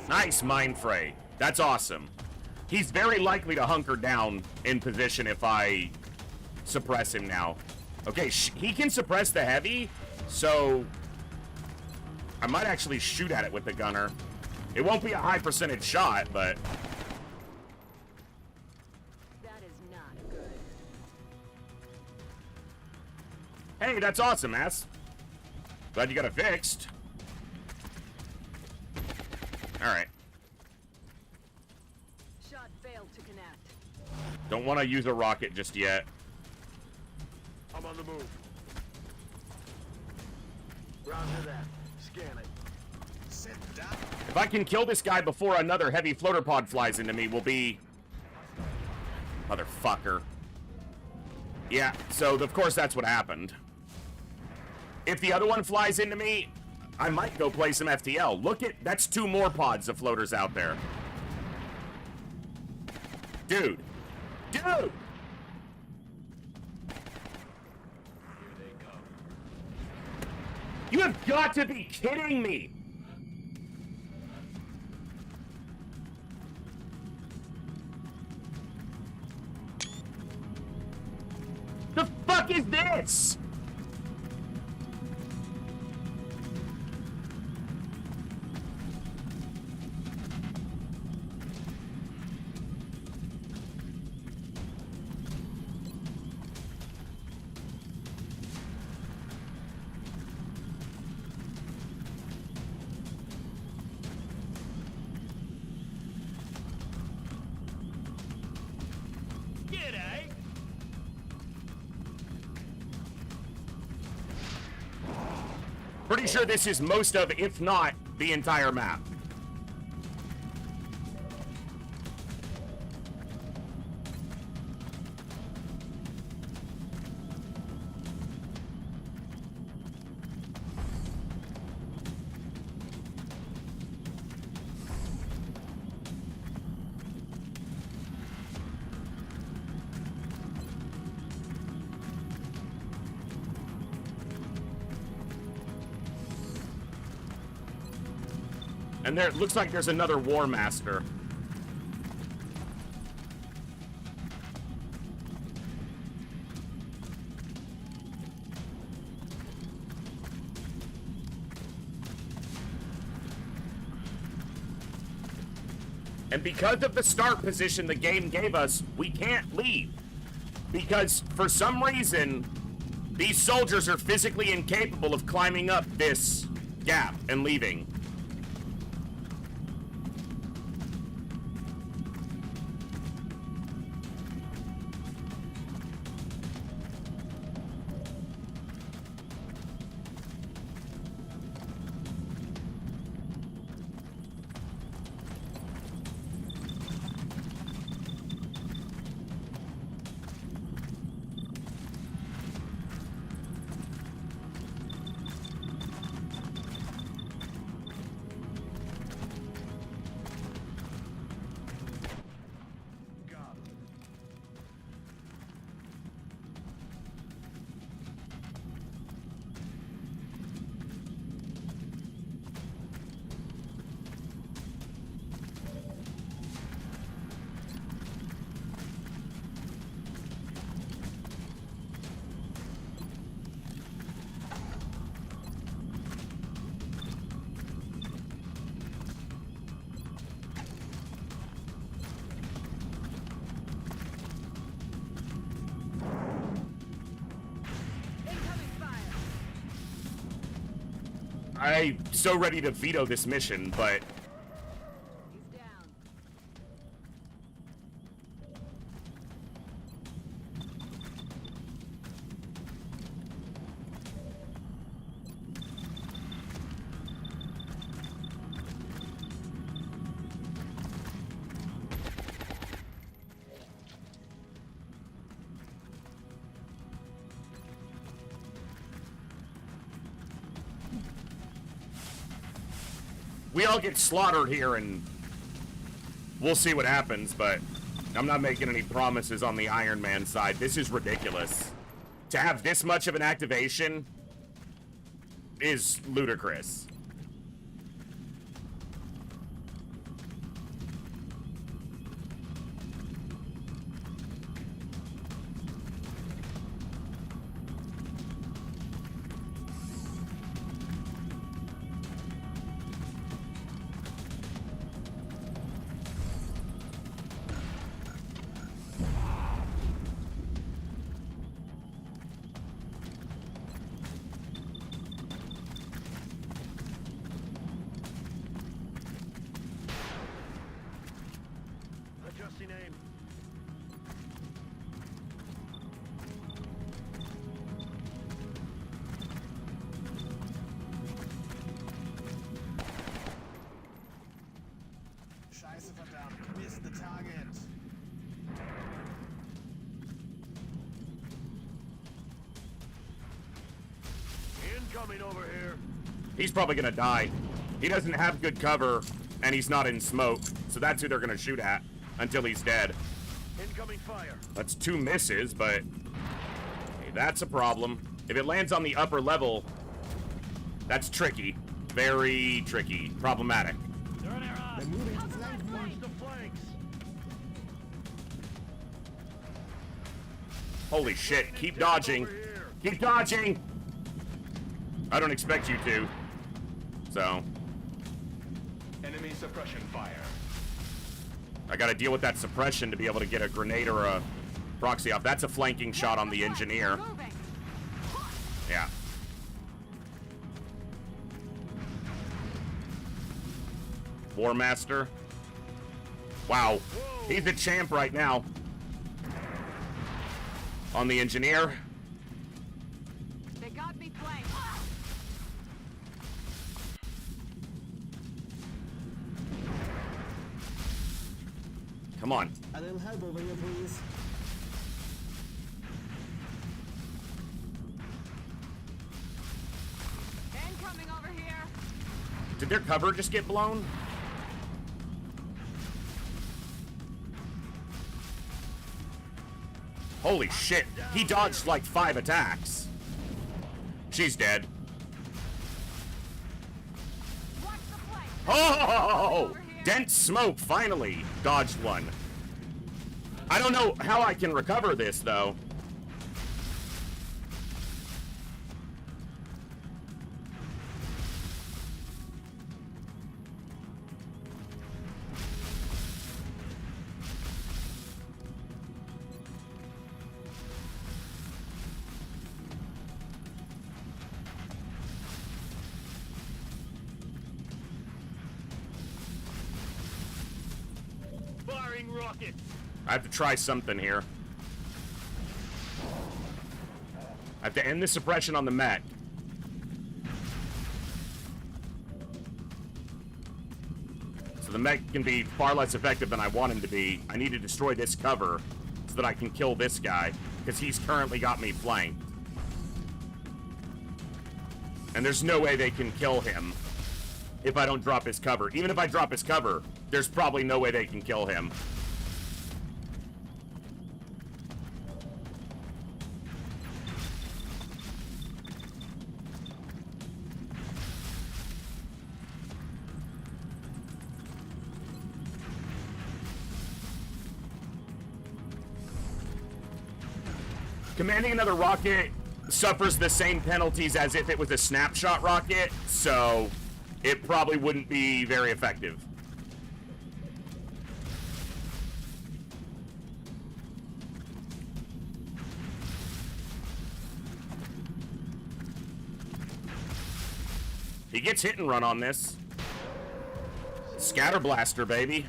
Nice mind fray. That's awesome. He's very likely to hunker down in position if I suppress him now. Okay, he can suppress the heavy, so I might actually shoot at it with the gunner. It won't be a high percentage shot, but That is not good. hey, that's awesome, ass. Glad you got it fixed. Alright. Shot failed to connect. Don't want to use a rocket just yet. I'm on the move. Roger that. Scan it. Sit down. If I can kill this guy before another heavy floater pod flies into me, we'll be... Motherfucker. Yeah, so of course that's what happened. If the other one flies into me, I might go play some FTL. Look at... That's 2 more pods of floaters out there. Dude. Dude! You have got to be kidding me! The fuck is this? Pretty sure this is most of, if not, the entire map. And there, it looks like there's another War Master. And because of the start position the game gave us, we can't leave. Because for some reason, these soldiers are physically incapable of climbing up this gap and leaving. I'm so ready to veto this mission, but... He's down. We all get slaughtered here, and we'll see what happens, but I'm not making any promises on the Iron Man side. This is ridiculous. To have this much of an activation is ludicrous. Adjusting aim. Scheiße, verdammt. Missed the target. Incoming over here. He's probably gonna die. He doesn't have good cover, and he's not in smoke, so that's who they're gonna shoot at until he's dead. Incoming fire. That's 2 misses, but hey, that's a problem. If it lands on the upper level, that's tricky. Very tricky. Problematic. They're moving to flank me. Watch the flanks. Holy shit. Keep dodging. Over here. Keep dodging! I don't expect you to. So, Enemy suppression fire. I gotta deal with that suppression to be able to get a grenade or a proxy off. That's a flanking shot on the engineer. Moving. Yeah. War Master. Wow. He's a champ right now. On the engineer. They got me flanked. Come on. A little help over here, please. Incoming over here. Did their cover just get blown? Holy shit. He dodged like 5 attacks. She's dead. Watch the flank. Oh! Dense smoke finally dodged one. I don't know how I can recover this, though. Firing rockets. I have to try something here. I have to end the suppression on the mech. So the mech can be far less effective than I want him to be. I need to destroy this cover so that I can kill this guy, because he's currently got me flanked. And there's no way they can kill him if I don't drop his cover. Even if I drop his cover, there's probably no way they can kill him. Commanding another rocket suffers the same penalties as if it was a snapshot rocket, so it probably wouldn't be very effective. He gets hit and run on this. Scatter blaster, baby.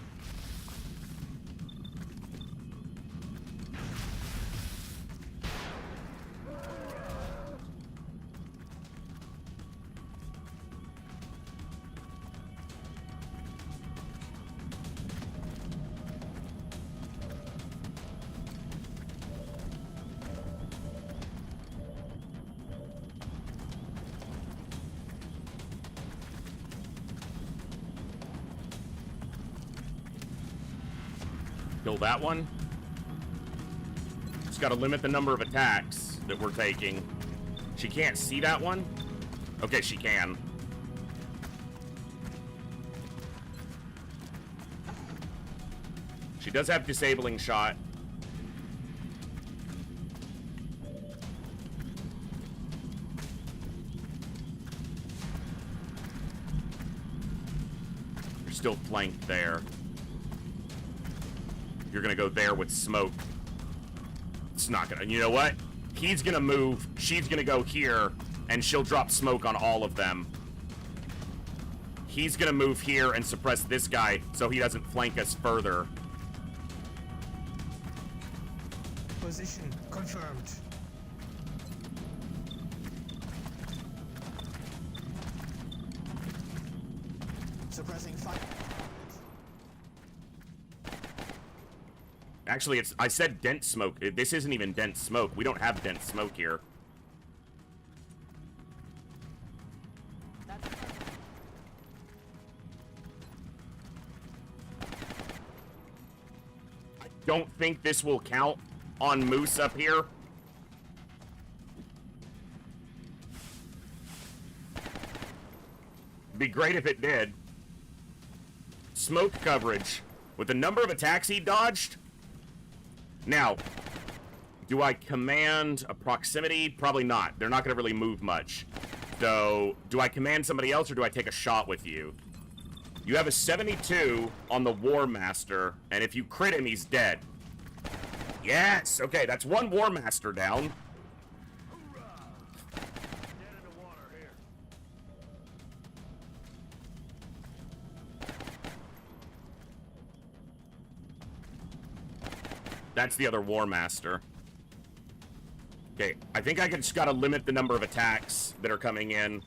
Kill that one. Just gotta limit the number of attacks that we're taking. She can't see that one? Okay, she can. She does have disabling shot. You're still flanked there. You're gonna go there with smoke. It's not gonna, you know what? He's gonna move, she's gonna go here, and she'll drop smoke on all of them. He's gonna move here and suppress this guy so he doesn't flank us further. Position confirmed. Suppressing fire. Actually, I said dense smoke. This isn't even dense smoke. We don't have dense smoke here. I don't think this will count on Moose up here. Be great if it did. Smoke coverage. With the number of attacks he dodged. Now, do I command a proximity? Probably not. They're not going to really move much. So, do I command somebody else or do I take a shot with you? You have a 72 on the War Master, and if you crit him, he's dead. Yes! Okay, that's one War Master down. That's the other War Master. Okay, I think I just gotta limit the number of attacks that are coming in.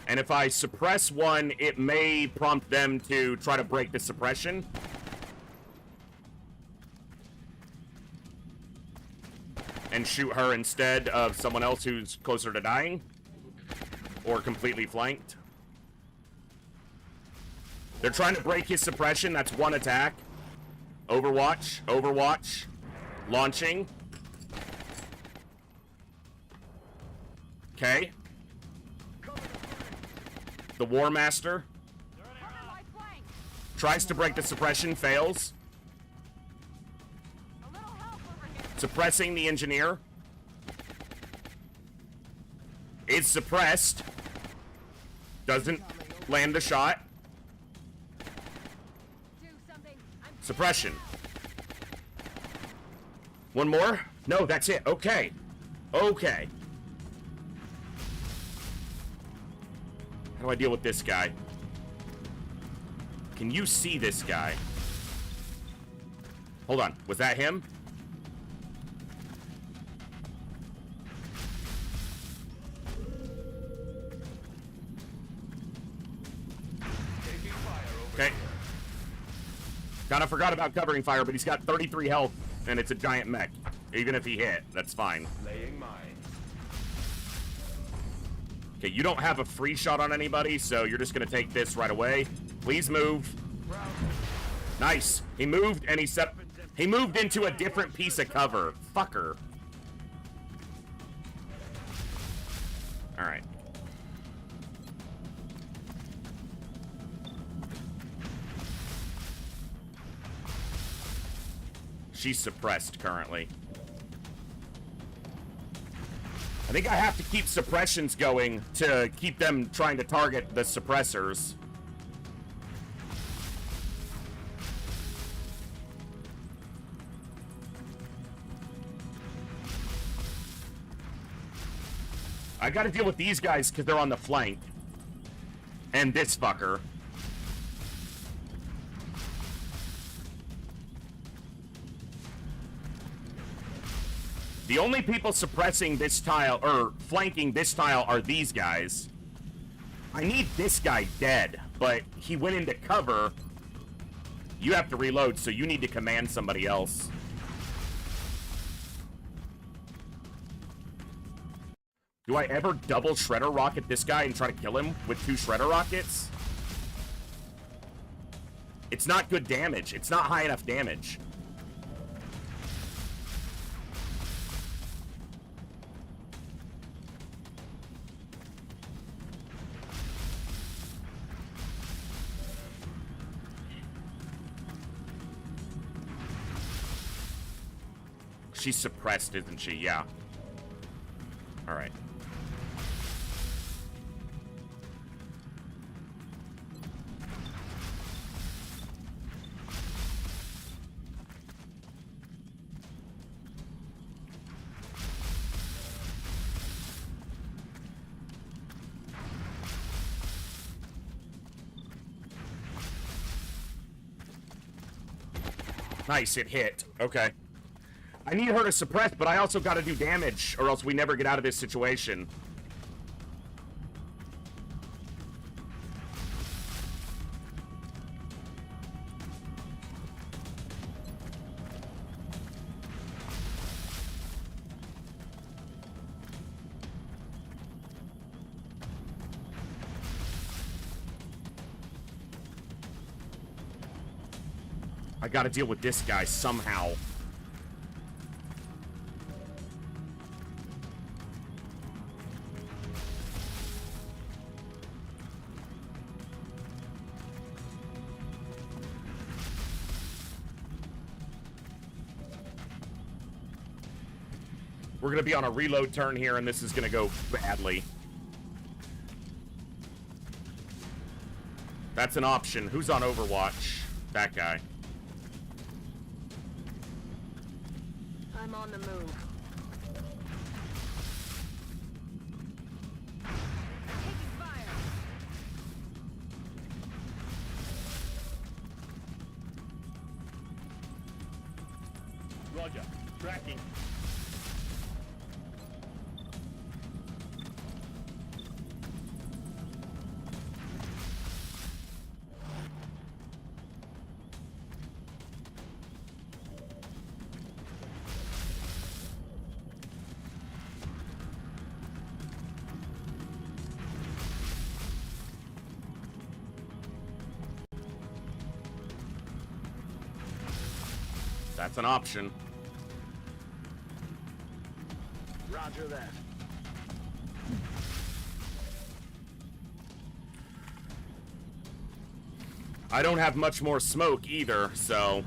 And if I suppress one, it may prompt them to try to break the suppression. And shoot her instead of someone else who's closer to dying. Or completely flanked. They're trying to break his suppression. That's one attack. Overwatch. Overwatch. Launching. Okay. The War Master tries to break the suppression. Fails. Suppressing the Engineer. Is suppressed. Doesn't land the shot. Suppression. One more? No, that's it. Okay. Okay. How do I deal with this guy? Can you see this guy? Hold on. Was that him? Okay. Kinda forgot about covering fire, but he's got 33 health, and it's a giant mech. Even if he hit, that's fine. Okay, you don't have a free shot on anybody, so you're just gonna take this right away. Please move. Nice. He moved, and he moved into a different piece of cover. Fucker. Alright. She's suppressed currently. I think I have to keep suppressions going to keep them trying to target the suppressors. I gotta deal with these guys because they're on the flank. And this fucker. The only people suppressing this tile, or flanking this tile, are these guys. I need this guy dead, but he went into cover. You have to reload, so you need to command somebody else. Do I ever double shredder rocket this guy and try to kill him with 2 shredder rockets? It's not good damage. It's not high enough damage. She's suppressed, isn't she? Yeah. All right. Nice, it hit. Okay. I need her to suppress, but I also gotta do damage, or else we never get out of this situation. I gotta deal with this guy somehow. We're going to be on a reload turn here, and this is going to go badly. That's an option. Who's on Overwatch? That guy. I'm on the move. Taking fire. Roger. Tracking. That's an option. Roger that. I don't have much more smoke either, so...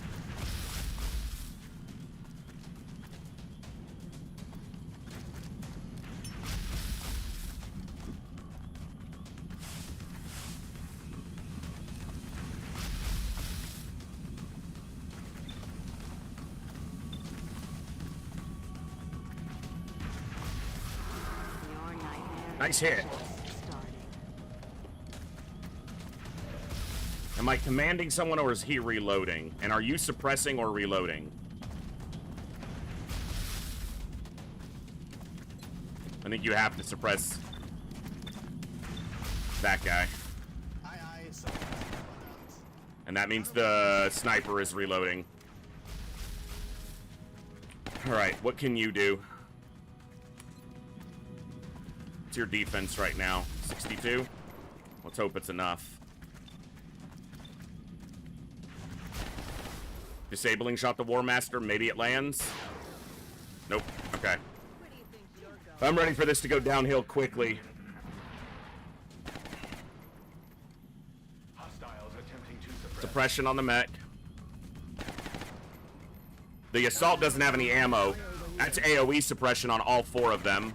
Nice hit. Am I commanding someone or is he reloading? And are you suppressing or reloading? I think you have to suppress that guy. And that means the sniper is reloading. Alright, what can you do? What's your defense right now? 62? Let's hope it's enough. Disabling shot the War Master. Maybe it lands. Nope. Okay. I'm ready for this to go downhill quickly. Suppression on the mech. The assault doesn't have any ammo. That's AoE suppression on all 4 of them.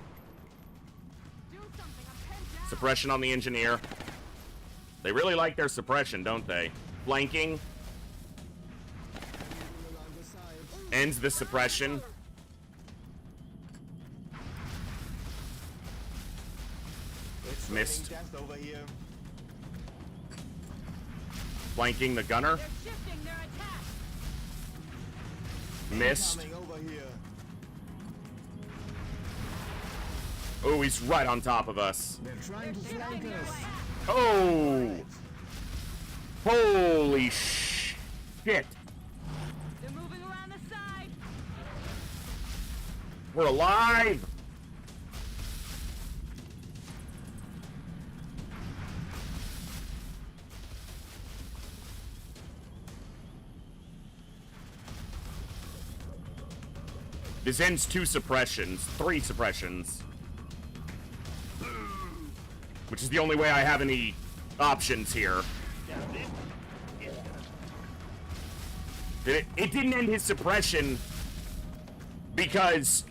Suppression on the engineer. They really like their suppression, don't they? Flanking. Ends the suppression. Missed. Death over here. Flanking the gunner. They're shifting their attack. Missed. Coming over here. Oh, he's right on top of us. They're trying to flank us. Oh! Holy shit! They're moving around the side. We're alive! This ends 2 suppressions, 3 suppressions. Which is the only way I have any options here. It didn't end his suppression because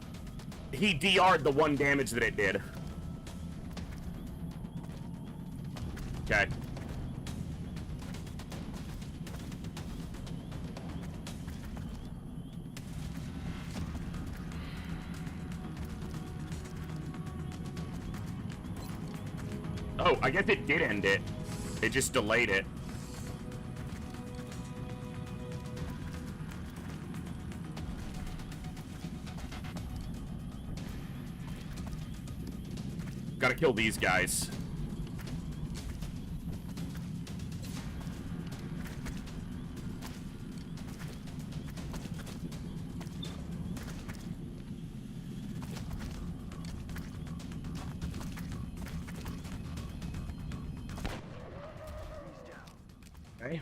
he DR'd the 1 damage that it did. Okay. Oh, I guess it did end it. It just delayed it. Gotta kill these guys. Okay.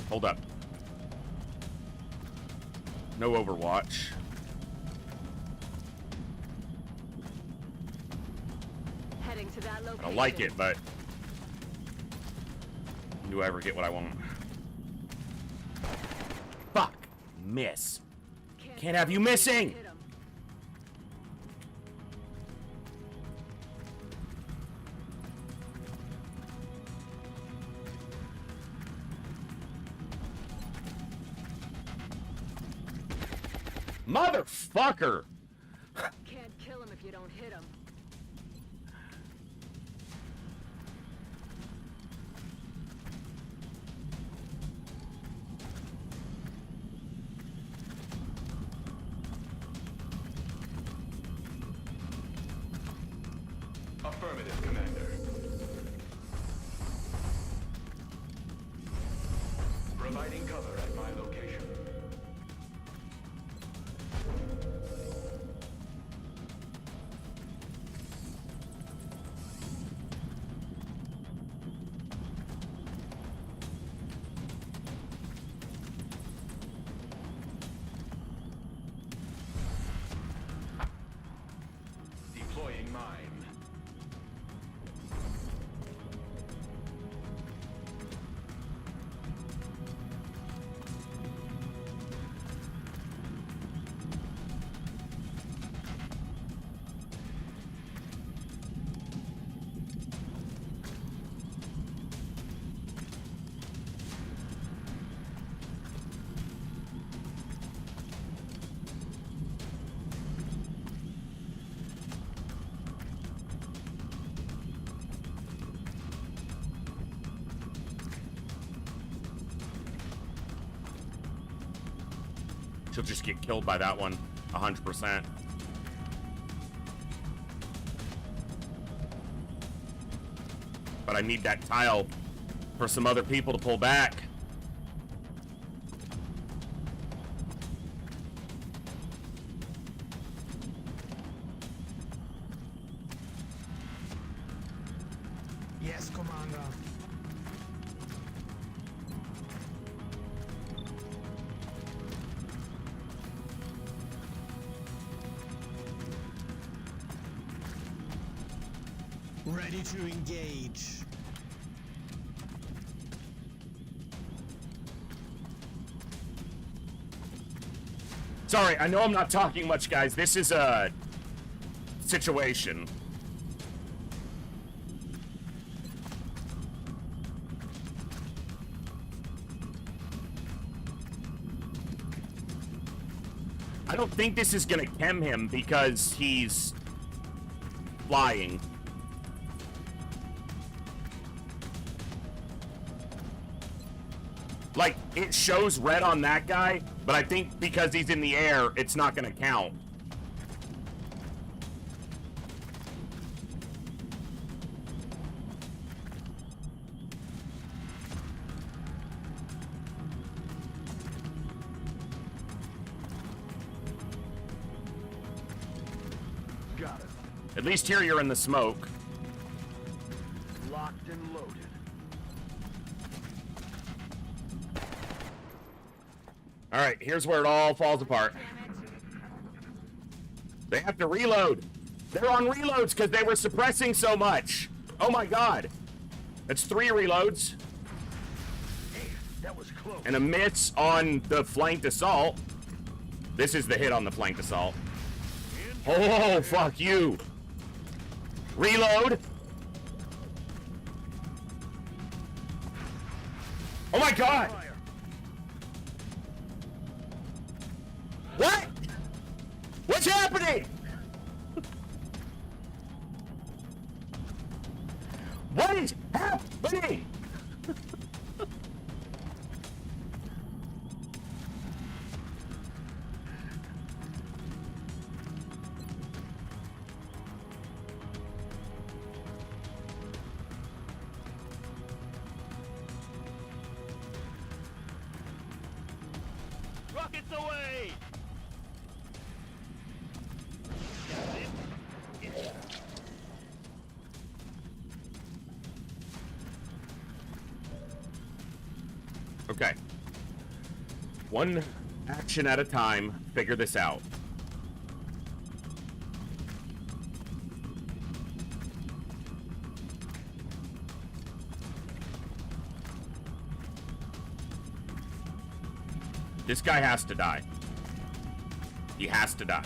Hold up. No Overwatch. Heading to that location. I don't like it, but do I ever get what I want? Fuck. Miss. Can't have you missing! Hit 'em. Motherfucker! Can't kill him if you don't hit him. Affirmative, Commander. Providing cover at my location. Deploying mine. She'll just get killed by that one, 100%. But I need that tile for some other people to pull back. Yes, Commander. Ready to engage. Sorry, I know I'm not talking much, guys. This is a situation. I don't think this is gonna chem him because he's flying. Like, it shows red on that guy, but I think because he's in the air, it's not gonna count. Got it. At least here you're in the smoke. Locked and loaded. All right, here's where it all falls apart. They have to reload. They're on reloads because they were suppressing so much. Oh my god. That's 3 reloads. Hey, that was close. And a miss on the flanked assault. This is the hit on the flanked assault. Oh, fuck you. Reload. Oh my god. What? What's happening? What is happening? Rockets away! Okay. One action at a time, figure this out. This guy has to die. He has to die.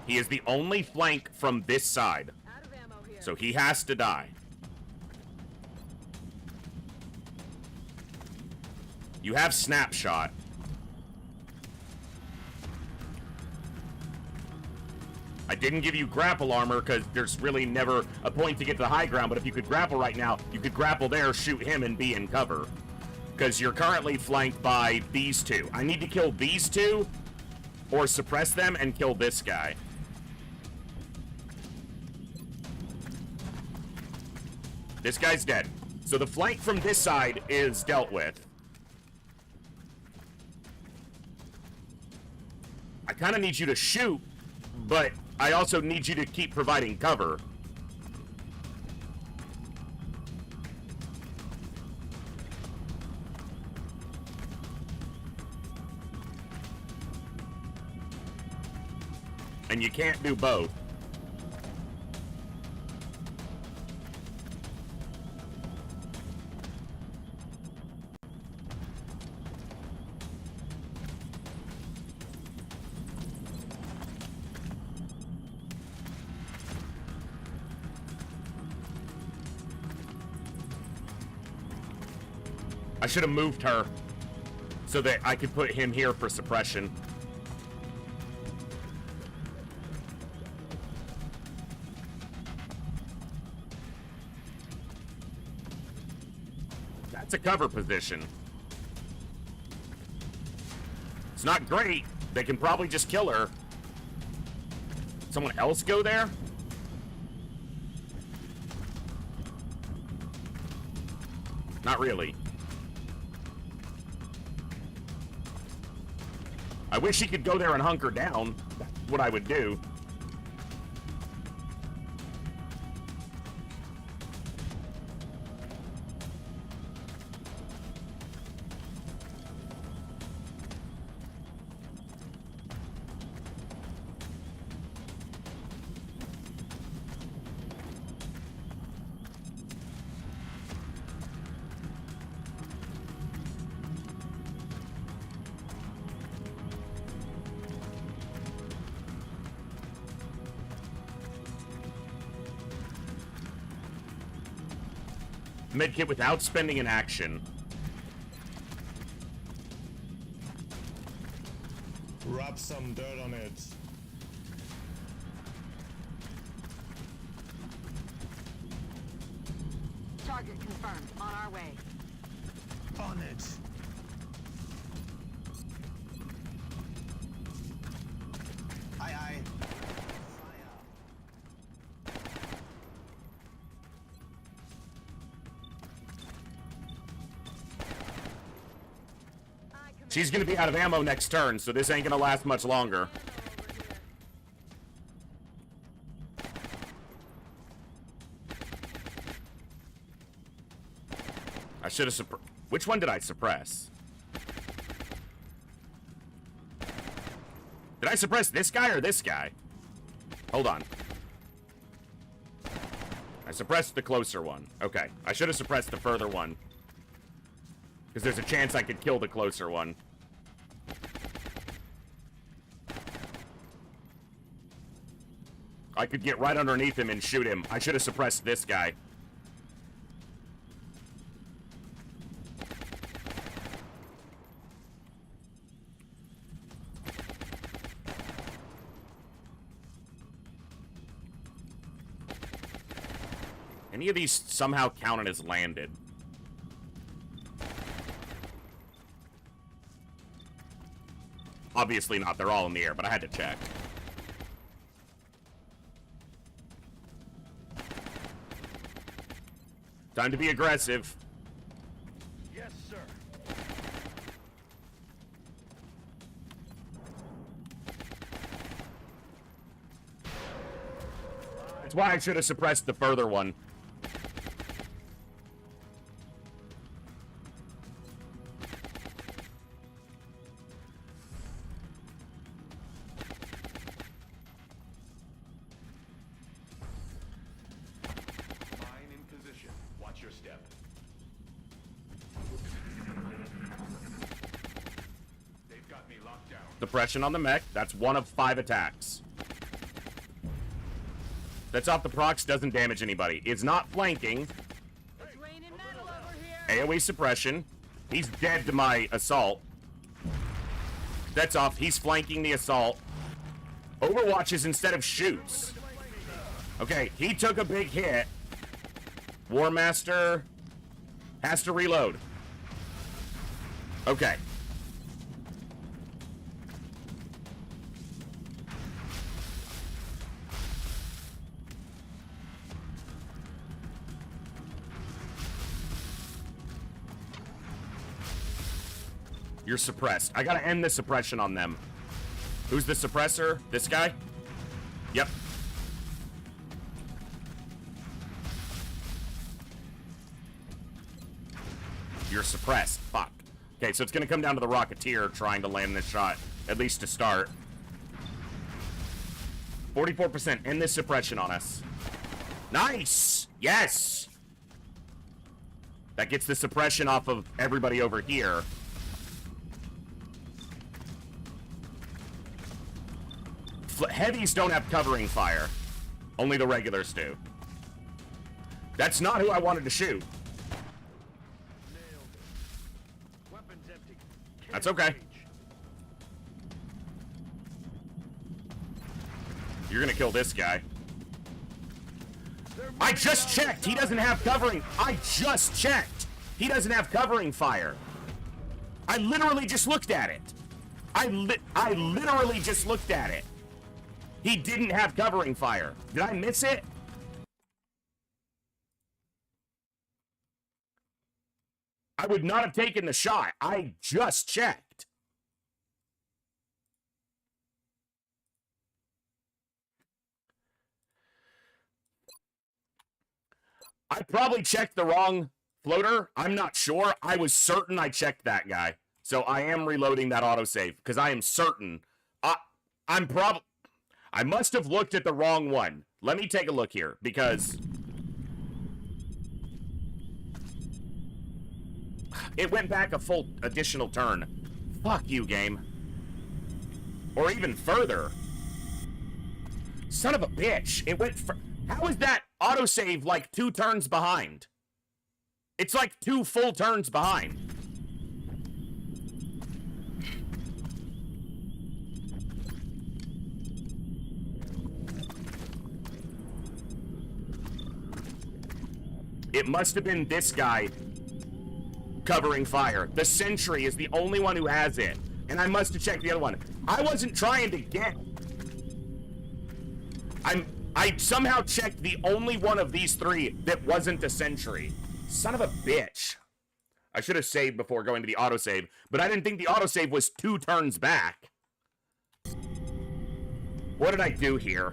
He is the only flank from this side. So he has to die. You have snapshot. I didn't give you grapple armor because there's really never a point to get to the high ground, but if you could grapple right now, you could grapple there, shoot him, and be in cover. Because you're currently flanked by these two. I need to kill these two, or suppress them and kill this guy. This guy's dead. So the flank from this side is dealt with. I kind of need you to shoot, but I also need you to keep providing cover. And you can't do both. I should have moved her so that I could put him here for suppression. That's a cover position. It's not great. They can probably just kill her. Someone else go there? Not really. I wish he could go there and hunker down. That's what I would do. Medkit without spending an action. Rub some dirt on it. Target confirmed. On our way. On it. Aye, aye. She's gonna be out of ammo next turn, so this ain't gonna last much longer. I should have which one did I suppress? Did I suppress this guy or this guy? Hold on. I suppressed the closer one. Okay. I should have suppressed the further one. Because there's a chance I could kill the closer one. I could get right underneath him and shoot him. I should have suppressed this guy. Any of these somehow counted as landed? Obviously not. They're all in the air, but I had to check. Time to be aggressive. Yes, sir. That's why I should have suppressed the further one. Suppression on the mech. That's 1 of 5 attacks. That's off the procs. Doesn't damage anybody. It's not flanking. AoE suppression. He's dead to my assault. That's off. He's flanking the assault. Overwatches instead of shoots. Okay, he took a big hit. War Master has to reload. Okay. You're suppressed. I gotta end the suppression on them. Who's the suppressor? This guy? Yep. You're suppressed. Fuck. Okay, so it's gonna come down to the Rocketeer trying to land this shot, at least to start. 44%. End this suppression on us. Nice! Yes! That gets the suppression off of everybody over here. Heavies don't have covering fire. Only the regulars do. That's not who I wanted to shoot. That's okay. You're gonna kill this guy. I just checked. He doesn't have covering. I just checked. He doesn't have covering fire. I literally just looked at it. I literally just looked at it. He didn't have covering fire. Did I miss it? I would not have taken the shot. I just checked. I probably checked the wrong floater. I'm not sure. I was certain I checked that guy. So I am reloading that autosave because I am certain. I must have looked at the wrong one. Let me take a look here, because it went back a full additional turn. Fuck you, game. Or even further. Son of a bitch. It went how is that autosave like 2 turns behind? It's like 2 full turns behind. It must have been this guy covering fire. The sentry is the only one who has it. And I must have checked the other one. I wasn't trying to get... I somehow checked the only one of these three that wasn't a sentry. Son of a bitch. I should have saved before going to the autosave, but I didn't think the autosave was 2 turns back. What did I do here?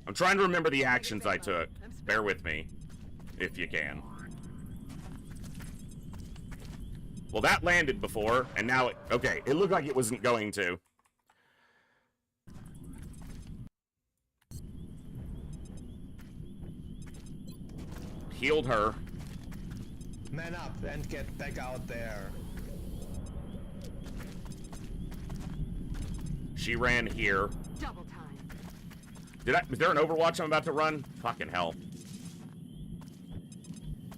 I'm trying to remember the actions I took. Bear with me, if you can. Well, that landed before, and now it... Okay, it looked like it wasn't going to. Healed her. Man up and get back out there. She ran here. Double time. Is there an Overwatch I'm about to run? Fucking hell.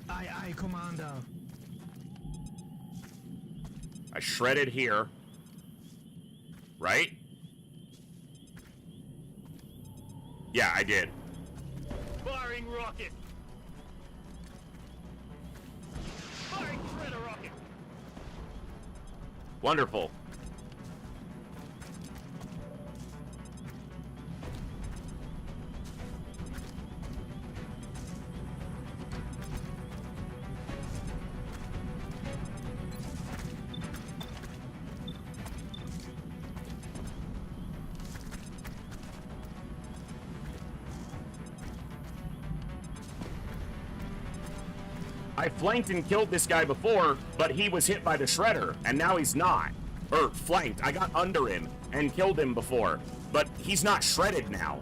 Aye, Commander. I shredded here. Right? Yeah, I did. Firing rocket! Firing shredder rocket! Wonderful. I flanked and killed this guy before, but he was hit by the shredder, and now he's not. Or flanked. I got under him and killed him before, but he's not shredded now.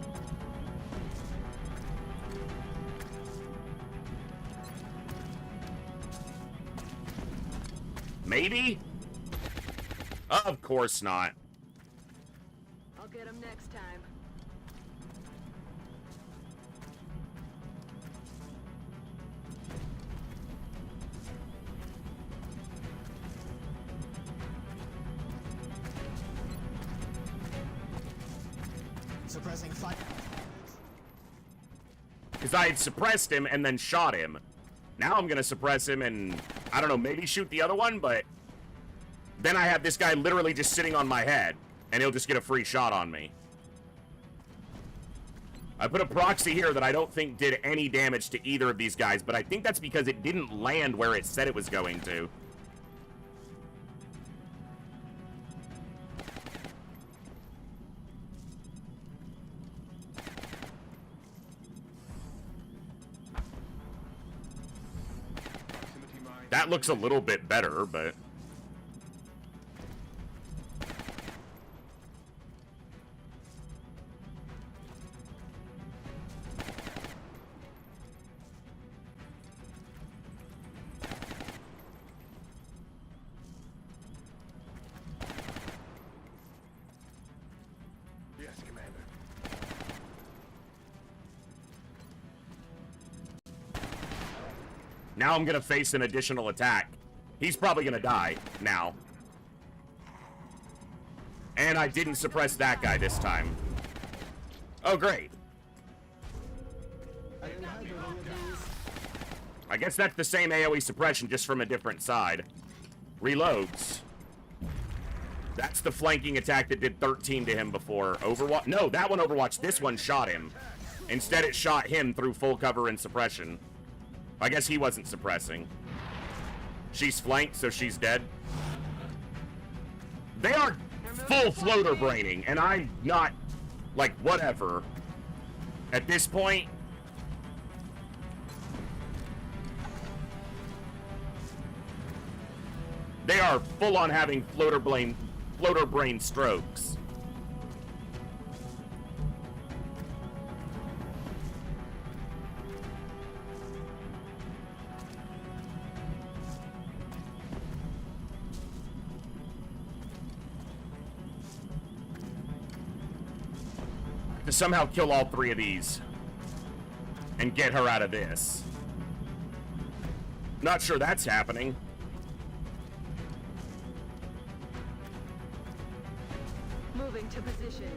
Maybe? Of course not. I'll get him next time. Suppressing fire. Because I had suppressed him and then shot him. Now I'm going to suppress him and, I don't know, maybe shoot the other one, but then I have this guy literally just sitting on my head, and he'll just get a free shot on me. I put a proxy here that I don't think did any damage to either of these guys, but I think that's because it didn't land where it said it was going to. That looks a little bit better, but... Yes, Commander. Now I'm gonna face an additional attack. He's probably gonna die now. And I didn't suppress that guy this time. Oh, great. I guess that's the same AoE suppression, just from a different side. Reloads. That's the flanking attack that did 13 to him before. Overwatch? No, that one Overwatch. This one shot him. Instead, it shot him through full cover and suppression. I guess he wasn't suppressing. She's flanked, so she's dead. They are full floater braining, and I'm not, like, whatever. At this point, they are full on having floater brain strokes. To somehow kill all 3 of these and get her out of this. Not sure that's happening. Moving to position.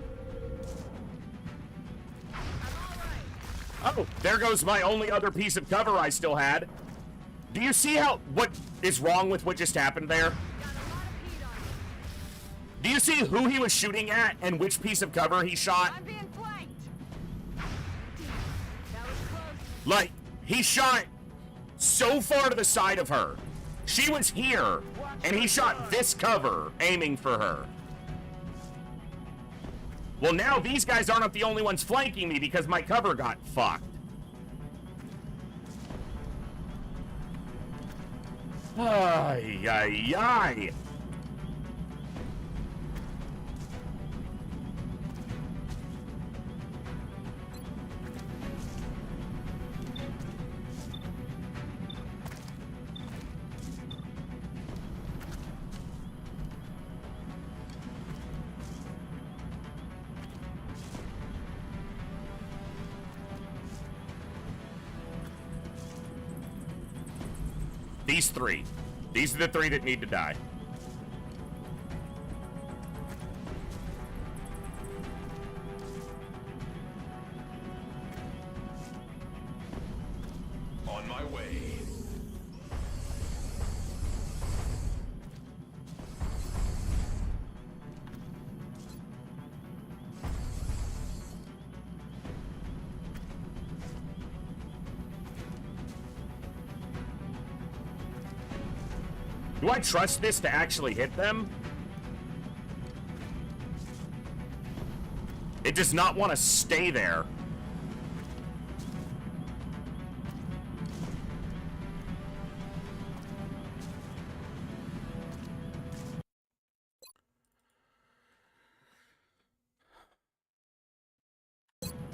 Oh, there goes my only other piece of cover I still had. Do you see what is wrong with what just happened there? Do you see who he was shooting at and which piece of cover he shot? I'm being flanked. Like, he shot so far to the side of her. She was here, and he shot this cover, aiming for her. Well, now these guys aren't the only ones flanking me because my cover got fucked. Ay, ay, ay. These three. These are the three that need to die. On my way. Do I trust this to actually hit them? It does not want to stay there.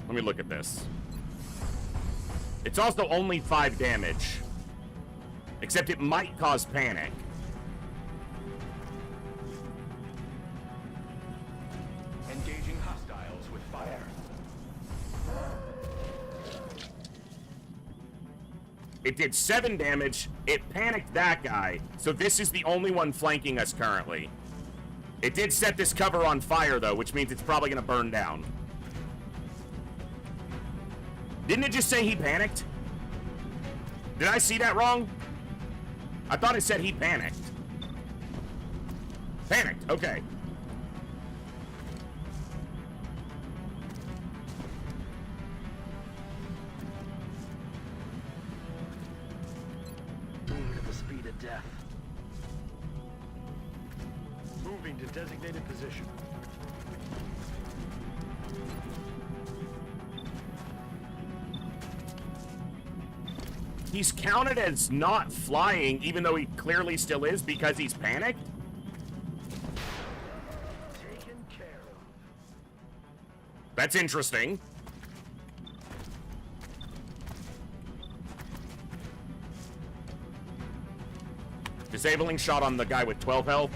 Let me look at this. It's also only 5 damage. Except it might cause panic. Engaging hostiles with fire. It did 7 damage. It panicked that guy. So this is the only one flanking us currently. It did set this cover on fire, though, which means it's probably going to burn down. Didn't it just say he panicked? Did I see that wrong? I thought it said he panicked. Panicked, okay. Moving at the speed of death. Moving to designated position. He's counted as not flying, even though he clearly still is because he's panicked? Taken care of. That's interesting. Disabling shot on the guy with 12 health.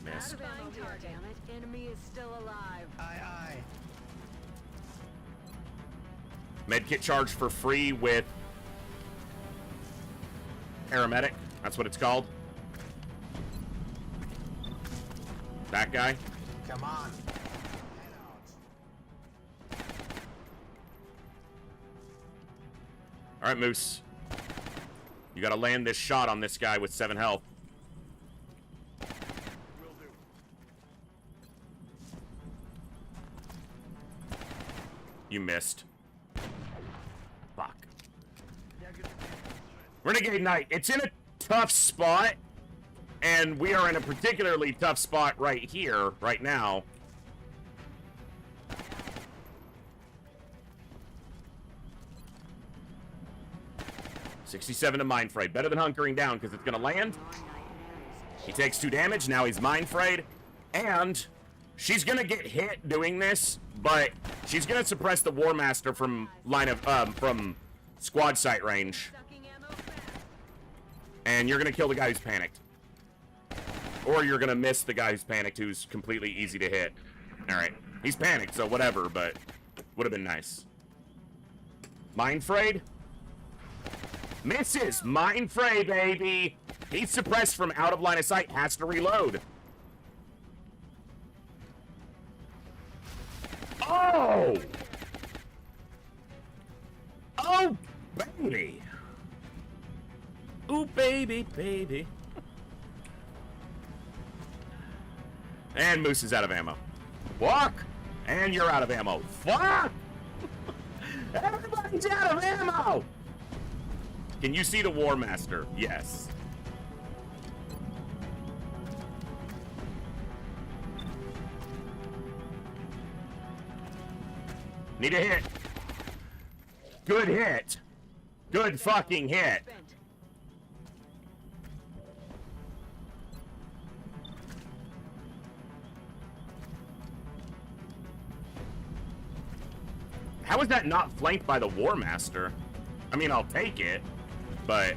Missed. Enemy is still alive. Aye, aye. Medkit charge for free with paramedic. That's what it's called. That guy. Come on. All right, Moose. You gotta land this shot on this guy with 7 health. Will do. You missed. Fuck. Renegade Knight, it's in a tough spot, and we are in a particularly tough spot right here, right now. $67 to Mind Frayed. Better than hunkering down, because it's going to land. He takes 2 damage, now he's Mind Frayed. And she's going to get hit doing this, but she's going to suppress the War Master from line of, from squad sight range. And you're going to kill the guy who's panicked. Or you're going to miss the guy who's panicked, who's completely easy to hit. Alright. He's panicked, so whatever, but would have been nice. Mind frayed? Misses! Mind fray, baby! He's suppressed from out of line of sight. Has to reload. Oh! Oh, baby! Ooh, baby, baby. And Moose is out of ammo. Walk! And you're out of ammo. Fuck! Everybody's out of ammo! Can you see the War Master? Yes. Need a hit. Good hit. Good fucking hit. How is that not flanked by the War Master? I mean, I'll take it, but...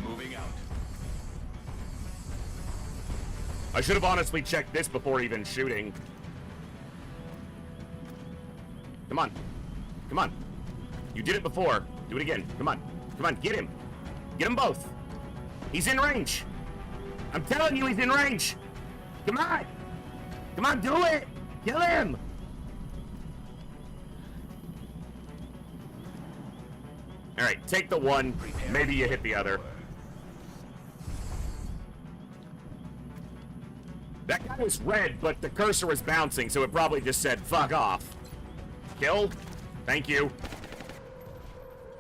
Moving out. I should have honestly checked this before even shooting. Come on. Come on. You did it before. Do it again. Come on. Come on, get him. Get them both. He's in range. I'm telling you, he's in range. Come on. Come on, do it. Kill him. All right, take the one. Maybe you hit the other. That guy was red, but the cursor was bouncing, so it probably just said, fuck off. Kill. Thank you.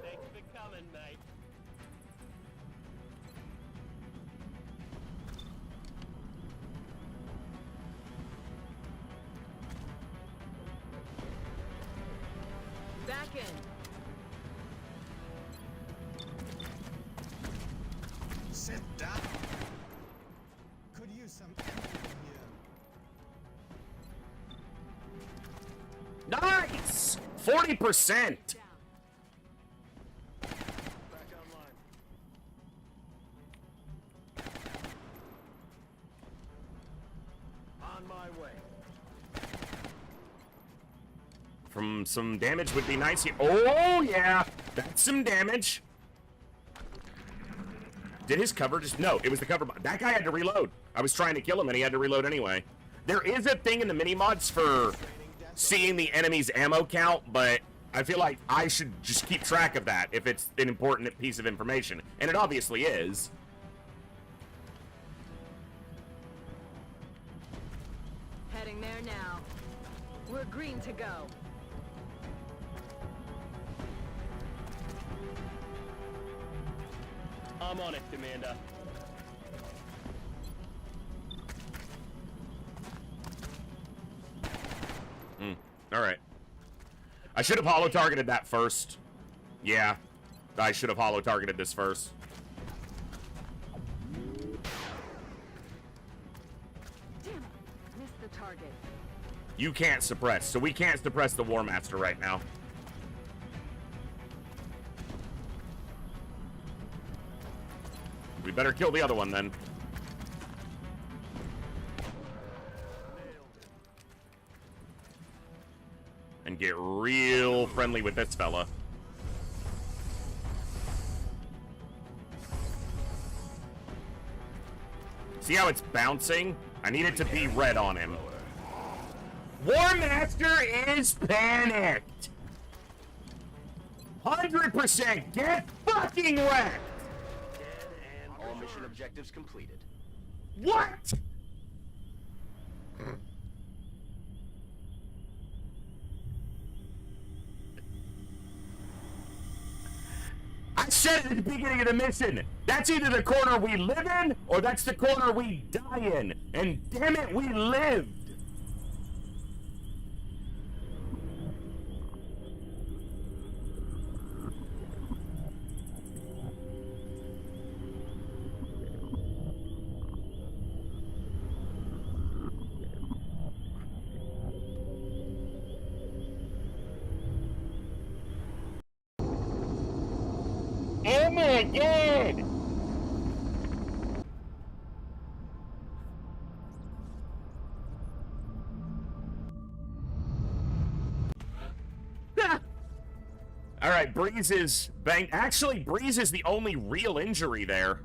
Thanks for coming, mate. Back in. Sit down. Could use some ammo here. Nice! 40%! Back online. On my way. From some damage would be nice here. Oh, yeah! That's some damage. Did his cover just... No, it was the cover... That guy had to reload. I was trying to kill him, and he had to reload anyway. There is a thing in the mini-mods for seeing the enemy's ammo count, but I feel like I should just keep track of that if it's an important piece of information. And it obviously is. Heading there now. We're green to go. I'm on it, Commander. All right. I should have holo-targeted that first. Yeah. I should have holo-targeted this first. Damn it. Missed the target. You can't suppress, so we can't suppress the War Master right now. We better kill the other one then. And get real friendly with this fella. See how it's bouncing? I need it to be red on him. War Master is panicked! 100%! Get fucking wrecked! All mission objectives completed. What? I said at the beginning of the mission, that's either the corner we live in, or that's the corner we die in. And damn it, we lived. Oh my god! All right, Breeze is banged. Actually, Breeze is the only real injury there.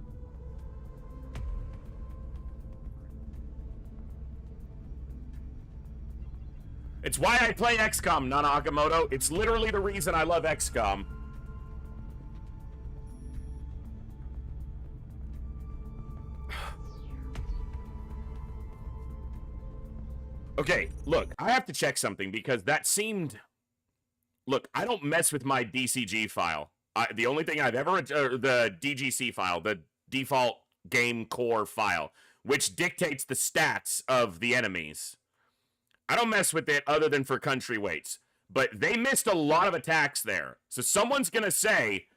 It's why I play XCOM, Nana Akamoto. It's literally the reason I love XCOM. Okay, look, I have to check something because that seemed... Look, I don't mess with my DCG file. The only thing I've ever... the DGC file, the default game core file, which dictates the stats of the enemies. I don't mess with it other than for country weights. But they missed a lot of attacks there. So someone's going to say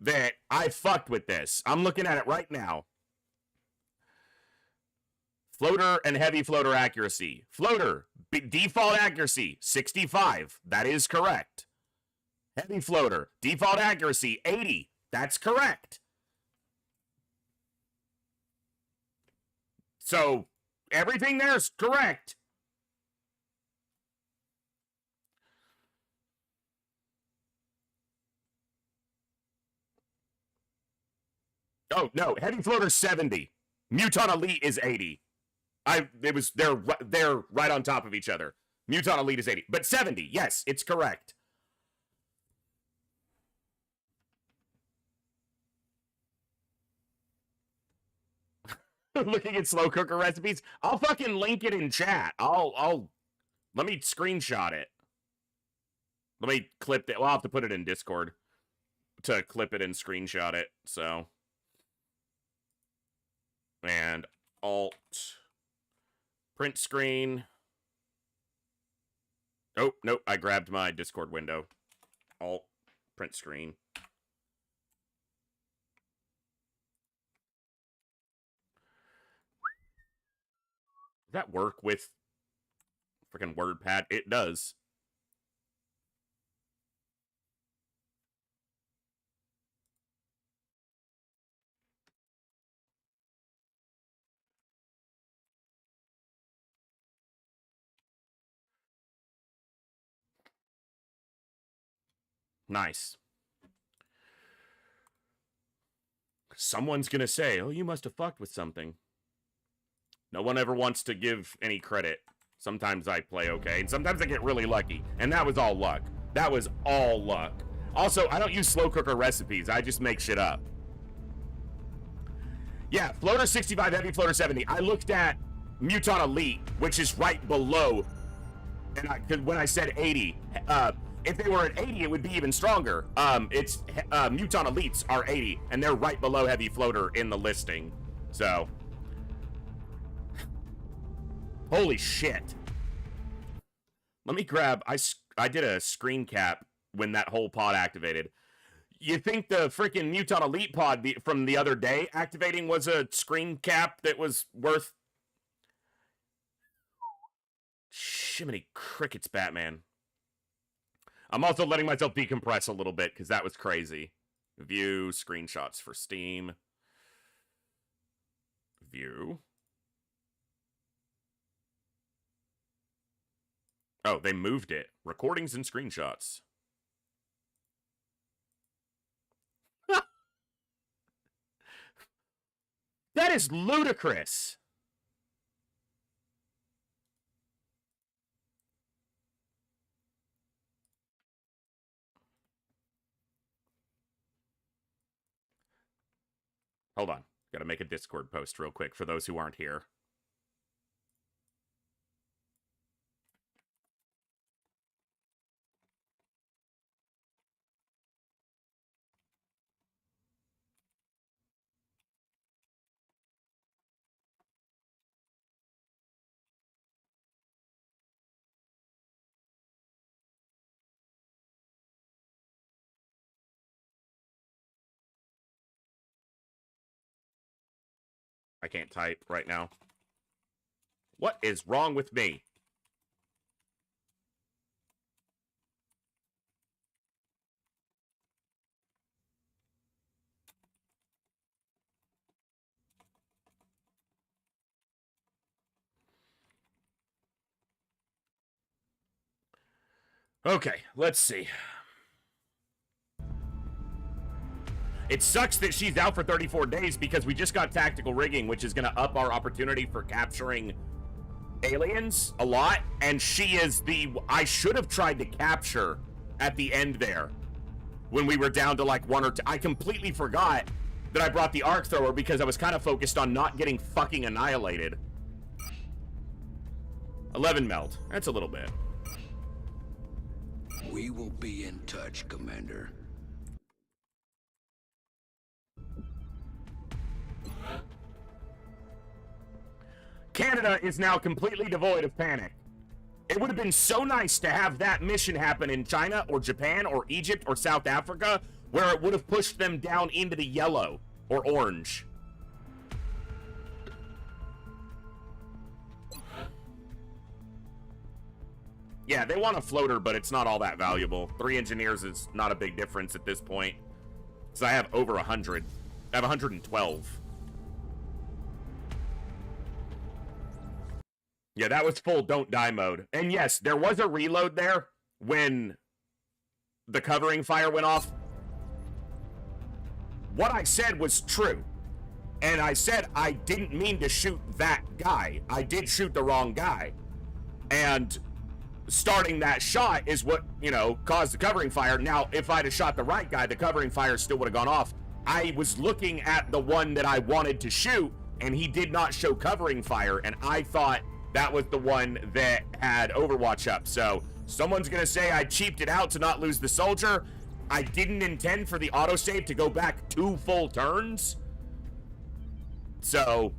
that I fucked with this. I'm looking at it right now. Floater and heavy floater accuracy. Floater, default accuracy, 65. That is correct. Heavy floater, default accuracy, 80. That's correct. So, everything there is correct. Oh, no, heavy floater 70. Muton Elite is 80. They're right on top of each other. Muton Elite is 80. But 70, yes, it's correct. Looking at slow cooker recipes. I'll fucking link it in chat. Let me screenshot it. Let me clip it. Well, I'll have to put it in Discord to clip it and screenshot it. So. And Alt. Print screen. Oh, nope. I grabbed my Discord window. Alt. Print screen. Does that work with freaking WordPad? It does. Nice. Someone's gonna say, oh, you must have fucked with something. No one ever wants to give any credit. Sometimes I play okay, and sometimes I get really lucky. And that was all luck. That was all luck. Also, I don't use slow cooker recipes. I just make shit up. Yeah, floater 65, heavy floater 70. I looked at Muton Elite, which is right below. And when I said 80, if they were at 80, it would be even stronger. Muton Elites are 80, and they're right below heavy floater in the listing. So, holy shit. Let me grab, I did a screen cap when that whole pod activated. You think the freaking Muton Elite pod from the other day activating was a screen cap that was worth... Shiminy crickets, Batman. I'm also letting myself decompress a little bit because that was crazy. View, screenshots for Steam. View. Oh, they moved it. Recordings and screenshots. That is ludicrous. Hold on. Gotta make a Discord post real quick for those who aren't here. I can't type right now. What is wrong with me? Okay, let's see. It sucks that she's out for 34 days because we just got tactical rigging, which is going to up our opportunity for capturing aliens a lot. And she is the... I should have tried to capture at the end there when we were down to like 1 or 2. I completely forgot that I brought the arc thrower because I was kind of focused on not getting fucking annihilated. 11 meld. That's a little bit. We will be in touch, Commander. Canada is now completely devoid of panic. It would have been so nice to have that mission happen in China or Japan or Egypt or South Africa, where it would have pushed them down into the yellow or orange. Yeah, they want a floater, but it's not all that valuable. 3 engineers is not a big difference at this point. So I have over 100. I have 112. Yeah, that was full don't die mode. And yes, there was a reload there when the covering fire went off. What I said was true. And I said I didn't mean to shoot that guy. I did shoot the wrong guy. And starting that shot is what, you know, caused the covering fire. Now, if I'd have shot the right guy, the covering fire still would have gone off. I was looking at the one that I wanted to shoot, and he did not show covering fire, and I thought that was the one that had Overwatch up. So someone's gonna say I cheaped it out to not lose the soldier. I didn't intend for the autosave to go back 2 full turns. So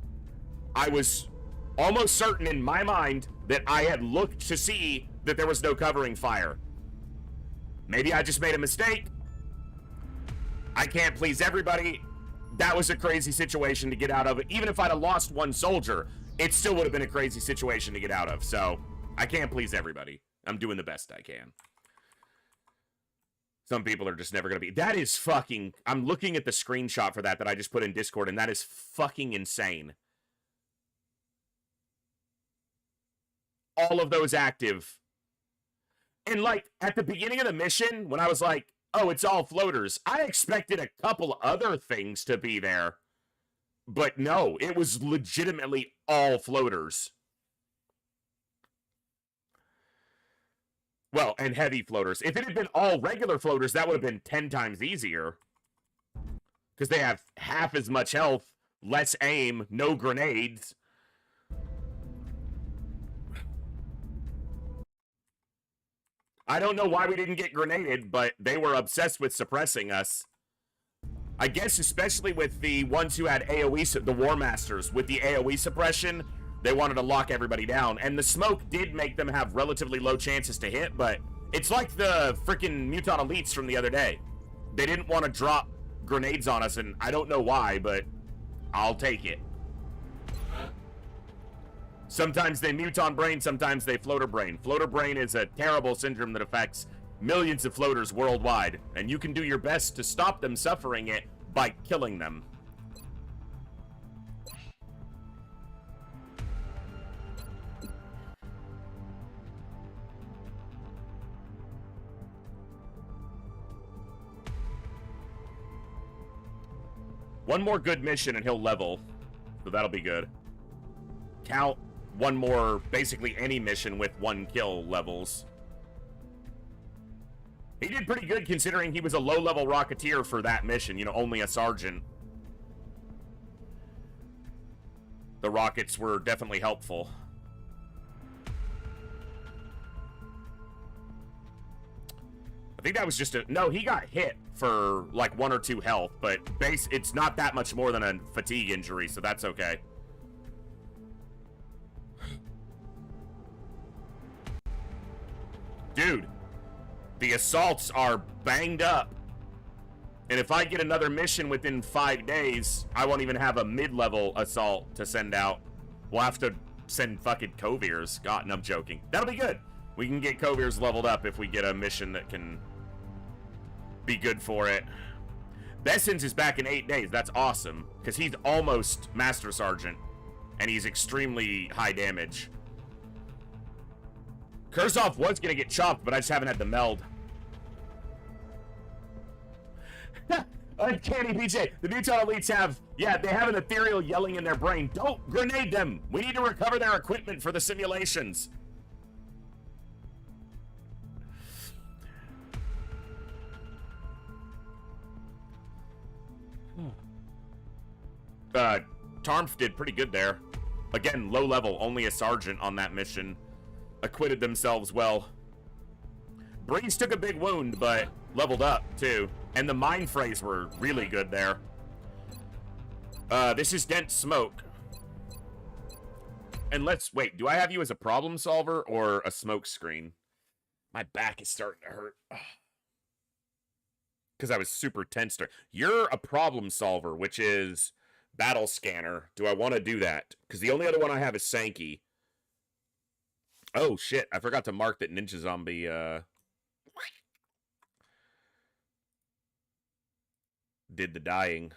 I was almost certain in my mind that I had looked to see that there was no covering fire. Maybe I just made a mistake. I can't please everybody. That was a crazy situation to get out of. Even if I'd have lost 1 soldier, it still would have been a crazy situation to get out of. So I can't please everybody. I'm doing the best I can. Some people are just never going to be. That is fucking... I'm looking at the screenshot for that I just put in Discord, and that is fucking insane. All of those active. And, like, at the beginning of the mission, when I was like, oh, it's all floaters, I expected a couple other things to be there. But no, it was legitimately all floaters. Well, and heavy floaters. If it had been all regular floaters, that would have been 10 times easier. Because they have half as much health, less aim, no grenades. I don't know why we didn't get grenaded, but they were obsessed with suppressing us. I guess especially with the ones who had AoE, the War Masters, with the AoE suppression, they wanted to lock everybody down. And the smoke did make them have relatively low chances to hit, but it's like the freaking Mutant Elites from the other day. They didn't want to drop grenades on us, and I don't know why, but I'll take it. Sometimes they muton brain, sometimes they floater brain. Floater brain is a terrible syndrome that affects millions of floaters worldwide, and you can do your best to stop them suffering it by killing them. One more good mission and he'll level, so that'll be good. Count one more, basically any mission with 1 kill levels. He did pretty good considering he was a low-level Rocketeer for that mission, you know, only a sergeant. The rockets were definitely helpful. I think that was just a... No, he got hit for like 1 or 2 health, but it's not that much more than a fatigue injury, so that's okay. Dude. The assaults are banged up. And if I get another mission within 5 days, I won't even have a mid-level assault to send out. We'll have to send fucking Coviers. God, and I'm joking. That'll be good. We can get Coviers leveled up if we get a mission that can be good for it. Bessons is back in 8 days. That's awesome. Because he's almost Master Sergeant. And he's extremely high damage. Kurzov was going to get chopped, but I just haven't had the meld. Uncanny BJ. The Mutant elites have, they have an ethereal yelling in their brain. Don't grenade them. We need to recover their equipment for the simulations. Tarmf did pretty good there. Again, low level, only a sergeant on that mission. Acquitted themselves well. Breeze took a big wound, but leveled up, too. And the mind phrase were really good there. This is dense smoke. And wait, do I have you as a problem solver or a smoke screen? My back is starting to hurt. Because I was super tense there. You're a problem solver, which is battle scanner. Do I want to do that? Because the only other one I have is Sankey. Oh, shit. I forgot to mark that Ninja Zombie, did the dying.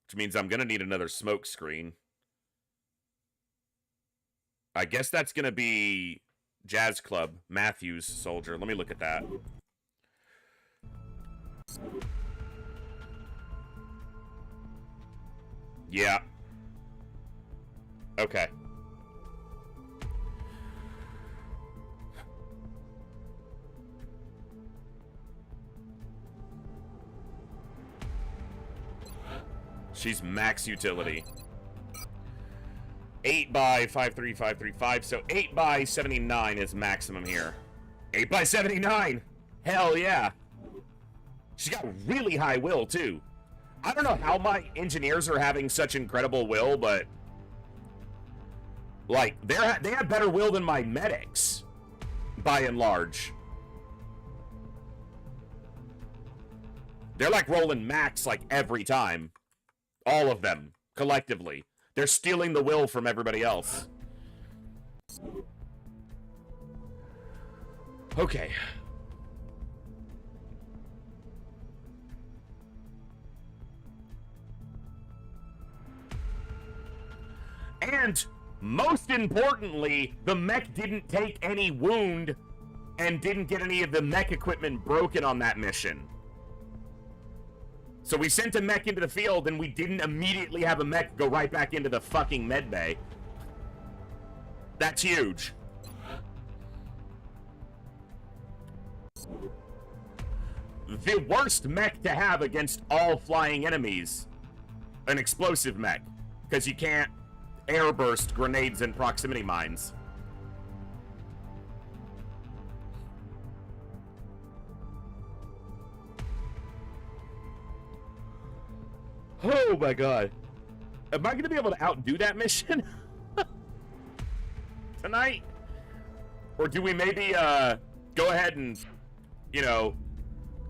Which means I'm going to need another smoke screen. I guess that's going to be Jazz Club, Matthews Soldier. Let me look at that. Yeah. Okay. She's max utility. 8 by 53535, so 8 by 79 is maximum here. 8 by 79! Hell yeah! She's got really high will, too. I don't know how my engineers are having such incredible will, but... like, they have better will than my medics. By and large. They're like rolling max, like, every time. All of them, collectively. They're stealing the will from everybody else. Okay. And, most importantly, the mech didn't take any wound and didn't get any of the mech equipment broken on that mission. So we sent a mech into the field, and we didn't immediately have a mech go right back into the fucking med bay. That's huge. The worst mech to have against all flying enemies. An explosive mech. Because you can't airburst grenades and proximity mines. Oh my god. Am I going to be able to outdo that mission? Tonight? Or do we maybe, go ahead and, you know,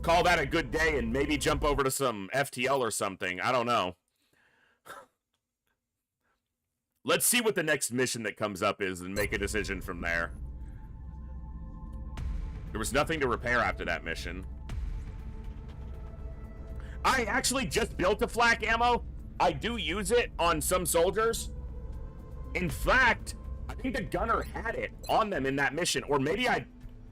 call that a good day and maybe jump over to some FTL or something? I don't know. Let's see what the next mission that comes up is and make a decision from there. There was nothing to repair after that mission. I actually just built a flak ammo. I do use it on some soldiers. In fact, I think the gunner had it on them in that mission. Or maybe I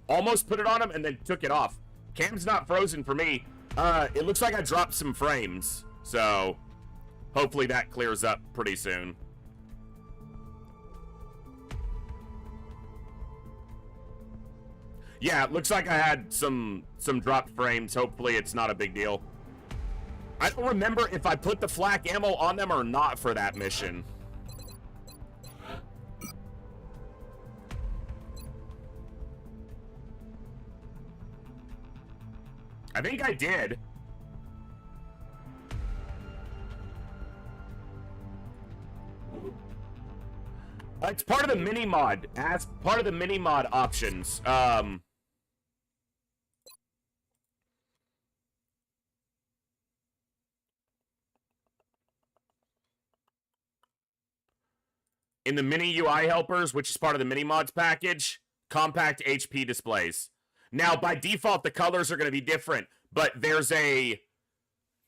almost put it on him and then took it off. Cam's not frozen for me. It looks like I dropped some frames. So, hopefully that clears up pretty soon. Yeah, it looks like I had some dropped frames. Hopefully it's not a big deal. I don't remember if I put the flak ammo on them or not for that mission. I think I did. It's part of the mini mod. As part of the mini mod options. In the mini UI helpers, which is part of the mini mods package, compact HP displays. Now, by default, the colors are going to be different, but there's a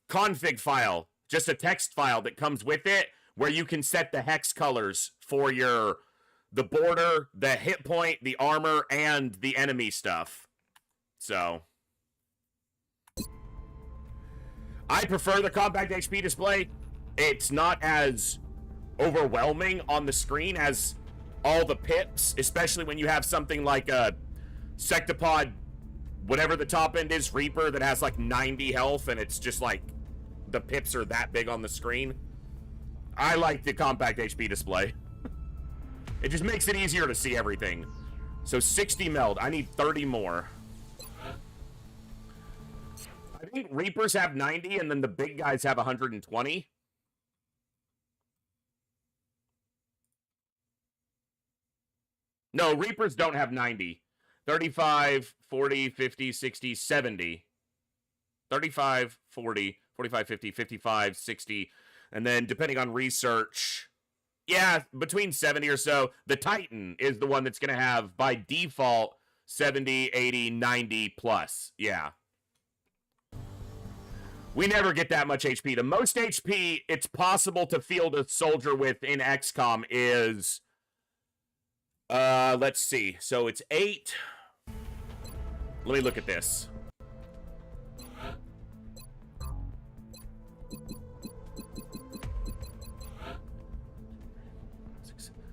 config file, just a text file that comes with it, where you can set the hex colors for the border, the hit point, the armor, and the enemy stuff. So. I prefer the compact HP display. It's not as overwhelming on the screen as all the pips, especially when you have something like a Sectopod, whatever the top end is, Reaper, that has like 90 health, and it's just like the pips are that big on the screen. I like the compact HP display. It just makes it easier to see everything. So 60 meld. I need 30 more. I think Reapers have 90, and then the big guys have 120. No, Reapers don't have 90. 35, 40, 50, 60, 70. 35, 40, 45, 50, 55, 60. And then depending on research, yeah, between 70 or so. The Titan is the one that's going to have, by default, 70, 80, 90 plus. Yeah. We never get that much HP. The most HP it's possible to field a soldier with in XCOM is... let's see. So it's 8. Let me look at this.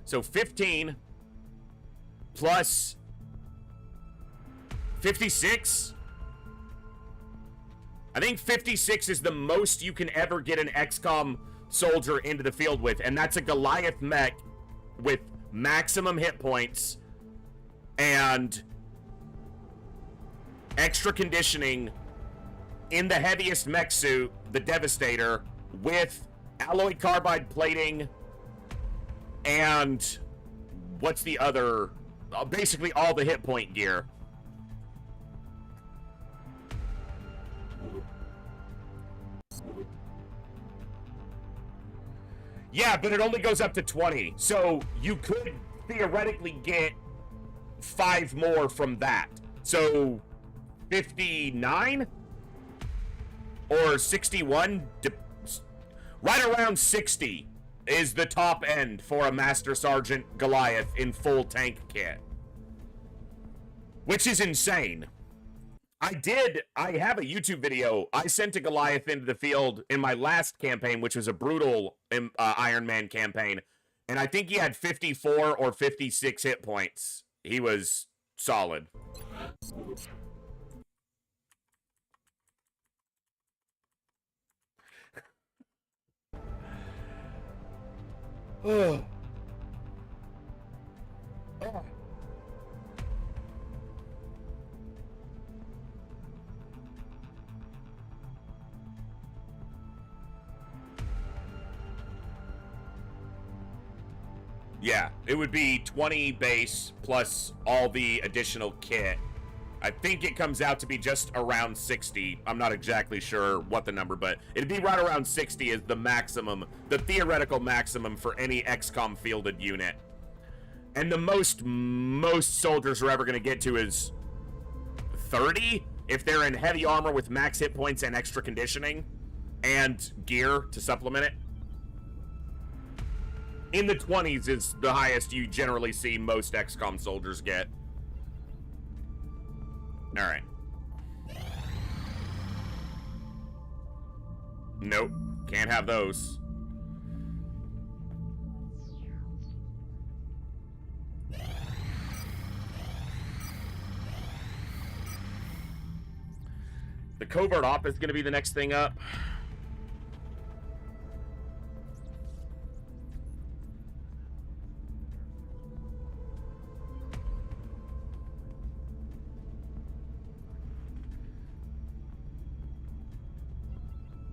So 15 plus 56. I think 56 is the most you can ever get an XCOM soldier into the field with, and that's a Goliath mech with maximum hit points and extra conditioning in the heaviest mech suit, the Devastator, with alloy carbide plating and what's the other, basically all the hit point gear. Yeah, but it only goes up to 20. So you could theoretically get 5 more from that. So 59 or 61, right around 60 is the top end for a Master Sergeant Goliath in full tank kit, which is insane. I have a YouTube video. I sent a Goliath into the field in my last campaign, which was a brutal Iron Man campaign. And I think he had 54 or 56 hit points. He was solid. Oh. Oh. Yeah, it would be 20 base plus all the additional kit. I think it comes out to be just around 60. I'm not exactly sure what the number, but it'd be right around 60 is the maximum, the theoretical maximum for any XCOM fielded unit. And the most soldiers are ever going to get to is 30 if they're in heavy armor with max hit points and extra conditioning and gear to supplement it. In the 20s is the highest you generally see most XCOM soldiers get. Alright. Nope. Can't have those. The covert op is going to be the next thing up.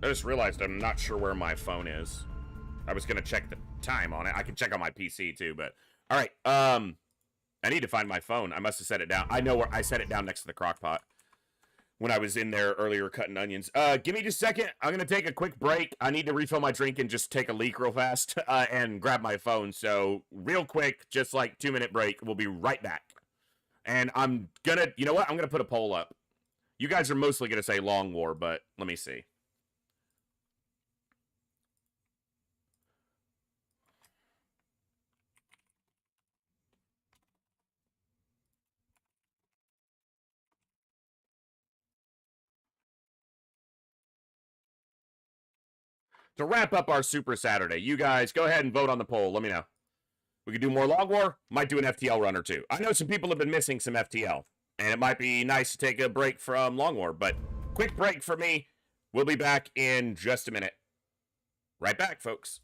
I just realized I'm not sure where my phone is. I was going to check the time on it. I can check on my PC too, but... Alright, I need to find my phone. I must have set it down. I know where I set it down next to the crock pot when I was in there earlier cutting onions. Give me just a second. I'm going to take a quick break. I need to refill my drink and just take a leak real fast and grab my phone. So, real quick, just like 2-minute break. We'll be right back. And I'm going to... You know what? I'm going to put a poll up. You guys are mostly going to say Long War, but let me see. to wrap up our Super Saturday, you guys go ahead and vote on the poll. Let me know. We could do more Long War. Might do an FTL run or two. I know some people have been missing some FTL, and it might be nice to take a break from Long War, but quick break for me. We'll be back in just a minute. Right back, folks.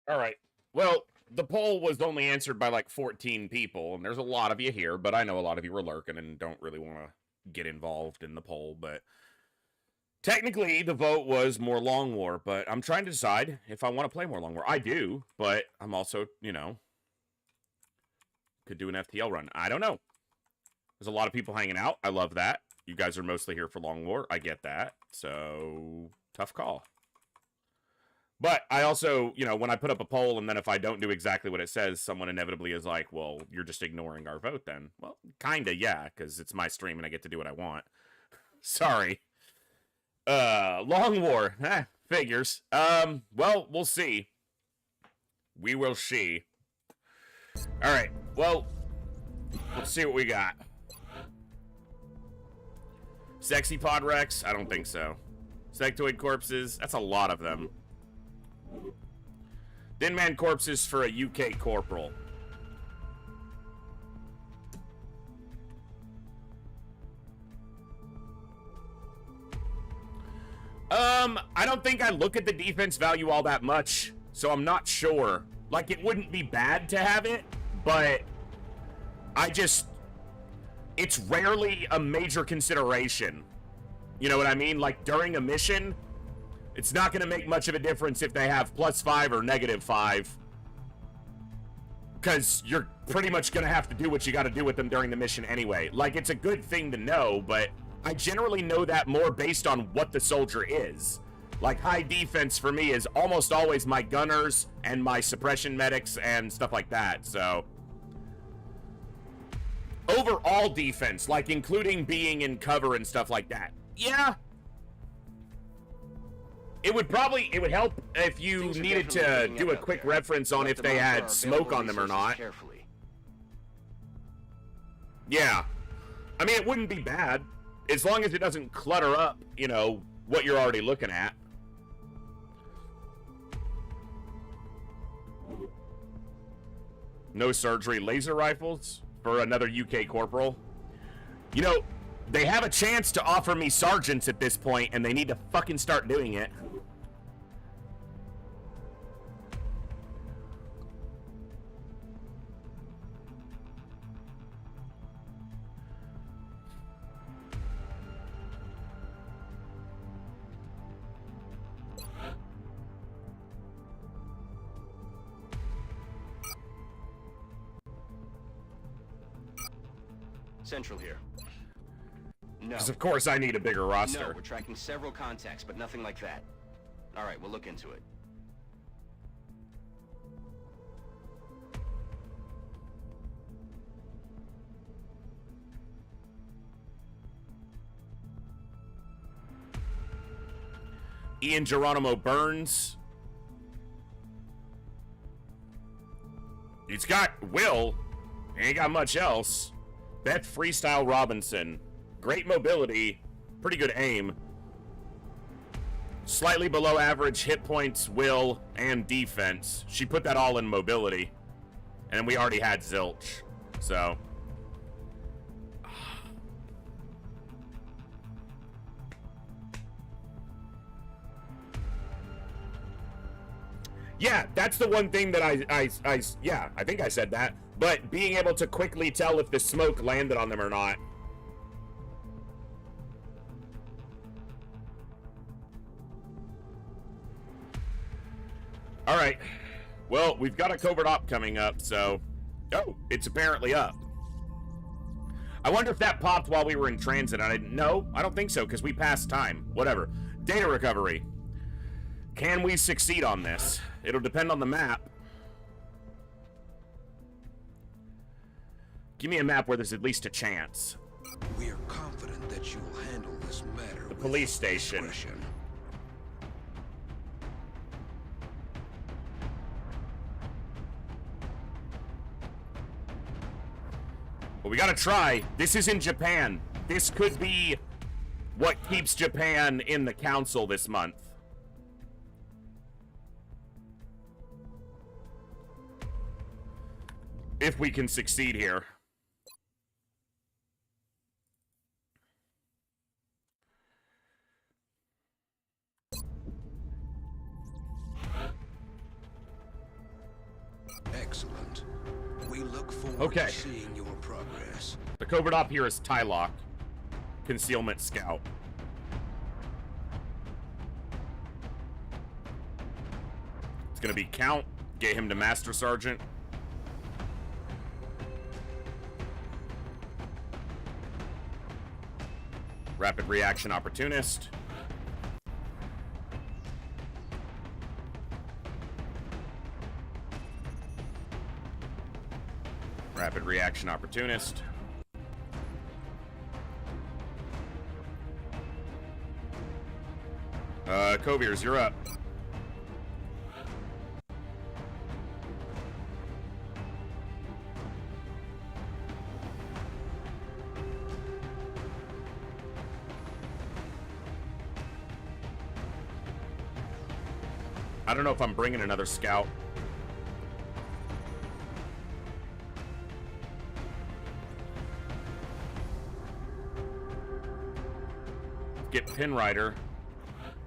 All right. Well, the poll was only answered by like 14 people, and there's a lot of you here, but I know a lot of you are lurking and don't really want to get involved in the poll, but technically the vote was more Long War, but I'm trying to decide if I want to play more Long War. I do, but I'm also, you know, could do an FTL run. I don't know. There's a lot of people hanging out. I love that. You guys are mostly here for Long War. I get that. So, tough call. But I also, you know, when I put up a poll and then if I don't do exactly what it says, someone inevitably is like, well, you're just ignoring our vote then. Well, kinda, yeah, because it's my stream and I get to do what I want. Sorry. Long War. Figures. Well, we'll see. We will see. Alright, well, let's see what we got. Sexy Pod Rex? I don't think so. Sectoid corpses? That's a lot of them. Thin Man corpses for a UK corporal. I don't think I look at the defense value all that much, so I'm not sure. Like, it wouldn't be bad to have it, but it's rarely a major consideration. You know what I mean? Like, during a mission, it's not going to make much of a difference if they have +5 or -5. Because you're pretty much going to have to do what you got to do with them during the mission anyway. Like, it's a good thing to know, but I generally know that more based on what the soldier is. Like, high defense for me is almost always my gunners and my suppression medics and stuff like that, so. Overall defense, like including being in cover and stuff like that. Yeah. It would help if you needed to do a quick reference on if they had smoke on them or not. Yeah. I mean, it wouldn't be bad, as long as it doesn't clutter up, you know, what you're already looking at. No surgery laser rifles for another UK corporal. You know, they have a chance to offer me sergeants at this point, and they need to fucking start doing it. Central here. No. Because of course I need a bigger roster. No, we're tracking several contacts, but nothing like that. All right, we'll look into it. Ian Geronimo Burns. He's got Will. He ain't got much else. Beth Freestyle Robinson. Great mobility. Pretty good aim. Slightly below average hit points, will, and defense. She put that all in mobility. And we already had Zilch. So. Yeah, that's the one thing that yeah, I think I said that. But being able to quickly tell if the smoke landed on them or not. All right. Well, we've got a covert op coming up, so. Oh, it's apparently up. I wonder if that popped while we were in transit. No, I don't think so, because we passed time. Whatever. Data recovery. Can we succeed on this? It'll depend on the map. Give me a map where there's at least a chance. We are confident that you will handle this matter. The police station. Discretion. Well, we gotta try. This is in Japan. This could be what keeps Japan in the council this month. If we can succeed here. Excellent. We look forward Okay. to seeing your progress. The covert op here is Tylock, Concealment Scout. It's gonna be Count, get him to Master Sergeant. Rapid Reaction Opportunist. Rapid Reaction Opportunist. Coviers, you're up. I don't know if I'm bringing another scout. Get Pinrider.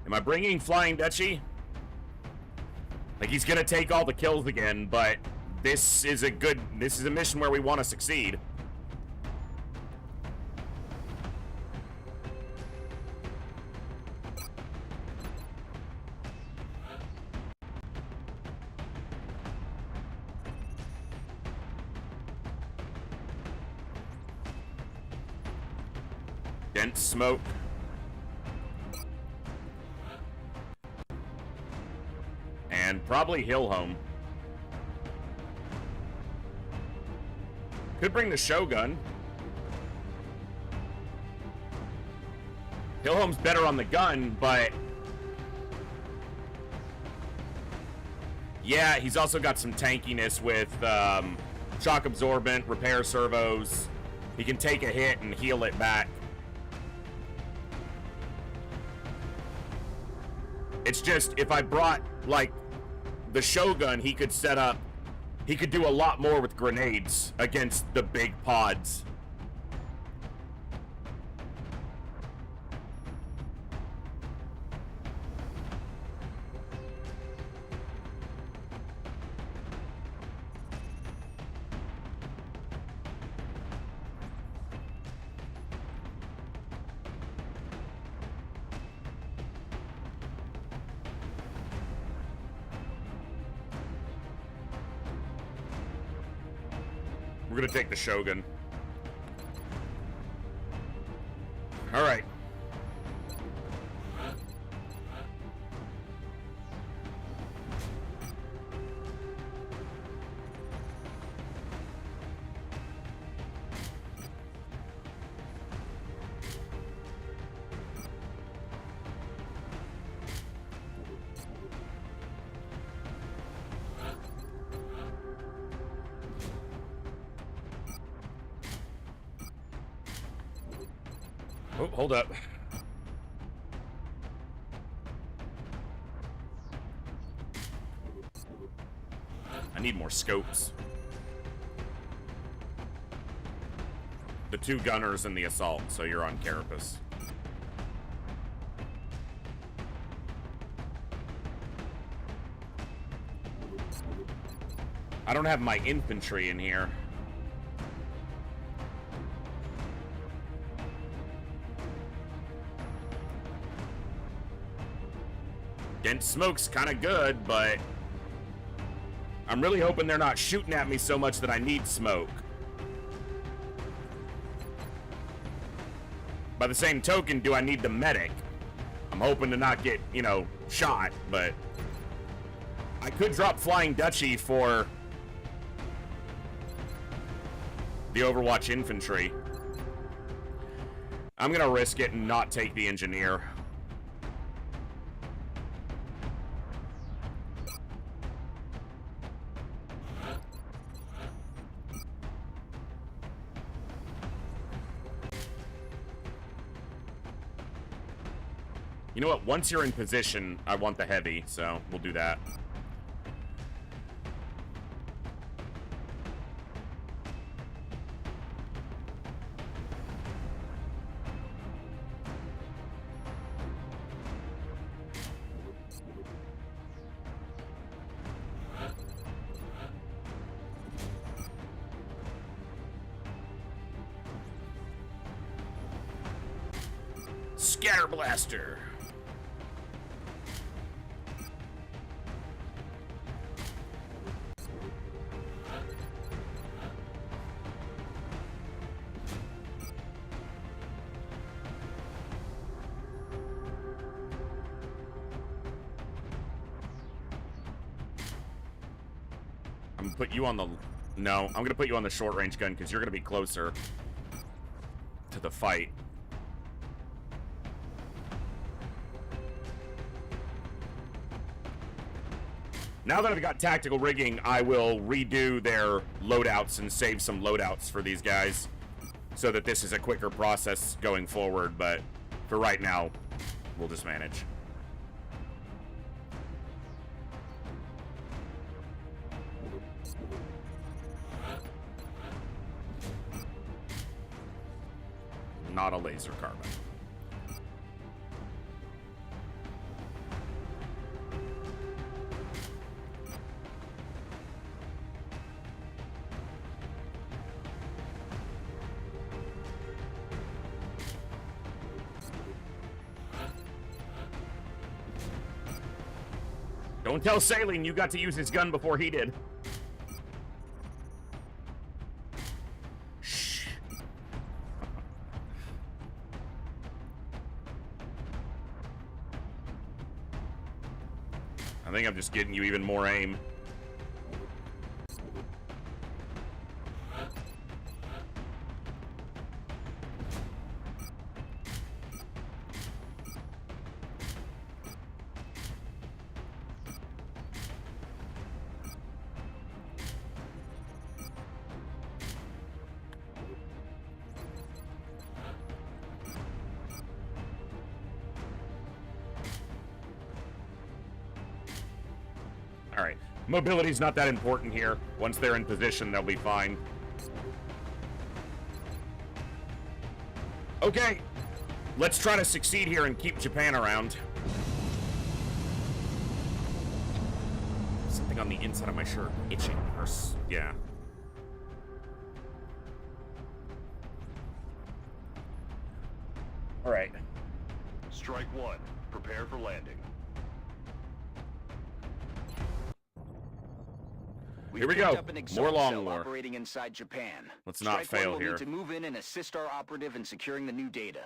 Am I bringing Flying Dutchie? Like, he's gonna take all the kills again, but this is a mission where we want to succeed. Dense smoke. And probably Hillhome. Could bring the Shogun. Hillhome's better on the gun, but yeah, he's also got some tankiness with shock absorbent, repair servos. He can take a hit and heal it back. It's just, if I brought, like, the Shogun, he could set up, he could do a lot more with grenades against the big pods. We're gonna take the Shogun. All right. Oh, hold up. I need more scopes. The 2 gunners and the assault, so you're on Carapace. I don't have my infantry in here. Against smoke's kind of good, but I'm really hoping they're not shooting at me so much that I need smoke. By the same token, do I need the medic? I'm hoping to not get, you know, shot, but I could drop Flying Dutchie for the Overwatch infantry. I'm gonna risk it and not take the engineer. You know what? Once you're in position, I want the heavy, so we'll do that. Scatter Blaster. I'm gonna put you on the... No, I'm gonna put you on the short-range gun because you're gonna be closer to the fight. Now that I've got tactical rigging, I will redo their loadouts and save some loadouts for these guys so that this is a quicker process going forward, but for right now, we'll just manage. Not a laser carbine. Don't tell Saline you got to use his gun before he did. Shh. I think I'm just getting you even more aim. Alright, mobility's not that important here. Once they're in position, they'll be fine. Okay, let's try to succeed here and keep Japan around. Something on the inside of my shirt itching. Or yeah. Alright. Strike one. Prepare for landing. Here we go. More Long War. Operating inside Japan. Let's not Strike fail one will here. need to move in and assist our operative in securing the new data.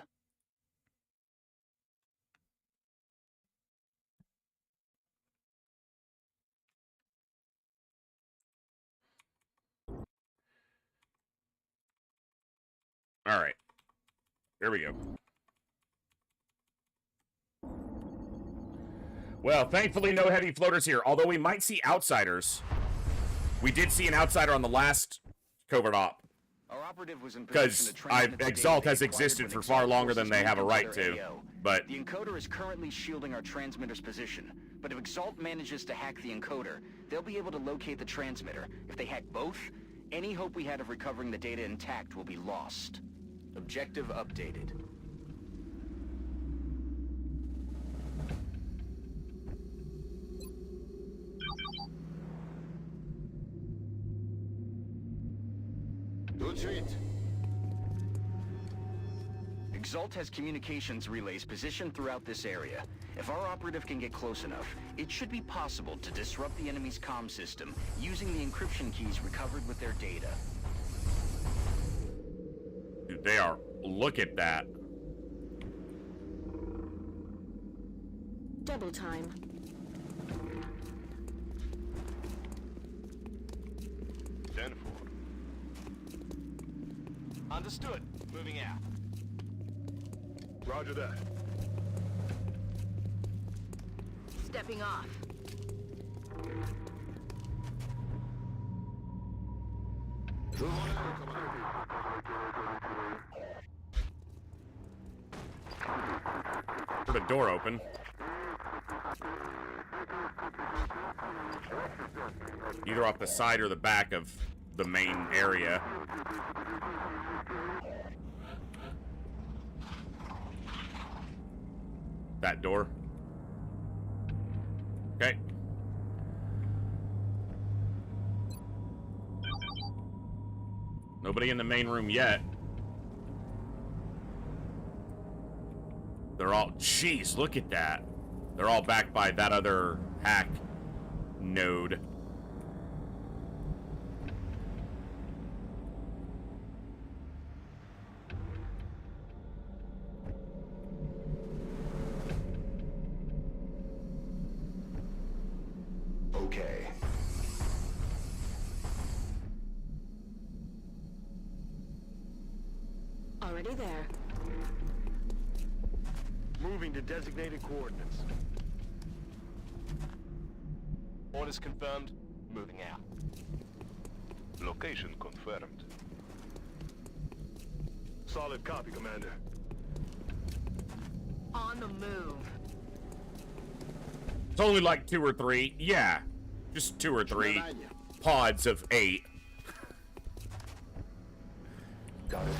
All right. Here we go. Well, thankfully no heavy floaters here, although we might see outsiders. We did see an outsider on the last covert op. Our operative was in because Exalt has existed for far longer than they have a right to. But the encoder is currently shielding our transmitter's position. But if Exalt manages to hack the encoder, they'll be able to locate the transmitter. If they hack both, any hope we had of recovering the data intact will be lost. Objective updated. Exalt has communications relays positioned throughout this area. If our operative can get close enough, it should be possible to disrupt the enemy's comm system using the encryption keys recovered with their data. Dude, they are... Look at that. Double time. Understood. Moving out. Roger that. Stepping off. Put a door open. Either off the side or the back of the main area. That door. Okay. Nobody in the main room yet. They're all... Jeez, look at that. They're all backed by that other hack node. Okay. Already there. Moving to designated coordinates. Orders confirmed. Moving out. Location confirmed. Solid copy, Commander. On the move. It's only like 2 or 3. Yeah, just 2 or 3 pods of 8. Got it.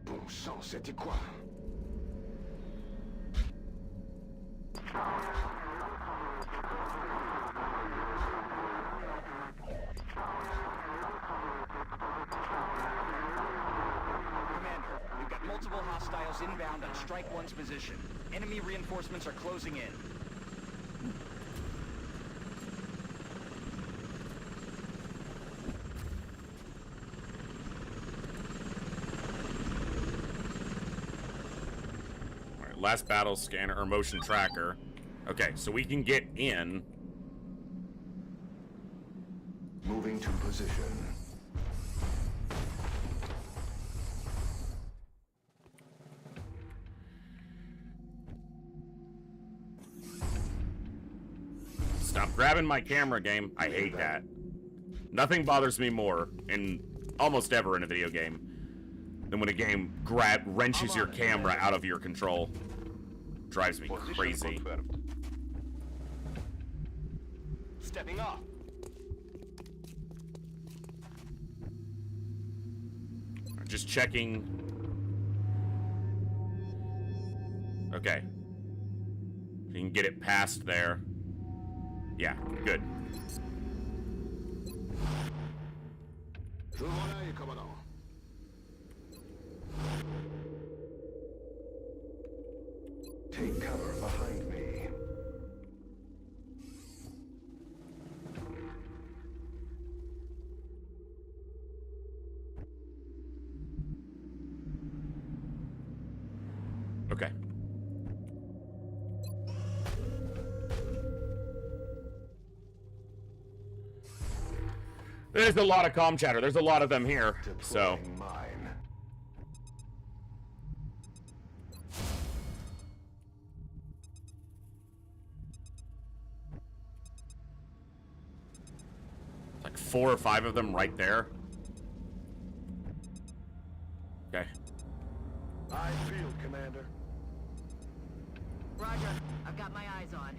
Bon sang, c'était quoi? Commander, we've got multiple hostiles inbound on Strike 1's position. Enemy reinforcements are closing in. All right, last battle scanner or motion tracker. Okay, so we can get in. Moving to position. Stop grabbing my camera, game. I hate that. Nothing bothers me more, in almost ever in a video game, than when a game wrenches your camera out of your control. Drives me crazy. Confirmed. Stepping up. Just checking. Okay. You can get it past there. Yeah, good. Take cover behind me. Okay. There's a lot of comm chatter. There's a lot of them here. So. Mine. Like 4 or 5 of them right there. Okay. I field, Commander. Roger. I've got my eyes on.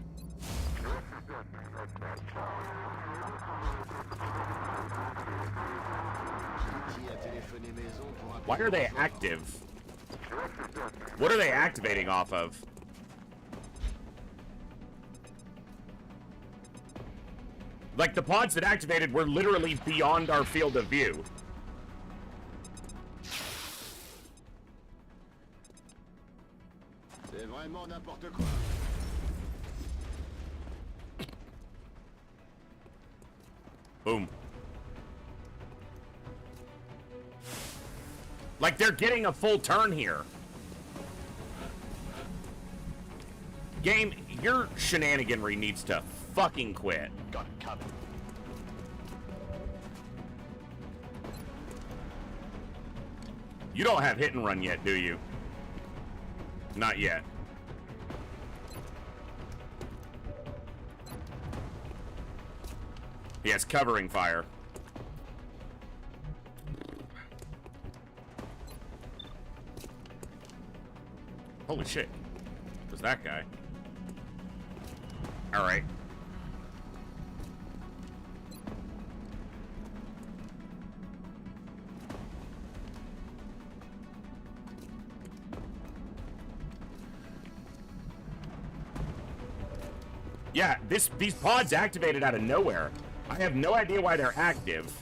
Why are they active? What are they activating off of? Like, the pods that activated were literally beyond our field of view. C'est vraiment n'importe quoi. Boom. Like, they're getting a full turn here. Game, your shenaniganry needs to fucking quit. Got it covered. You don't have hit and run yet, do you? Not yet. He has covering fire. Holy shit. Who's that guy? Alright. Yeah, these pods activated out of nowhere. I have no idea why they're active.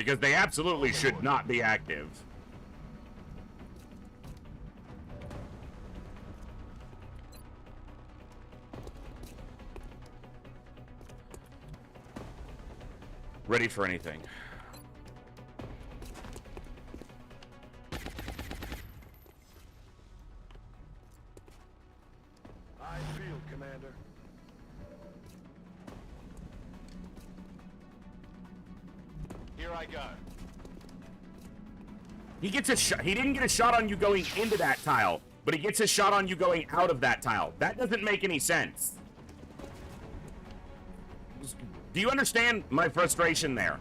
Because they absolutely should not be active. Ready for anything. I feel, Commander. Here I go. He gets a shot. He didn't get a shot on you going into that tile, but he gets a shot on you going out of that tile. That doesn't make any sense. Do you understand my frustration there?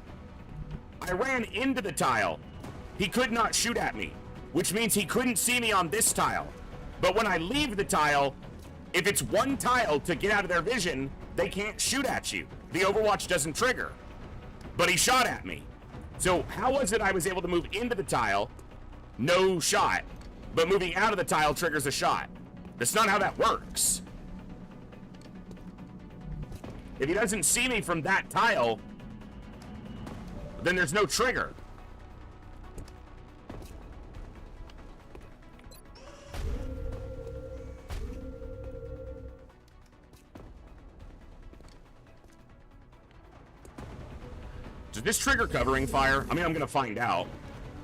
I ran into the tile. He could not shoot at me, which means he couldn't see me on this tile. But when I leave the tile, if it's one tile to get out of their vision, they can't shoot at you. The Overwatch doesn't trigger. But he shot at me. So how was it I was able to move into the tile, no shot, but moving out of the tile triggers a shot? That's not how that works. If he doesn't see me from that tile, then there's no trigger. Does this trigger covering fire? I mean, I'm gonna find out.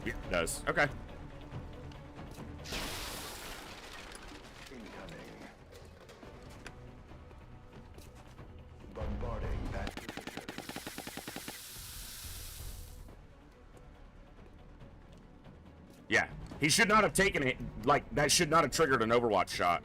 Yeah, it does. Okay. Bombarding that. Yeah, he should not have taken it. Like, that should not have triggered an Overwatch shot.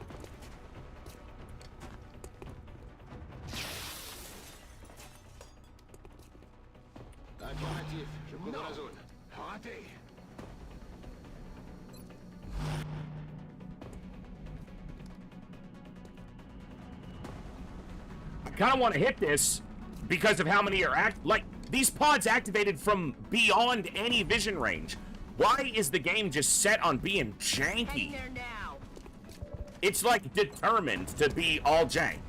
I kind of want to hit this because of how many are like, these pods activated from beyond any vision range. Why is the game just set on being janky? There now. It's like determined to be all jank.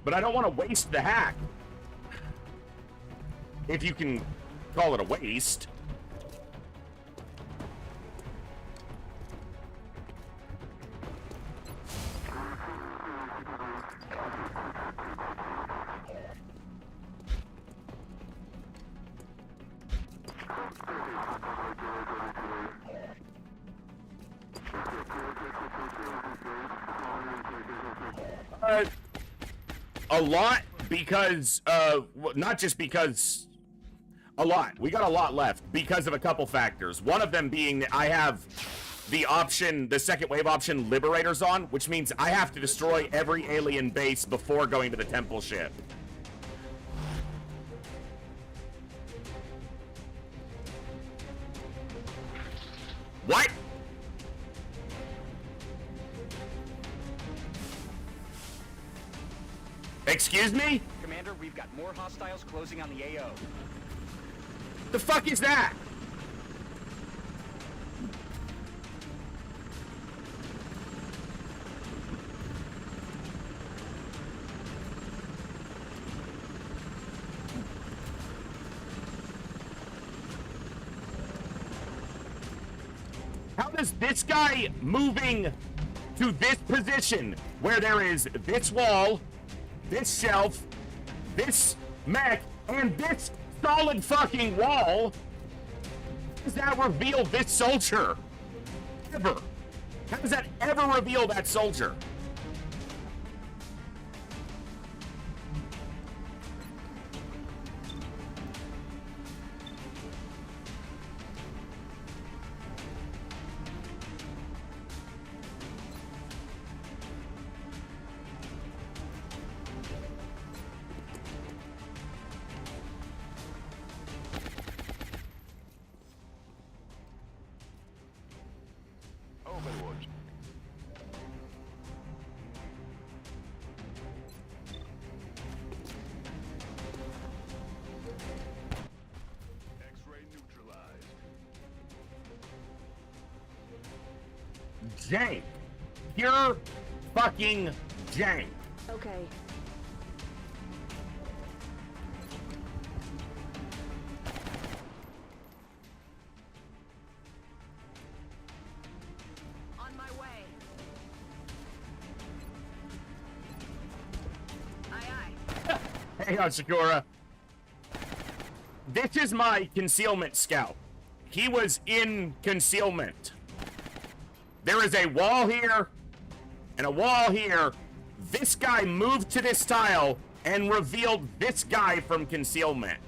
But I don't want to waste the hack. If you can call it a waste. A lot, because, not just because, a lot. We got a lot left because of a couple factors. One of them being that I have the option, the second wave option, Liberators on, which means I have to destroy every alien base before going to the temple ship. What? Excuse me? Commander, we've got more hostiles closing on the AO. The fuck is that? How does this guy moving to this position where there is this wall, this shelf, this mech, and this solid fucking wall, does that reveal this soldier? Ever. How does that ever reveal that soldier? jank. Pure fucking jank. Okay. On my way. Aye, aye. Hang on, Sakura. This is my concealment scout. He was in concealment. There is a wall here and a wall here. This guy moved to this tile and revealed this guy from concealment.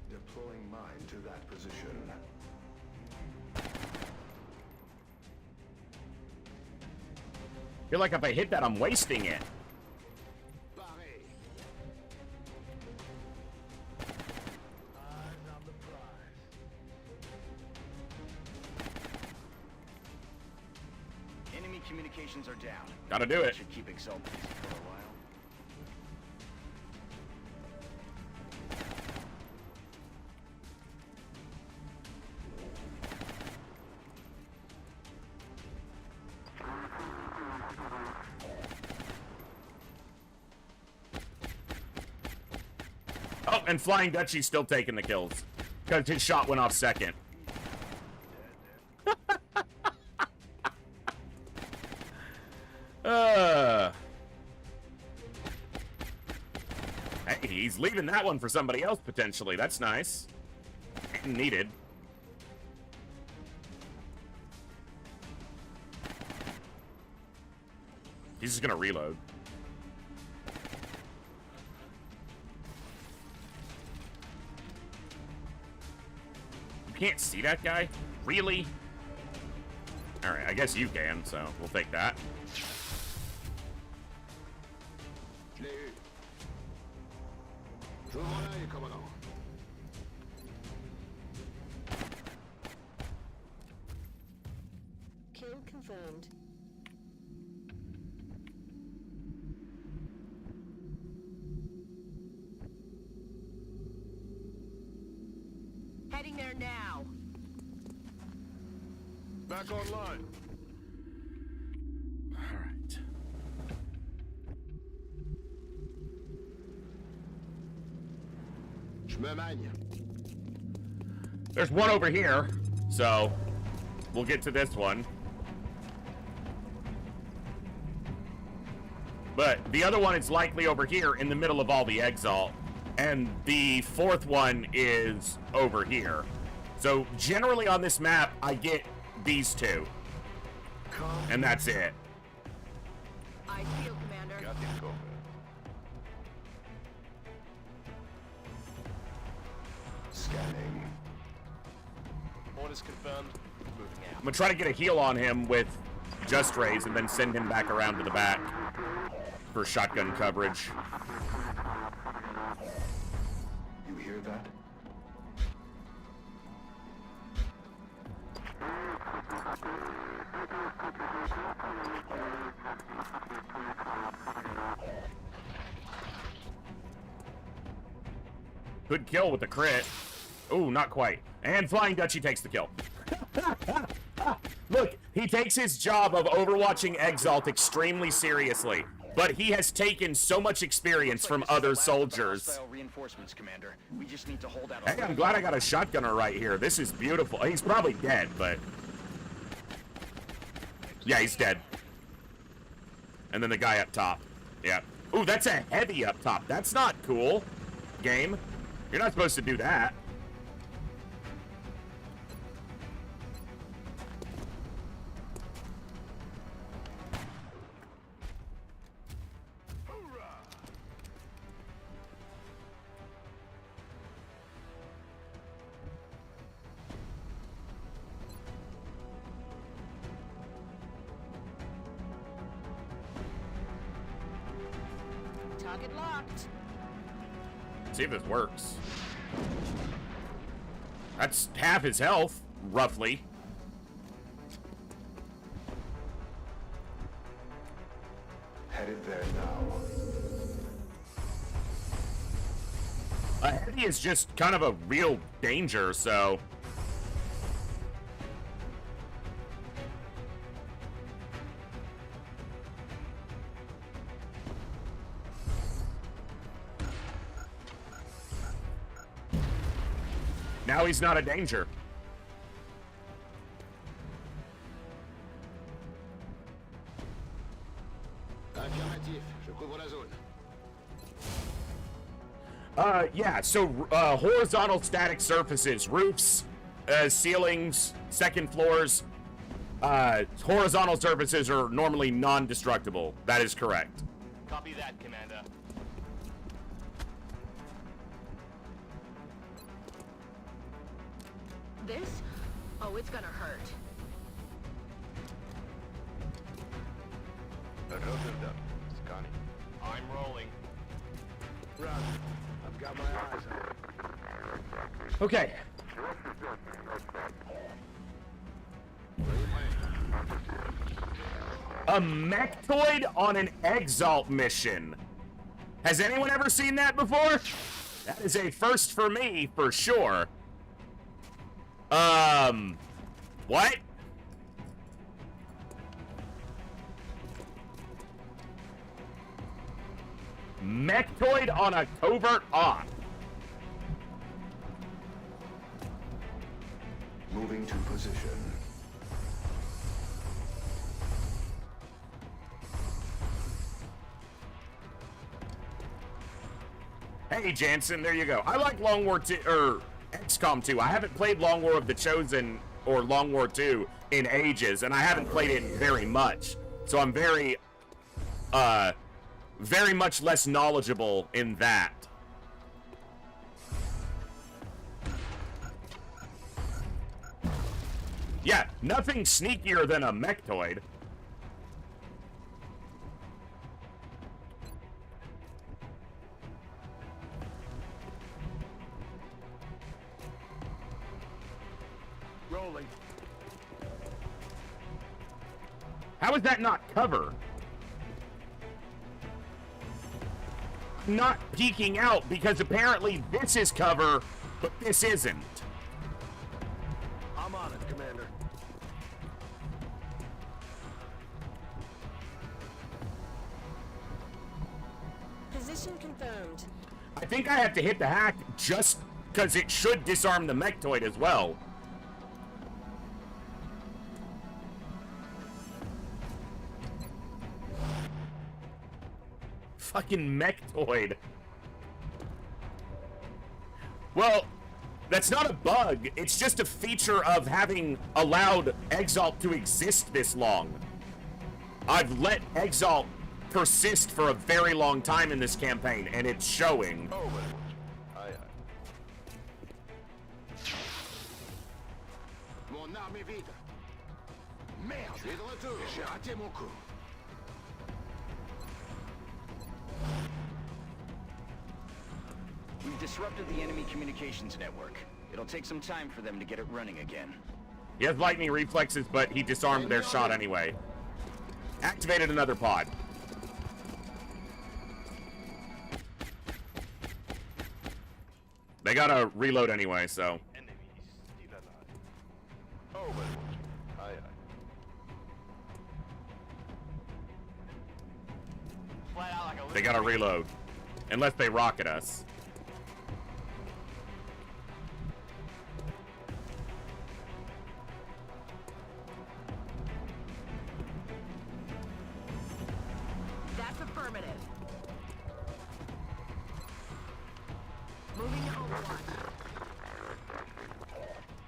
Deploying mine to that position. Feel like if I hit that, I'm wasting it. Enemy communications are down. Gotta do it. Should keep Exalt busy for a while. Oh, and Flying Dutchie's still taking the kills because his shot went off second. Hey, he's leaving that one for somebody else potentially. That's nice. Needed. He's just gonna reload. You can't see that guy? Really? Alright, I guess you can, so we'll take that. Kill confirmed. Heading there now. Back online. Alright. Je me magne. There's one over here, so we'll get to this one. But the other one is likely over here in the middle of all the Exalt. And the fourth one is over here. So generally on this map, I get these two. And that's it. I feel, Commander. Got the scope. Scanning. Orders confirmed. Moving I'm out. gonna try to get a heal on him with Just Raise and then send him back around to the back for shotgun coverage. You hear that? Good kill with the crit. Ooh, not quite. And Flying Dutchie takes the kill. Look, he takes his job of overwatching Exalt extremely seriously, but he has taken so much experience from other soldiers. Reinforcements, Commander. We just need to hold out. Hey, I'm glad I got a shotgunner right here. This is beautiful. He's probably dead, but... yeah, he's dead. And then the guy up top. Yeah. Ooh, that's a heavy up top. That's not cool, game. You're not supposed to do that. Target locked. See if this works. That's half his health, roughly. Headed there now. A heavy is just kind of a real danger, so... Now he's not a danger. Yeah, so horizontal static surfaces, roofs, ceilings, second floors, horizontal surfaces are normally non-destructible. That is correct. Copy that, Commander. This? Oh, it's gonna hurt. Rotterdam, scanning. I'm rolling. Run. I've got my eyes on it. Okay. A mechtoid on an Exalt mission. Has anyone ever seen that before? That is a first for me, for sure. What? Mechtoid on a covert op. Moving to position. Hey, Jansen, there you go. I like Long War 2, or XCOM 2. I haven't played Long War of the Chosen or Long War 2 in ages, and I haven't played it very much. So I'm very much less knowledgeable in that. Yeah, nothing sneakier than a mechtoid. Rolling. How is that not cover? Not peeking out because apparently this is cover, but this isn't. I'm on it, Commander. Position confirmed. I think I have to hit the hack just because it should disarm the mechtoid as well. Fucking mechtoid. Well, that's not a bug. It's just a feature of having allowed Exalt to exist this long. I've let Exalt persist for a very long time in this campaign, and it's showing. Mon arme est vide. Merde, je suis de retour. J'ai raté mon coup. We've disrupted the enemy communications network. It'll take some time for them to get it running again. He has lightning reflexes, but he disarmed their shot anyway. Activated another pod. They gotta reload anyway, so. They gotta reload. Unless they rocket us. That's affirmative. Moving to Overwatch.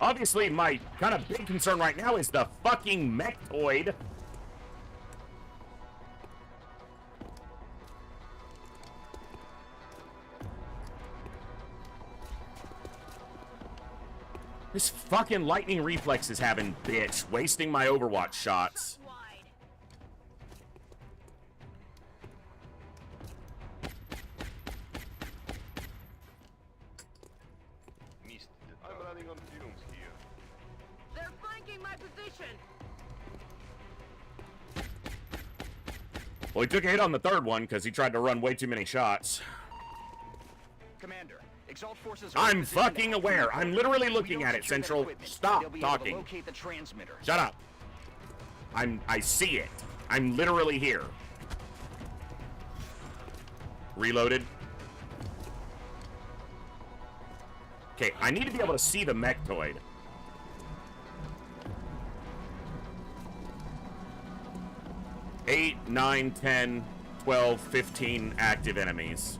Obviously, my kind of big concern right now is the fucking mechtoid. This fucking lightning reflex is having bitch, wasting my Overwatch shots. my position. Well, he took a hit on the third one because he tried to run way too many shots. Commander, Exalt forces I'm fucking aware. I'm literally looking at it, Central. Stop talking. Locate the transmitter. Shut up. I see it. I'm literally here. Reloaded. Okay, I need to be able to see the mechtoid. Eight, 9, 10, 12, 15 active enemies.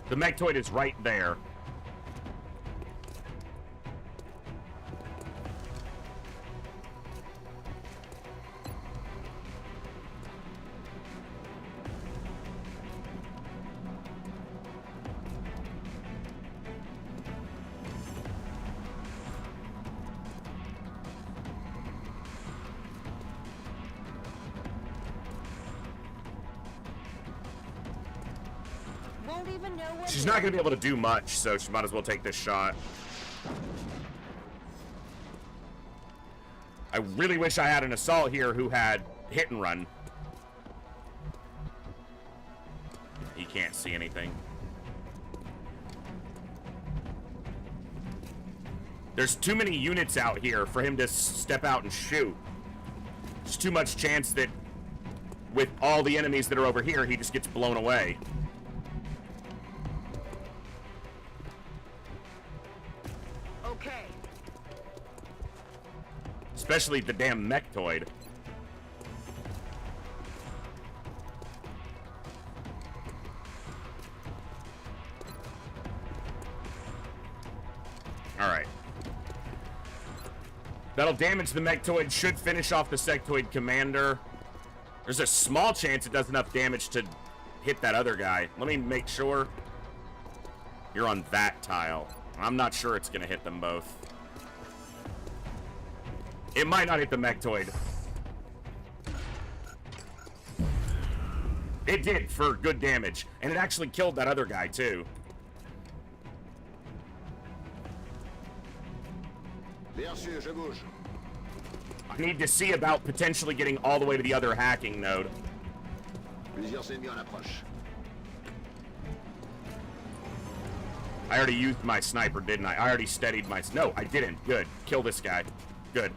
The mechtoid is right there. Won't even know what. She's not going to be able to do much, so she might as well take this shot. I really wish I had an assault here who had hit and run. He can't see anything. There's too many units out here for him to step out and shoot. There's too much chance that with all the enemies that are over here, he just gets blown away. Okay. Especially the damn mechtoid. Alright. That'll damage the mechtoid, should finish off the sectoid commander. There's a small chance it does enough damage to hit that other guy. Let me make sure. You're on that tile. I'm not sure it's gonna hit them both. It might not hit the mechtoid. It did for good damage. And it actually killed that other guy too. Bien sûr, je bouge. I need to see about potentially getting all the way to the other hacking node. Plusieurs ennemis en approche. I already used my sniper, didn't I? I already steadied my... No, I didn't. Good. Kill this guy. Good.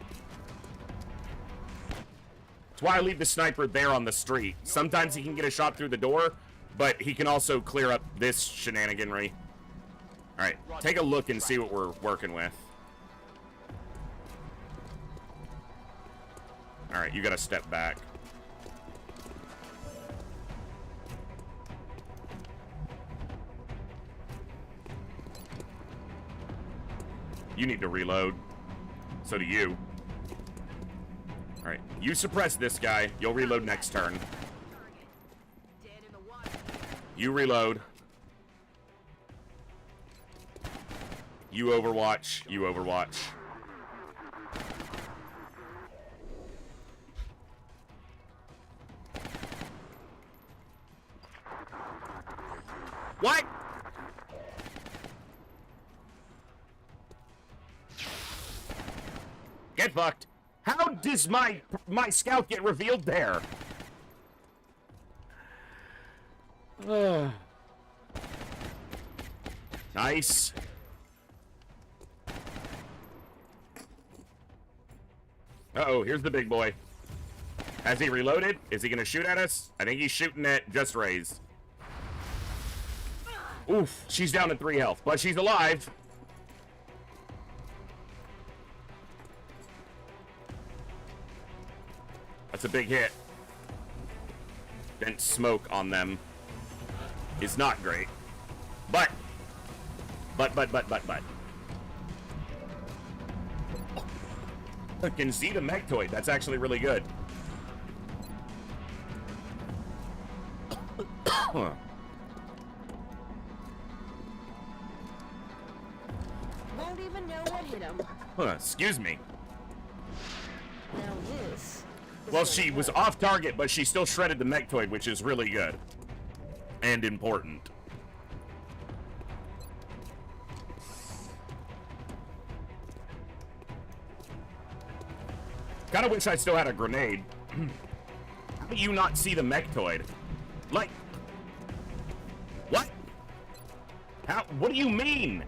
That's why I leave the sniper there on the street. Sometimes he can get a shot through the door, but he can also clear up this shenaniganry. Alright, take a look and see what we're working with. Alright, you gotta step back. You need to reload. So do you. Alright, you suppress this guy. You'll reload next turn. You reload. You overwatch. You overwatch. What? Get fucked. How does my scout get revealed there? Nice. Uh-oh, here's the big boy. Has he reloaded? Is he gonna shoot at us? I think he's shooting at Just Rays. Oof, she's down to 3 health, but she's alive. That's a big hit. Dense smoke on them is not great. But. I can see the mechtoid. That's actually really good. Won't even know what hit him. Excuse me. Now this. Well, she was off target, but she still shredded the mechtoid, which is really good. And important. Kinda wish I still had a grenade. How do you not see the mechtoid? Like... What? How? What do you mean?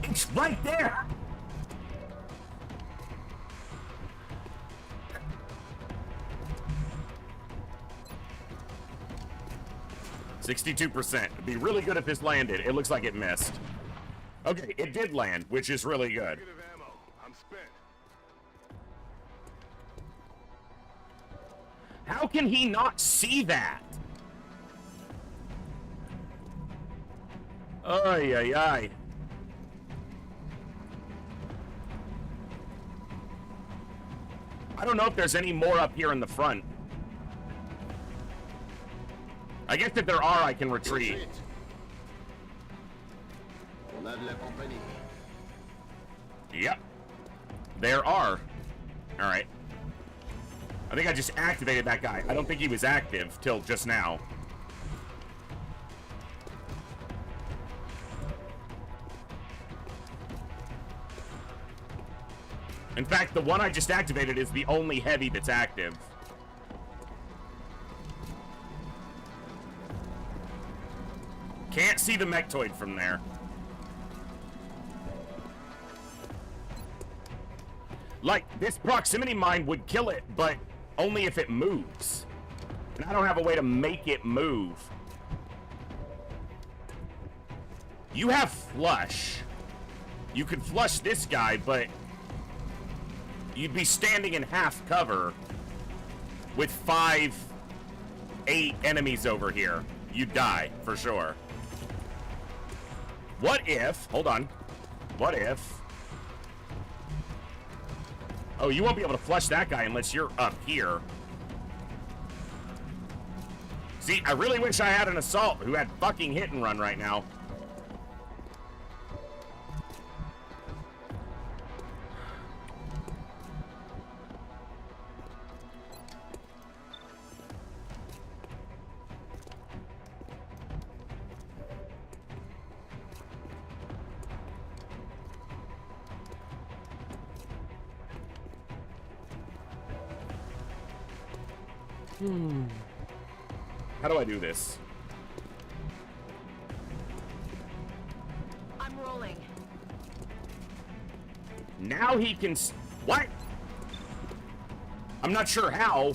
It's right there! %62%. It'd be really good if this landed. It looks like it missed. Okay, it did land, which is really good. I'm spent. How can he not see that? Ay, ay, ay. I don't know if there's any more up here in the front. I guess if there are, I can retreat. Yep. There are. Alright. I think I just activated that guy. I don't think he was active till just now. In fact, the one I just activated is the only heavy that's active. Can't see the mechtoid from there. Like, this proximity mine would kill it, but only if it moves. And I don't have a way to make it move. You have flush. You could flush this guy, but you'd be standing in half cover with 5, 8 enemies over here. You'd die, for sure. What if... Hold on. What if... Oh, you won't be able to flush that guy unless you're up here. See, I really wish I had an assault who had fucking hit and run right now. How do I do this? I'm rolling. Now he can... What? I'm not sure how.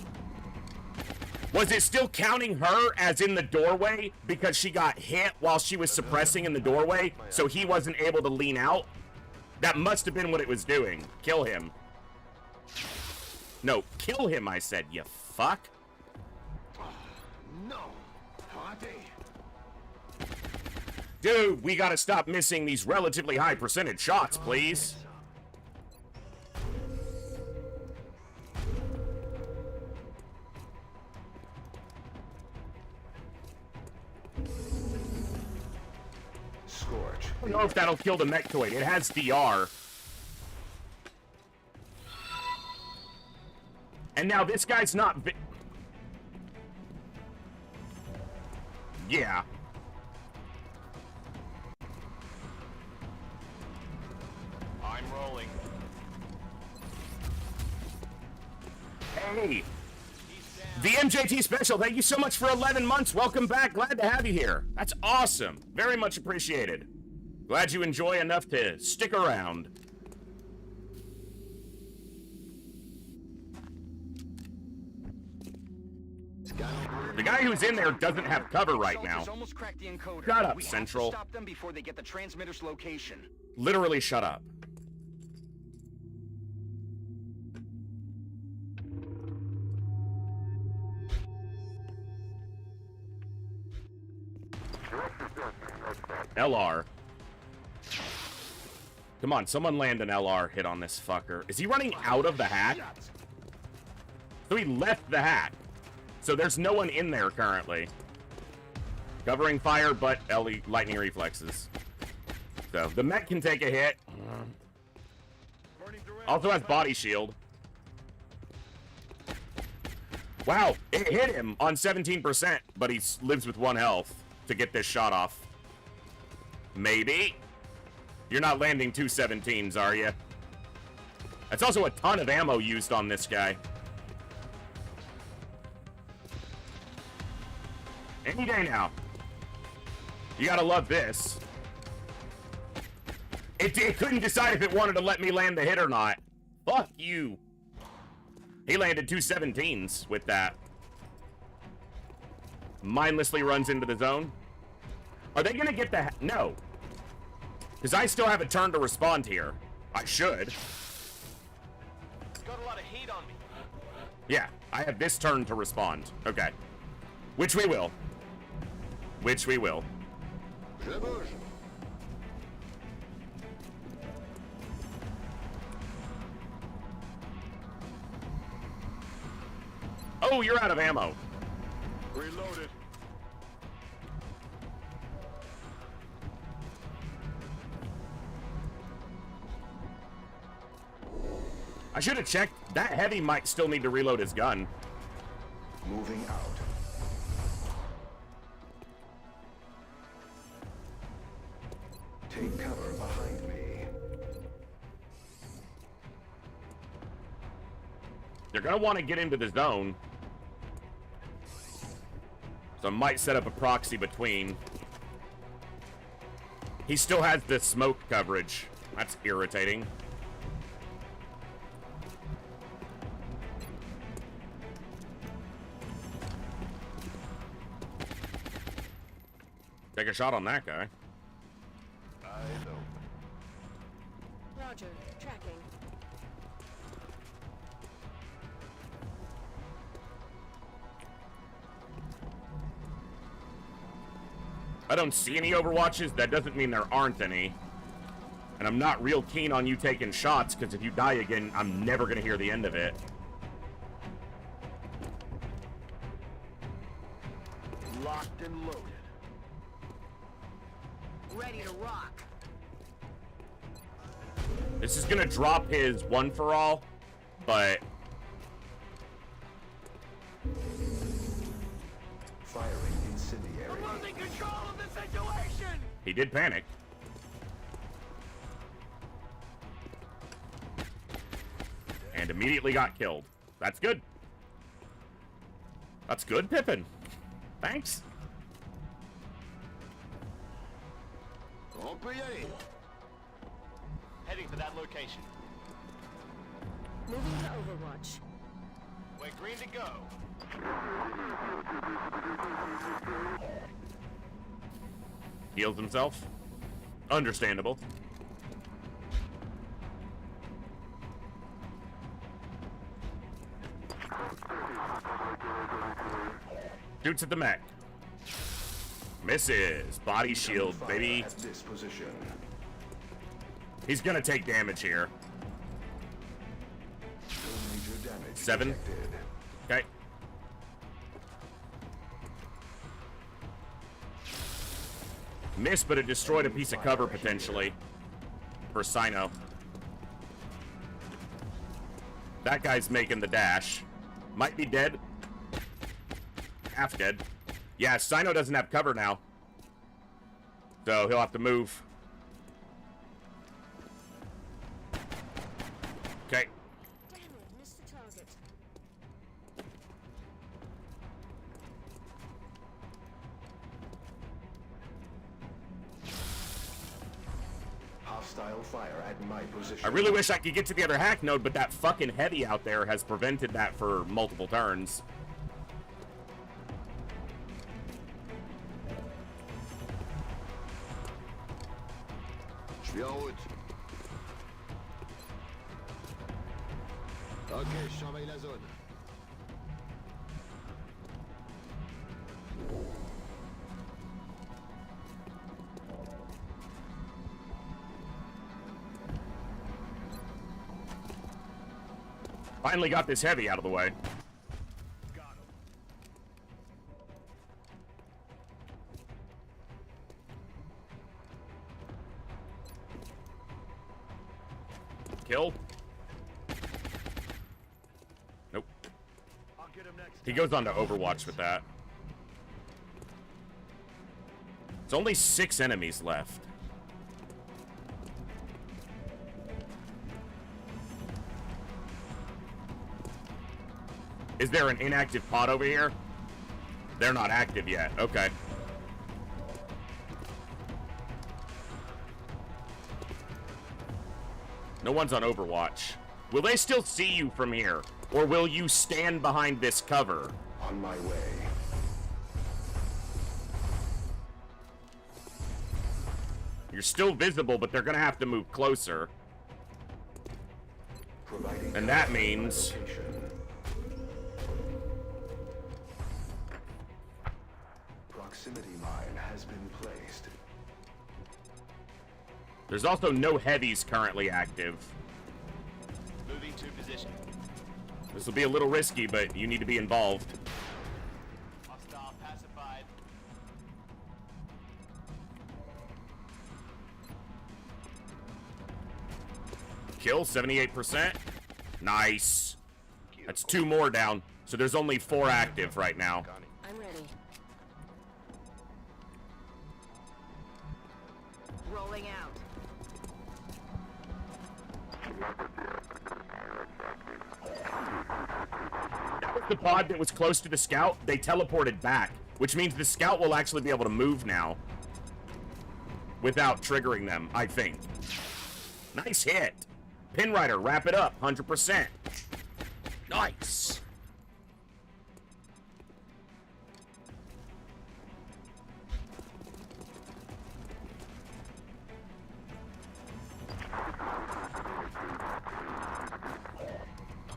Was it still counting her as in the doorway because she got hit while she was suppressing in the doorway, so he wasn't able to lean out? That must have been what it was doing. Kill him. No, kill him, I said, you fuck. No. Dude, we gotta stop missing these relatively high percentage shots, please. Scorch. I don't know if that'll kill the mechtoid. It has DR. And now this guy's not... Yeah. I'm rolling. Hey. The MJT Special, thank you so much for 11 months. Welcome back. Glad to have you here. That's awesome. Very much appreciated. Glad you enjoy enough to stick around. The guy who's in there doesn't have cover right now. Almost cracked the encoder. Shut up, We have Central. to stop them before they get the transmitter's location. Literally shut up. LR. Come on, someone land an LR hit on this fucker. Is he running out of the hat? So he left the hat. So there's no one in there currently. Covering fire, but lightning reflexes. So the mech can take a hit. Also has body shield. Wow, it hit him on 17%, but he lives with 1 health to get this shot off. Maybe. You're not landing 2 17s, are you? That's also a ton of ammo used on this guy. Any day now. You gotta love this. It couldn't decide if it wanted to let me land the hit or not. Fuck you. He landed 2 17s with that. Mindlessly runs into the zone. Are they gonna get the... No. Because I still have a turn to respond here. I should. Got a lot of heat on me. Yeah, I have this turn to respond. Okay. Which we will. Which we will. Oh, you're out of ammo. Reloaded. I should have checked. That heavy might still need to reload his gun. Moving out. Take cover behind me. They're gonna want to get into the zone. So I might set up a proxy between. He still has the smoke coverage. That's irritating. Take a shot on that guy. Eyes open. Roger. Tracking. I don't see any Overwatches. That doesn't mean there aren't any. And I'm not real keen on you taking shots, because if you die again, I'm never going to hear the end of it. Locked and loaded. Ready to rock. This is going to drop his one for all, but... Firing incendiary. I'm losing control of the situation! He did panic. And immediately got killed. That's good. That's good, Pippin. Thanks. On peut y aller. Heading to that location. Moving to Overwatch. We're green to go. Heals himself. Understandable. Shoots at the mech. Misses. Body shield, baby. At this position. He's gonna take damage here. No major damage 7. detected. Okay. Missed, but it destroyed a piece of cover potentially for Sino. That guy's making the dash. Might be dead. Half dead. Yeah, Sino doesn't have cover now. So he'll have to move. Okay. Damn it, missed the target. Hostile fire at my position. I really wish I could get to the other hack node, but that fucking heavy out there has prevented that for multiple turns. Je suis en route. Ok, je surveille la zone. Finally got this heavy out of the way. Kill. Nope. I'll get him next. He goes on to Overwatch with that. It's only 6 enemies left. Is there an inactive pod over here? They're not active yet. Okay. No one's on Overwatch. Will they still see you from here? Or will you stand behind this cover? On my way. You're still visible, but they're gonna have to move closer. And that means... Proximity mine has been placed. There's also no heavies currently active. Moving to position. This will be a little risky, but you need to be involved. Hostile pacified. Kill, 78%. Nice. That's 2 more down. So there's only 4 active right now. I'm ready. Rolling out. That was the pod that was close to the scout. They teleported back, which means the scout will actually be able to move now without triggering them, I think. Nice hit. Pinwriter, wrap it up, 100%. Nice.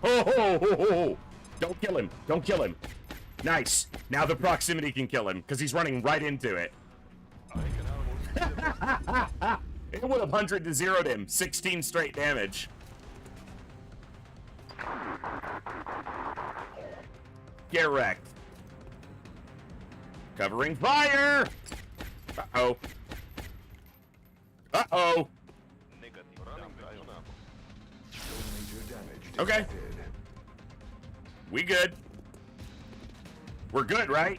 Ho, ho, ho, ho. Don't kill him. Don't kill him. Nice. Now the proximity can kill him, because he's running right into it. It would have 100 to 0'd him. 16 straight damage. Get wrecked. Covering fire! Uh-oh. Uh-oh. Okay. We good. We're good, right?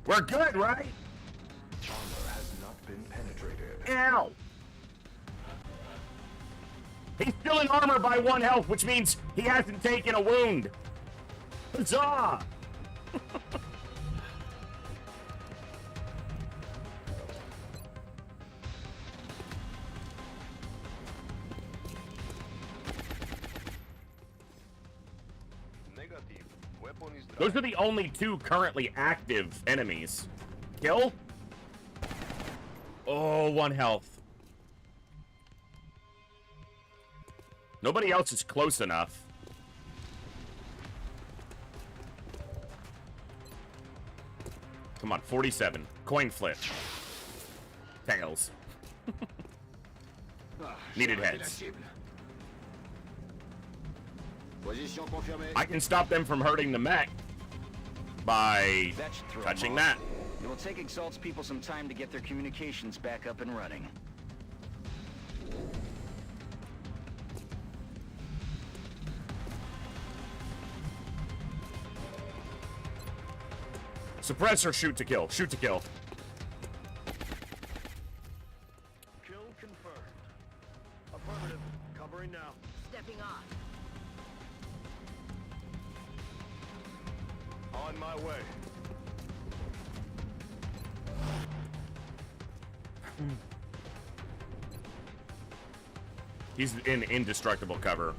We're good, right? Armor has not been penetrated. Ow! He's still in armor by 1 health, which means he hasn't taken a wound. Huzzah! Those are the only 2 currently active enemies. Kill? Oh, 1 health. Nobody else is close enough. Come on, 47. Coin flip. Tails. Needed heads. I can stop them from hurting the mech by touching that. It will take Exalt's people some time to get their communications back up and running. Suppress or shoot to kill. Shoot to kill. Kill confirmed. Affirmative. Covering now. Stepping off. On my way. He's in indestructible cover.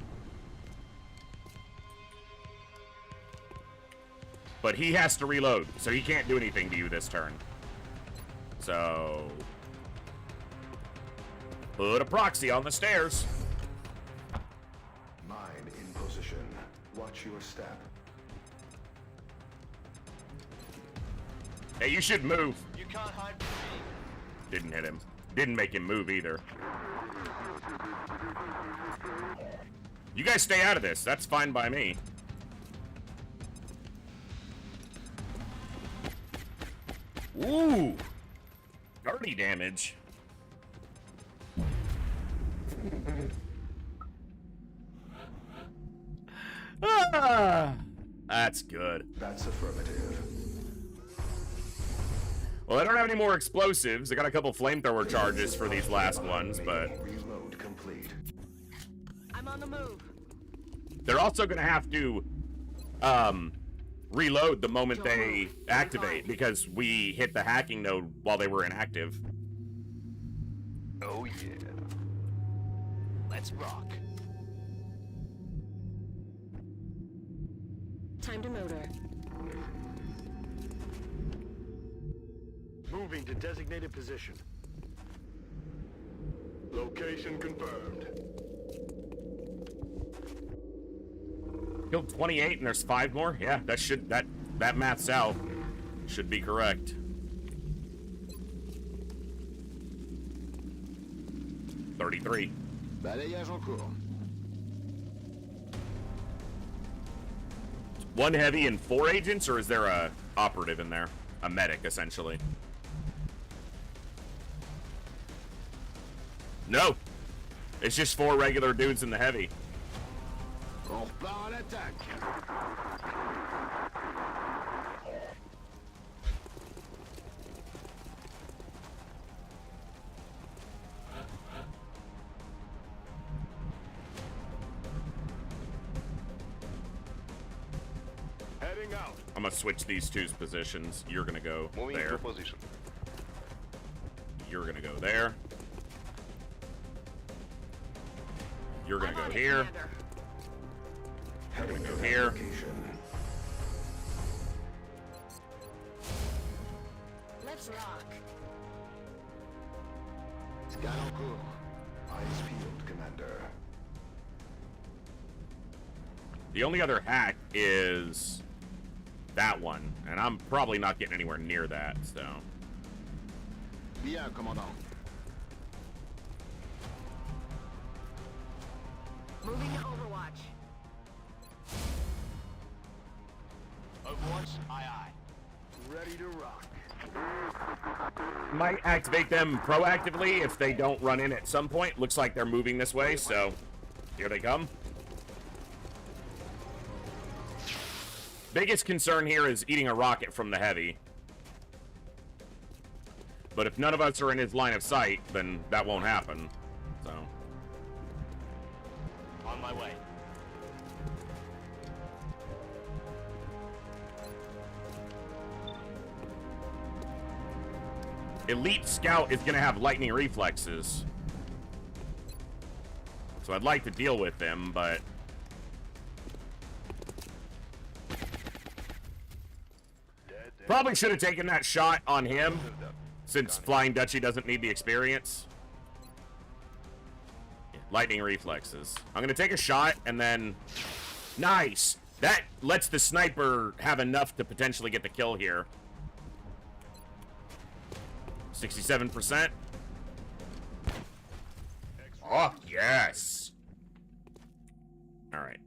But he has to reload, so he can't do anything to you this turn. So... put a proxy on the stairs. Mine in position. Watch your step. Hey, you should move. You can't hide from me. Didn't hit him. Didn't make him move either. You guys stay out of this. That's fine by me. Ooh. Dirty damage. Ah, that's good. That's affirmative. Well, I don't have any more explosives. I got a couple flamethrower charges for these last ones, but... Reload complete. I'm on the move. they're also going to have to reload the moment they activate because we hit the hacking node while they were inactive. Oh yeah. Let's rock. Time to motor. Moving to designated position. Location confirmed. Killed 28 and there's 5 more? Yeah, that math's out. Should be correct. $33. Balayage en cours. 1 heavy and 4 agents, or is there a operative in there? A medic, essentially. No. It's just 4 regular dudes in the heavy. On repart à l'attaque. Heading out. I'm gonna switch these two's positions. You're gonna go Moving there. into position. You're gonna go there. You're gonna I'm go on it, here. Commander. You're gonna go here. Let's rock. Scan en cours. Eyes peeled, Commander. The only other hack is that one, and I'm probably not getting anywhere near that, so. Bien, commandant. Moving to Overwatch. Overwatch, aye. Ready to rock. Might activate them proactively if they don't run in at some point. Looks like they're moving this way, so here they come. Biggest concern here is eating a rocket from the heavy. But if none of us are in his line of sight, then that won't happen. So. On my way. Elite Scout is going to have lightning reflexes. So I'd like to deal with them, but... Probably should have taken that shot on him, since Flying Dutchie doesn't need the experience. Lightning reflexes. I'm going to take a shot, and then... Nice! That lets the sniper have enough to potentially get the kill here. 67%. Oh, yes! Alright.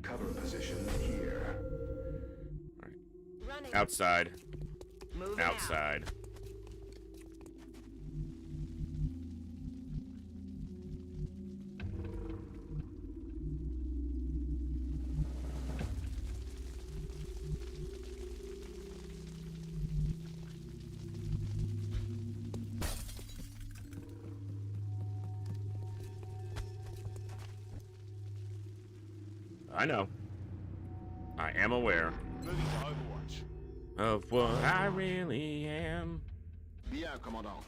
Cover position here. Running. Outside. Moving out. Outside. I know. I am aware Moving to Overwatch. of what I really am. Bien, commandant.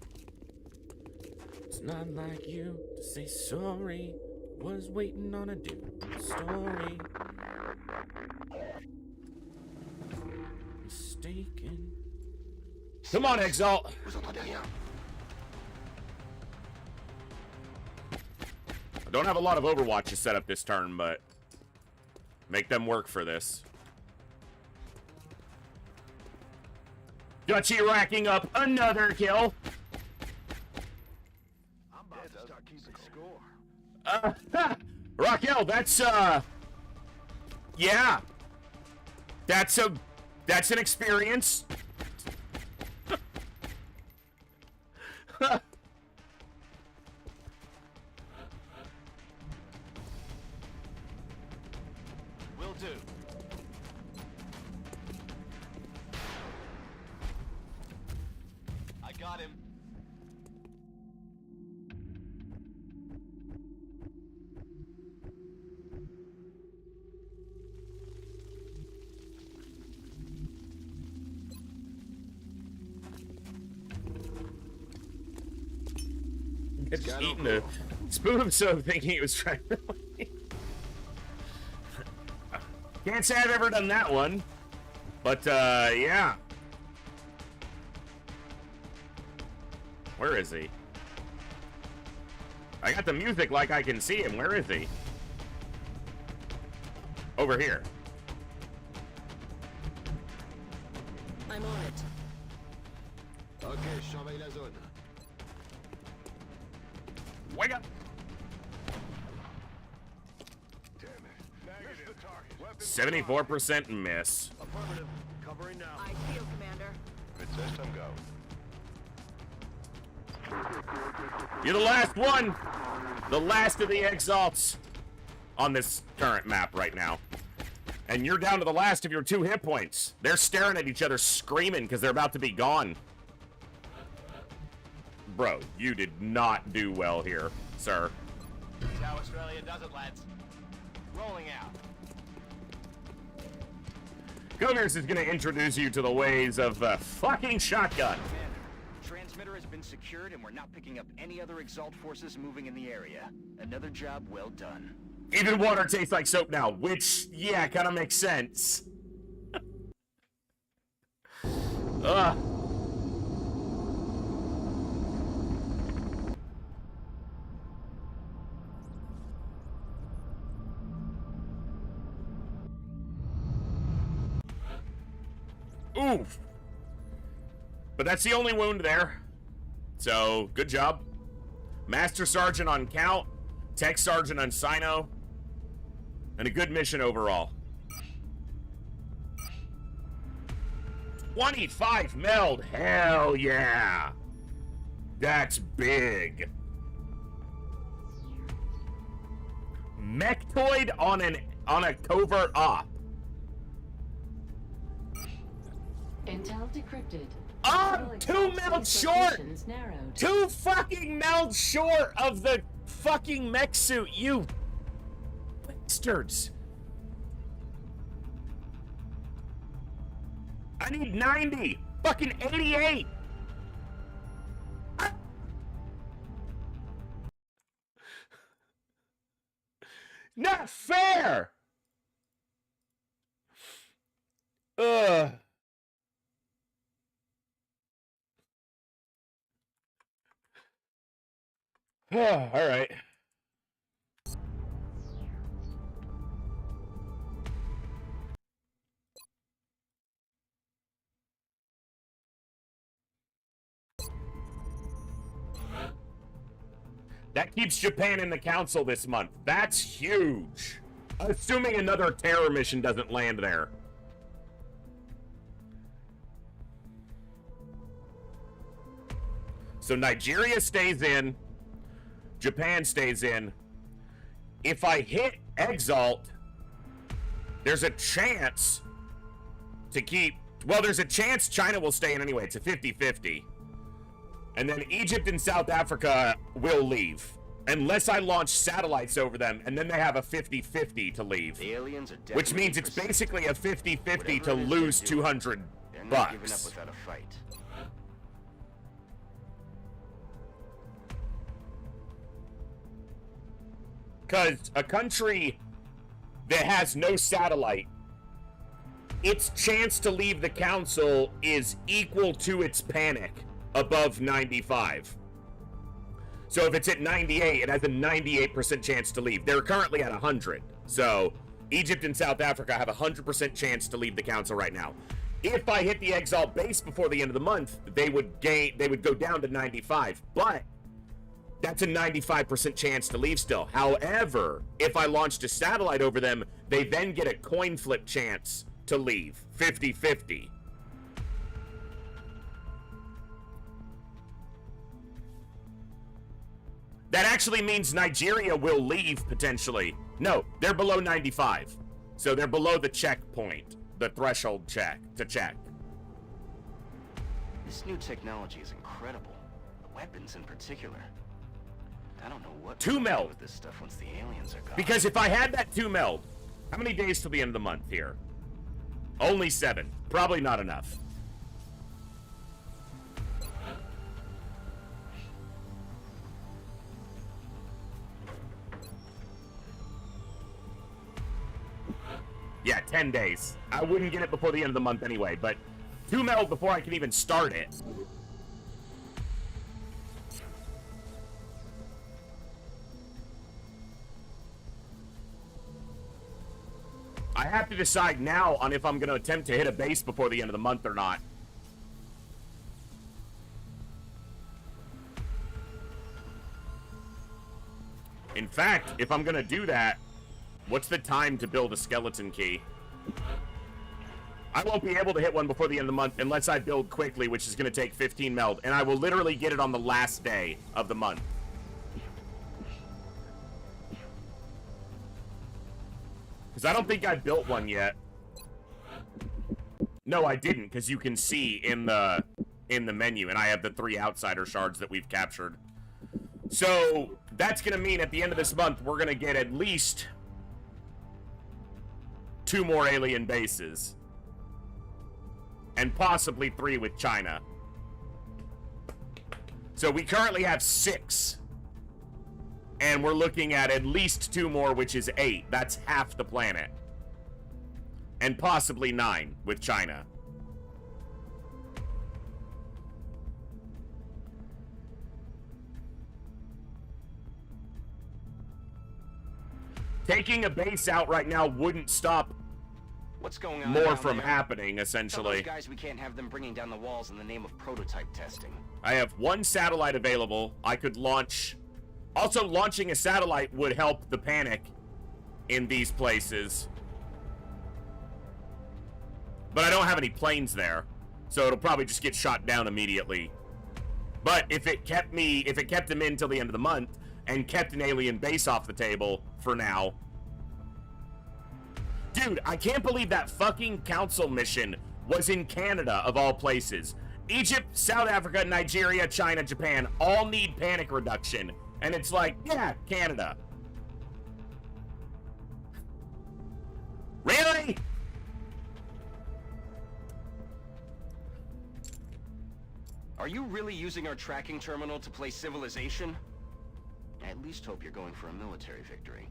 It's not like you to say sorry. Was waiting on a different story. Mistaken. Come on, Exalt. Vous entendez rien? I don't have a lot of Overwatches set up this turn, but make them work for this. Dutchie racking up another kill. I'm about to start keeping score. Raquel, that's yeah. That's an experience. Will do. I got him. Just eating a spoon of soap thinking he was trying to leave. Can't say I've ever done that one. But, yeah. Where is he? I got the music like I can see him. Where is he? Over here. I'm on it. Ok, je surveille la zone. Wake up! Damn it. Missed the target. Weapons 74% miss. affirmative. Covering now. I feel, Commander. Good system, go. You're the last one! The last of the Exalts on this current map right now. And you're down to the last of your 2 hit points. They're staring at each other screaming because they're about to be gone. Bro, you did not do well here, sir. That's how Australia does it, lads. Rolling out. Cougars is going to introduce you to the ways of fucking shotgun. Commander, transmitter has been secured and we're not picking up any other Exalt forces moving in the area. Another job well done. Even water tastes like soap now, which, yeah, kind of makes sense. Ugh. Oof. But that's the only wound there. So, good job. Master Sergeant on Count, Tech Sergeant on Sino, and a good mission overall. 25 meld, hell yeah. That's big. Mechtoid on a covert op. Intel decrypted. Oh, 2 meld short! 2 fucking meld short of the fucking mech suit, you bastards. I need 90. Fucking 88. Not fair. Ugh. All right. That keeps Japan in the council this month. That's huge. Assuming another terror mission doesn't land there. So Nigeria stays in. Japan stays in. If I hit Exalt, there's a chance to keep... Well, there's a chance China will stay in anyway. It's a 50-50. And then Egypt and South Africa will leave. Unless I launch satellites over them, and then they have a 50-50 to leave. The aliens are which means it's basically a 50-50 to lose 200 They're not bucks. giving up without a fight. Because a country that has no satellite, its chance to leave the council is equal to its panic above 95. So if it's at 98, it has a 98% chance to leave. They're currently at 100. So Egypt and South Africa have a 100% chance to leave the council right now. If I hit the Exalt base before the end of the month, they would go down to 95. But that's a 95% chance to leave still. However, if I launched a satellite over them, they then get a coin flip chance to leave. 50-50. That actually means Nigeria will leave, potentially. No, they're below 95. So they're below the checkpoint, the threshold check, to check. This new technology is incredible. The weapons in particular. I don't know what 2 meld with this stuff once the aliens are gone. Because if I had that 2 meld, how many days till the end of the month here? Only 7. Probably not enough. Yeah, 10 days. I wouldn't get it before the end of the month anyway, but 2 meld before I can even start it. I have to decide now on if I'm going to attempt to hit a base before the end of the month or not. In fact, if I'm going to do that, what's the time to build a skeleton key? I won't be able to hit one before the end of the month unless I build quickly, which is going to take 15 meld, and I will literally get it on the last day of the month. Because I don't think I built one yet. No, I didn't, because you can see in the menu, and I have the 3 outsider shards that we've captured. So, that's going to mean at the end of this month, we're going to get at least 2 more alien bases. And possibly 3 with China. So we currently have 6. And we're looking at least 2 more, which is 8. That's half the planet. And possibly 9 with China. Taking a base out right now wouldn't stop what's going on more from happening, essentially. Tell those guys we can't have them bringing down the walls in the name of prototype testing. I have 1 satellite available. I could launch. Also, launching a satellite would help the panic in these places. But I don't have any planes there, so it'll probably just get shot down immediately. But if it kept them in till the end of the month and kept an alien base off the table for now. Dude, I can't believe that fucking council mission was in Canada, of all places. Egypt, South Africa, Nigeria, China, Japan all need panic reduction. And it's like, yeah, Canada. Really? Are you really using our tracking terminal to play Civilization? I at least hope you're going for a military victory.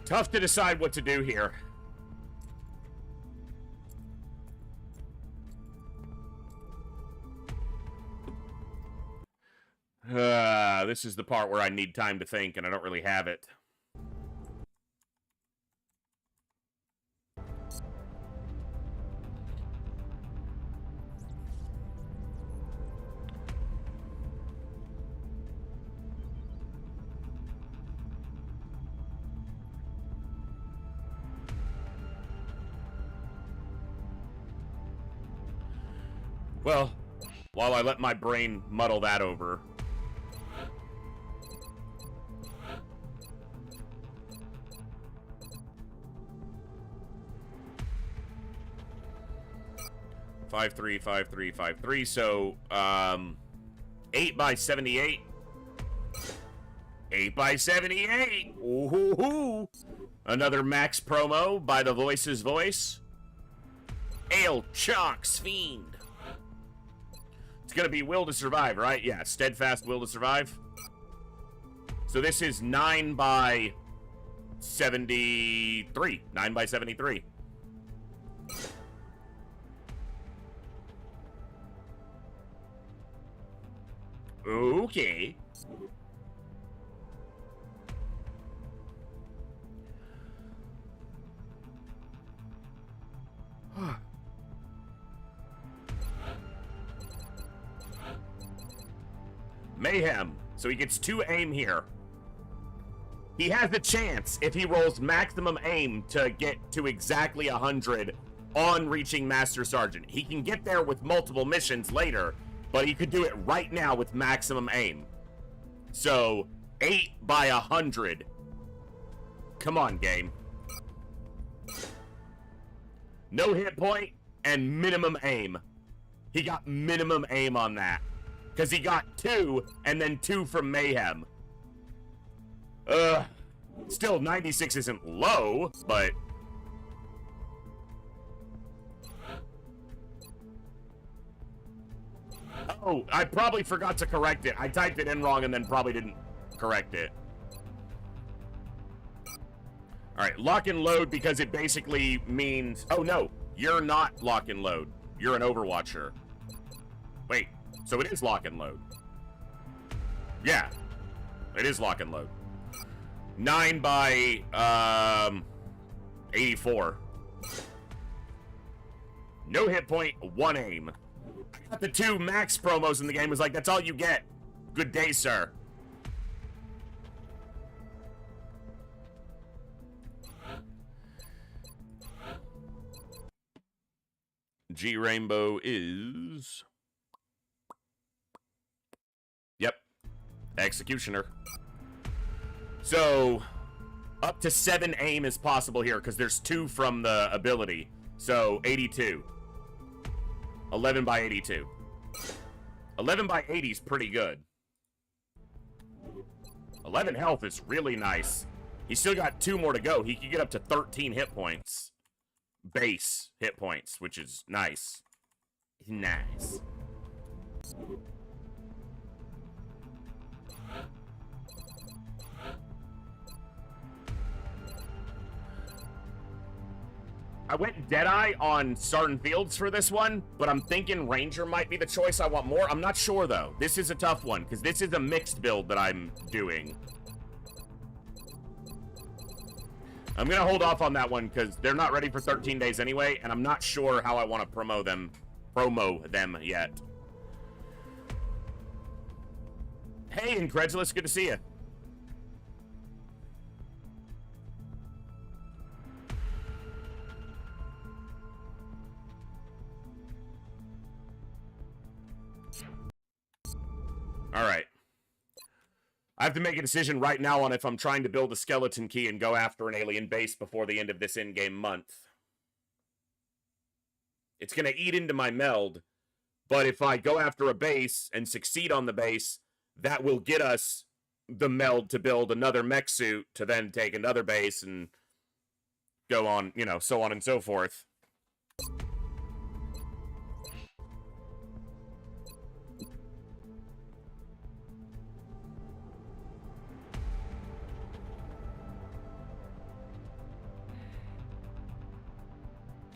Tough to decide what to do here. This is the part where I need time to think, and I don't really have it. Well, while I let my brain muddle that over. Five, 3, 5, 3, 5, 3. So, 8 by 78. 8 by 78. Ooh-hoo-hoo. Another max promo by the Voice's Voice. Ale Chunks Fiend. It's gonna be Will to Survive, right? Yeah, Steadfast Will to Survive. So this is 9 by 73. 9 by 73. Okay. Mayhem. So he gets 2 aim here. He has the chance, if he rolls maximum aim, to get to exactly 100 on reaching Master Sergeant. He can get there with multiple missions later, but he could do it right now with maximum aim. So, 8 by 100. Come on, game. No hit point and minimum aim. He got minimum aim on that. Because he got 2, and then 2 from Mayhem. Still, 96 isn't low, but... Oh, I probably forgot to correct it. I typed it in wrong and then probably didn't correct it. Alright, lock and load because it basically means... Oh, no. You're not lock and load. You're an Overwatcher. Wait. So it is lock and load. Yeah. It is lock and load. 9 by, 84. No hit point, 1 aim. Got the 2 max promos in the game. Was like, that's all you get. Good day, sir. G Rainbow is... Yep. Executioner. So, up to 7 aim is possible here, because there's 2 from the ability. So, 82. 11 by 82. 11 by 80 is pretty good. 11 health is really nice. He's still got 2 more to go. He could get up to 13 hit points. Base hit points, which is nice. Nice. I went Deadeye on Sarton Fields for this one, but I'm thinking Ranger might be the choice I want more. I'm not sure, though. This is a tough one, because this is a mixed build that I'm doing. I'm going to hold off on that one, because they're not ready for 13 days anyway, and I'm not sure how I want to promo them yet. Hey, Incredulous, good to see you. All right. I have to make a decision right now on if I'm trying to build a skeleton key and go after an alien base before the end of this in-game month. It's going to eat into my meld, but if I go after a base and succeed on the base, that will get us the meld to build another mech suit to then take another base and go on, you know, so on and so forth.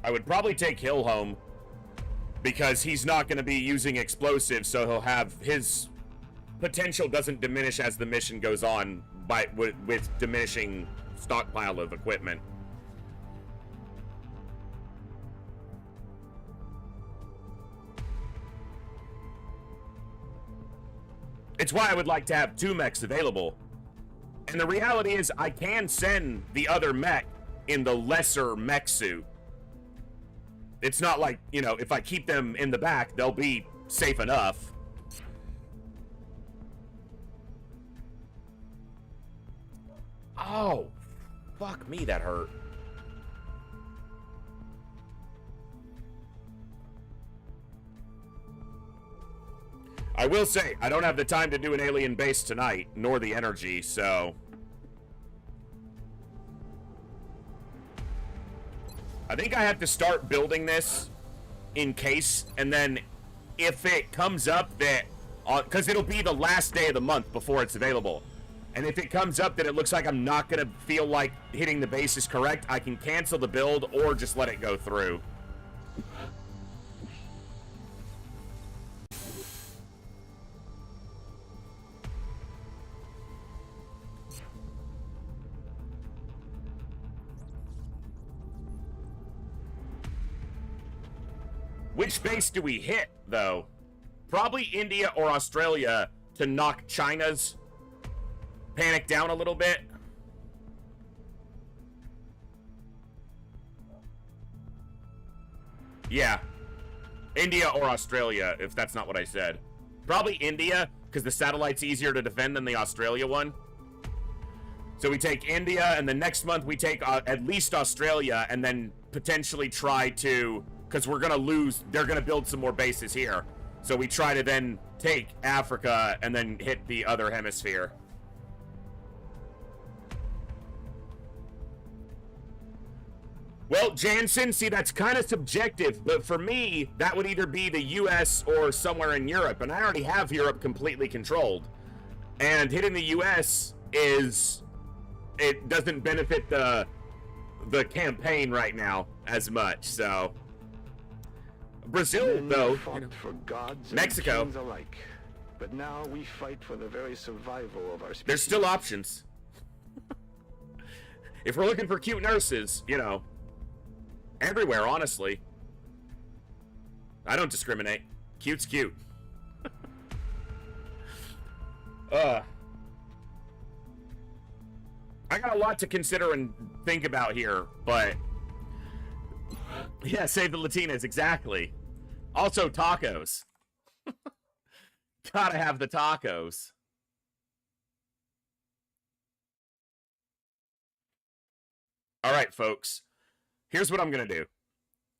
I would probably take Hill home because he's not going to be using explosives, so he'll have his potential doesn't diminish as the mission goes on with diminishing stockpile of equipment. It's why I would like to have 2 mechs available. And the reality is I can send the other mech in the lesser mech suit. It's not like, you know, if I keep them in the back, they'll be safe enough. Oh, fuck me, that hurt. I will say, I don't have the time to do an alien base tonight, nor the energy, so... I think I have to start building this in case, and then if it comes up that, because it'll be the last day of the month before it's available, and if it comes up that it looks like I'm not going to feel like hitting the base is correct, I can cancel the build or just let it go through. Which base do we hit, though? Probably India or Australia to knock China's panic down a little bit. Yeah. India or Australia, if that's not what I said. Probably India, because the satellite's easier to defend than the Australia one. So we take India, and then next month we take at least Australia, and then potentially try to... Because we're going to lose, they're going to build some more bases here. So we try to then take Africa and then hit the other hemisphere. Well, Jansen, see, that's kind of subjective. But for me, that would either be the US or somewhere in Europe. And I already have Europe completely controlled. And hitting the US is... It doesn't benefit the the campaign right now as much, so. Brazil, though, for gods Mexico, and kings alike. But now we fight for the very survival of our species. There's still options. If we're looking for cute nurses, you know, everywhere, honestly. I don't discriminate. Cute's cute. I got a lot to consider and think about here, but yeah, save the Latinas, exactly. Also, tacos. Gotta have the tacos. All right, folks. Here's what I'm gonna do.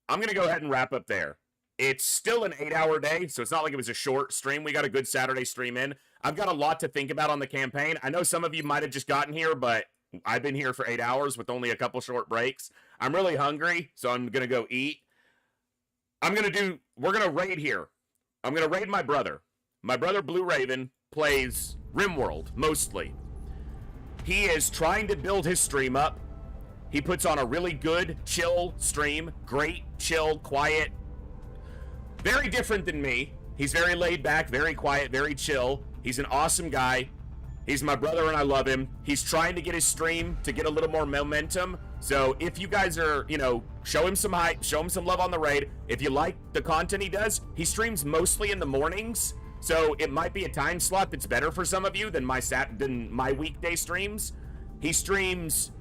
I'm gonna go ahead and wrap up there. It's still an 8-hour day, so it's not like it was a short stream. We got a good Saturday stream in. I've got a lot to think about on the campaign. I know some of you might have just gotten here, but I've been here for 8 hours with only a couple short breaks. I'm really hungry, so I'm going to go eat. We're going to raid here. I'm going to raid my brother. My brother, Blue Raven, plays RimWorld, mostly. He is trying to build his stream up. He puts on a really good, chill stream. Great, chill, quiet. Very different than me. He's very laid back, very quiet, very chill. He's an awesome guy. He's my brother and I love him. He's trying to get his stream to get a little more momentum. So if you guys are, you know, show him some hype, show him some love on the raid. If you like the content he does, he streams mostly in the mornings. So it might be a time slot that's better for some of you than my weekday streams. He streams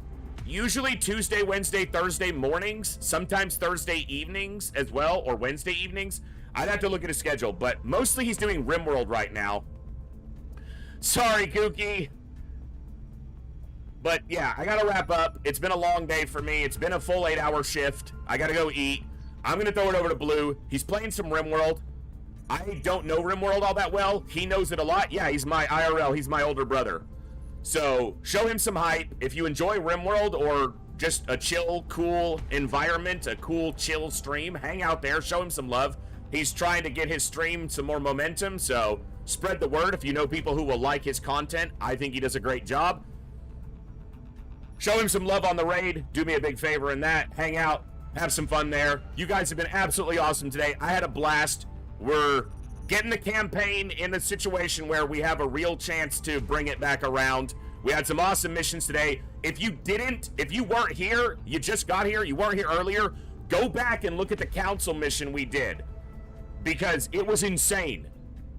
usually Tuesday, Wednesday, Thursday mornings, sometimes Thursday evenings as well, or Wednesday evenings. I'd have to look at his schedule, but mostly he's doing RimWorld right now. Sorry, Kooky. But yeah, I gotta wrap up. It's been a long day for me. It's been a full 8-hour shift. I gotta go eat. I'm gonna throw it over to Blue. He's playing some RimWorld. I don't know RimWorld all that well. He knows it a lot. Yeah, he's my IRL. He's my older brother. So show him some hype. If you enjoy RimWorld or just a chill, cool environment, a cool, chill stream, hang out there. Show him some love. He's trying to get his stream some more momentum, so spread the word if you know people who will like his content. I think he does a great job. Show him some love on the raid. Do me a big favor in that. Hang out. Have some fun there. You guys have been absolutely awesome today. I had a blast. We're getting the campaign in a situation where we have a real chance to bring it back around. We had some awesome missions today. If you weren't here, you just got here, you weren't here earlier, go back and look at the council mission we did, because it was insane.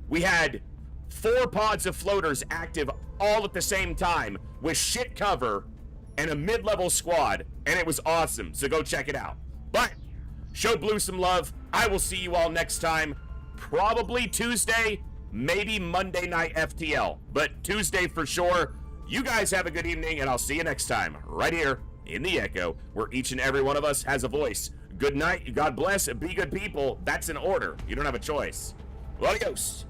We had 4 pods of floaters active all at the same time with shit cover and a mid-level squad, and it was awesome, so go check it out. But show Blue some love. I will see you all next time, probably Tuesday, maybe Monday night FTL, but Tuesday for sure. You guys have a good evening, and I'll see you next time right here in the Echo, where each and every one of us has a voice. Good night, God bless, be good people. That's an order. You don't have a choice. Adios.